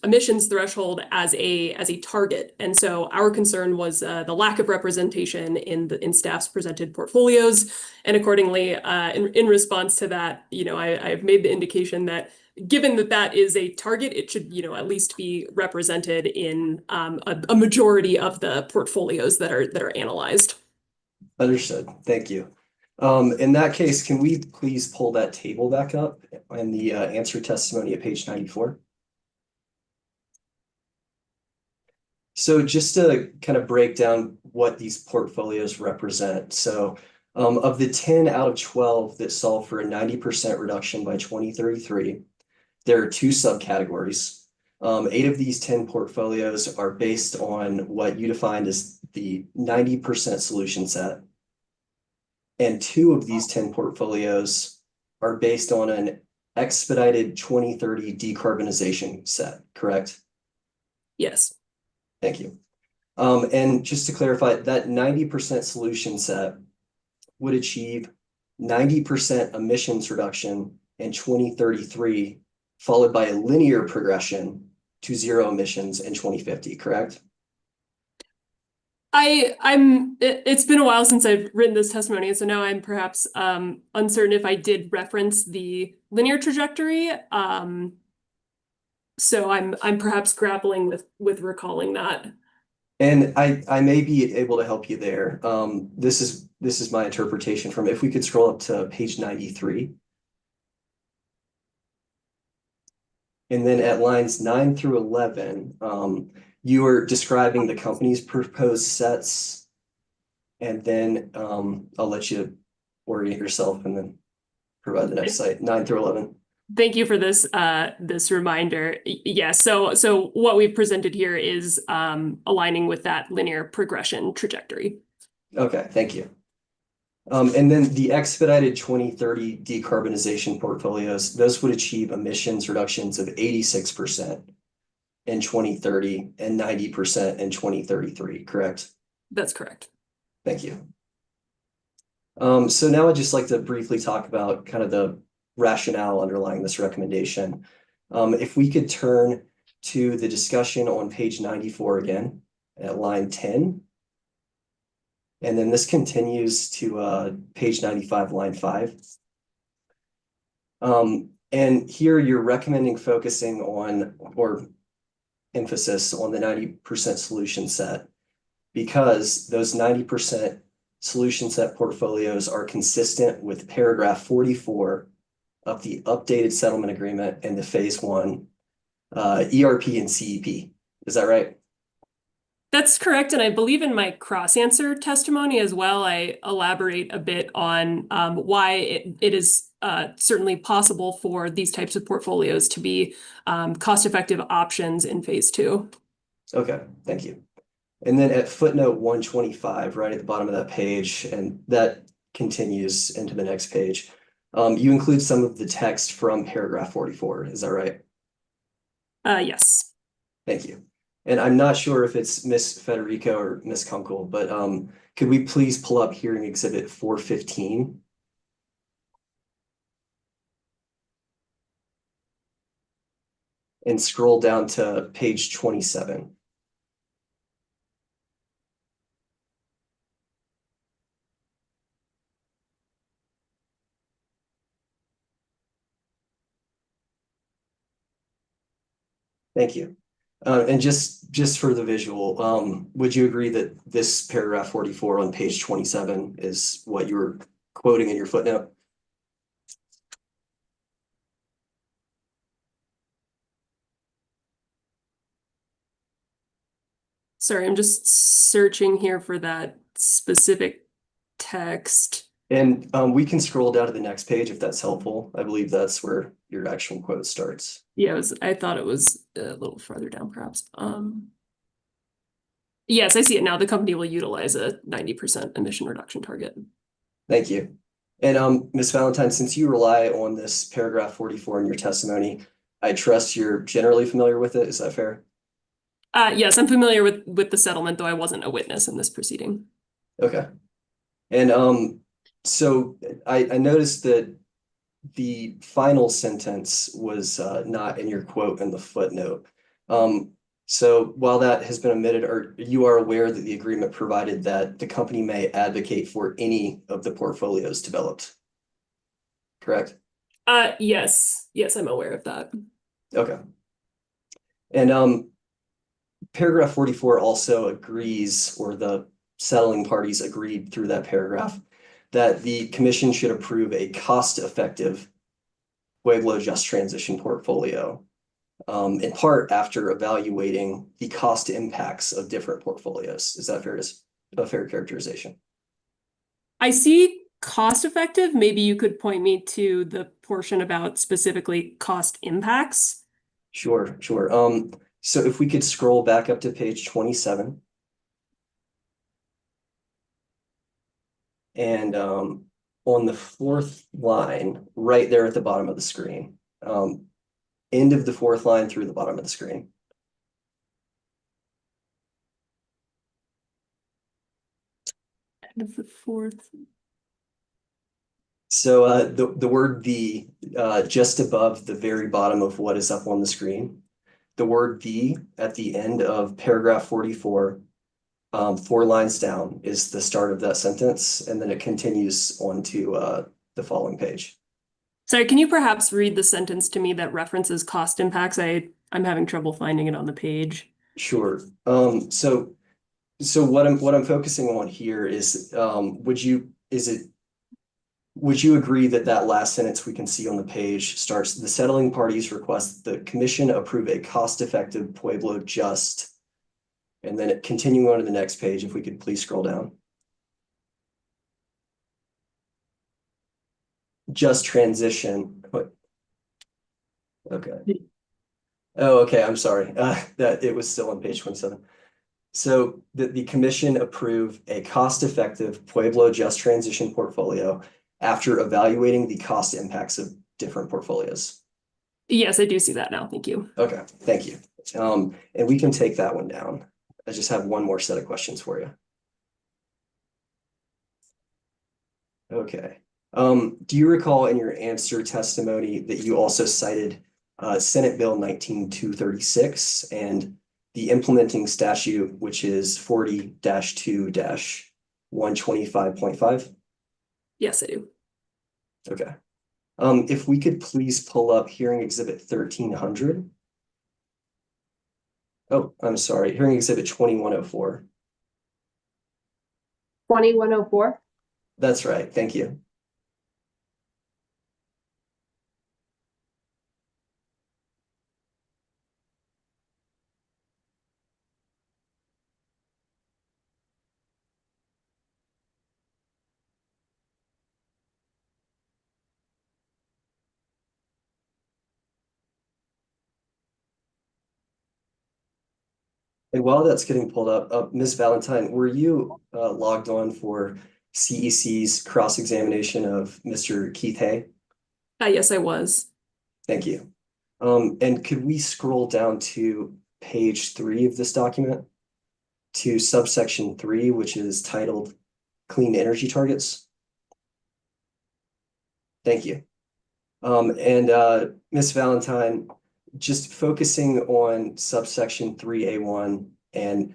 emissions threshold as a target. And so our concern was the lack of representation in staff's presented portfolios. And accordingly, in response to that, I've made the indication that given that that is a target, it should, at least be represented in a majority of the portfolios that are analyzed. Understood. Thank you. In that case, can we please pull that table back up in the answer testimony at page 94? So just to kind of break down what these portfolios represent. So of the 10 out of 12 that solve for a 90% reduction by 2033, there are 2 subcategories. 8 of these 10 portfolios are based on what you defined as the 90% solution set. And 2 of these 10 portfolios are based on an expedited 2030 decarbonization set, correct? Yes. Thank you. And just to clarify, that 90% solution set would achieve 90% emissions reduction in 2033, followed by a linear progression to 0 emissions in 2050, correct? It's been a while since I've written this testimony, and so now I'm perhaps uncertain if I did reference the linear trajectory. So I'm perhaps grappling with recalling that. And I may be able to help you there. This is my interpretation from it. If we could scroll up to page 93. And then at lines 9 through 11, you are describing the company's proposed sets. And then I'll let you orient yourself and then provide the next slide, 9 through 11. Thank you for this this reminder. Yes, so what we've presented here is aligning with that linear progression trajectory. Okay, thank you. And then the expedited 2030 decarbonization portfolios, those would achieve emissions reductions of 86% in 2030 and 90% in 2033, correct? That's correct. Thank you. So now I'd just like to briefly talk about kind of the rationale underlying this recommendation. If we could turn to the discussion on page 94 again at line 10. And then this continues to page 95, line 5. And here you're recommending focusing on, or emphasis on, the 90% solution set, because those 90% solution set portfolios are consistent with paragraph 44 of the updated settlement agreement in the phase 1 ERP and CEP. Is that right? That's correct. And I believe in my cross answer testimony as well, I elaborate a bit on why it is certainly possible for these types of portfolios to be cost-effective options in phase 2. Okay, thank you. And then at footnote 125, right at the bottom of that page, and that continues into the next page, you include some of the text from paragraph 44. Is that right? Yes. Thank you. And I'm not sure if it's Miss Federico or Miss Kunkel, but could we please pull up hearing exhibit 415? And scroll down to page 27. Thank you. And just for the visual, would you agree that this paragraph 44 on page 27 is what you were quoting in your footnote? Sorry, I'm just searching here for that specific text. And we can scroll down to the next page if that's helpful. I believe that's where your actual quote starts. Yeah, I thought it was a little farther down, perhaps. Yes, I see it now. The company will utilize a 90% emission reduction target. Thank you. And Ms. Valentine, since you rely on this paragraph 44 in your testimony, I trust you're generally familiar with it. Is that fair? Yes, I'm familiar with the settlement, though I wasn't a witness in this proceeding. Okay. And so I noticed that the final sentence was not in your quote in the footnote. So while that has been omitted, or you are aware that the agreement provided that the company may advocate for any of the portfolios developed, correct? Yes, I'm aware of that. Okay. And paragraph 44 also agrees, or the settling parties agreed through that paragraph, that the commission should approve a cost-effective Pueblo just transition portfolio, in part after evaluating the cost impacts of different portfolios. Is that a fair characterization? I see cost effective. Maybe you could point me to the portion about specifically cost impacts. Sure. So if we could scroll back up to page 27. And on the fourth line, right there at the bottom of the screen, end of the fourth line through the bottom of the screen. End of the fourth. So the word "the" just above the very bottom of what is up on the screen, the word "the" at the end of paragraph 44, 4 lines down, is the start of that sentence, and then it continues on to the following page. Sorry, can you perhaps read the sentence to me that references cost impacts? I'm having trouble finding it on the page. Sure. So what I'm focusing on here is, would you agree that that last sentence we can see on the page starts, the settling parties request the commission approve a cost-effective Pueblo just, and then continuing on to the next page, if we could please scroll down. Just transition. Okay. Oh, okay. I'm sorry. That it was still on page 27. So the commission approve a cost-effective Pueblo just transition portfolio after evaluating the cost impacts of different portfolios. Yes, I do see that now. Thank you. Okay, thank you. And we can take that one down. I just have one more set of questions for you. Okay. Do you recall in your answer testimony that you also cited Senate Bill 19236 and the implementing statute, which is 40-2-125.5? Yes, I do. Okay. If we could please pull up hearing exhibit 1300. Oh, I'm sorry, hearing exhibit 2104. 2104? That's right, thank you. And while that's getting pulled up, Ms. Valentine, were you logged on for CEC's cross-examination of Mr. Keith Haye? Yes, I was. Thank you. And could we scroll down to page 3 of this document to subsection 3, which is titled Clean Energy Targets? Thank you. And Ms. Valentine, just focusing on subsection 3A1, and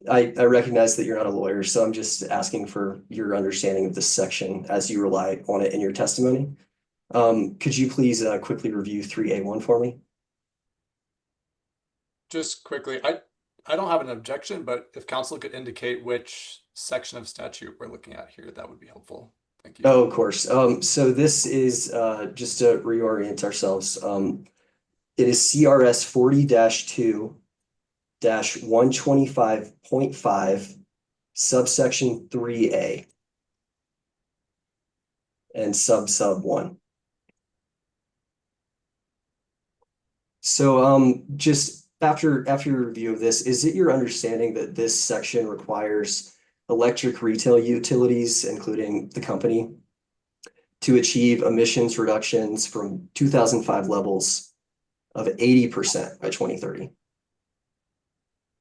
I recognize that you're not a lawyer, so I'm just asking for your understanding of this section as you rely on it in your testimony. Could you please quickly review 3A1 for me? Just quickly, I don't have an objection, but if council could indicate which section of statute we're looking at here, that would be helpful. Thank you. Oh, of course. So this is just to reorient ourselves. It is CRS 40-2-125.5, subsection 3A. and sub 1. So just after your review of this, is it your understanding that this section requires electric retail utilities, including the company, to achieve emissions reductions from 2005 levels of 80% by 2030?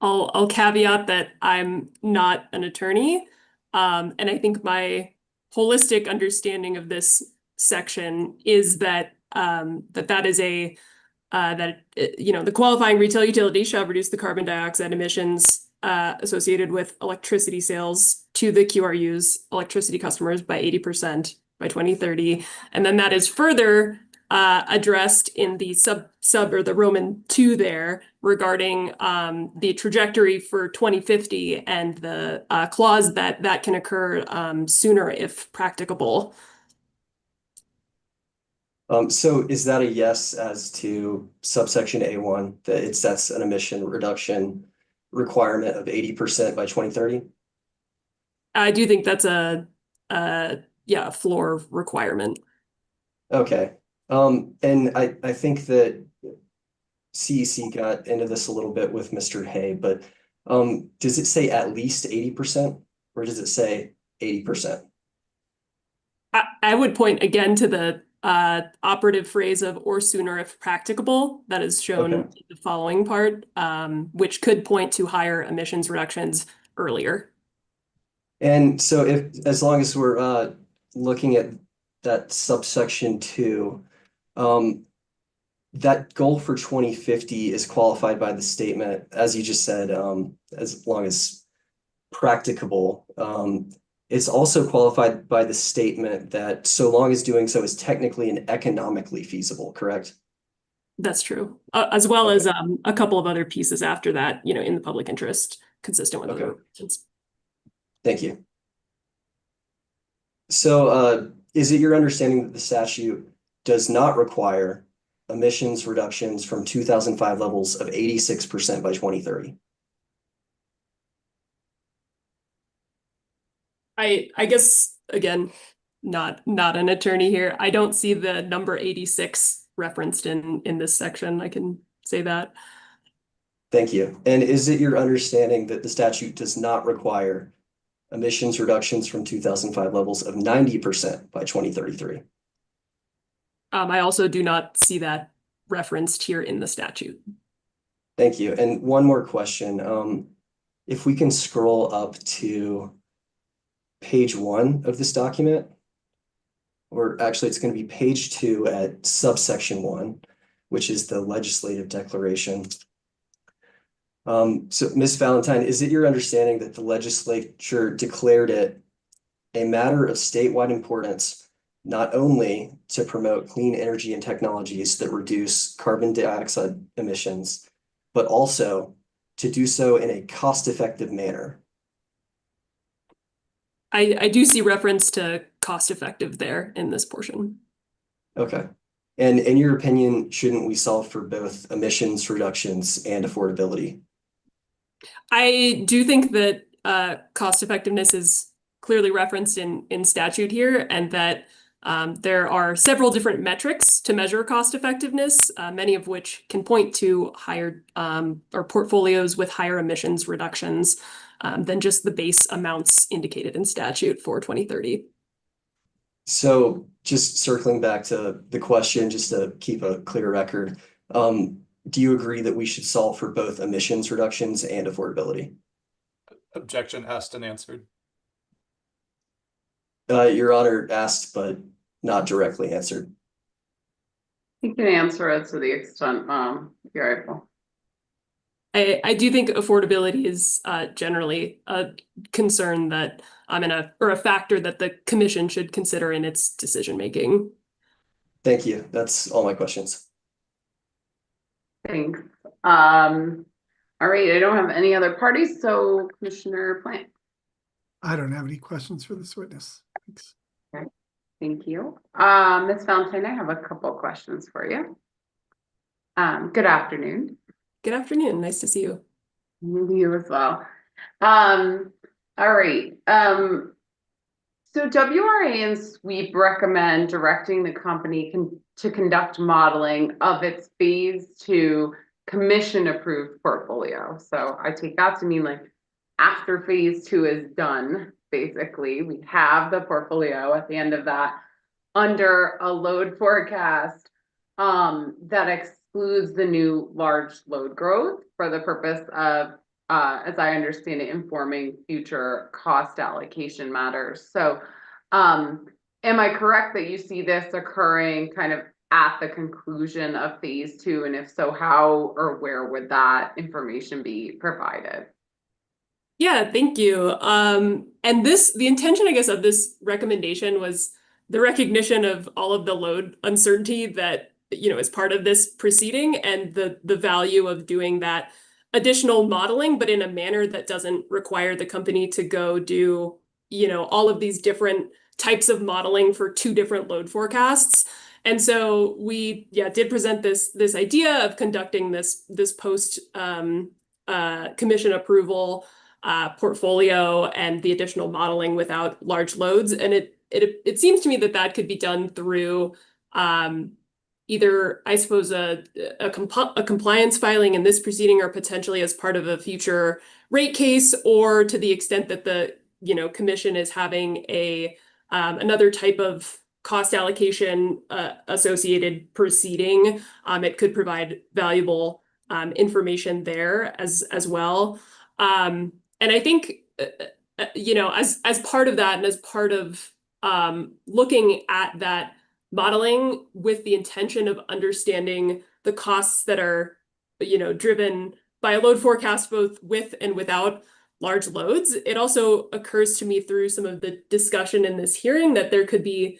I'll caveat that I'm not an attorney, and I think my holistic understanding of this section is that that is a that the qualifying retail utility shall reduce the carbon dioxide emissions associated with electricity sales to the QRU's electricity customers by 80% by 2030, and then that is further addressed in the sub or the Roman 2 there regarding the trajectory for 2050 and the clause that can occur sooner if practicable. So is that a yes as to subsection A1, that it sets an emission reduction requirement of 80% by 2030? I do think that's a floor requirement. Okay. And I think that CEC got into this a little bit with Mr. Haye, but does it say at least 80% or does it say 80%? I would point again to the operative phrase of or sooner if practicable that is shown in the following part, which could point to higher emissions reductions earlier. And so as long as we're looking at that subsection 2, that goal for 2050 is qualified by the statement, as you just said, as long as practicable. It's also qualified by the statement that so long as doing so is technically and economically feasible, correct? That's true, as well as a couple of other pieces after that, in the public interest, consistent with other reasons. Thank you. So is it your understanding that the statute does not require emissions reductions from 2005 levels of 86% by 2030? I guess, again, not an attorney here. I don't see the number 86 referenced in this section. I can say that. Thank you. And is it your understanding that the statute does not require emissions reductions from 2005 levels of 90% by 2033? I also do not see that referenced here in the statute. Thank you. And one more question. If we can scroll up to page 1 of this document, or actually it's going to be page 2 at subsection 1, which is the legislative declaration. So Ms. Valentine, is it your understanding that the legislature declared it a matter of statewide importance, not only to promote clean energy and technologies that reduce carbon dioxide emissions, but also to do so in a cost-effective manner? I do see reference to cost-effective there in this portion. Okay. And in your opinion, shouldn't we solve for both emissions reductions and affordability? I do think that cost effectiveness is clearly referenced in statute here, and that there are several different metrics to measure cost effectiveness, many of which can point to higher or portfolios with higher emissions reductions than just the base amounts indicated in statute for 2030. So just circling back to the question, just to keep a clear record, do you agree that we should solve for both emissions reductions and affordability? Objection asked and answered. Your Honor asked, but not directly answered. You can answer it to the extent you're able. I do think affordability is generally a concern that or a factor that the commission should consider in its decision making. Thank you. That's all my questions. Thanks. All right, I don't have any other parties, so Commissioner Plant. I don't have any questions for this witness. Thanks. Okay, thank you. Ms. Valentine, I have a couple questions for you. Good afternoon. Good afternoon. Nice to see you. You as well. All right. So WRA and SWEEP recommend directing the company to conduct modeling of its phase 2 commission approved portfolio. So I take that to mean like after phase 2 is done, basically, we have the portfolio at the end of that under a load forecast that excludes the new large load growth for the purpose of, as I understand it, informing future cost allocation matters. So am I correct that you see this occurring kind of at the conclusion of phase 2? And if so, how or where would that information be provided? Yeah, thank you. And the intention, I guess, of this recommendation was the recognition of all of the load uncertainty that, is part of this proceeding, and the value of doing that additional modeling, but in a manner that doesn't require the company to go do, all of these different types of modeling for 2 different load forecasts. And so we, did present this idea of conducting this post commission approval portfolio and the additional modeling without large loads. And it seems to me that could be done through either, I suppose, a compliance filing in this proceeding, or potentially as part of a future rate case, or to the extent that the commission is having another type of cost allocation associated proceeding. It could provide valuable information there as well. And I think, as part of that, and as part of looking at that modeling with the intention of understanding the costs that are, driven by a load forecast, both with and without large loads, it also occurs to me through some of the discussion in this hearing that there could be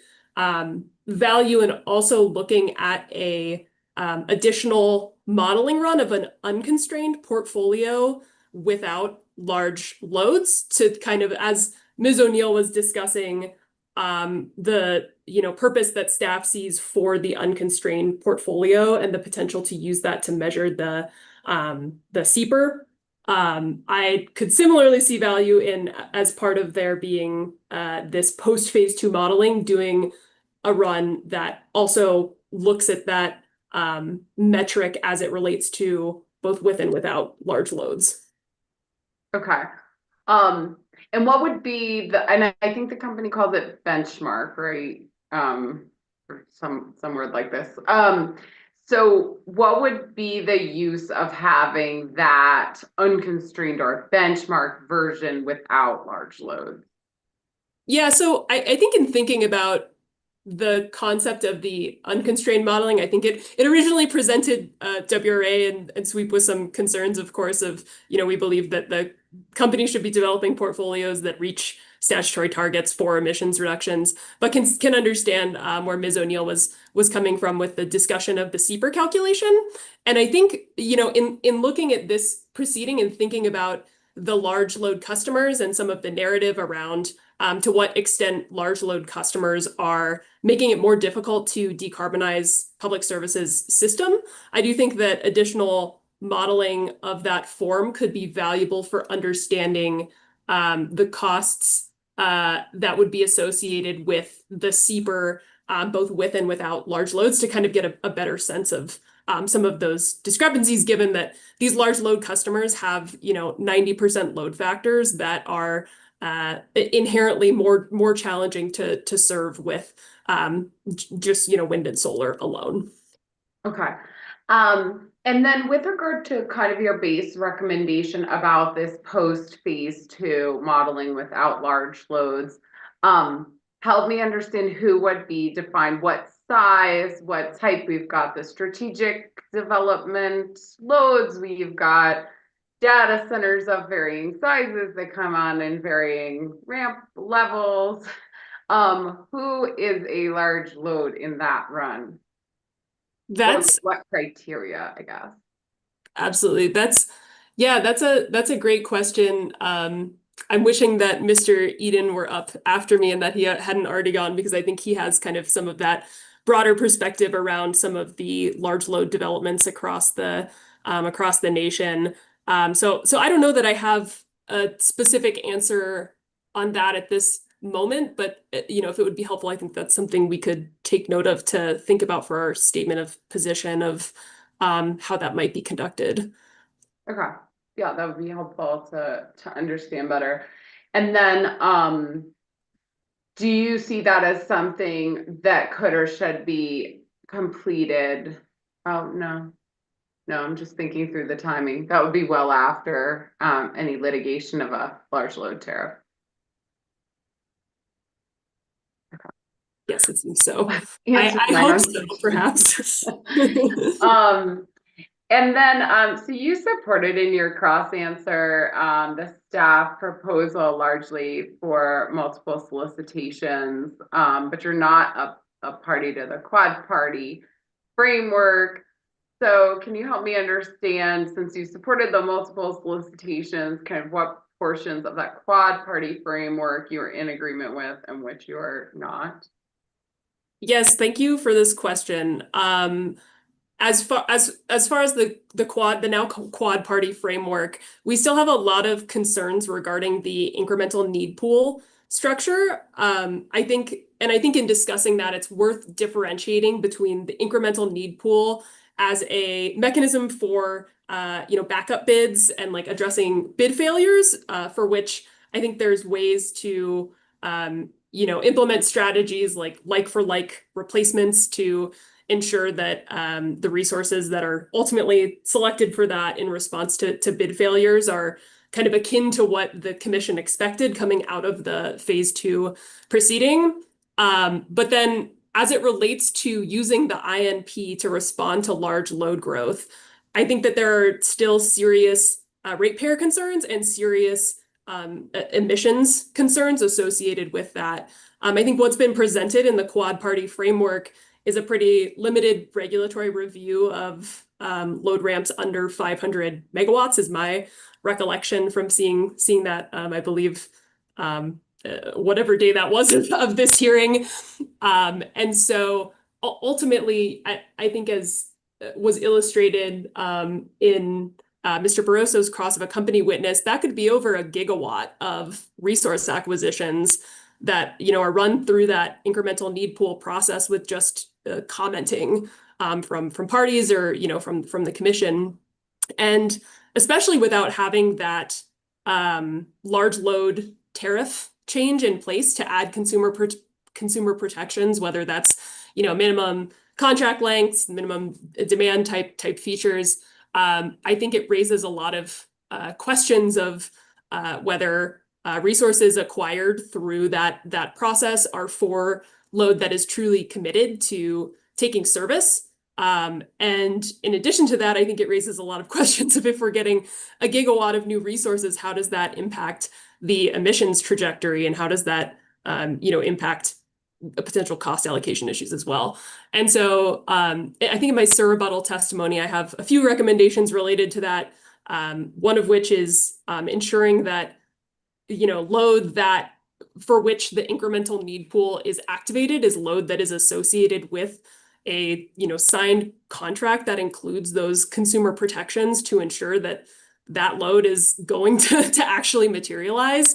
value in also looking at a additional modeling run of an unconstrained portfolio without large loads, to kind of, as Ms. O'Neill was discussing, the purpose that staff sees for the unconstrained portfolio and the potential to use that to measure the CPR. I could similarly see value in, as part of there being this post phase 2 modeling, doing a run that also looks at that metric as it relates to both with and without large loads. Okay. And what would be and I think the company calls it benchmark, right? Or some word like this. So what would be the use of having that unconstrained or benchmark version without large loads? Yeah, so I think in thinking about the concept of the unconstrained modeling, I think it originally presented WRA and SWEEP with some concerns, of course, of, we believe that the company should be developing portfolios that reach statutory targets for emissions reductions, but can understand where Ms. O'Neill was coming from with the discussion of the CPR calculation. And I think, in looking at this proceeding and thinking about the large load customers and some of the narrative around to what extent large load customers are making it more difficult to decarbonize public services system, I do think that additional modeling of that form could be valuable for understanding the costs that would be associated with the CPR, both with and without large loads, to kind of get a better sense of some of those discrepancies, given that these large load customers have 90% load factors that are inherently more challenging to serve with just wind and solar alone. Okay. And then with regard to kind of your base recommendation about this post phase 2 modeling without large loads, help me understand who would be defined, what size, what type. We've got the strategic development loads, we've got data centers of varying sizes that come on in varying ramp levels. Who is a large load in that run? What criteria, I guess? Absolutely. That's a great question. I'm wishing that Mr. Eden were up after me and that he hadn't already gone, because I think he has kind of some of that broader perspective around some of the large load developments across the nation. So I don't know that I have a specific answer on that at this moment, but you know, if it would be helpful, I think that's something we could take note of to think about for our statement of position of how that might be conducted. Okay. Yeah, that would be helpful to understand better. And then do you see that as something that could or should be completed? Oh, no. No, I'm just thinking through the timing. That would be well after any litigation of a large load tariff. Yes, it seems so. Answer I my hope own so, perhaps. And then, so you supported in your cross answer the staff proposal largely for multiple solicitations, but you're not a party to the quad party framework. So can you help me understand, since you supported the multiple solicitations, kind of what portions of that quad party framework you're in agreement with and which you are not? Yes, thank you for this question. As far as the now quad party framework, we still have a lot of concerns regarding the incremental need pool structure. I think in discussing that, it's worth differentiating between the incremental need pool as a mechanism for backup bids and like addressing bid failures, for which I think there's ways to implement strategies like for like replacements to ensure that the resources that are ultimately selected for that in response to bid failures are kind of akin to what the commission expected coming out of the phase 2 proceeding. But then as it relates to using the INP to respond to large load growth, I think that there are still serious ratepayer concerns and serious emissions concerns associated with that. I think what's been presented in the quad party framework is a pretty limited regulatory review of load ramps under 500 megawatts is my recollection from seeing that, I believe, whatever day that was of this hearing. And so ultimately, I think as was illustrated in Mr. Barroso's cross of a company witness, that could be over 1 gigawatt of resource acquisitions that are run through that incremental need pool process with just commenting from parties or from the commission, and especially without having that large load tariff change in place to add consumer protections, whether that's minimum contract lengths, minimum demand type features. I think it raises a lot of questions of whether resources acquired through that process are for load that is truly committed to taking service. And in addition to that, I think it raises a lot of questions of if we're getting 1 gigawatt of new resources, how does that impact the emissions trajectory, and how does that impact potential cost allocation issues as well. And so I think in my surrebuttal testimony, I have a few recommendations related to that. One of which is ensuring that load that for which the incremental need pool is activated is load that is associated with a signed contract that includes those consumer protections to ensure that that load is going to actually materialize.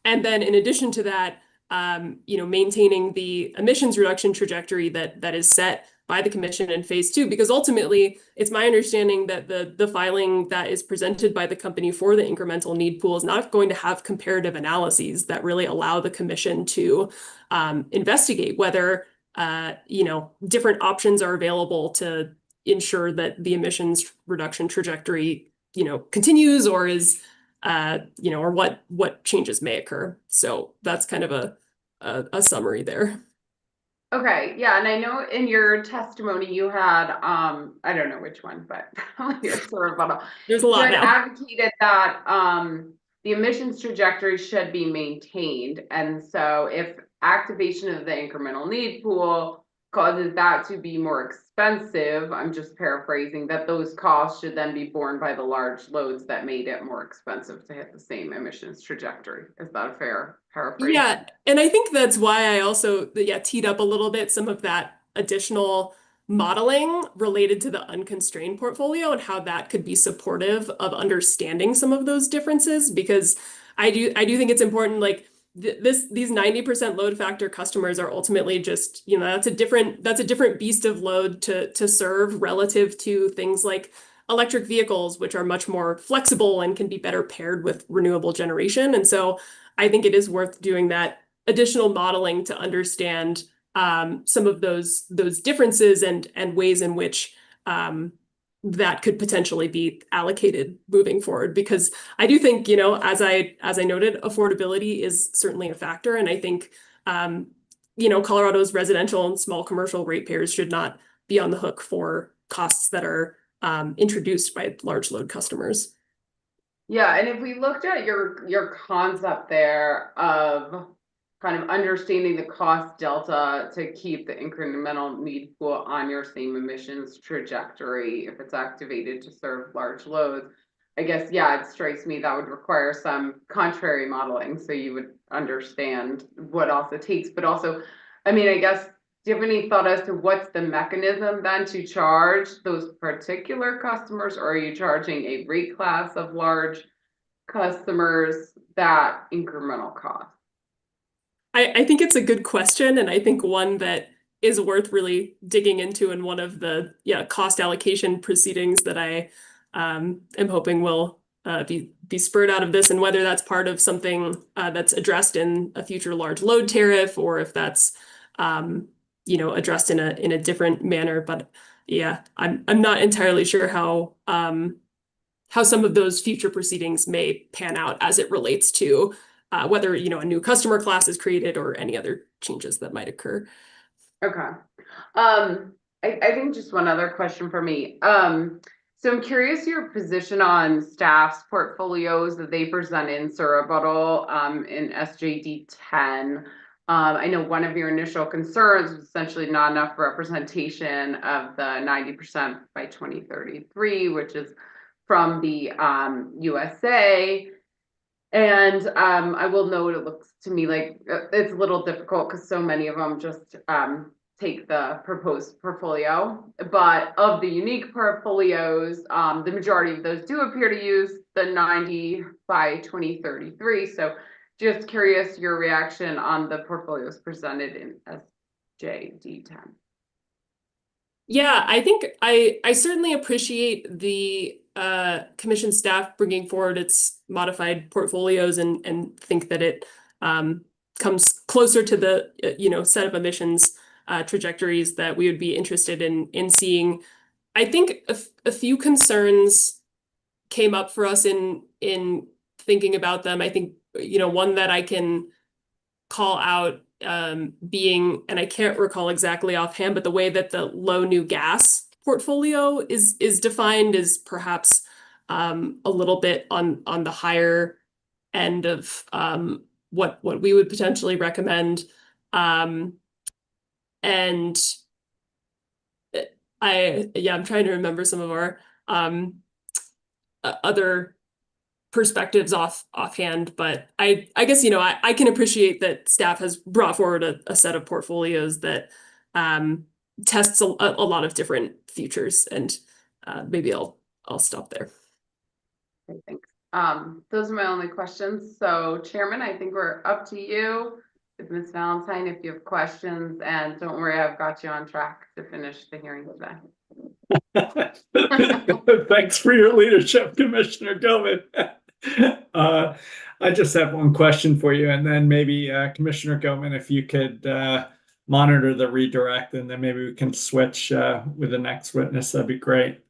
And then in addition to that, maintaining the emissions reduction trajectory that is set by the commission in phase 2, because ultimately it's my understanding that the filing that is presented by the company for the incremental need pool is not going to have comparative analyses that really allow the commission to investigate whether different options are available to ensure that the emissions reduction trajectory continues or is or what changes may occur. So that's kind of a summary there. Okay, yeah, and I know in your testimony you had, I don't know which one, but your rebuttal. There's a lot you had now. advocated that the emissions trajectory should be maintained, and so if activation of the incremental need pool causes that to be more expensive, I'm just paraphrasing, that those costs should then be borne by the large loads that made it more expensive to hit the same emissions trajectory. Is that a fair paraphrase? Yeah, and I think that's why I also teed up a little bit some of that additional modeling related to the unconstrained portfolio and how that could be supportive of understanding some of those differences, because I do think it's important, like these 90% load factor customers are ultimately just, that's a different beast of load to serve relative to things like electric vehicles, which are much more flexible and can be better paired with renewable generation. And so I think it is worth doing that additional modeling to understand some of those differences and ways in which that could potentially be allocated moving forward. Because I do think, as I noted, affordability is certainly a factor. And I think, Colorado's residential and small commercial ratepayers should not be on the hook for costs that are introduced by large load customers. Yeah, and if we looked at your concept there of kind of understanding the cost delta to keep the incremental need pool on your same emissions trajectory, if it's activated to serve large loads, I guess, yeah, it strikes me that would require some contrary modeling, so you would understand what else it takes. But also, I mean, I guess, do you have any thought as to what's the mechanism then to charge those particular customers, or are you charging a rate class of large customers that incremental cost? I think it's a good question, and I think one that is worth really digging into in one of the cost allocation proceedings that I am hoping will be spurred out of this, and whether that's part of something that's addressed in a future large load tariff, or if that's addressed in a different manner. But yeah, I'm not entirely sure how some of those future proceedings may pan out as it relates to whether a new customer class is created or any other changes that might occur. Okay. I think just one other question for me. So I'm curious your position on staff's portfolios that they present in surrebuttal in SJD 10. I know one of your initial concerns was essentially not enough representation of the 90% by 2033, which is from the USA. And I will note it looks to me like it's a little difficult because so many of them just take the proposed portfolio. But of the unique portfolios, the majority of those do appear to use the 90 by 2033. So just curious your reaction on the portfolios presented in SJD 10. Yeah, I think I certainly appreciate the commission staff bringing forward its modified portfolios and think that it comes closer to the set of emissions trajectories that we would be interested in seeing. I think a few concerns came up for us in thinking about them. I think one that I can call out being, and I can't recall exactly offhand, but the way that the low new gas portfolio is defined is perhaps a little bit on the higher end of what we would potentially recommend. And I'm trying to remember some of our other perspectives offhand, but I guess I can appreciate that staff has brought forward a set of portfolios that tests a lot of different futures, and maybe I'll stop there. Okay, thanks. Those are my only questions. So Chairman, I think we're up to you. Ms. Valentine, if you have questions, and don't worry, I've got you on track to finish the hearing today. Thanks for your leadership, Commissioner Gilman. I just have one question for you, and then maybe Commissioner Gilman, if you could monitor the redirect, and then maybe we can switch with the next witness, that'd be great.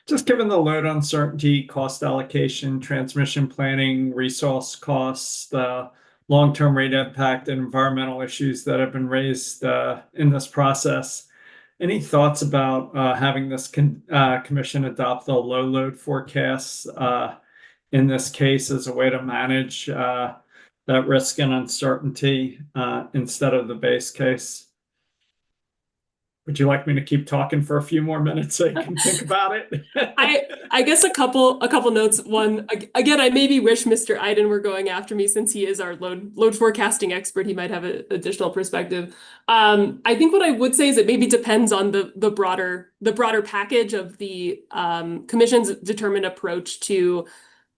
Just given the load uncertainty, cost allocation, transmission planning, resource costs, the long-term rate impact, and environmental issues that have been raised in this process, any thoughts about having this commission adopt the low load forecasts in this case as a way to manage that risk and uncertainty instead of the base case? Would you like me to keep talking for a few more minutes so you can think about it? I guess a couple notes. One, again, I maybe wish Mr. Iden were going after me, since he is our load forecasting expert. He might have an additional perspective. I think what I would say is it maybe depends on the broader package of the commission's determined approach to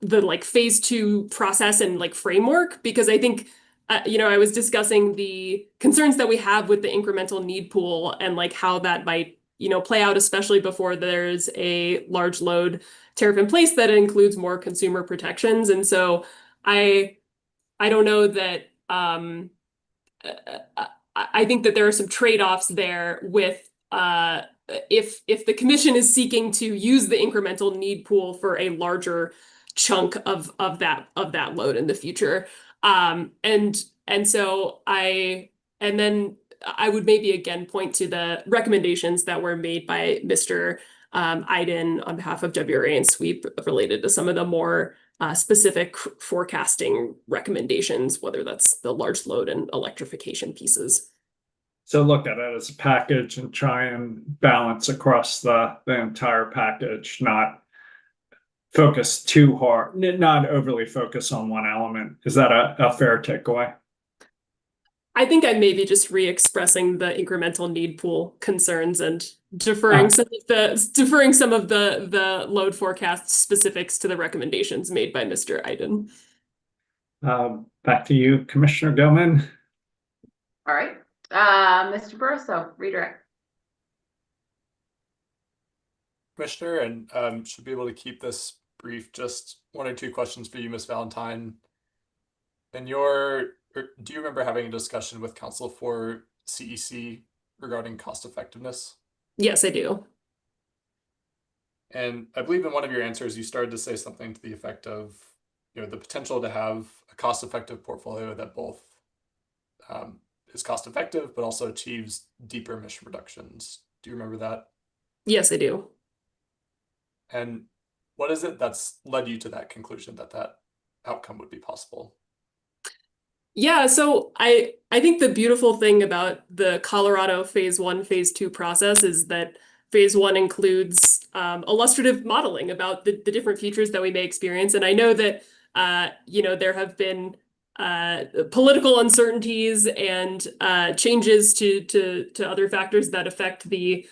like phase 2 process and like framework, because I think I was discussing the concerns that we have with the incremental need pool and like how that might play out, especially before there's a large load tariff in place that includes more consumer protections. And so I don't know that I think that there are some trade-offs there with if the commission is seeking to use the incremental need pool for a larger chunk of that load in the future. And then I would maybe again point to the recommendations that were made by Mr. Iden on behalf of WRA and SWEEP related to some of the more specific forecasting recommendations, whether that's the large load and electrification pieces. So look at it as a package and try and balance across the entire package, not focus too hard, not overly focus on one element. Is that a fair takeaway? I think I may be just re-expressing the incremental need pool concerns and deferring some of the load forecast specifics to the recommendations made by Mr. Iden. Back to you, Commissioner Gilman. All right. Mr. Barroso, redirect. Commissioner, and should be able to keep this brief. Just 1 or 2 questions for you, Ms. Valentine. Do you remember having a discussion with counsel for CEC regarding cost effectiveness? Yes, I do. And I believe in one of your answers, you started to say something to the effect of, the potential to have a cost-effective portfolio that both is cost-effective, but also achieves deeper emission reductions. Do you remember that? Yes, I do. And what is it that's led you to that conclusion that that outcome would be possible? Yeah, so I think the beautiful thing about the Colorado phase 1, phase 2 process is that phase 1 includes illustrative modeling about the different features that we may experience. And I know that there have been political uncertainties and changes to other factors that affect the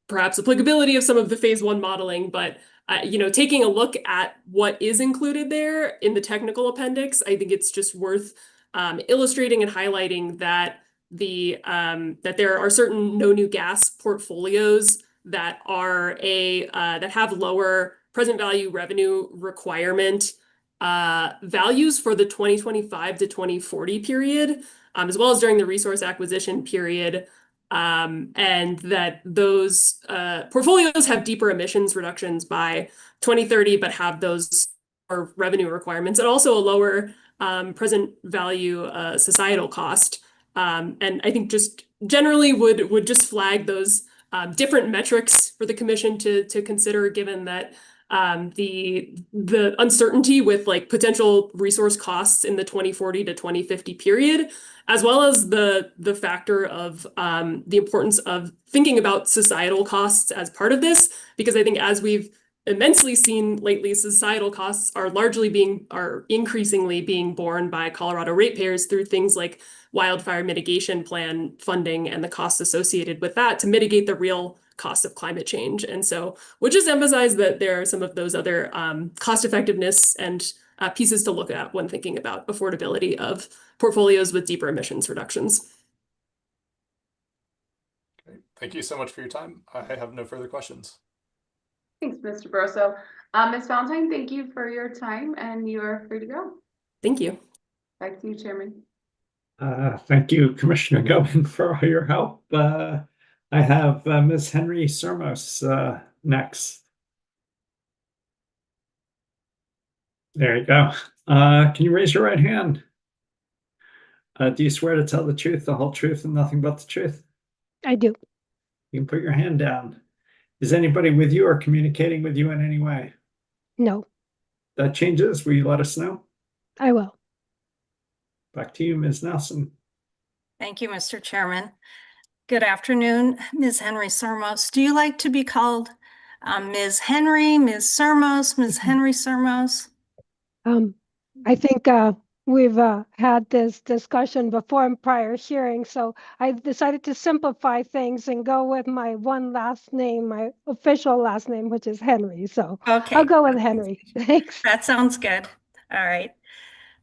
perhaps applicability of some of the phase 1 modeling, but taking a look at what is included there in the technical appendix, I think it's just worth illustrating and highlighting that that there are certain no new gas portfolios that are that have lower present value revenue requirement values for the 2025 to 2040 period, as well as during the resource acquisition period. And that those portfolios have deeper emissions reductions by 2030, but have those revenue requirements and also a lower present value societal cost. And I think just generally would just flag those different metrics for the commission to consider, given that the uncertainty with like potential resource costs in the 2040 to 2050 period, as well as the factor of the importance of thinking about societal costs as part of this, because I think as we've immensely seen lately, societal costs are increasingly being borne by Colorado ratepayers through things like wildfire mitigation plan funding and the costs associated with that to mitigate the real cost of climate change. And so we'll just emphasize that there are some of those other cost effectiveness and pieces to look at when thinking about affordability of portfolios with deeper emissions reductions. Great. Thank you so much for your time. I have no further questions. Thanks, Mr. Barroso. Ms. Valentine, thank you for your time, and you are free to go. Thank you. Back to you, Chairman. Thank you, Commissioner Gilman, for all your help. I have Ms. Henry Sermos next. There you go. Can you raise your right hand? Do you swear to tell the truth, the whole truth, and nothing but the truth? I do. You can put your hand down. Is anybody with you or communicating with you in any way? No. That changes. Will you let us know? I will. Back to you, Ms. Nelson. Thank you, Mr. Chairman. Good afternoon, Ms. Henry Sermos. Do you like to be called Ms. Henry, Ms. Sermos, Ms. Henry Sermos? I think we've had this discussion before in prior hearings, so I decided to simplify things and go with my one last name, my official last name, which is Henry. So Okay. I'll go with Henry. Thanks. That sounds good. All right.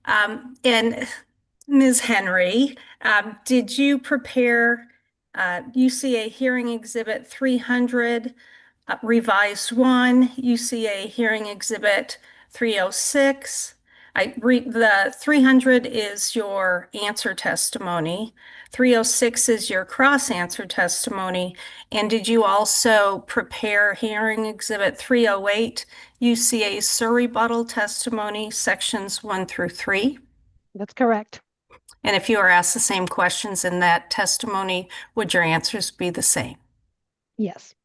And Ms. Henry, did you prepare UCA Hearing Exhibit 300, Revised 1, UCA Hearing Exhibit 306? The 300 is your answer testimony. 306 is your cross-answer testimony. And did you also prepare Hearing Exhibit 308, UCA surrebuttal testimony, sections 1 through 3? That's correct. And if you were asked the same questions in that testimony, would your answers be the same? Yes.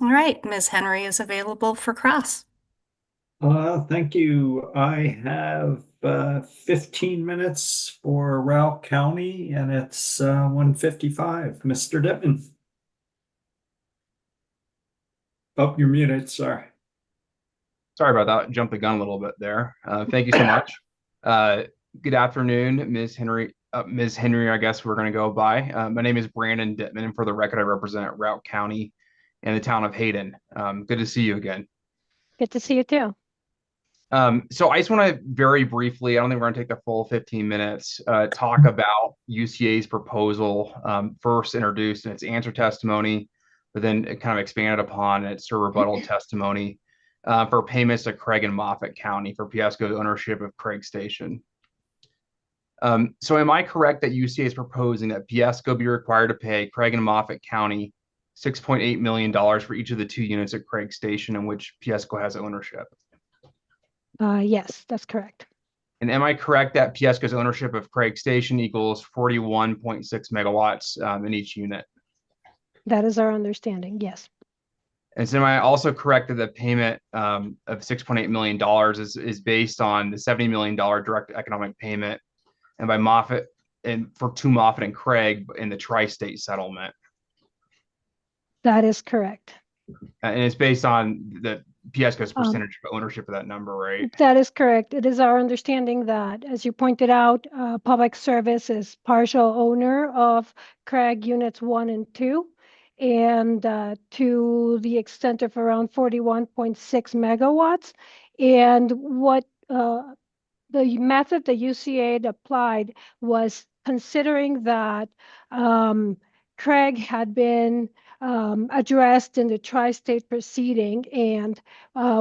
All right, Ms. Henry is available for cross. Thank you. I have 15 minutes for Routt County, and it's 1:55. Mr. Dittman. Oh, you're muted. Sorry. Sorry about that. Jumped the gun a little bit there. Thank you so much. Good afternoon, Ms. Henry. Ms. Henry, I guess we're going to go by. My name is Brandon Dittman, and for the record, I represent Routt County and the town of Hayden. Good to see you again. Good to see you too. So I just want to very briefly, I don't think we're going to take the full 15 minutes, talk about UCA's proposal, first introduced in its answer testimony, but then it kind of expanded upon its rebuttal testimony for payments to Craig and Moffat County for Piesco's ownership of Craig Station. So am I correct that UCA is proposing that Piesco be required to pay Craig and Moffat County $6.8 million for each of the 2 units at Craig Station in which Piesco has ownership? Yes, that's correct. And am I correct that Piesco's ownership of Craig Station equals 41.6 megawatts in each unit? That is our understanding. Yes. And so am I also correct that the payment of $6.8 million is based on the $70 million direct economic payment and by Moffat and to Moffat and Craig in the tri-state settlement? That is correct. And it's based on the Piesco's percentage of ownership of that number, right? That is correct. It is our understanding that, as you pointed out, Public Service is partial owner of Craig Units 1 and 2, and to the extent of around 41.6 megawatts. And what the method the UCA applied was considering that Craig had been addressed in the tri-state proceeding, and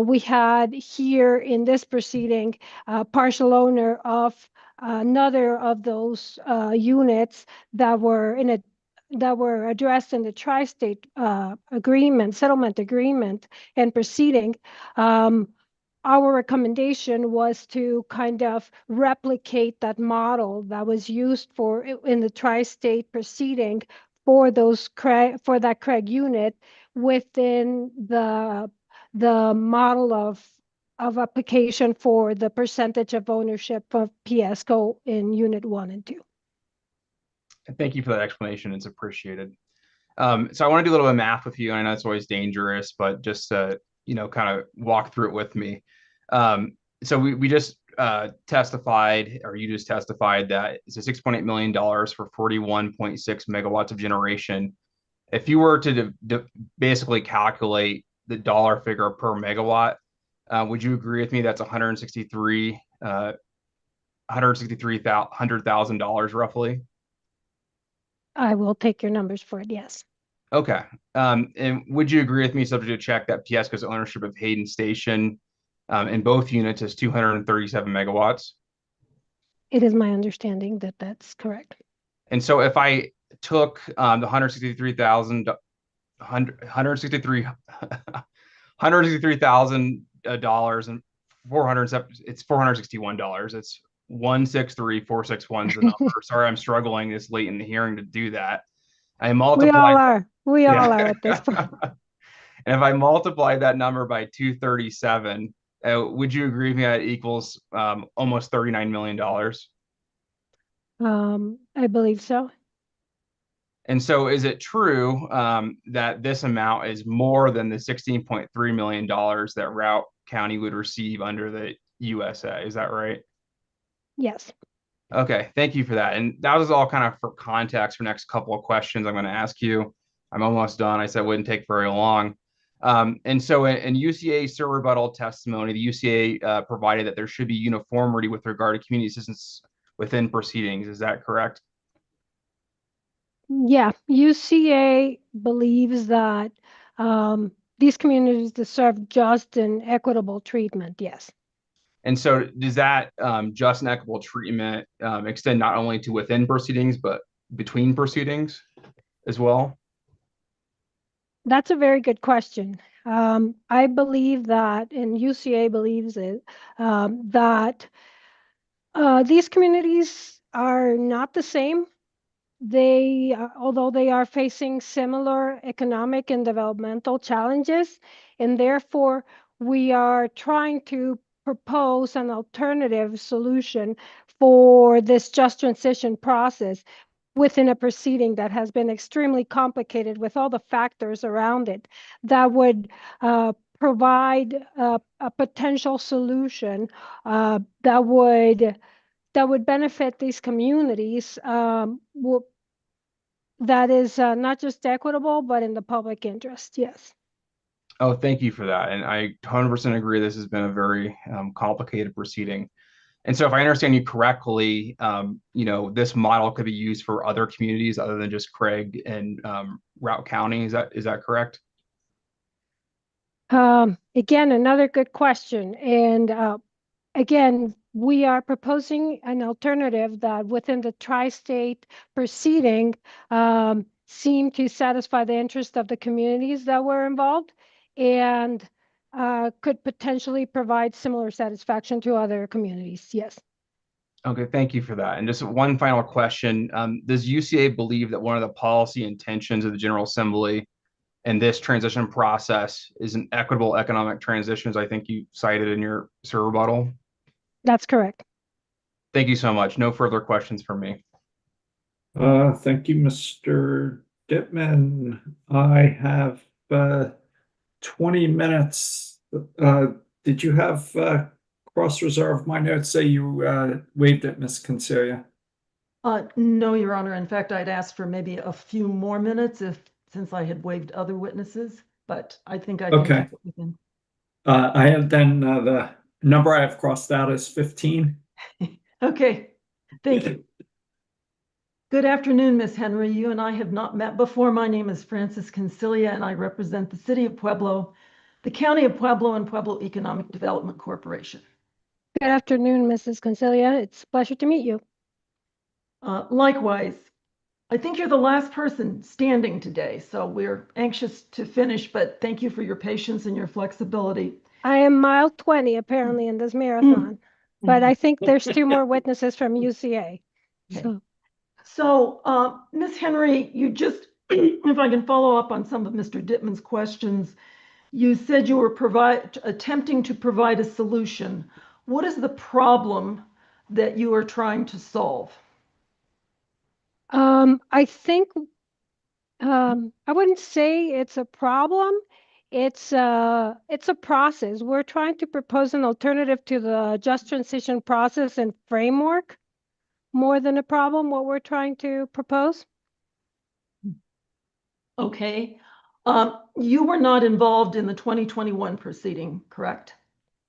we had here in this proceeding partial owner of another of those units that were addressed in the tri-state settlement agreement and proceeding. Our recommendation was to kind of replicate that model that was used in the tri-state proceeding for that Craig unit within the model of application for the percentage of ownership of Piesco in Unit 1 and 2. Thank you for that explanation. It's appreciated. So I want to do a little bit of math with you. I know it's always dangerous, but just to, kind of walk through it with me. So we just testified, or you just testified, that it's a $6.8 million for 41.6 megawatts of generation. If you were to basically calculate the dollar figure per megawatt, would you agree with me that's $163,000 roughly? I will take your numbers for it, yes. Okay. And would you agree with me, subject to check, that Piesco's ownership of Hayden Station in both units is 237 megawatts? It is my understanding that that's correct. And so if I took the $163,000 and it's $461. It's 163,461 is the number. Sorry, I'm struggling this late in the hearing to do that. I multiply. We all are at this point. And if I multiply that number by 237, would you agree with me that it equals almost $39 million? I believe so. And so is it true that this amount is more than the $16.3 million that Routt County would receive under the USA? Is that right? Yes. Okay, thank you for that. And that was all kind of for context for next couple of questions I'm going to ask you. I'm almost done. I said it wouldn't take very long. And so in UCA Sir rebuttal testimony, the UCA provided that there should be uniformity with regard to community assistance within proceedings. Is that correct? Yeah, UCA believes that these communities deserve just and equitable treatment. Yes. And so does that just and equitable treatment extend not only to within proceedings, but between proceedings as well? That's a very good question. I believe that, and UCA believes it, that these communities are not the same. They, although they are facing similar economic and developmental challenges, and therefore we are trying to propose an alternative solution for this just transition process within a proceeding that has been extremely complicated with all the factors around it that would provide a potential solution that would benefit these communities that is not just equitable, but in the public interest. Yes. Oh, thank you for that. And I 100% agree. This has been a very complicated proceeding. And so if I understand you correctly, this model could be used for other communities other than just Craig and Routt County. Is that correct? Again, another good question. And again, we are proposing an alternative that within the tri-state proceeding seem to satisfy the interest of the communities that were involved and could potentially provide similar satisfaction to other communities. Yes. Okay, thank you for that. And just one final question. Does UCA believe that one of the policy intentions of the General Assembly in this transition process is an equitable economic transition, as I think you cited in your rebuttal? That's correct. Thank you so much. No further questions from me. Thank you, Mr. Dittman. I have 20 minutes. Did you have cross-reserve? My notes say you waived it, Ms. Consilia. No, Your Honor. In fact, I'd asked for maybe a few more minutes since I had waived other witnesses, but I think I can Okay. keep it within. I have then the number I have crossed out is 15. Okay, thank you. Good afternoon, Ms. Henry. You and I have not met before. My name is Frances Consilia, and I represent the City of Pueblo, the County of Pueblo, and Pueblo Economic Development Corporation. Good afternoon, Mrs. Consilia. It's a pleasure to meet you. Likewise, I think you're the last person standing today, so we're anxious to finish, but thank you for your patience and your flexibility. I am mile 20 apparently in this marathon, but I think there's 2 more witnesses from UCA. Okay. So, Ms. Henry, you just, if I can follow up on some of Mr. Dittman's questions, you said you were attempting to provide a solution. What is the problem that you are trying to solve? I think I wouldn't say it's a problem. It's a process. We're trying to propose an alternative to the just transition process and framework more than a problem, what we're trying to propose. Okay. You were not involved in the 2021 proceeding, correct?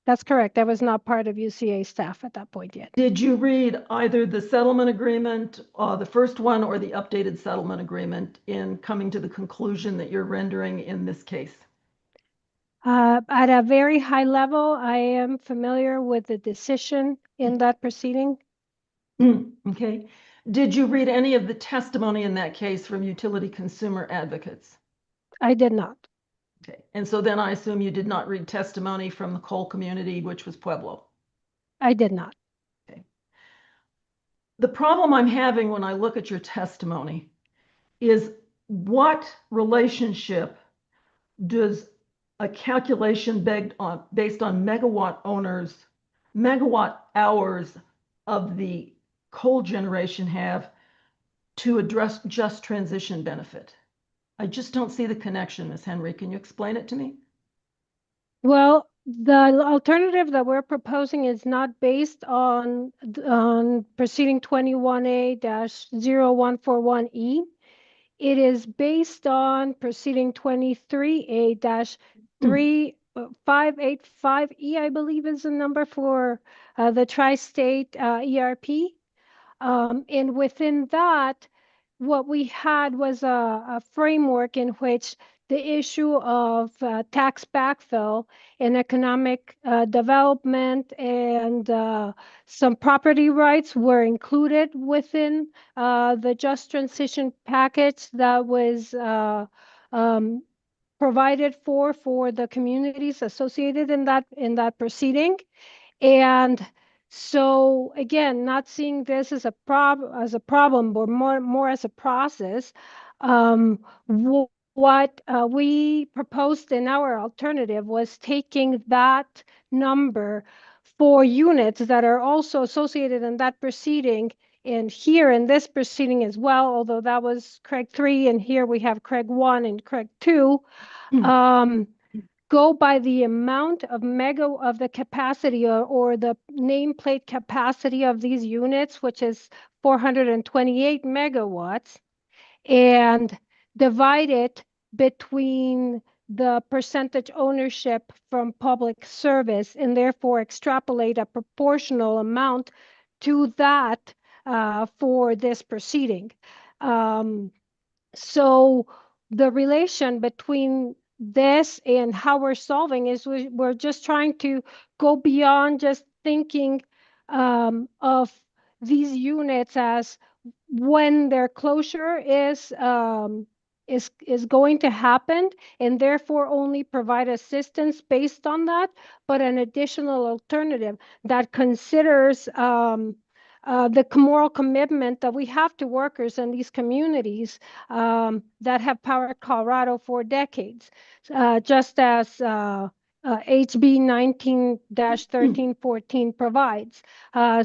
That's correct. I was not part of UCA staff at that point yet. Did you read either the settlement agreement, the first one, or the updated settlement agreement in coming to the conclusion that you're rendering in this case? At a very high level, I am familiar with the decision in that proceeding. Okay. Did you read any of the testimony in that case from utility consumer advocates? I did not. Okay. And so then I assume you did not read testimony from the coal community, which was Pueblo. I did not. Okay. The problem I'm having when I look at your testimony is what relationship does a calculation based on megawatt hours of the coal generation have to address just transition benefit? I just don't see the connection, Ms. Henry. Can you explain it to me? Well, The alternative that we're proposing is not based on proceeding 21A-0141E. It is based on proceeding 23A-3585E, I believe is the number for the tri-state ERP. And within that, what we had was a framework in which the issue of tax backfill and economic development and some property rights were included within the just transition package that was provided for the communities associated in that proceeding. And so again, not seeing this as a problem, but more as a process. What we proposed in our alternative was taking that number for units that are also associated in that proceeding and here in this proceeding as well, although that was Craig 3 and here we have Craig 1 and Craig 2. Go by the amount of the capacity or the nameplate capacity of these units, which is 428 megawatts, and divide it between the percentage ownership from public service, and therefore extrapolate a proportional amount to that for this proceeding. So the relation between this and how we're solving is we're just trying to go beyond just thinking of these units as when their closure is going to happen, and therefore only provide assistance based on that, but an additional alternative that considers the moral commitment that we have to workers in these communities that have powered Colorado for decades, just as HB 19-1314 provides.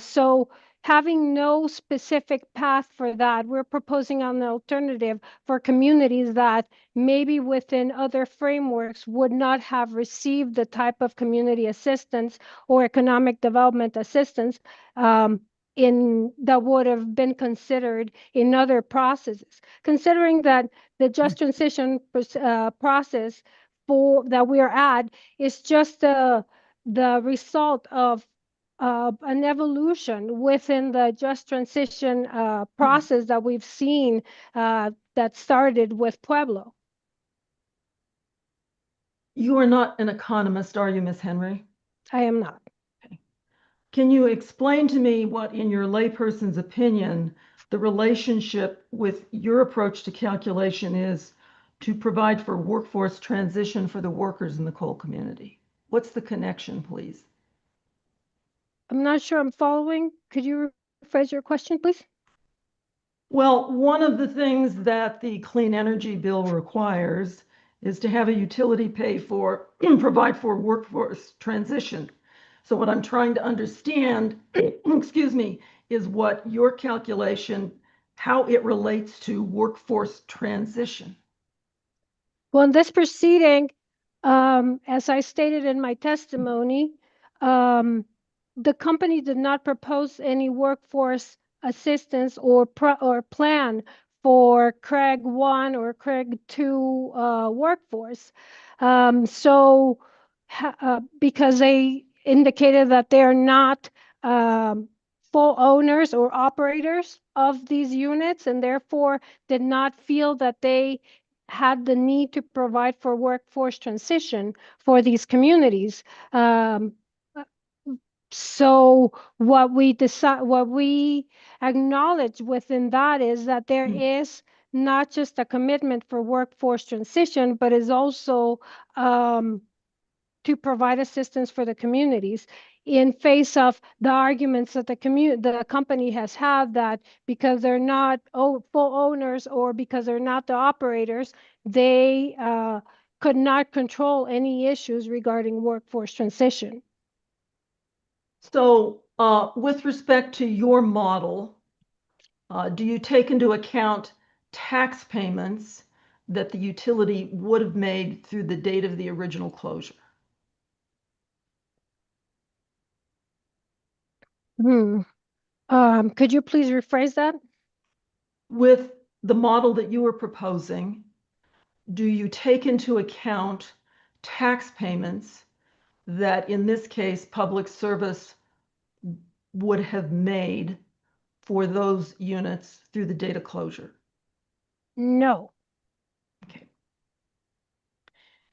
So having no specific path for that, we're proposing an alternative for communities that maybe within other frameworks would not have received the type of community assistance or economic development assistance that would have been considered in other processes. Considering that the just transition process that we are at is just the result of an evolution within the just transition process that we've seen that started with Pueblo. You are not an economist, are you, Ms. Henry? I am not. Okay. Can you explain to me what, in your layperson's opinion, the relationship with your approach to calculation is to provide for workforce transition for the workers in the coal community? What's the connection, please? I'm not sure I'm following. Could you rephrase your question, please? Well, one of the things that the Clean Energy Bill requires is to have a utility provide for workforce transition. So what I'm trying to understand, excuse me, is what your calculation, how it relates to workforce transition. Well, in this proceeding, as I stated in my testimony, the company did not propose any workforce assistance or plan for Craig 1 or Craig 2 workforce. Because they indicated that they're not full owners or operators of these units, and therefore did not feel that they had the need to provide for workforce transition for these communities. So what we acknowledge within that is that there is not just a commitment for workforce transition, but is also to provide assistance for the communities in face of the arguments that the company has had that because they're not full owners or because they're not the operators, they could not control any issues regarding workforce transition. So with respect to your model, do you take into account tax payments that the utility would have made through the date of the original closure? Could you please rephrase that? With the model that you were proposing, do you take into account tax payments that in this case public service would have made for those units through the data closure? No. Okay.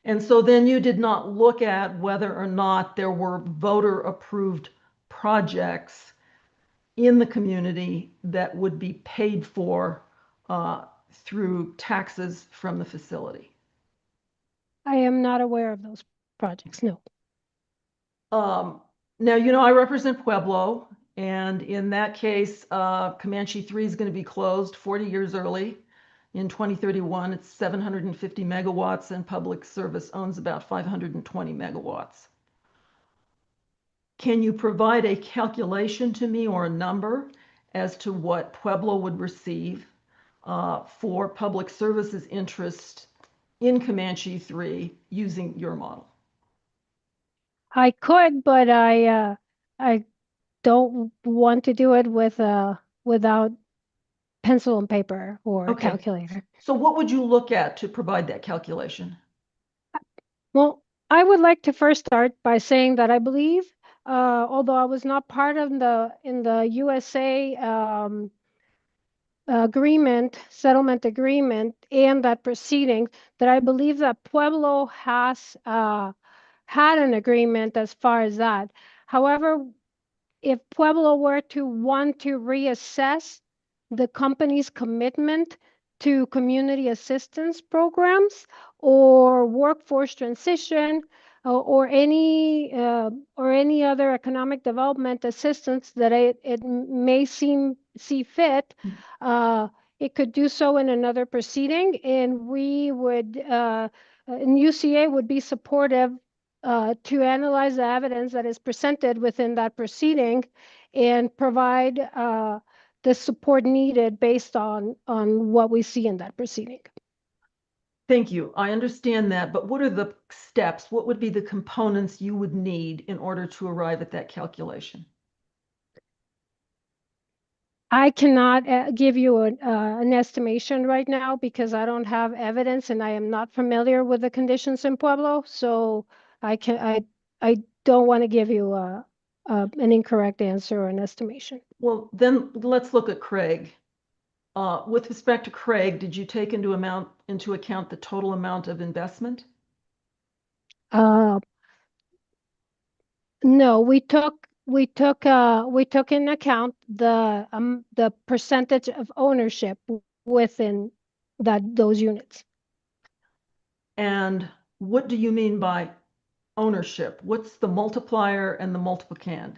And so then you did not look at whether or not there were voter approved projects in the community that would be paid for through taxes from the facility. I am not aware of those projects, no. Now, I represent Pueblo, and in that case, Comanche 3 is going to be closed 40 years early. In 2031, it's 750 megawatts, and public service owns about 520 megawatts. Can you provide a calculation to me or a number as to what Pueblo would receive for public services interest in Comanche 3 using your model? I could, but I don't want to do it without pencil and paper or Okay. calculator. So what would you look at to provide that calculation? Well, I would like to first start by saying that I believe, although I was not part of in the USA settlement agreement and that proceeding, that I believe that Pueblo has had an agreement as far as that. However, if Pueblo were to want to reassess the company's commitment to community assistance programs or workforce transition or any other economic development assistance that it may see fit, it could do so in another proceeding, and we would and UCA would be supportive to analyze the evidence that is presented within that proceeding and provide the support needed based on what we see in that proceeding. Thank you. I understand that, but what are the steps? What would be the components you would need in order to arrive at that calculation? I cannot give you an estimation right now because I don't have evidence and I am not familiar with the conditions in Pueblo. So I don't want to give you an incorrect answer or an estimation. Well, then let's look at Craig. With respect to Craig, did you take into account the total amount of investment? No, we took in account the percentage of ownership within those units. And what do you mean by ownership? What's the multiplier and the multiplicand?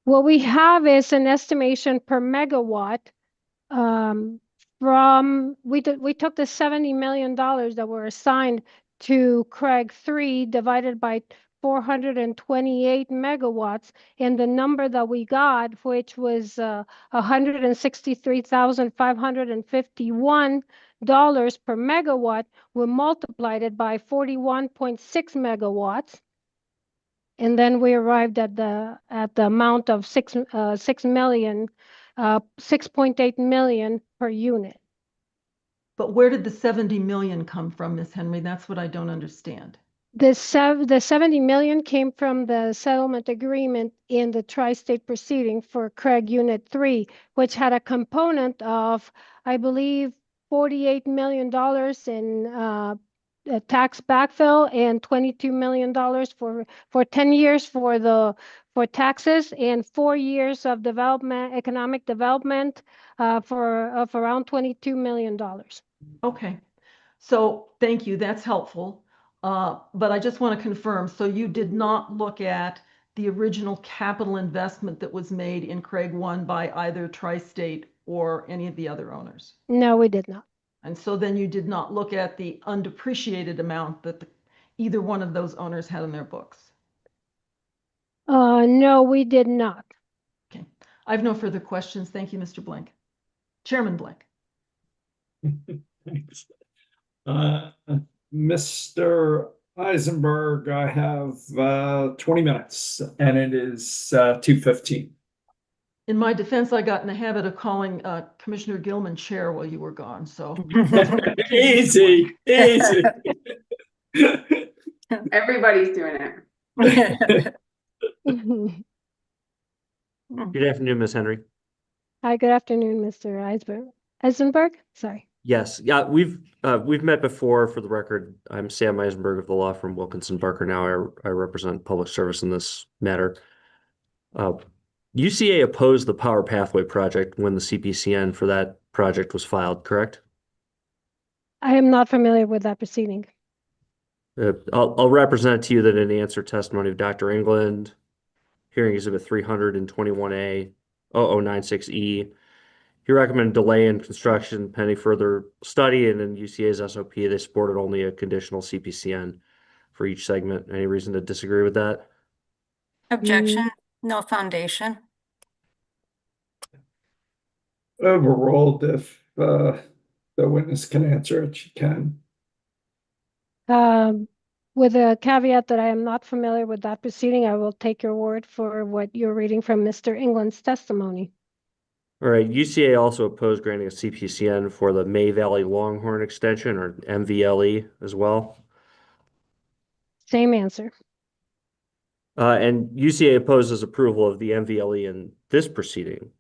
What we have is an estimation per megawatt we took the $70 million that were assigned to Craig 3 divided by 428 megawatts, and the number that we got, which was $163,551 per megawatt, we multiplied it by 41.6 megawatts. And then we arrived at the amount of 6.8 million per unit. But where did the 70 million come from, Ms. Henry? That's what I don't understand. The 70 million came from the settlement agreement in the tri-state proceeding for Craig Unit 3, which had a component of, I believe, $48 million in tax backfill and $22 million for 10 years for taxes and 4 years of economic development of around $22 million. Okay, so thank you. That's helpful. But I just want to confirm, so you did not look at the original capital investment that was made in Craig 1 by either Tri-State or any of the other owners? No, we did not. And so then you did not look at the undepreciated amount that either one of those owners had in their books? No, we did not. Okay, I have no further questions. Thank you, Mr. Blank. Chairman Blank. Thanks. Mr. Eisenberg, I have 20 minutes and it is 2:15. In my defense, I got in the habit of calling Commissioner Gilman chair while you were gone, so. Easy, easy. Everybody's doing it. Good afternoon, Ms. Henry. Hi, good afternoon, Mr. Eisenberg. Sorry. Yes, yeah, we've met before. For the record, I'm Sam Eisenberg of the law firm Wilkinson Barker. Now I represent public service in this matter. UCA opposed the Power Pathway project when the CPCN for that project was filed, correct? I am not familiar with that proceeding. I'll represent to you that in the answer testimony of Dr. England, hearing exhibit 321A 0096E, he recommended delay in construction pending further study, and in UCA's SOP, they supported only a conditional CPCN for each segment. Any reason to disagree with that? Objection, no foundation. Overruled if the witness can answer it, she can. With a caveat that I am not familiar with that proceeding, I will take your word for what you're reading from Mr. England's testimony. All right, UCA also opposed granting a CPCN for the May Valley Longhorn Extension, or MVLE, as well. Same answer. And UCA opposes approval of the MVLE in this proceeding.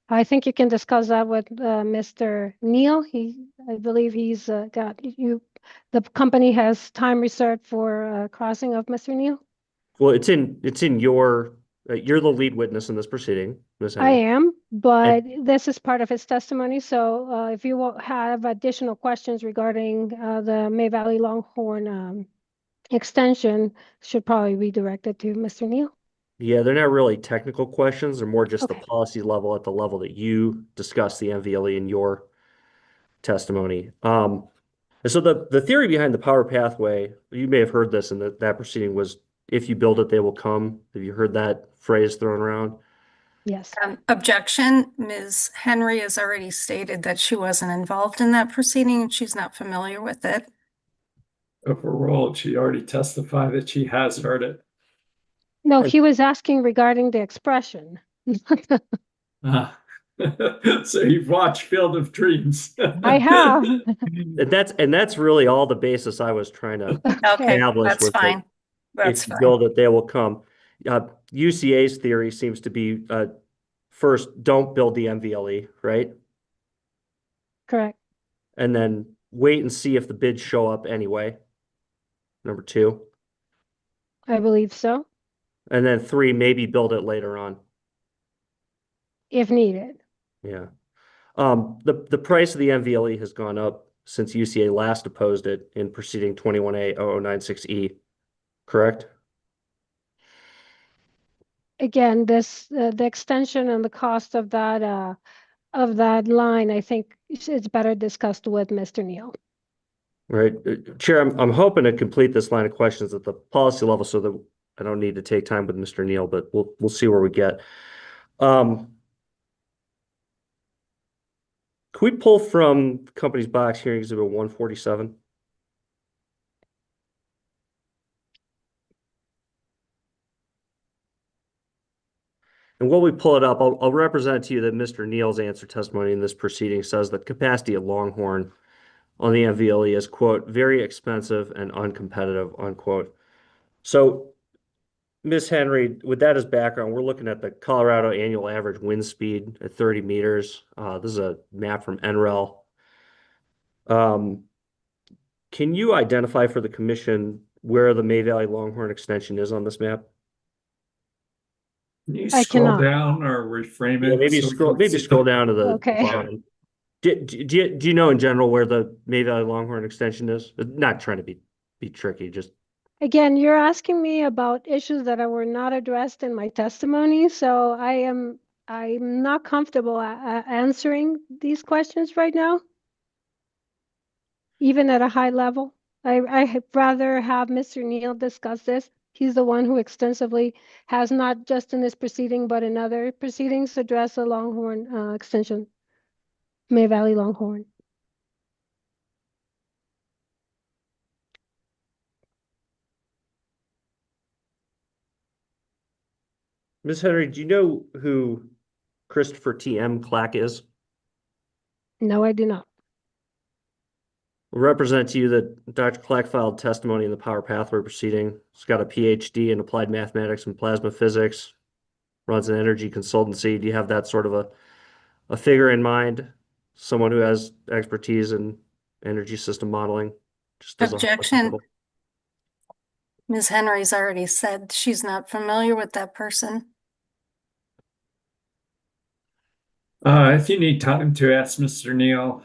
I think you can discuss that with Mr. Neal. I believe he's got you. The company has time reserved for crossing of Mr. Neal. Well, it's in your you're the lead witness in this proceeding, Ms. I Henry. am, but this is part of his testimony. So if you will have additional questions regarding the May Valley Longhorn extension, should probably be directed to Mr. Neal. Yeah, they're not really technical questions. They're more just the policy level at the level that you discussed the MVLE in your testimony. And so the theory behind the Power Pathway, you may have heard this in that proceeding, was if you build it, they will come. Have you heard that phrase thrown around? Yes. Objection, Ms. Henry has already stated that she wasn't involved in that proceeding and she's not familiar with it. Overruled, she already testified that she has heard it. No, he was asking regarding the expression. So you've watched Field of Dreams. I have. And that's really all the basis I was trying to Okay, establish that's with fine. it. That's If you fine. build it, they will come. UCA's theory seems to be first, don't build the MVLE, right? Correct. And then wait and see if the bids show up anyway. Number 2. I believe so, And then 3, maybe build it later on. if needed. Yeah. The price of the MVLE has gone up since UCA last opposed it in proceeding 24A-0442E, correct? Again, the extension and the cost of that line, I think it's better discussed with Mr. Neal. Right. Chair, I'm hoping to complete this line of questions at the policy level so that I don't need to take time with Mr. Neal, but we'll see where we get. Can we pull from the company's box hearing exhibit 147? And while we pull it up, I'll represent to you that Mr. Neal's answer testimony in this proceeding says that capacity at Longhorn on the MVLE is, quote, very expensive and uncompetitive, unquote. So, Ms. Henry, with that as background, we're looking at the Colorado annual average wind speed at 30 meters. This is a map from NREL. Can you identify for the commission where the May Valley Longhorn extension is on this map? Can you I scroll cannot. down or reframe it? Yeah, maybe so we scroll can see scroll down to the Okay. bottom. Do you know in general where the May Valley Longhorn extension is? Not trying to be tricky, just Again, you're asking me about issues that were not addressed in my testimony, so I'm not comfortable answering these questions right now, even at a high level. I'd rather have Mr. Neal discuss this. He's the one who extensively has, not just in this proceeding, but in other proceedings, addressed the Longhorn extension, May Valley Longhorn. Ms. Henry, do you know who Christopher T.M. Clack is? No, I do not. Will represent to you that Dr. Clack filed testimony in the Power Pathway proceeding. He's got a PhD in applied mathematics and plasma physics, runs an energy consultancy. Do you have that sort of a figure in mind? Someone who has expertise in energy system modeling? Just as a Objection. Ms. Henry's already said she's not familiar with that person. If you need time to ask Mr. Neal,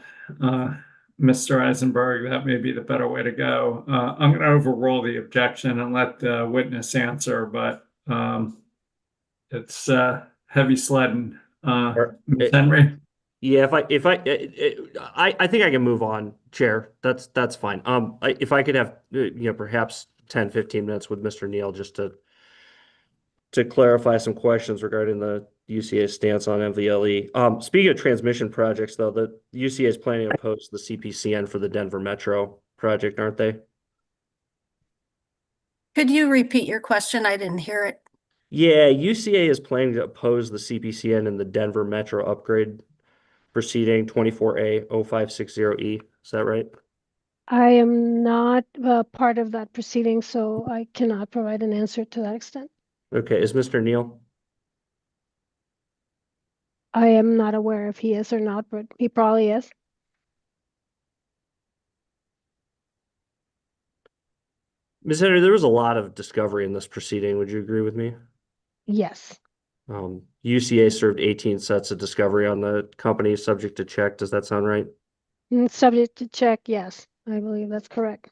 Mr. Eisenberg, that may be the better way to go. I'm going to overrule the objection and let the witness answer, but it's heavy sledding. Ms. Henry? Yeah, I think I can move on, Chair. That's fine. If I could have, perhaps 10, 15 minutes with Mr. Neal just to clarify some questions regarding the UCA's stance on MVLE. Speaking of transmission projects, though, the UCA is planning to post the CPCN for the Denver Metro project, aren't they? Could you repeat your question? I didn't hear it. Yeah, UCA is planning to oppose the CPCN in the Denver Metro upgrade proceeding 24A-0560E. Is that right? I am not part of that proceeding, so I cannot provide an answer to that extent. Okay, is Mr. Neal? I am not aware if he is or not, but he probably is. Ms. Henry, there was a lot of discovery in this proceeding. Would you agree with me? Yes. UCA served 18 sets of discovery on the company subject to check. Does that sound right? Subject to check, yes. I believe that's correct.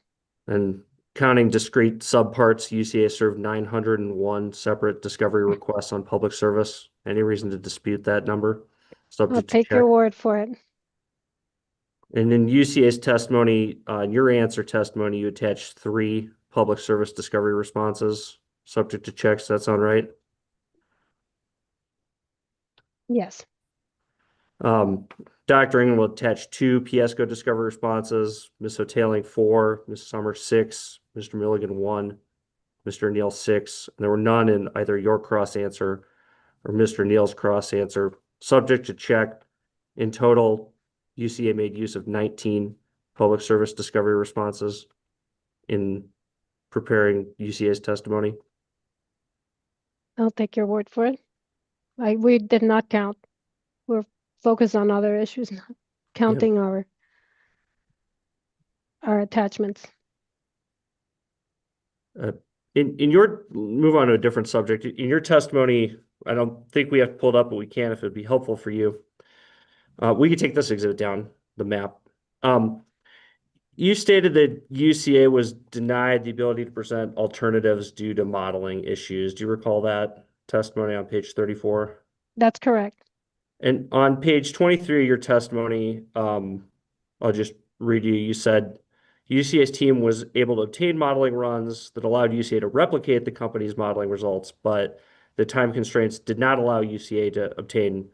And counting discrete subparts, UCA served 901 separate discovery requests on public service. Any reason to dispute that number? I'll take your word for it. And in UCA's testimony, in your answer testimony, you attached 3 public service discovery responses subject to checks. Does that sound right? Yes. Dr. Ingram will attach 2 PSCO discovery responses, Ms. Hoteling 4, Ms. Summer 6, Mr. Milligan 1, Mr. Neal 6. And there were none in either your cross answer or Mr. Neal's cross answer. Subject to check. In total, UCA made use of 19 public service discovery responses in preparing UCA's testimony. I'll take your word for it. We did not count. We're focused on other issues, not counting our attachments. In your move on to a different subject, in your testimony, I don't think we have to pull it up, but we can if it'd be helpful for you. We could take this exhibit down, the map. You stated that UCA was denied the ability to present alternatives due to modeling issues. Do you recall that testimony on page 34? That's correct. And on page 23 of your testimony, I'll just read you. You said UCA's team was able to obtain modeling runs that allowed UCA to replicate the company's modeling results, but the time constraints did not allow UCA to obtain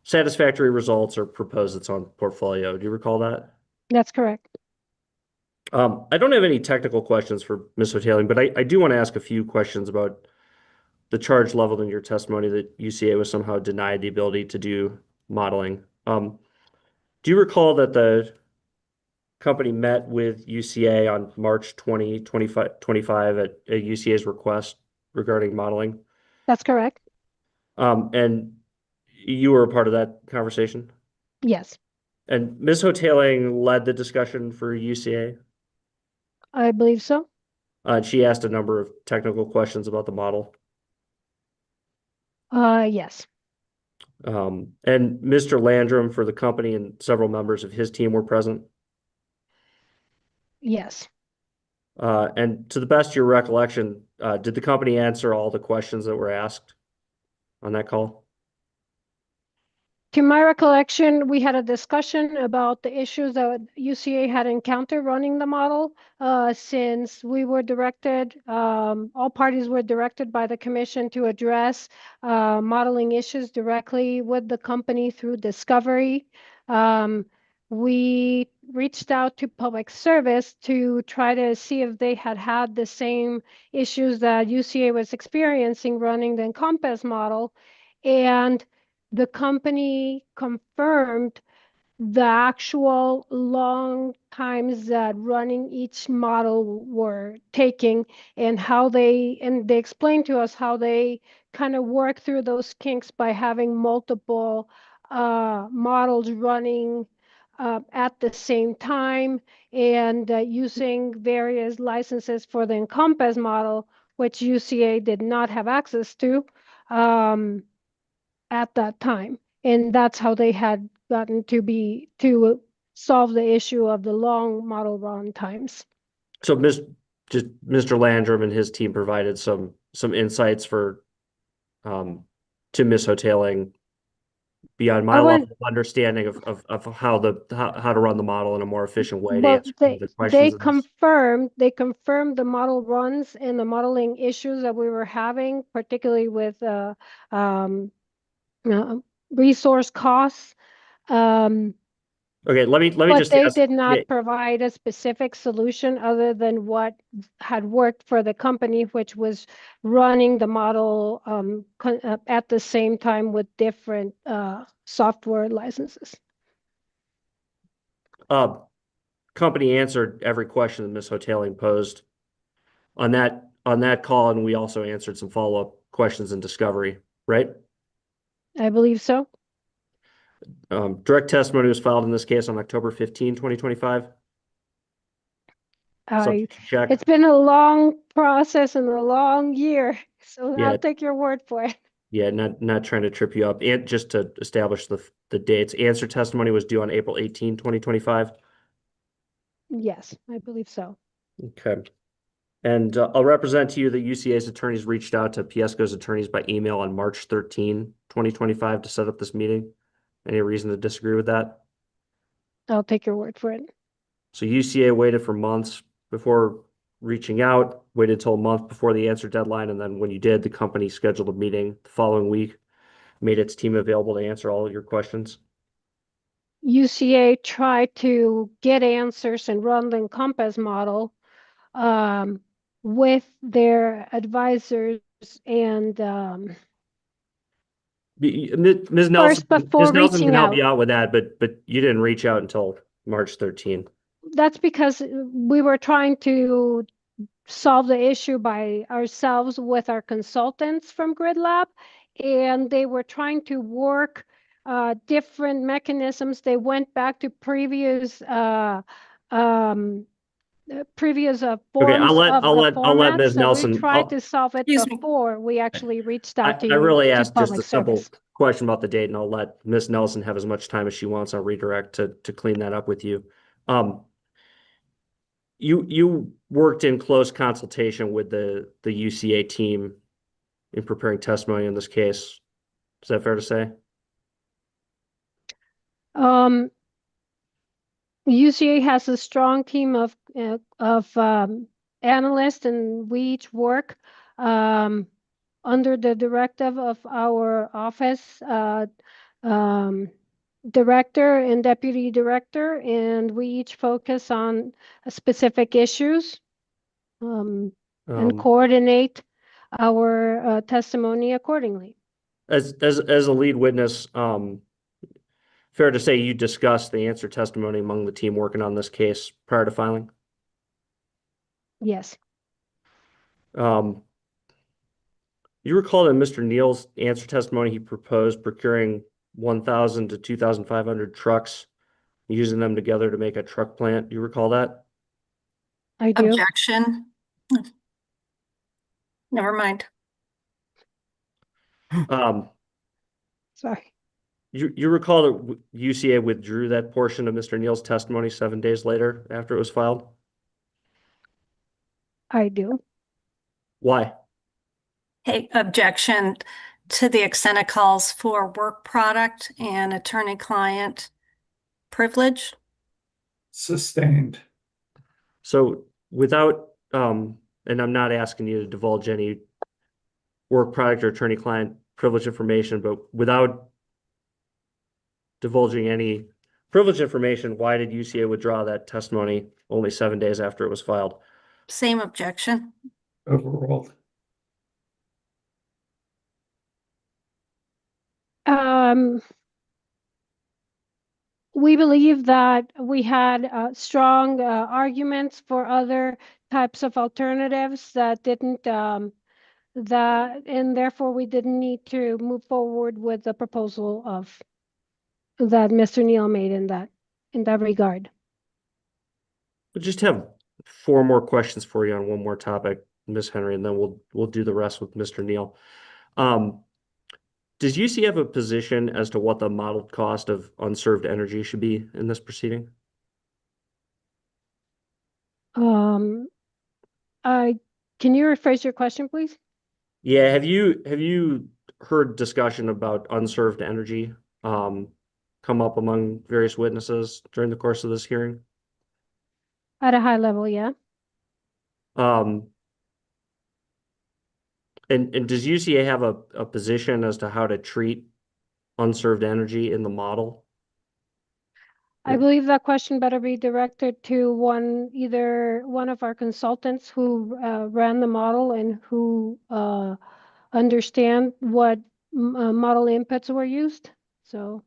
satisfactory results or propose its own portfolio. Do you recall that? That's correct. I don't have any technical questions for Ms. Hoteling, but I do want to ask a few questions about the charge leveled in your testimony that UCA was somehow denied the ability to do modeling. Do you recall that the company met with UCA on March 2025 at UCA's request regarding modeling? That's correct. And you were a part of that conversation? Yes. And Ms. Hoteling led the discussion for UCA? I believe so. She asked a number of technical questions about the model. Yes. And Mr. Landrum for the company and several members of his team were present? Yes. And to the best of your recollection, did the company answer all the questions that were asked on that call? To my recollection, we had a discussion about the issues that UCA had encountered running the model. Since we were directed, all parties were directed by the commission to address modeling issues directly with the company through discovery. we reached out to public service to try to see if they had the same issues that UCA was experiencing running the Encompass model. And the company confirmed the actual long times that running each model were taking, and they explained to us how they kind of work through those kinks by having multiple models running at the same time, and using various licenses for the Encompass model, which UCA did not have access to at that time. And that's how they had gotten to solve the issue of the long model run times. So Mr. Landrum and his team provided some insights for to Ms. Hoteling beyond my level of understanding of how to run the model in a more efficient way to But answer the questions. they confirmed the model runs and the modeling issues that we were having, particularly with resource costs. Okay, let me but just they ask, did not provide a specific solution other than what had worked for the company, which was running the model at the same time with different software licenses. company answered every question that Ms. Hoteling posed on that call, and we also answered some follow-up questions in discovery, right? I believe so. Direct testimony was filed in this case on October 15, 2025. Check. It's been a long process and a long year, so Yeah. I'll take your word for it. Yeah, not trying to trip you up. And just to establish the dates, answer testimony was due on April 18, 2025. Yes, I believe so. Okay. And I'll represent to you that UCA's attorneys reached out to Piesco's attorneys by email on March 13, 2025 to set up this meeting. Any reason to disagree with that? I'll take your word for it. So UCA waited for months before reaching out, waited till a month before the answer deadline, and then when you did, the company scheduled a meeting the following week, made its team available to answer all of your questions. UCA tried to get answers and run the Encompass model with their advisors and Ms. Nelson, before Ms. Nelson reaching can help out. you out with that, but you didn't reach out until March 13. That's because we were trying to solve the issue by ourselves with our consultants from Grid Lab, and they were trying to work different mechanisms. They went back to previous forms Okay, I'll let Ms. So Nelson. we tried to solve it before we actually reached out I really asked just public a simple service. question about the date, and I'll let Ms. Nelson have as much time as she wants. I'll redirect to clean that up with you. You worked in close consultation with the UCA team in preparing testimony in this case. Is that fair to say? UCA has a strong team of analysts, and we each work under the directive of our office director and deputy director, and we each focus on specific issues and coordinate our testimony accordingly. As a lead witness, fair to say you discussed the answer testimony among the team working on this case prior to filing? Yes. You recall that Mr. Neal's answer testimony, he proposed procuring 1,000 to 2,500 trucks, using them together to make a truck plant. Do you recall that? I do. Objection. Never mind. Sorry. You recall that UCA withdrew that portion of Mr. Neal's testimony 7 days later after it was filed? I do. Why? Hey, objection to the extent it calls for work product and attorney-client privilege. Sustained. So without, and I'm not asking you to divulge any work product or attorney-client privilege information, but without divulging any privileged information, why did UCA withdraw that testimony only 7 days after it was filed? Same objection. Overruled. We believe that we had strong arguments for other types of alternatives that didn't and therefore we didn't need to move forward with the proposal of that Mr. Neal made in that regard. We'll just have 4 more questions for you on one more topic, Ms. Henry, and then we'll do the rest with Mr. Neal. Does UC have a position as to what the modeled cost of unserved energy should be in this proceeding? Can you rephrase your question, please? Yeah, have you heard discussion about unserved energy come up among various witnesses during the course of this hearing? At a high level, yeah. And does UCA have a position as to how to treat unserved energy in the model? I believe that question better be directed to either one of our consultants who ran the model and who understand what model inputs were used. So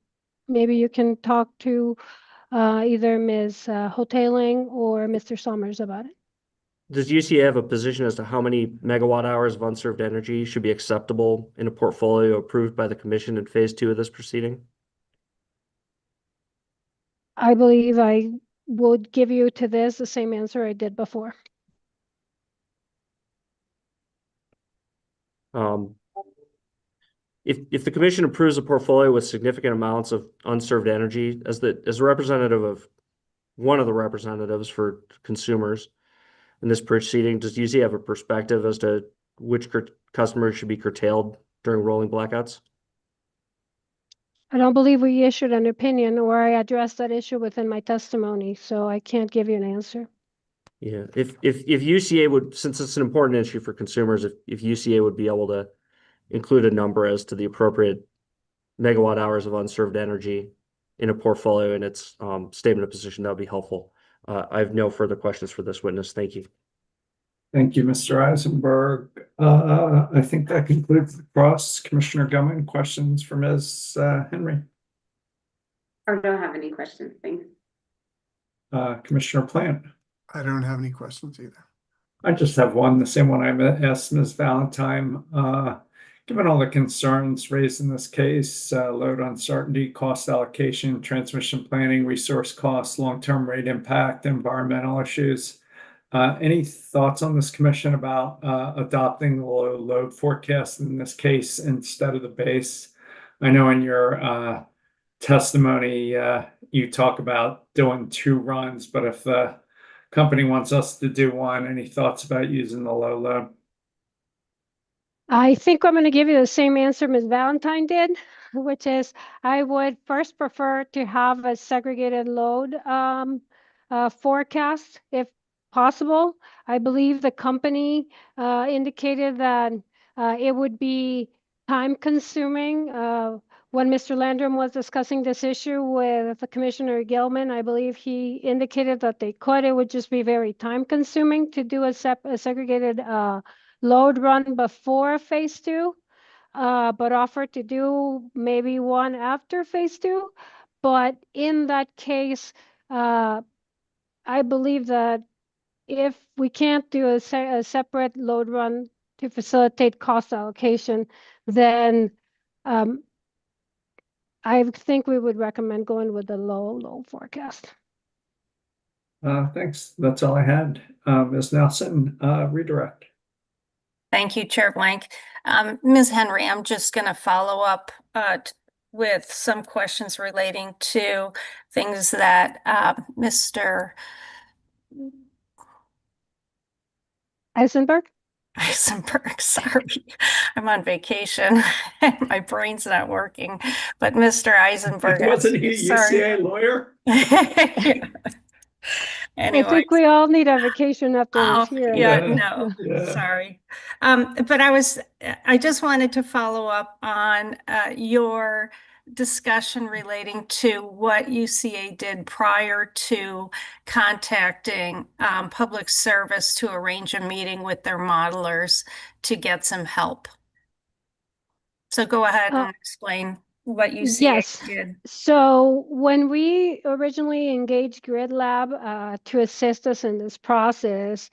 maybe you can talk to either Ms. Hoteling or Mr. Summers about it. Does UCA have a position as to how many megawatt hours of unserved energy should be acceptable in a portfolio approved by the commission in phase 2 of this proceeding? I believe I would give you to this the same answer I did before. If the commission approves a portfolio with significant amounts of unserved energy, as a representative of one of the representatives for consumers in this proceeding, does UC have a perspective as to which customers should be curtailed during rolling blackouts? I don't believe we issued an opinion or I addressed that issue within my testimony, so I can't give you an answer. Yeah, if UCA would, since it's an important issue for consumers, if UCA would be able to include a number as to the appropriate megawatt hours of unserved energy in a portfolio in its statement of position, that would be helpful. I have no further questions for this witness. Thank you. Thank you, Mr. Eisenberg. I think that concludes the cross. Commissioner Gumman, questions for Ms. Henry? I don't have any questions, thanks. Commissioner Plant? I don't have any questions either. I just have one, the same one I asked Ms. Valentine. Given all the concerns raised in this case, load uncertainty, cost allocation, transmission planning, resource costs, long-term rate impact, environmental issues, any thoughts on this commission about adopting the low load forecast in this case instead of the base? I know in your testimony you talk about doing 2 runs, but if the company wants us to do 1, any thoughts about using the low load? I think I'm going to give you the same answer Ms. Valentine did, which is I would first prefer to have a segregated load forecast if possible. I believe the company indicated that it would be time consuming. When Mr. Landrum was discussing this issue with the Commissioner Gilman, I believe he indicated that they could. It would just be very time consuming to do a segregated load run before phase 2, but offered to do maybe 1 after phase 2. But in that case, I believe that if we can't do a separate load run to facilitate cost allocation, then I think we would recommend going with the low forecast. Thanks. That's all I had. Ms. Nelson, redirect. Thank you, Chair Blank. Ms. Henry, I'm just going to follow up with some questions relating to things that Mr. Eisenberg, sorry, I'm on vacation. My brain's not working, but Mr. Eisenberg. Wasn't he a UCA lawyer? Anyway, I think we all need a vacation after this year. Sorry. But I just wanted to follow up on your discussion relating to what UCA did prior to contacting public service to arrange a meeting with their modelers to get some help. So go ahead and explain what UCA Yes. did. So when we originally engaged Grid Lab to assist us in this process,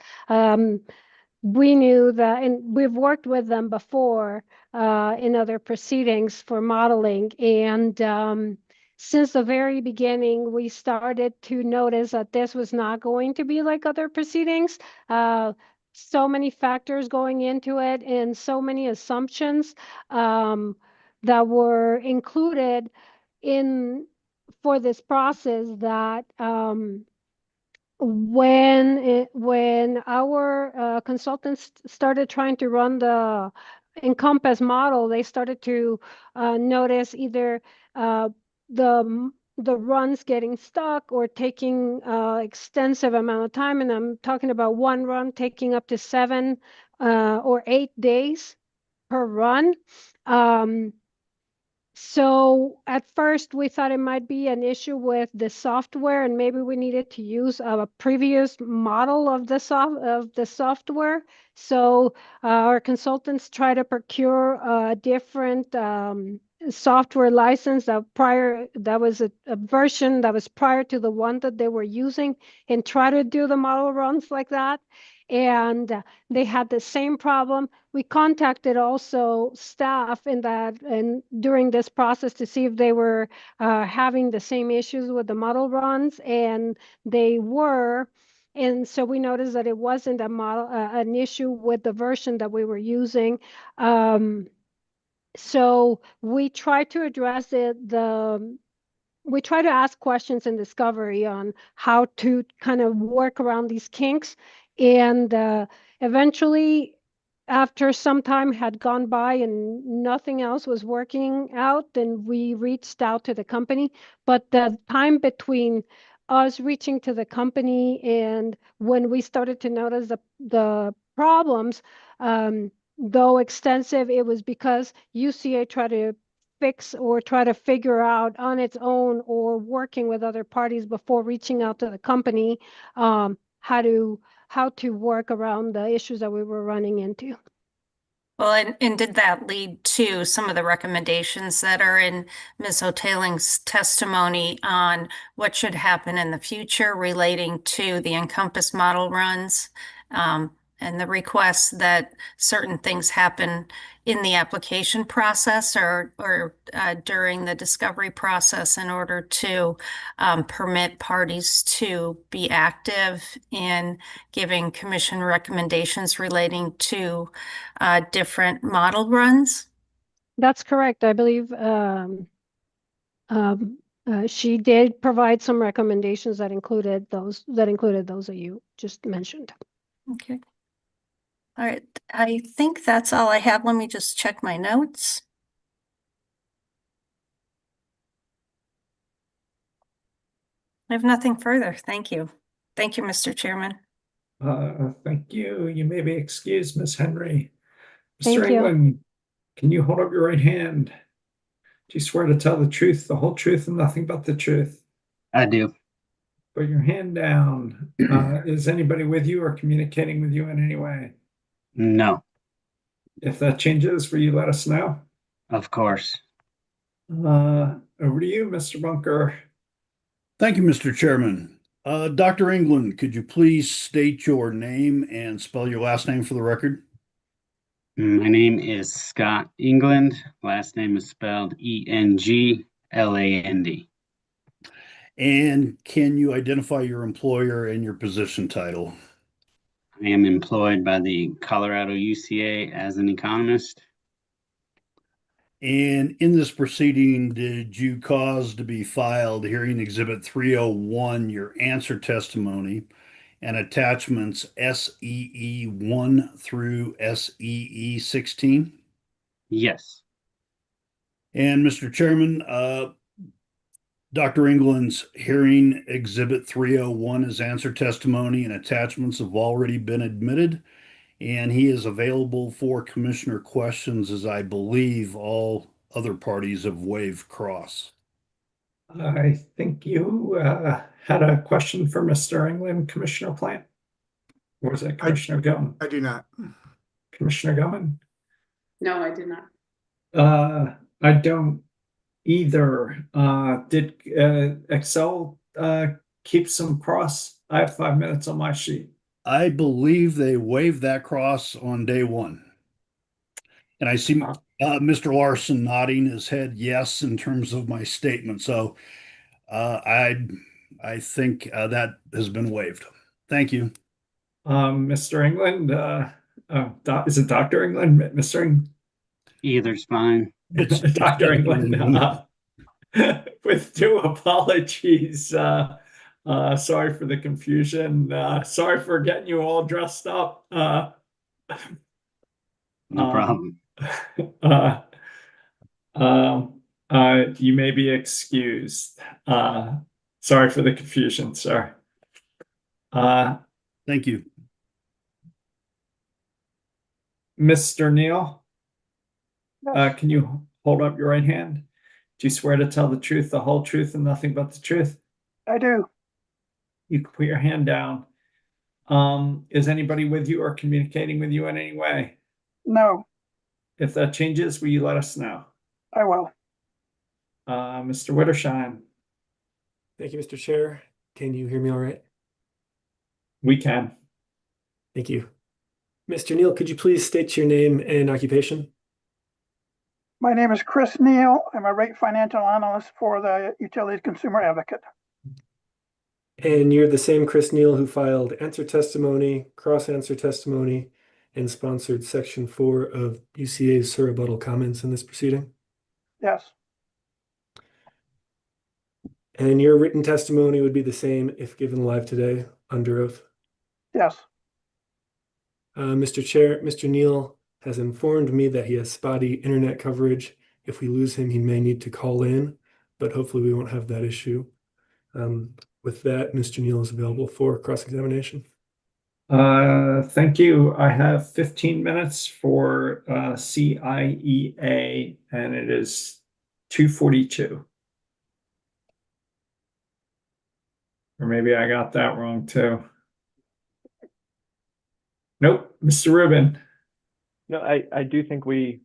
we knew that, and we've worked with them before in other proceedings for modeling. And since the very beginning, we started to notice that this was not going to be like other proceedings. So many factors going into it and so many assumptions that were included in for this process that when our consultants started trying to run the Encompass model, they started to notice either the runs getting stuck or taking extensive amount of time, and I'm talking about one run taking up to 7 or 8 days per run. So at first we thought it might be an issue with the software, and maybe we needed to use a previous model of the software. So our consultants try to procure a different software license that was a version that was prior to the one that they were using, and try to do the model runs like that. And they had the same problem. We contacted also staff and during this process to see if they were having the same issues with the model runs, and they were. And so we noticed that it wasn't an issue with the version that we were using. So we tried to address it. We try to ask questions in discovery on how to kind of work around these kinks. And eventually, after some time had gone by and nothing else was working out, then we reached out to the company. But the time between us reaching to the company and when we started to notice the problems, though extensive, it was because UCA tried to fix or try to figure out on its own or working with other parties before reaching out to the company how to work around the issues that we were running into. Well, and did that lead to some of the recommendations that are in Ms. Hoteling's testimony on what should happen in the future relating to the Encompass model runs? And the request that certain things happen in the application process or during the discovery process in order to permit parties to be active in giving commission recommendations relating to different model runs? That's correct. I believe she did provide some recommendations that included those that you just mentioned. Okay. All right, I think that's all I have. Let me just check my notes. I have nothing further. Thank you. Thank you, Mr. Chairman. Thank you. You may be excused, Ms. Henry. Thank Mr. you. England, can you hold up your right hand? Do you swear to tell the truth, the whole truth, and nothing but the truth? I do. Put your hand down. Is anybody with you or communicating with you in any way? No, If that changes, will you let us know? of course. Over to you, Mr. Bunker. Thank you, Mr. Chairman. Dr. England, could you please state your name and spell your last name for the record? My name is Scott England. Last name is spelled England. And can you identify your employer and your position title? I am employed by the Colorado UCA as an economist. And in this proceeding, did you cause to be filed hearing exhibit 301, your answer testimony, and attachments SEE 1 through SEE 16? Yes. And Mr. Chairman, Dr. England's hearing exhibit 301 is answer testimony and attachments have already been admitted, and he is available for commissioner questions as I believe all other parties have waived cross. I think you had a question for Mr. England, Commissioner Plant. Or was that Commissioner Goman? I do not. Commissioner Goman? No, I did not. I don't either. Did Excel keep some cross? I have 5 minutes on my sheet. I believe they waived that cross on day one. And I see Mr. Larson nodding his head yes in terms of my statement. So I think that has been waived. Thank you. Mr. England, is it Dr. England? Mr. England? Either's fine. It's Dr. England, with due apologies. Sorry for the confusion. Sorry for getting you all dressed up. No problem. You may be excused. Sorry for the confusion, sir. Thank you. Mr. Neal, can you hold up your right hand? Do you swear to tell the truth, the whole truth, and nothing but the truth? I do. You can put your hand down. Is anybody with you or communicating with you in any way? No, If that changes, will you let us know? I will. Mr. Wittershine, Thank you, Mr. Chair. Can you hear me all right? we can. Thank you. Mr. Neal, could you please state your name and occupation? My name is Chris Neal. I'm a rate financial analyst for the Utilities Consumer Advocate. And you're the same Chris Neal who filed answer testimony, cross-answer testimony, and sponsored Section 4 of UCA's rebuttal comments in this proceeding? Yes, And your written testimony would be the same if given live today under oath? yes, Mr. Chair, Mr. Neal has informed me that he has spotty internet coverage. If we lose him, he may need to call in, but hopefully we won't have that issue. With that, Mr. Neal is available for cross-examination. Thank you. I have 15 minutes for CIEA, and it is 2:42. Or maybe I got that wrong too. Nope, Mr. Rubin. No, I do think we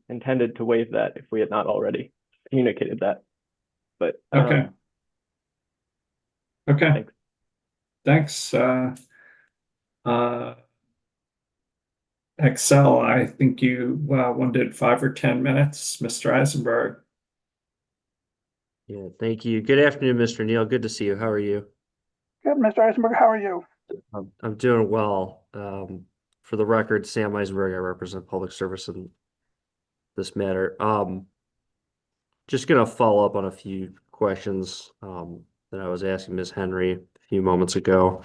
intended to waive that if we had not already communicated that. But Okay. Okay. Thanks. Excel, I think you wanted 5 or 10 minutes, Mr. Eisenberg. Yeah, thank you. Good afternoon, Mr. Neal. Good to see you. How are you? good, Mr. Eisenberg. How are you? I'm doing well. For the record, Sam Eisenberg, I represent public service in this matter. Just gonna follow up on a few questions that I was asking Ms. Henry a few moments ago.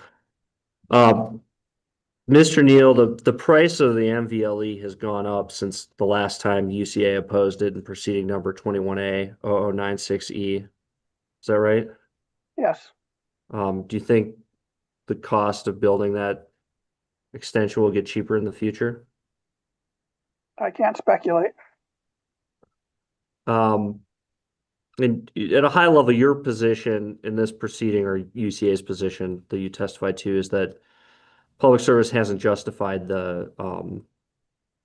Mr. Neal, the price of the MVLE has gone up since the last time UCA opposed it in proceeding number 24A-0442E. Is that right? Yes, Do you think the cost of building that extension will get cheaper in the future? I can't speculate. And at a high level, your position in this proceeding, or UCA's position that you testified to, is that public service hasn't justified the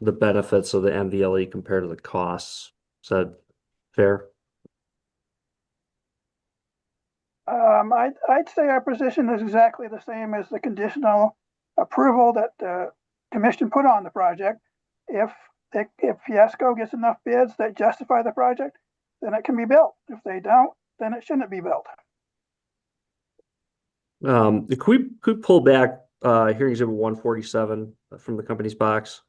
benefits of the MVLE compared to the costs. Is that fair? I'd say our position is exactly the same as the conditional approval that the commission put on the project. If Fiasco gets enough bids that justify the project, then it can be built. If they don't, then it shouldn't be built. Could we pull back hearing exhibit 147 from the company's box?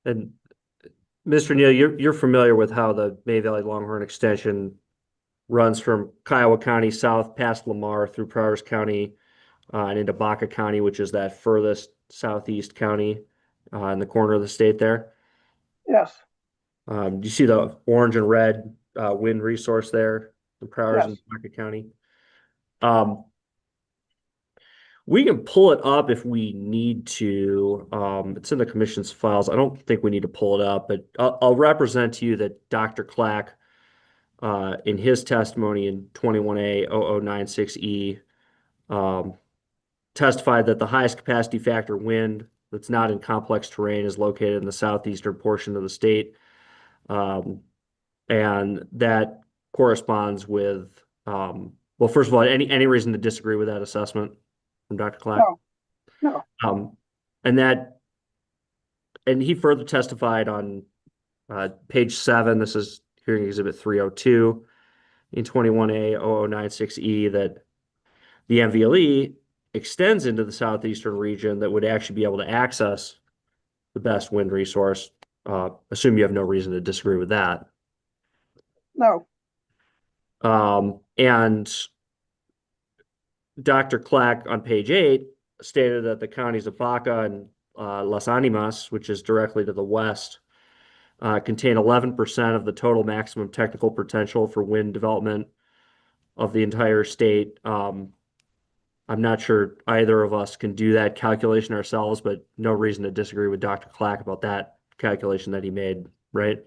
And Mr. Neal, you're familiar with how the May Valley Longhorn extension runs from Kiowa County south past Lamar through Prowers County and into Baca County, which is that furthest southeast county in the corner of the state there. Yes, Do you see the orange and red wind resource there in Prowers and Baca County? We can pull it up if we need to. It's in the commission's files. I don't think we need to pull it up, but I'll represent to you that Dr. Clack, in his testimony in 21A-0096E, testified that the highest capacity factor wind that's not in complex terrain is located in the southeastern portion of the state. And that corresponds with, well, first of all, any reason to disagree with that assessment from Dr. Clack? No. And he further testified on page 7, this is hearing exhibit 302 in 21A-0096E, that the MVLE extends into the southeastern region that would actually be able to access the best wind resource. Assume you have no reason to disagree with that. No. And Dr. Clack on page 8 stated that the counties of Baca and Las Animas, which is directly to the west, contain 11% of the total maximum technical potential for wind development of the entire state. I'm not sure either of us can do that calculation ourselves, but no reason to disagree with Dr. Clack about that calculation that he made, right?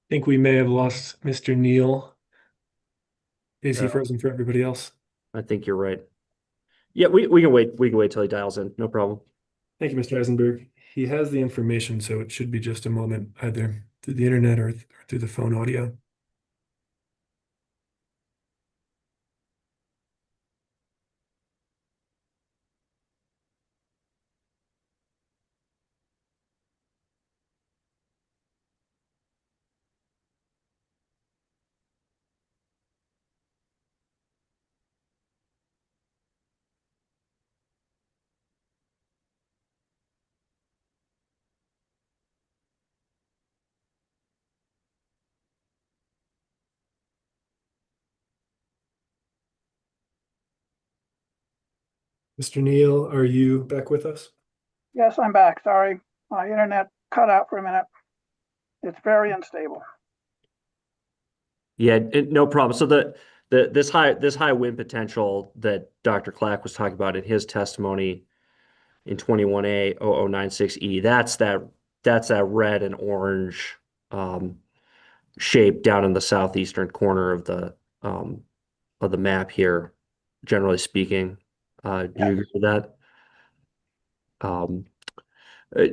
I think we may have lost Mr. Neal. Is he Yeah. frozen for everybody else? I think you're right. Yeah, we can wait. We can wait till he dials in. No problem. Thank you, Mr. Eisenberg. He has the information, so it should be just a moment, either through the internet or through the phone audio. Mr. Neal, are you back with us? Yes, I'm back. Sorry. My internet cut out for a minute. It's very unstable. Yeah, no problem. So this high wind potential that Dr. Clack was talking about in his testimony in 21A-0096E, that's that red and orange shape down in the southeastern corner of the map here, generally speaking. Do you agree with that?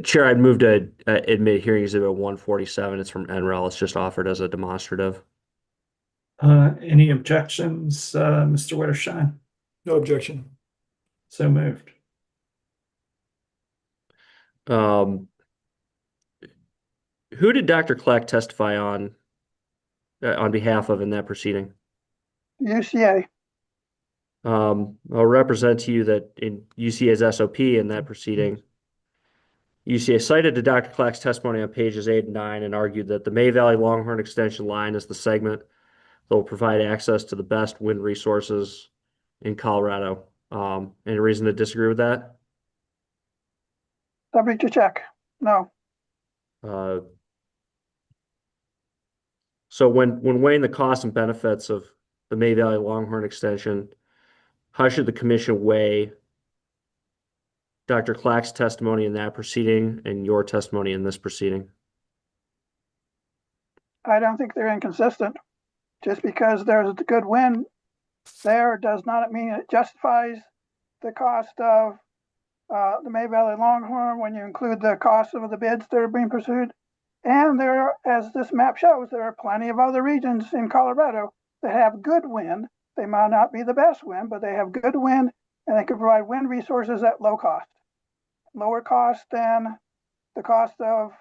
Chair, I'd move to admit hearing exhibit 147. It's from NREL. It's just offered as a demonstrative. Any objections, Mr. Wittershine? No objection. So moved. Who did Dr. Clack testify on behalf of in that proceeding? UCA. I'll represent to you that in UCA's SOP in that proceeding, UCA cited to Dr. Clack's testimony on pages 8 and 9 and argued that the May Valley Longhorn Extension line is the segment that will provide access to the best wind resources in Colorado. Any reason to disagree with that? Subject to check. No. So when weighing the costs and benefits of the May Valley Longhorn Extension, how should the commission weigh Dr. Clack's testimony in that proceeding and your testimony in this proceeding? I don't think they're inconsistent. Just because there's a good wind there does not mean it justifies the cost of the May Valley Longhorn when you include the cost of the bids that are being pursued. And there, as this map shows, there are plenty of other regions in Colorado that have good wind. They might not be the best wind, but they have good wind and they can provide wind resources at low cost. Lower cost than the cost of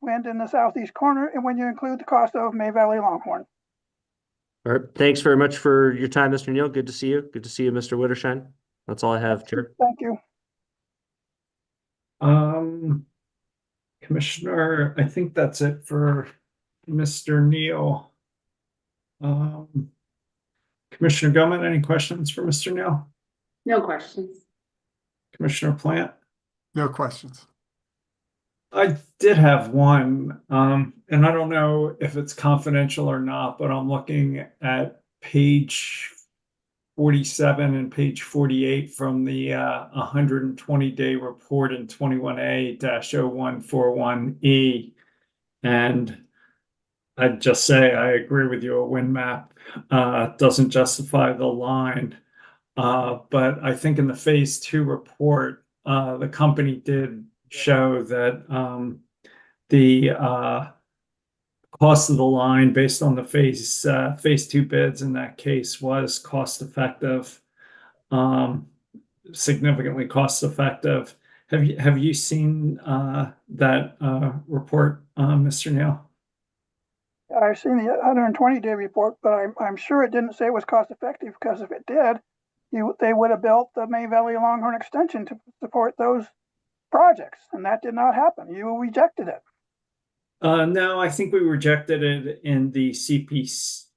wind in the southeast corner, and when you include the cost of May Valley Longhorn. All right. Thanks very much for your time, Mr. Neal. Good to see you. Good to see you, Mr. Wittershine. That's all I have, Chair. Thank you. Commissioner, I think that's it for Mr. Neal. Commissioner Gilman, any questions for Mr. Neal? No questions. Commissioner Plant? No questions. I did have one, and I don't know if it's confidential or not, but I'm looking at page 47 and page 48 from the 120-day report in 21A-0141E. And I'd just say I agree with you, a wind map doesn't justify the line. But I think in the phase 2 report, the company did show that the cost of the line based on the phase 2 bids in that case was cost effective, significantly cost effective. Have you seen that report, Mr. Neal? I've seen the 120-day report, but I'm sure it didn't say it was cost effective, because if it did, they would have built the May Valley Longhorn extension to support those projects, and that did not happen. You rejected it. No, I think we rejected it in the CPC.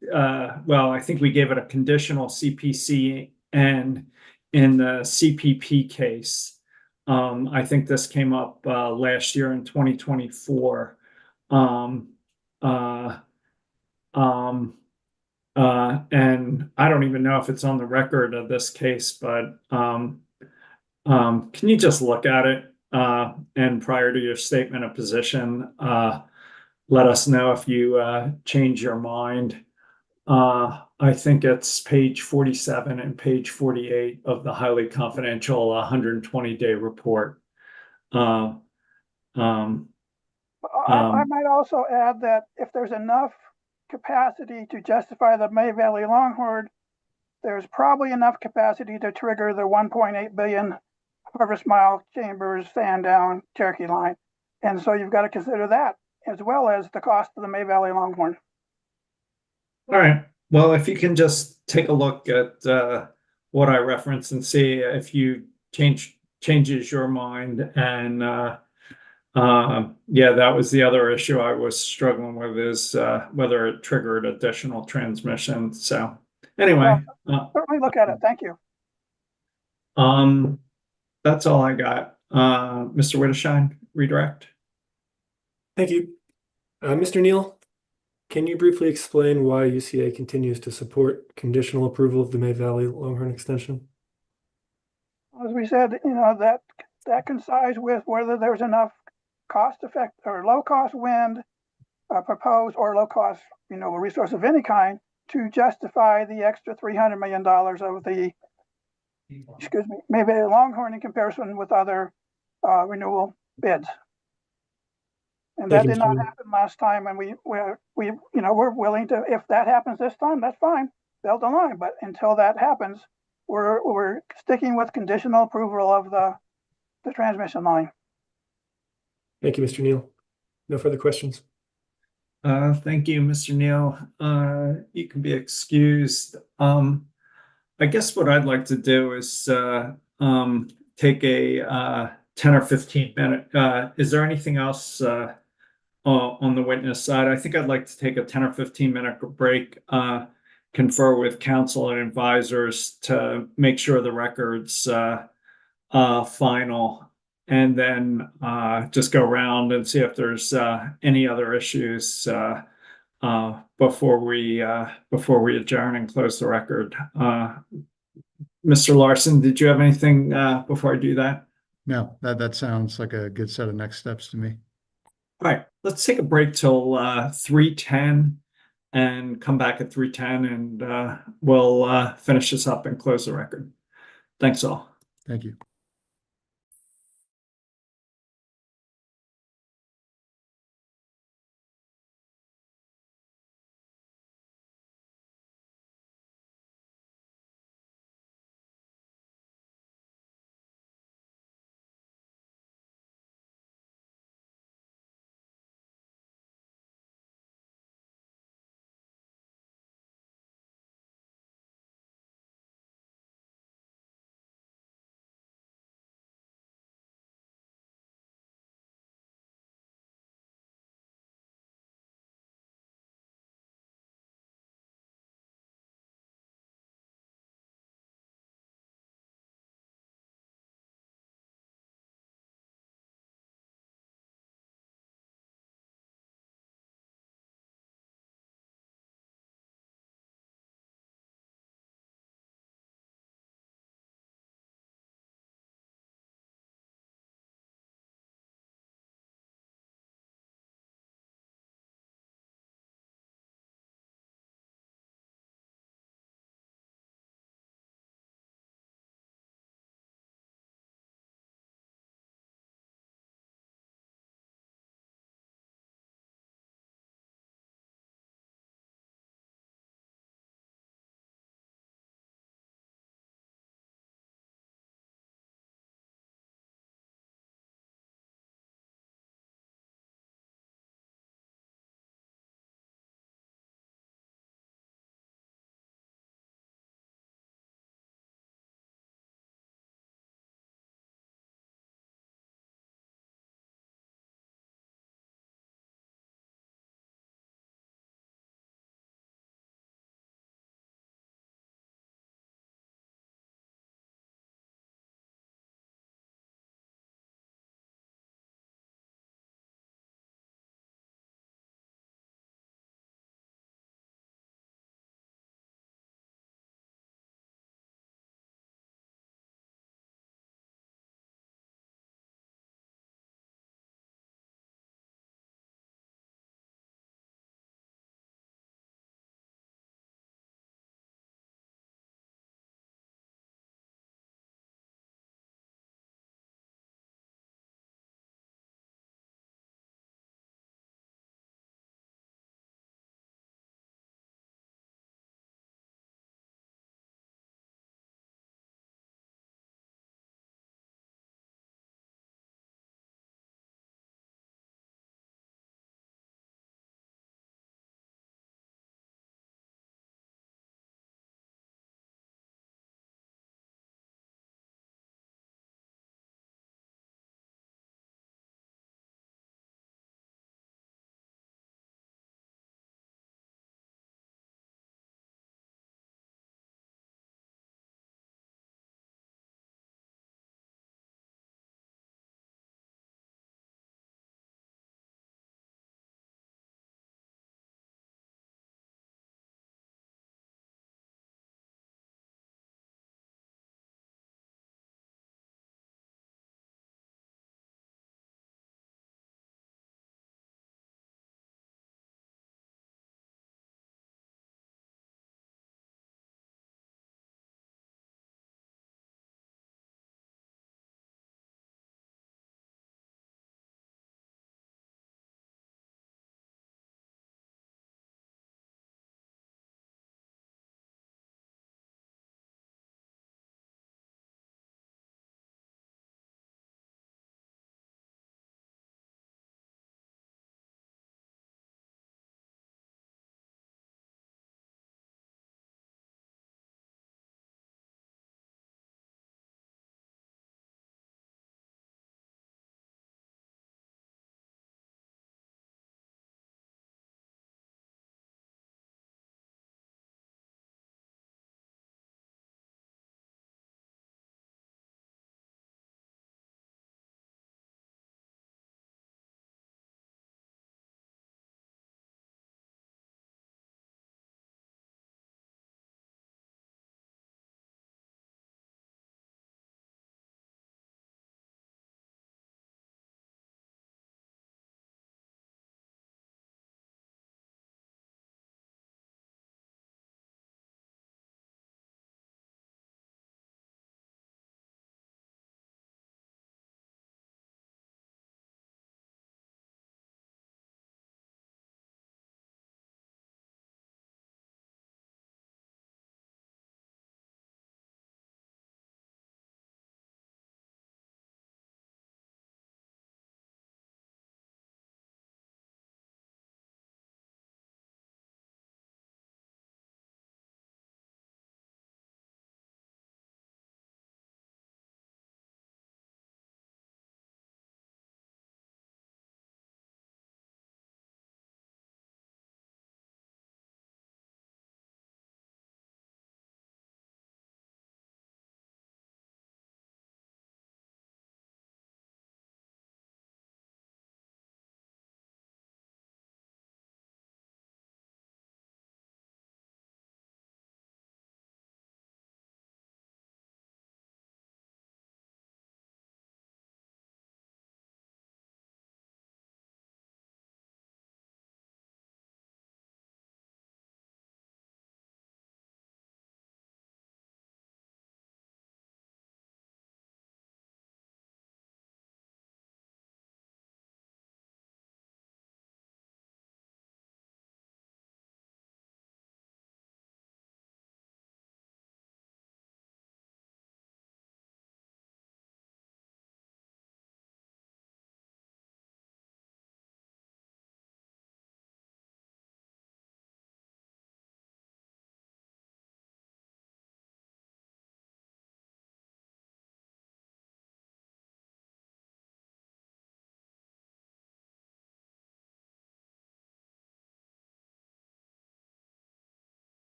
Well, I think we gave it a conditional CPC, and in the CPP case, I think this came up last year in 2024. And I don't even know if it's on the record of this case, but can you just look at it and prior to your statement of position, let us know if you change your mind. I think it's page 47 and page 48 of the highly confidential 120-day report. I might also add that if there's enough capacity to justify the May Valley Longhorn, there's probably enough capacity to trigger the 1.8 billion Harvest Mile Chambers Sandown Cherokee line. And so you've got to consider that as well as the cost of the May Valley Longhorn. All right. Well, if you can just take a look at what I referenced and see if you changes your mind. And yeah, that was the other issue I was struggling with, is whether it triggered additional transmission. So anyway, certainly look at it. Thank you. That's all I got. Mr. Witteshine, redirect. Thank you. Mr. Neal, can you briefly explain why UCA continues to support conditional approval of the May Valley Longhorn extension? As we said, that coincides with whether there's enough cost effect or low cost wind proposed, or low cost, resource of any kind, to justify the extra $300 million of the, May Valley Longhorn in comparison with other renewal bids. And that did not happen last time, and we're willing to, if that happens this time, that's fine, build the line. But until that happens, we're sticking with conditional approval of the transmission line. Thank you, Mr. Neal. No further questions. Thank you, Mr. Neal. You can be excused. I guess what I'd like to do is take a 10 or 15 minute. Is there anything else on the witness side? I think I'd like to take a 10 or 15 minute break, confer with counsel and advisors to make sure the record's final, and then just go around and see if there's any other issues before we adjourn and close the record. Mr. Larson, did you have anything before I do that? No, that sounds like a good set of next steps to me. All right, let's take a break till 3:10 and come back at 3:10, and we'll finish this up and close the record. Thanks all. Thank you.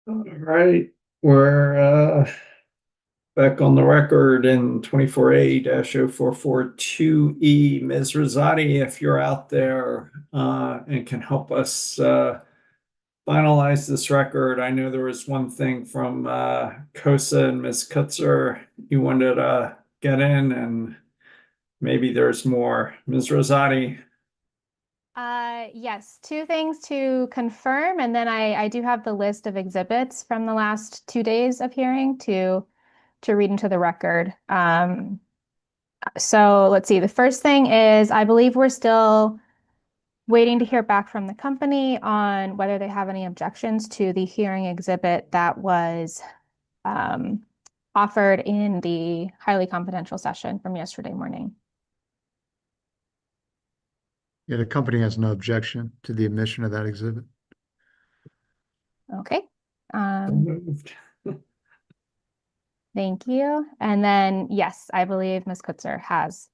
All right, we're back on the record in 24A-0442E. Ms. Rosati, if you're out there and can help us finalize this record. I know there was one thing from COSA and Ms. Kutzer you wanted to get in, and maybe there's more. Ms. Rosati. Yes, two things to confirm, and then I do have the list of exhibits from the last 2 days of hearing to read into the record. So let's see. The first thing is I believe we're still waiting to hear back from the company on whether they have any objections to the hearing exhibit that was offered in the highly confidential session from yesterday morning. Yeah, the company has no objection to the admission of that exhibit. Okay. Moved. Thank you. And then, yes, I believe Ms. Kutzer has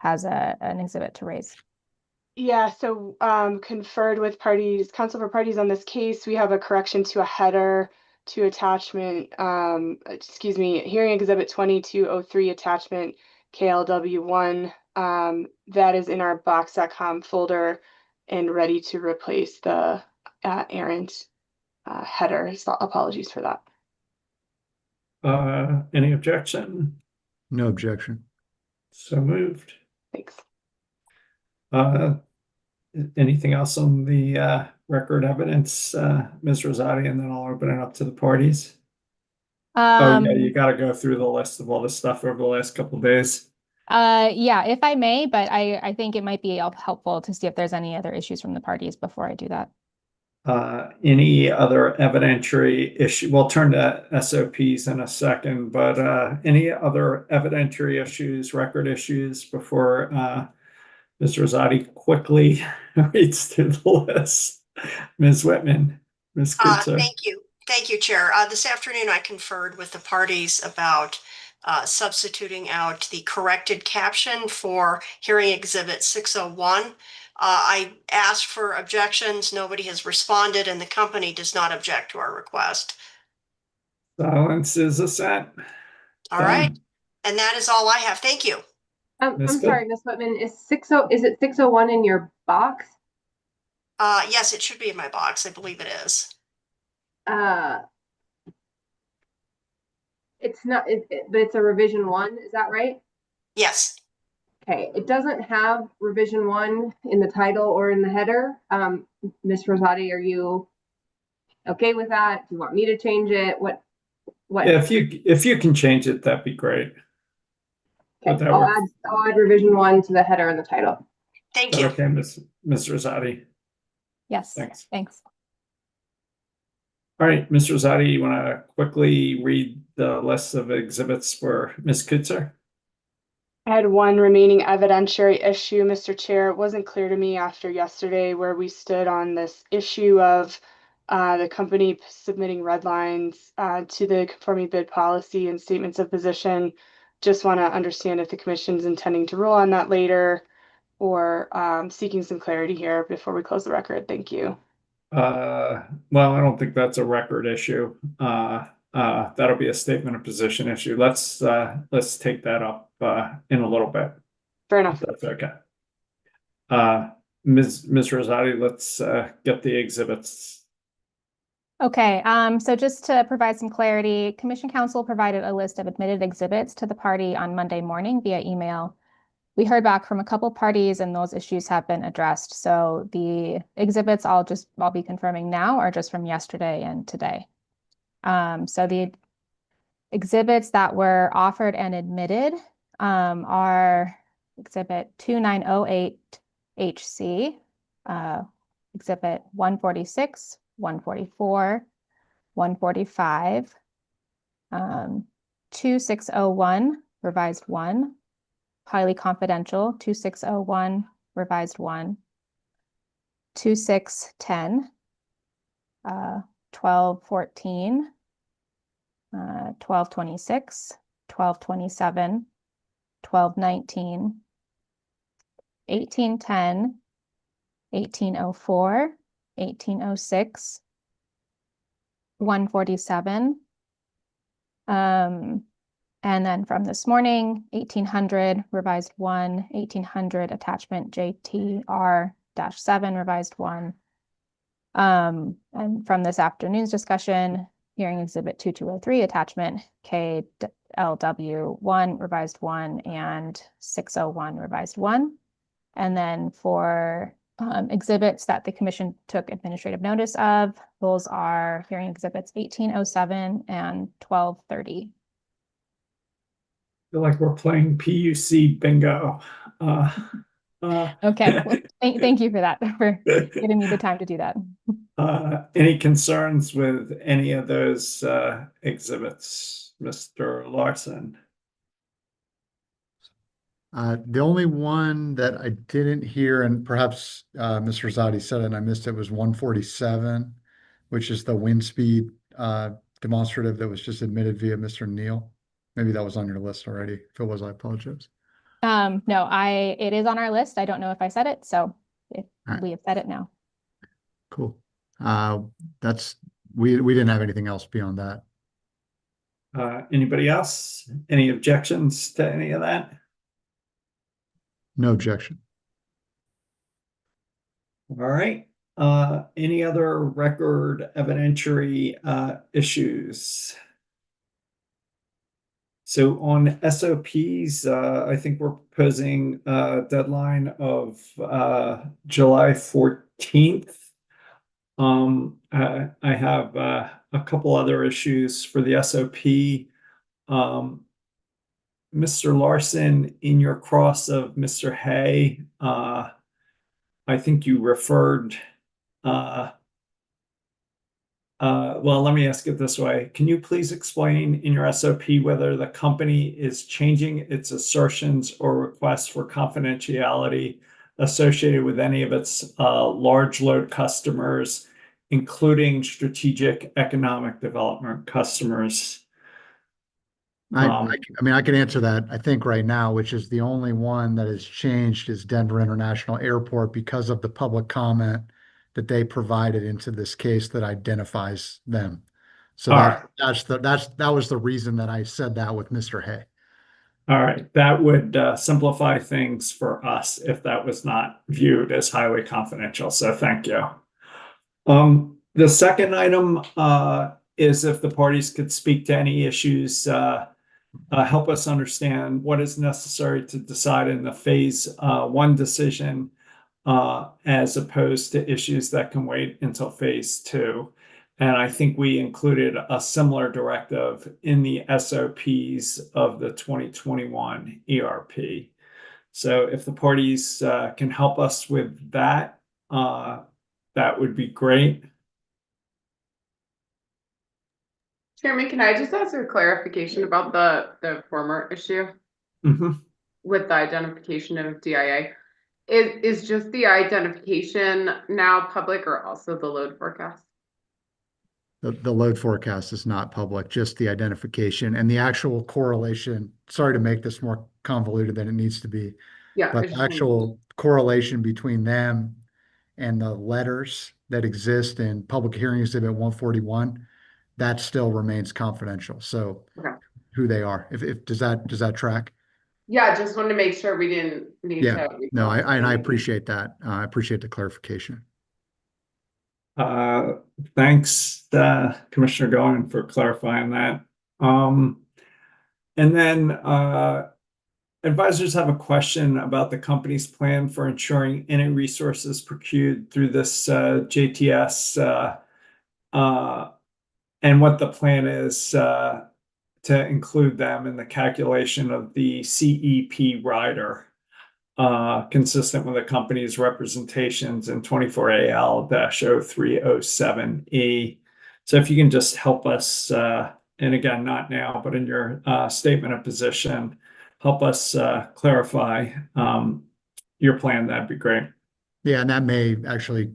an exhibit to raise. Yeah, so conferred with counsel for parties on this case. We have a correction to a header to attachment, hearing exhibit 2203 attachment KLW1. That is in our box.com folder and ready to replace the errant header. So apologies for that. Any objection? No objection. So moved. Thanks. Anything else on the record evidence, Ms. Rosati, and then I'll open it up to the parties. Oh yeah, you got to go through the list of all this stuff over the last couple of days. Yeah, if I may, but I think it might be helpful to see if there's any other issues from the parties before I do that. Any other evidentiary issue? We'll turn to SOPs in a second, but any other evidentiary issues, record issues before Ms. Rosati quickly reads through the list? Ms. Whitman, Ms. Kutzer. Thank you, Chair. This afternoon, I conferred with the parties about substituting out the corrected caption for hearing exhibit 601. I asked for objections. Nobody has responded, and the company does not object to our request. Silence is assent. All right. And that is all I have. Thank you. I'm sorry, Ms. Whitman, is it 601 in your box? Yes, it should be in my box. I believe it is. It's not, but it's a revision 1, is that right? Yes. Okay, it doesn't have revision 1 in the title or in the header. Ms. Rosati, are you okay with that? Do you want me to change it? What? Yeah, if you can change it, that'd be great. Okay, I'll add revision 1 to the header and the title. Thank you. Okay, Ms. Rosati. Yes. Thanks. All right, Ms. Rosati, you want to quickly read the list of exhibits for Ms. Kutzer? I had one remaining evidentiary issue, Mr. Chair. It wasn't clear to me after yesterday where we stood on this issue of the company submitting red lines to the conforming bid policy and statements of position. Just want to understand if the commission's intending to rule on that later or seeking some clarity here before we close the record. Thank you. Well, I don't think that's a record issue. That'll be a statement of position issue. Let's take that up in a little bit. Fair enough. That's okay. Ms. Rosati, let's get the exhibits. Okay, so just to provide some clarity, Commission Counsel provided a list of admitted exhibits to the party on Monday morning via email. We heard back from a couple parties and those issues have been addressed. So the exhibits I'll be confirming now are just from yesterday and today. So the exhibits that were offered and admitted are exhibit 2908HC, exhibit 146, 144, 145, 2601, revised 1, highly confidential, 2601, revised 1, 2610, 1214, 1226, 1227, 1219, 1810, 1804, 1806, 147. And then from this morning, 1800 revised 1, 1800 attachment JTR-7 revised 1. And from this afternoon's discussion, hearing exhibit 2203 attachment KLW1 revised 1 and 601 revised 1. And then for exhibits that the commission took administrative notice of, those are hearing exhibits 1807 and 1230. Feel like we're playing PUC bingo. Okay, well, thank you for that, for giving me the time to do that. Any concerns with any of those exhibits, Mr. Larson? The only one that I didn't hear, and perhaps Mr. Rosati said it and I missed it, was 147, which is the wind speed demonstrative that was just admitted via Mr. Neal. Maybe that was on your list already. If it was, I apologize. No, it is on our list. I don't know if I said it, so we have said it now. Cool. We didn't have anything else beyond that. Anybody else? Any objections to any of that? No objection. All right. Any other record evidentiary issues? So on SOPs, I think we're proposing a deadline of July 14th. I have a couple other issues for the SOP. Mr. Larson, in your cross of Mr. Haye, I think you referred, well, let me ask it this way. Can you please explain in your SOP whether the company is changing its assertions or requests for confidentiality associated with any of its large load customers, including strategic economic development customers? I mean, I can answer that, I think, right now, which is the only one that has changed is Denver International Airport because of the public comment that they provided into this case that identifies them. So that was the reason that I said that with Mr. Haye. All right, that would simplify things for us if that was not viewed as highly confidential. So thank you. The second item is if the parties could speak to any issues, help us understand what is necessary to decide in the phase 1 decision as opposed to issues that can wait until phase 2. And I think we included a similar directive in the SOPs of the 2021 ERP. So if the parties can help us with that, that would be great. Chairman, can I just ask a clarification about the former issue with the identification of DIA? Is just the identification now public or also the load forecast? The load forecast is not public, just the identification and the actual correlation. Sorry to make this more convoluted than it needs to be. Yeah, but the actual correlation between them and the letters that exist in public hearing exhibit 141, that still remains confidential. So who they are, if does that track? Yeah, just wanted to make sure we didn't need to. No, I appreciate that. I appreciate the clarification. Thanks, Commissioner Goen, for clarifying that. And then advisors have a question about the company's plan for ensuring any resources procured through this JTS and what the plan is to include them in the calculation of the CEP rider, consistent with the company's representations in 24A-0442E. So if you can just help us, and again, not now, but in your statement of position, help us clarify your plan, that'd be great. Yeah, and that may actually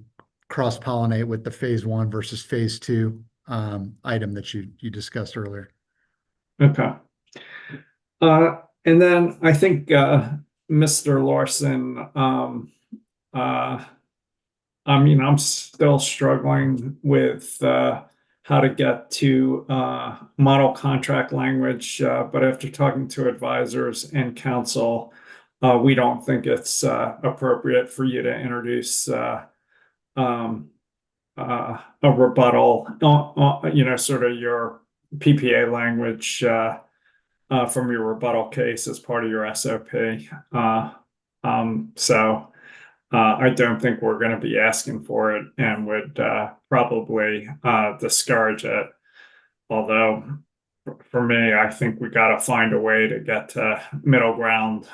cross-pollinate with the phase 1 versus phase 2 item that you discussed earlier. Okay. And then I think Mr. Larson, I mean, I'm still struggling with how to get to model contract language, but after talking to advisors and counsel, we don't think it's appropriate for you to introduce a rebuttal, sort of your PPA language from your rebuttal case as part of your SOP. So I don't think we're going to be asking for it, and would probably discourage it. Although for me, I think we got to find a way to get to middle ground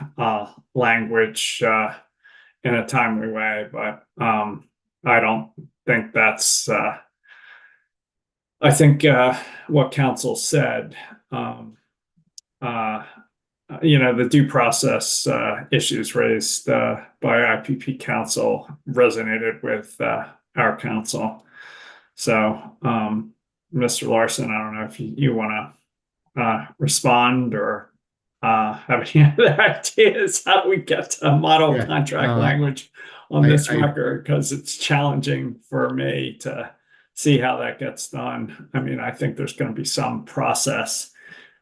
language in a timely way. But I don't think that's, I think what counsel said, the due process issues raised by IPP counsel resonated with our counsel. So, Mr. Larson, I don't know if you want to respond or have any other ideas how do we get to model contract language on this record, because it's challenging for me to see how that gets done. I mean, I think there's going to be some process,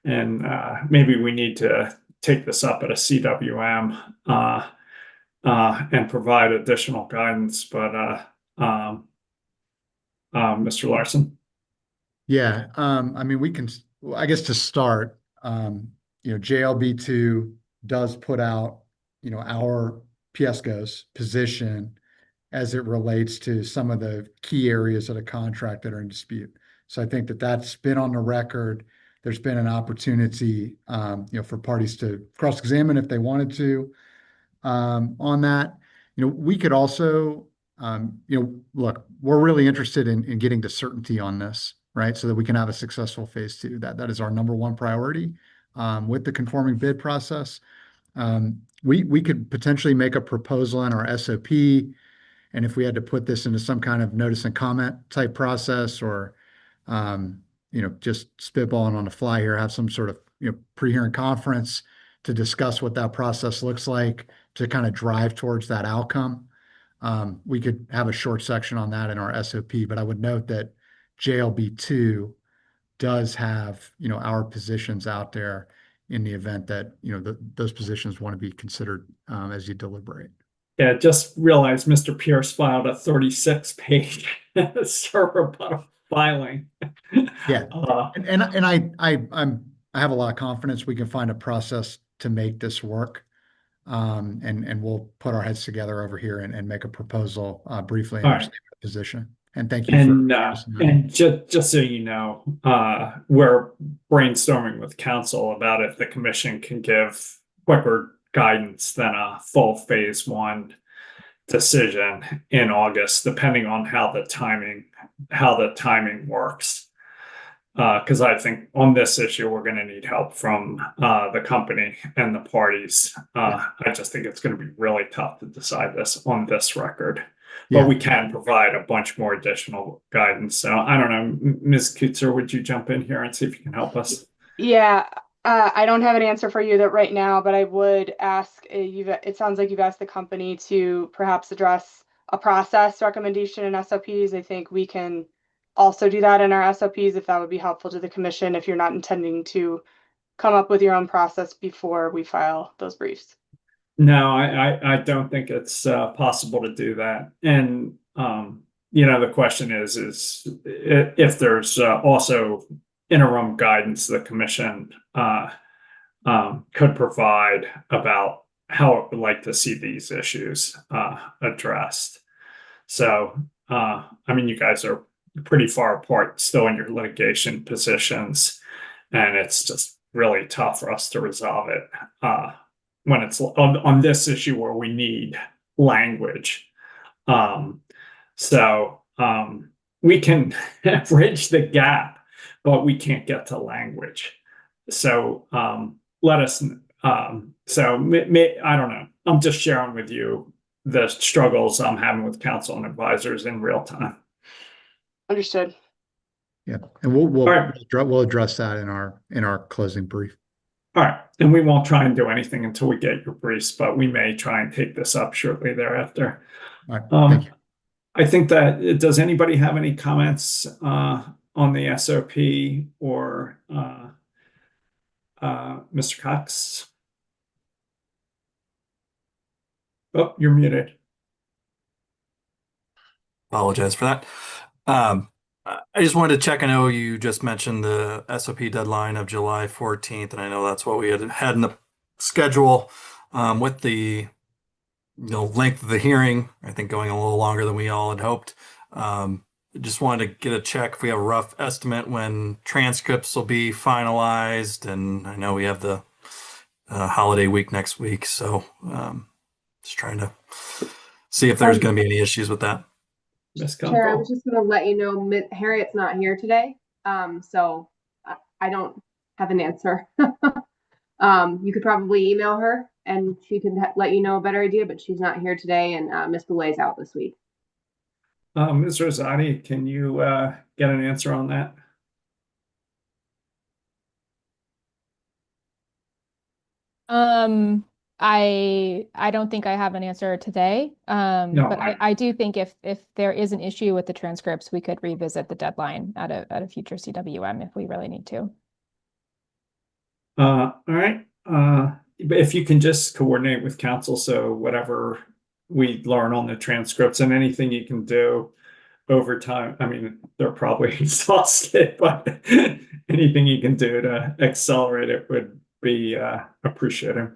and maybe we need to take this up at a CWM and provide additional guidance. But Mr. Larson? Yeah, I mean, we can, I guess to start, JLB2 does put out, our PSCO's position as it relates to some of the key areas of the contract that are in dispute. So I think that that's been on the record. There's been an opportunity, for parties to cross-examine if they wanted to on that. We could also, look, we're really interested in getting to certainty on this, right? So that we can have a successful phase 2. That is our number one priority with the conforming bid process. We could potentially make a proposal in our SOP, and if we had to put this into some kind of notice and comment type process, or just spitballing on the fly here, have some sort of pre-hearing conference to discuss what that process looks like to kind of drive towards that outcome. We could have a short section on that in our SOP, but I would note that JLB2 does have, our positions out there in the event that, those positions want to be considered as you deliberate. Yeah, just realized Mr. Pierce filed a 36-page rebuttal filing. Yeah, and I have a lot of confidence we can find a process to make this work. And we'll put our heads together over here and make a proposal briefly in our statement of position. And thank you and just so you know, we're brainstorming with counsel about if the commission can give quicker guidance than a full phase 1 decision in August, depending on how the timing works. Because I think on this issue, we're going to need help from the company and the parties. I just think it's going to be really tough to decide this on this record. But we can provide a bunch more additional guidance. So I don't know, Ms. Kutzer, would you jump in here and see if you can help us? Yeah, I don't have an answer for you that right now, but I would ask, it sounds like you've asked the company to perhaps address a process recommendation in SOPs. I think we can also do that in our SOPs if that would be helpful to the commission, if you're not intending to come up with your own process before we file those briefs. No, I don't think it's possible to do that. And, the question is if there's also interim guidance the commission could provide about how it would like to see these issues addressed. So, you guys are pretty far apart still in your litigation positions, and it's just really tough for us to resolve it when it's on this issue where we need language. So we can bridge the gap, but we can't get to language. So let us, I don't know. I'm just sharing with you the struggles I'm having with counsel and advisors in real time. Understood. Yeah, and we'll address that in our closing brief. All right, and we won't try and do anything until we get your briefs, but we may try and take this up shortly thereafter. All right, thank you. I think that, does anybody have any comments on the SOP or Mr. Cox? Oh, you're muted. Apologize for that. I just wanted to check. I know you just mentioned the SOP deadline of July 14th, and I know that's what we had in the schedule with the length of the hearing, I think going a little longer than we all had hoped. Just wanted to get a check if we have a rough estimate when transcripts will be finalized, and I know we have the holiday week next week, so just trying to see if there's going to be any issues with that. Chair, I was just going to let you know, Harriet's not here today, so I don't have an answer. You could probably email her and she can let you know a better idea, but she's not here today, and Ms. Boulet's out this week. Ms. Rosati, can you get an answer on that? I don't think I have an answer today. No, but I do think if there is an issue with the transcripts, we could revisit the deadline at a future CWM if we really need to. All right. But if you can just coordinate with council, so whatever we learn on the transcripts and anything you can do over time. I mean, they're probably exhausted, but anything you can do to accelerate it would be appreciated.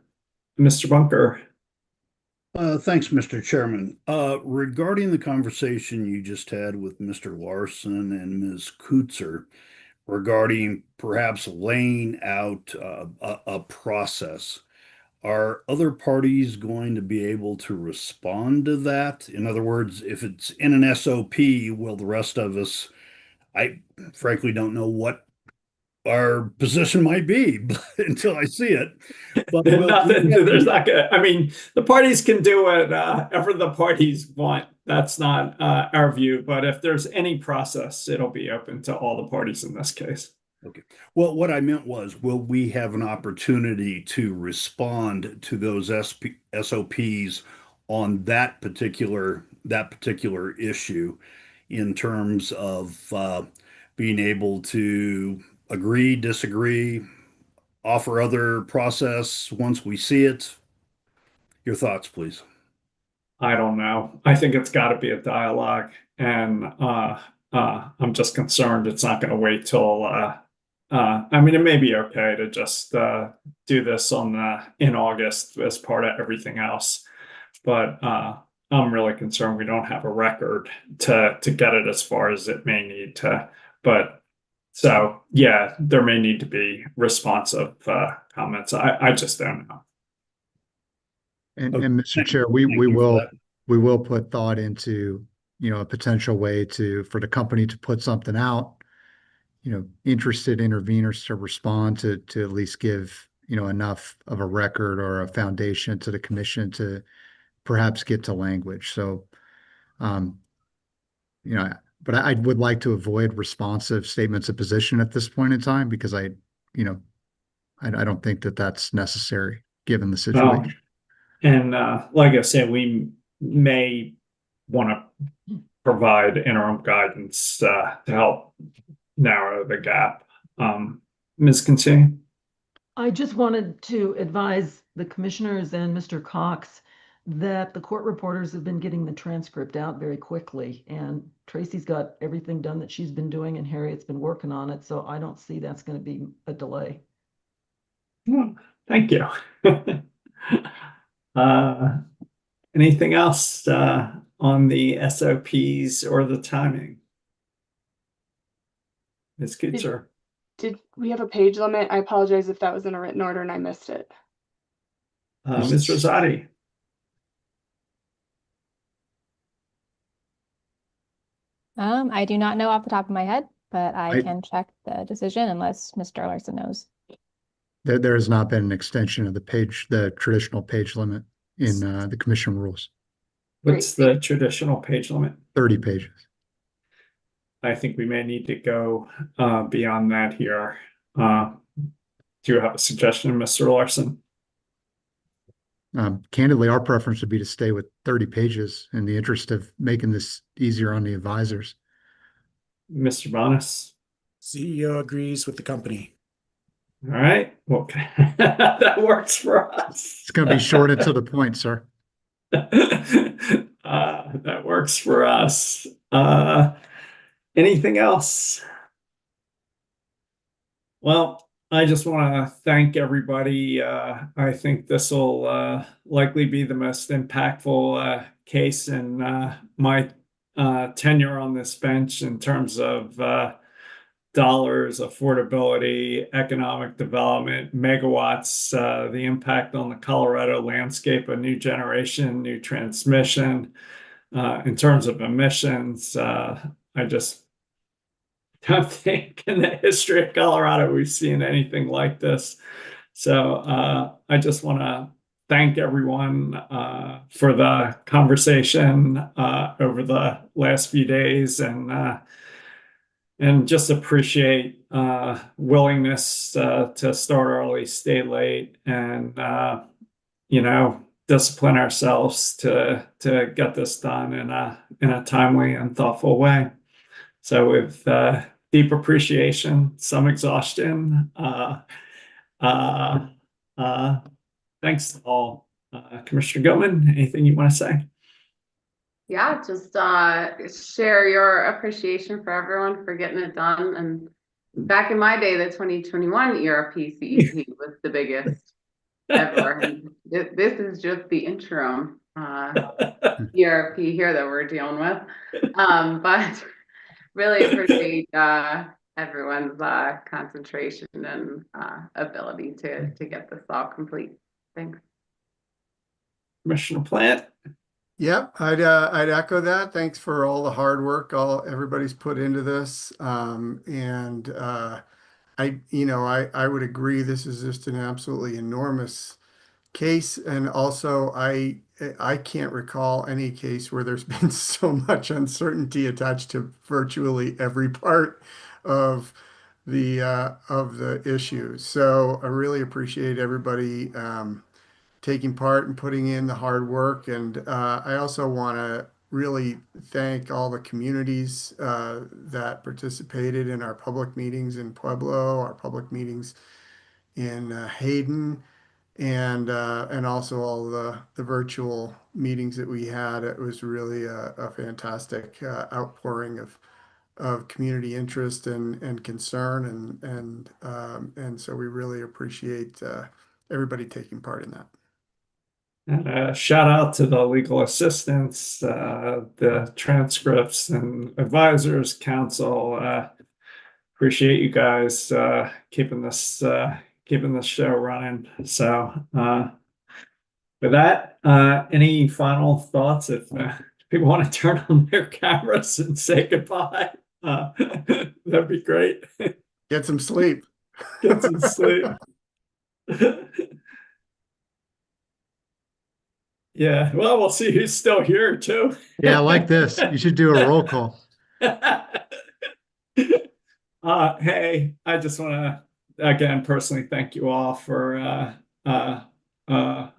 Mr. Bunker. Thanks, Mr. Chairman. Regarding the conversation you just had with Mr. Larson and Ms. Kutzer regarding perhaps laying out a process, are other parties going to be able to respond to that? In other words, if it's in an SOP, will the rest of us, I frankly don't know what our position might be until I see it. But there's not gonna, I mean, the parties can do whatever the parties want. That's not our view. But if there's any process, it'll be open to all the parties in this case. Okay. Well, what I meant was, will we have an opportunity to respond to those SOPs on that particular issue in terms of being able to agree, disagree, offer other process once we see it? Your thoughts, please. I don't know. I think it's got to be a dialogue, and I'm just concerned it's not going to wait till. I mean, it may be okay to just do this in August as part of everything else, but I'm really concerned we don't have a record to get it as far as it may need to. But so yeah, there may need to be responsive comments. I just don't know. And Mr. Chair, we will put thought into, a potential way for the company to put something out, interested interveners to respond to at least give, enough of a record or a foundation to the commission to perhaps get to language. So, but I would like to avoid responsive statements of position at this point in time, because I don't think that that's necessary given the situation. And like I said, we may want to provide interim guidance to help narrow the gap. Ms. Kinsey? I just wanted to advise the commissioners and Mr. Cox that the court reporters have been getting the transcript out very quickly, and Tracy's got everything done that she's been doing, and Harriet's been working on it, so I don't see that's going to be a delay. Thank you. Anything else on the SOPs or the timing? Ms. Kutzer. Did we have a page limit? I apologize if that was in a written order and I missed it. Ms. Rosati. I do not know off the top of my head, but I can check the decision unless Mr. Larson knows. There has not been an extension of the traditional page limit in the commission rules. What's the traditional page limit? 30 pages. I think we may need to go beyond that here. Do you have a suggestion, Mr. Larson? Candidly, our preference would be to stay with 30 pages in the interest of making this easier on the advisors. Mr. Bonas? CEO agrees with the company. All right. Okay. That works for us. It's going to be short and to the point, sir. That works for us. Anything else? Well, I just want to thank everybody. I think this will likely be the most impactful case in my tenure on this bench in terms of dollars, affordability, economic development, megawatts, the impact on the Colorado landscape, a new generation, new transmission. In terms of emissions, I just don't think in the history of Colorado we've seen anything like this. So I just want to thank everyone for the conversation over the last few days, and just appreciate willingness to start early, stay late, and discipline ourselves to get this done in a timely and thoughtful way. So with deep appreciation, some exhaustion, thanks to all. Commissioner Gilman, anything you want to say? Yeah, just share your appreciation for everyone for getting it done. And back in my day, the 2021 ERP CEP was the biggest ever. And this is just the interim ERP here that we're dealing with. But really appreciate everyone's concentration and ability to get this all complete. Thanks. Commissioner Plant. Yep, I'd echo that. Thanks for all the hard work everybody's put into this. I would agree this is just an absolutely enormous case, and also I can't recall any case where there's been so much uncertainty attached to virtually every part of the issue. So I really appreciate everybody taking part and putting in the hard work. And I also want to really thank all the communities that participated in our public meetings in Pueblo, our public meetings in Hayden, and also all the virtual meetings that we had. It was really a fantastic outpouring of community interest and concern, and so we really appreciate everybody taking part in that. And shout out to the legal assistants, the transcripts and advisors, counsel. Appreciate you guys keeping this show running. So with that, any final thoughts? If people want to turn on their cameras and say goodbye, that'd be great. Get some sleep. Get some sleep. Yeah, well, we'll see who's still here too. Yeah, I like this. You should do a roll call. Hey, I just want to again personally thank you all for a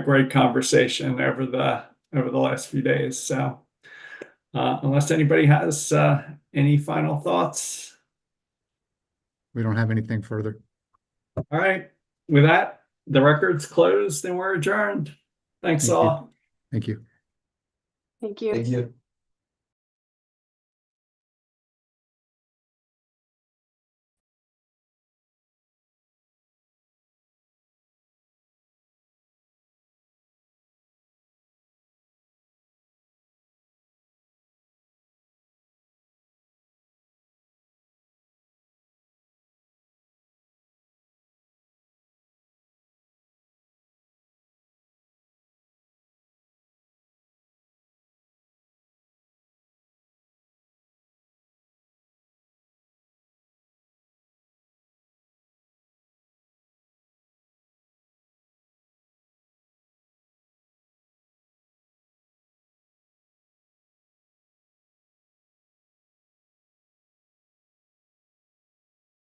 great conversation over the last few days. So unless anybody has any final thoughts, We don't have anything further. all right. With that, the record's closed and we're adjourned. Thanks all. Thank you. Thank you. Thank you.